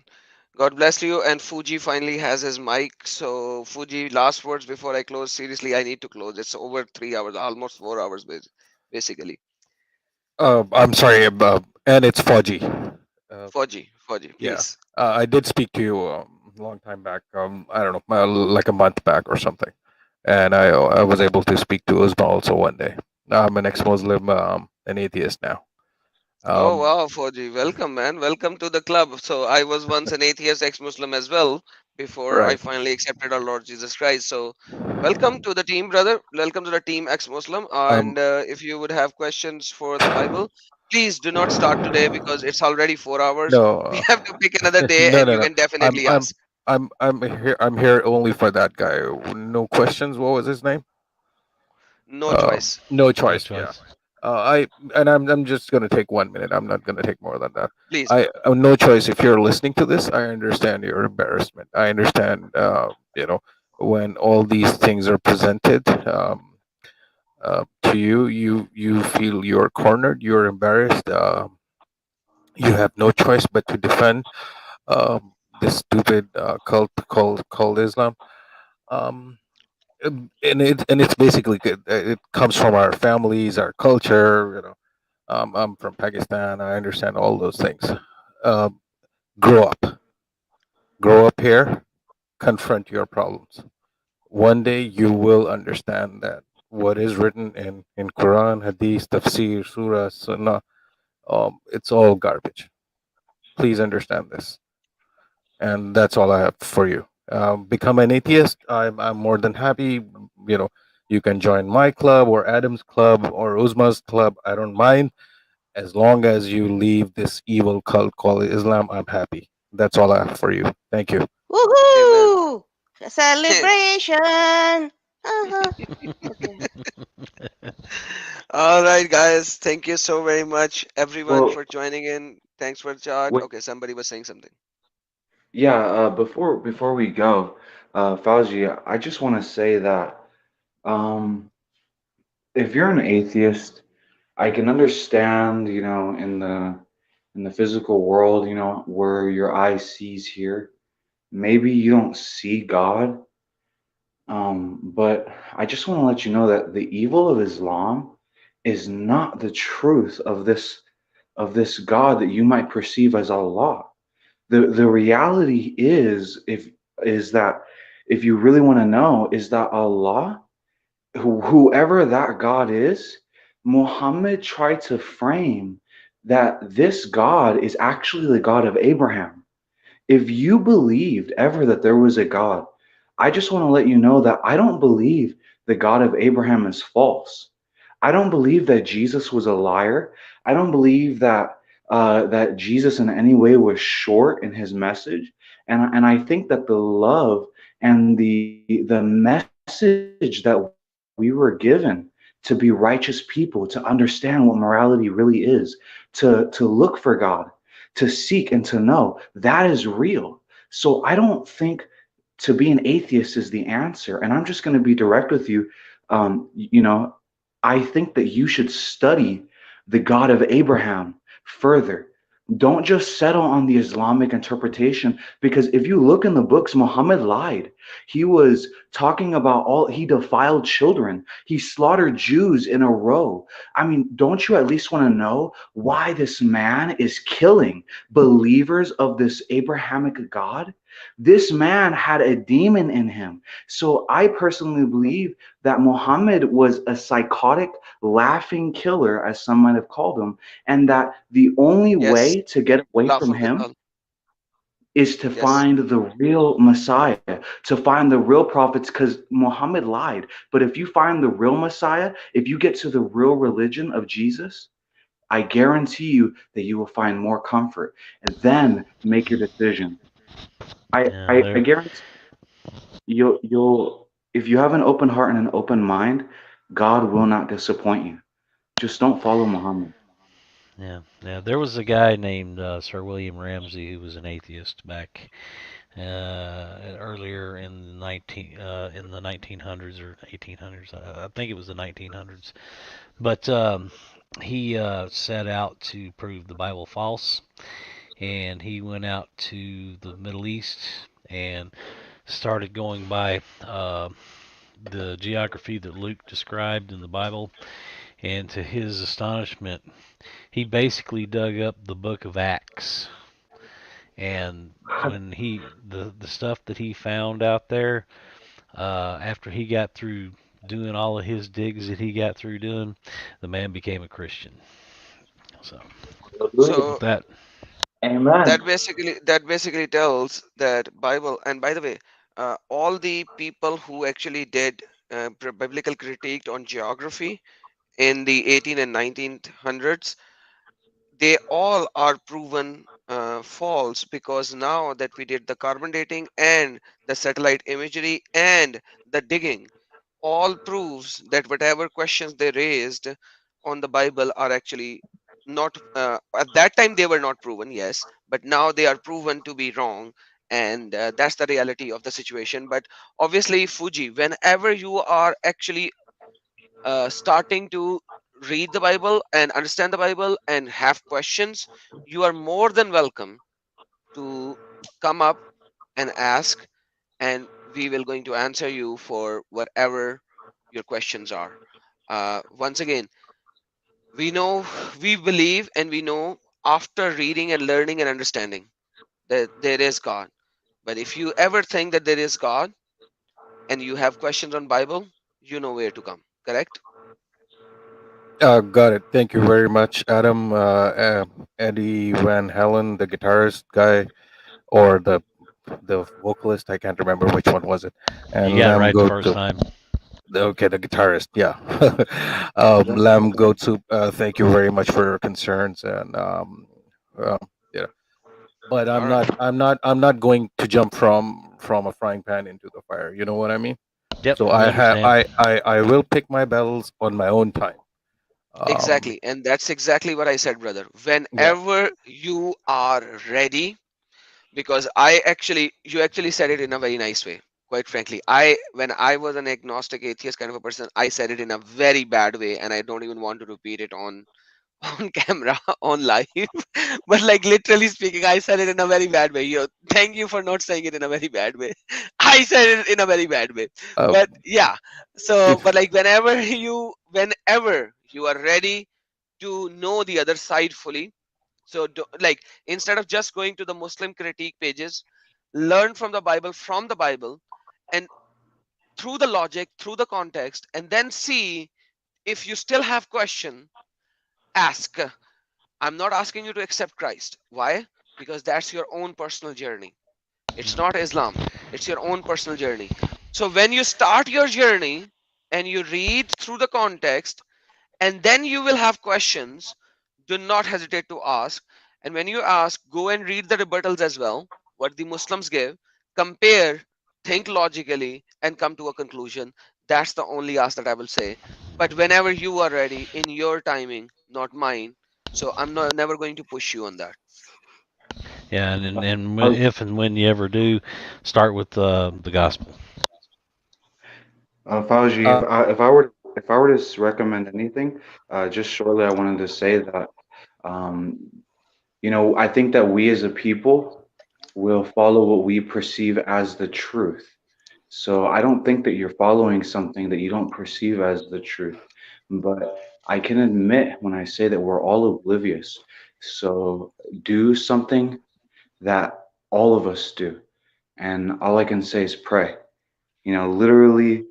God bless you. And Fuji finally has his mic. So, Fuji, last words before I close. Seriously, I need to close. It's over 3 hours, almost 4 hours, basically. I'm sorry, and it's Fudgy. Uh, Fuji, yeah, please. I did speak to you a long time back. I don't know, like a month back or something, and I was able to speak to Uzma also one day. I'm an ex-Muslim, an atheist now. Oh Um, wow, Fauji, welcome, man. Welcome to the club. So I was once an atheist ex-Muslim as well before I right. finally accepted our Lord Jesus Christ. So welcome to the team, brother. Welcome to the team ex-Muslim. Um, And if you would have questions for the Bible, please do not start today because it's already 4 hours. no, We have to pick another day, no, and no, you no. can I'm, definitely I'm, ask. I'm here. I'm here only for that guy. No questions. What was his name? No choice. No No choice. Yeah. choice. I'm just gonna take 1 minute. I'm not gonna take more than that. Please. No choice. If you're listening to this, I understand your embarrassment. I understand. When all these things are presented to you, you feel you're cornered. You're embarrassed. You have no choice but to defend this stupid cult called Islam. Um, and it's basically it comes from our families, our culture. I'm from Pakistan. I understand all those things. Um, grow up, grow up here. Confront your problems. One day you will understand that what is written in Quran, Hadith, Tafsir, Surah, Sunnah, it's all garbage. Please understand this, and that's all I have for you. Become an atheist. I'm more than happy. You know, you can join my club or Adam's club or Uzma's club. I don't mind. As long as you leave this evil cult called Islam, I'm happy. That's all I have for you. Thank you. Amen. Woohoo! Celebration! Uh-huh. Okay. All right, guys. Thank you so very much, everyone, Well, for joining in. Thanks for the chat. wait, Okay, somebody was saying something. yeah. Before we go, Fauzi, I just want to say that um, if you're an atheist, I can understand, in the physical world, where your eye sees here. Maybe you don't see God, but I just want to let you know that the evil of Islam is not the truth of this God that you might perceive as Allah. The reality is that if you really want to know, is that Allah, whoever that God is, Muhammad tried to frame that this God is actually the God of Abraham. If you believed ever that there was a God, I just want to let you know that I don't believe the God of Abraham is false. I don't believe that Jesus was a liar. I don't believe that Jesus in any way was short in his message. And I think that the love and the message that we were given to be righteous people, to understand what morality really is, to look for God, to seek and to know, that is real. So I don't think to be an atheist is the answer. And I'm just going to be direct with you. I think that you should study the God of Abraham further. Don't just settle on the Islamic interpretation, because if you look in the books, Muhammad lied. He was talking about he defiled children. He slaughtered Jews in a row. I mean, don't you at least want to know why this man is killing believers of this Abrahamic God? This man had a demon in him. So I personally believe that Muhammad was a psychotic, laughing killer, as some might have called him, and that the only Yes, way to get away from Laful him Bital. is to Yes. find the real Messiah, to find the real prophets, because Muhammad lied. But if you find the real Messiah, if you get to the real religion of Jesus, I guarantee you that you will find more comfort, and then make your decision. Yeah, I there. guarantee you'll if you have an open heart and an open mind, God will not disappoint you. Just don't follow Muhammad. Yeah, yeah. There was a guy named Sir William Ramsay who was an atheist back earlier in the 1900s or 1800s. I think it was the 1900s. But he set out to prove the Bible false, and he went out to the Middle East and started going by the geography that Luke described in the Bible. And to his astonishment, he basically dug up the book of Acts. And when the stuff that he found out there, after he got through doing all of his digs that he got through doing, the man became a Christian. So with So that, Amen. that basically tells that Bible. And by the way, all the people who actually did biblical critique on geography in the 18 and 1900s, they all are proven false, because now that we did the carbon dating and the satellite imagery and the digging, all proves that whatever questions they raised on the Bible are actually not, at that time they were not proven, yes, but now they are proven to be wrong. And that's the reality of the situation. But obviously, Fuji, whenever you are actually starting to read the Bible and understand the Bible and have questions, you are more than welcome to come up and ask, and we will going to answer you for whatever your questions are. Once again, we know, we believe, and we know after reading and learning and understanding that there is God. But if you ever think that there is God and you have questions on Bible, you know where to come. Correct? Got it. Thank you very much, Adam. Eddie Van Halen, the guitarist guy, or the vocalist. I can't remember which one was it. you And got it Lamb right the Goat first too. time. Okay, the guitarist. Yeah. That's Lamb Goat Soup. Thank you very much for your concerns, and yeah. But All right. I'm not going to jump from a frying pan into the fire. You know what I mean? Yep, So we understand. I will pick my battles on my own time. Um, Exactly. And that's exactly what I said, brother. yeah. Whenever you are ready, because you actually said it in a very nice way. Quite frankly, when I was an agnostic atheist kind of a person, I said it in a very bad way, and I don't even want to repeat it on on camera on live. But like literally speaking, I said it in a very bad way. Thank you for not saying it in a very bad way. I said it in a very bad way. Uh, But yeah, so if but like whenever you are ready to know the other side fully, so like instead of just going to the Muslim critique pages, learn from the Bible, and through the logic, through the context, and then see if you still have question, ask. I'm not asking you to accept Christ. Why? Because that's your own personal journey. It's not Islam. It's your own personal journey. So when you start your journey and you read through the context, and then you will have questions, do not hesitate to ask. And when you ask, go and read the rebuttals as well, what the Muslims give, compare, think logically, and come to a conclusion. That's the only ask that I will say. But whenever you are ready, in your timing, not mine. So I'm not never going to push you on that. Yeah, and I was, if and when you ever do, start with the gospel. Fauji, uh, if I were to recommend anything, just shortly, I wanted to say that um, I think that we as a people will follow what we perceive as the truth. So I don't think that you're following something that you don't perceive as the truth. But I can admit when I say that we're all oblivious. So do something that all of us do. And all I can say is pray. Literally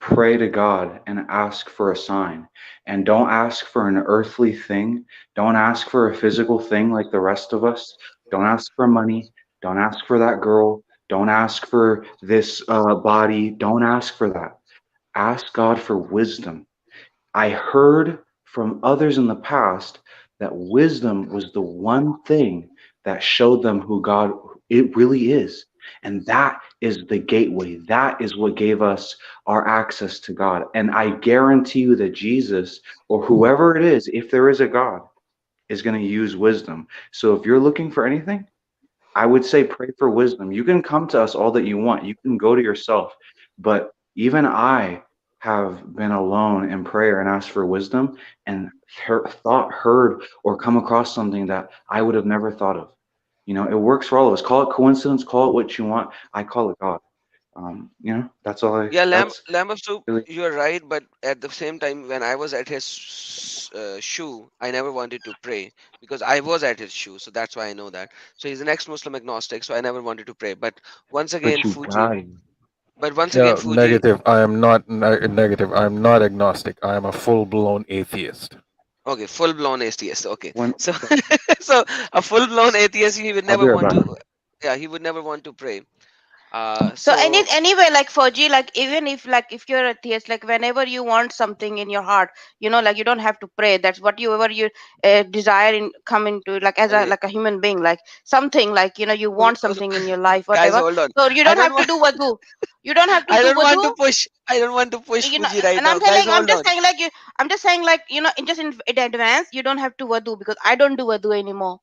pray to God and ask for a sign. And don't ask for an earthly thing. Don't ask for a physical thing like the rest of us. Don't ask for money. Don't ask for that girl. Don't ask for this body. Don't ask for that. Ask God for wisdom. I heard from others in the past that wisdom was the one thing that showed them who God it really is. And that is the gateway. That is what gave us our access to God. And I guarantee you that Jesus or whoever it is, if there is a God, is going to use wisdom. So if you're looking for anything, I would say pray for wisdom. You can come to us all that you want. You can go to yourself. But even I have been alone in prayer and asked for wisdom and heard, or come across something that I would have never thought of. It works for all of us. Call it coincidence, call it what you want. I call it God. That's all Yeah, that's Lamb of Soup, really you're right. But at the same time, when I was at his shoe, I never wanted to pray because I was at his shoe. So that's why I know that. So he's an ex-Muslim agnostic. So I never wanted to pray. But once again, but you Fuji. got it. But once again, yeah, Fuji. negative. I am not negative. I'm not agnostic. I am a full blown atheist. Okay, full-blown atheist. Okay, When so so a full-blown atheist, he would I'll be never right want back. to. Yeah, he would never want to pray. So So anyway, like Fauji, like even if you're a theist, like whenever you want something in your heart, like you don't have to pray. That's whatever you desire in come into like as a okay, like a human being, like something like you want something in your life, guys, whatever. hold on. So you I don't don't have to want. do wudu. You don't have to I do don't want to wudu. push. I don't want to push Fuji right And now, guys. I'm Hold just on. saying like I'm just saying like just in advance, you don't have to wudu because I don't do wudu anymore.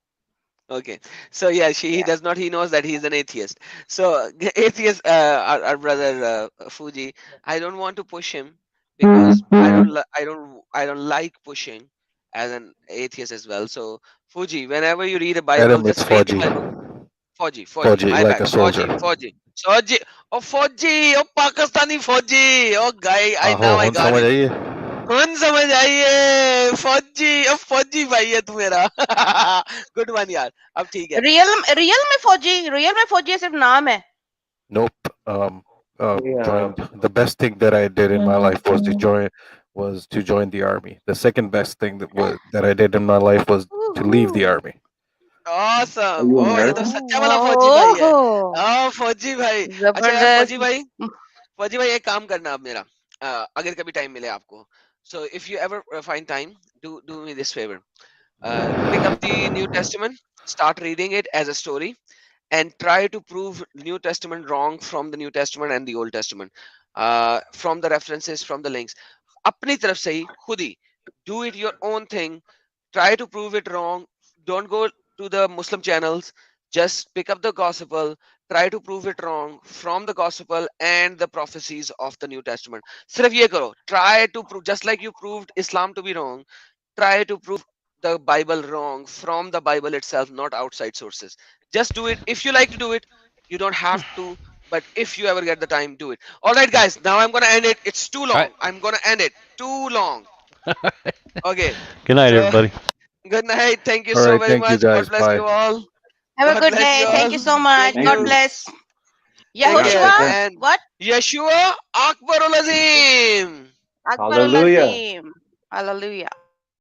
Okay, so yeah, he Yeah. does not. He knows that he's an atheist. So atheist, our brother Fuji. I don't want to push him because I don't like pushing as an atheist as well. So Fuji, whenever you read a Bible, Adam, it's just read the 4G. Bible. Fauji, 4G, my like bad. a soldier. Fauji, oh Pakistani Fauji, oh guy, I हो now I हुन got समझ it. आइए कौन समझ आइए फौजी अब फौजी भाई है तू मेरा गुड वन यार अब ठीक है रियल में फौजी सिर्फ नाम है. Nope. Joined. The best thing that I did in my life was to join the army. The second best thing that I did in my life was to leave the army. Are awesome you oh ये तो American? सच्चा वाला फौजी भाई है ओह फौजी भाई अच्छा यार जबरदस्त. फौजी भाई एक काम करना अब मेरा अगर कभी time मिले आपको. So if you ever find time, do me this favor. Pick up the New Testament, start reading it as a story, and try to prove New Testament wrong from the New Testament and the Old Testament, from the references, from the links. अपनी तरफ से ही खुद ही do it your own thing. Try to prove it wrong. Don't go to the Muslim channels. Just pick up the gospel. Try to prove it wrong from the gospel and the prophecies of the New Testament. सिर्फ ये करो. Try to prove, just like you proved Islam to be wrong, try to prove the Bible wrong from the Bible itself, not outside sources. Just do it. If you like to do it, you don't have to. But if you ever get the time, do it. All right, guys. Now I'm gonna end it. It's too long. I'm gonna end it. Too long. Okay. Good night, So everybody. good night. Thank you All so right, very thank you much. God guys. bless Bye. you all. Have a God good bless day. you Thank all. you so much. Thank God you. bless. Take care. Yahushua? And What? Yeshua Akbarul Azim. Akbarul Azim. Hallelujah.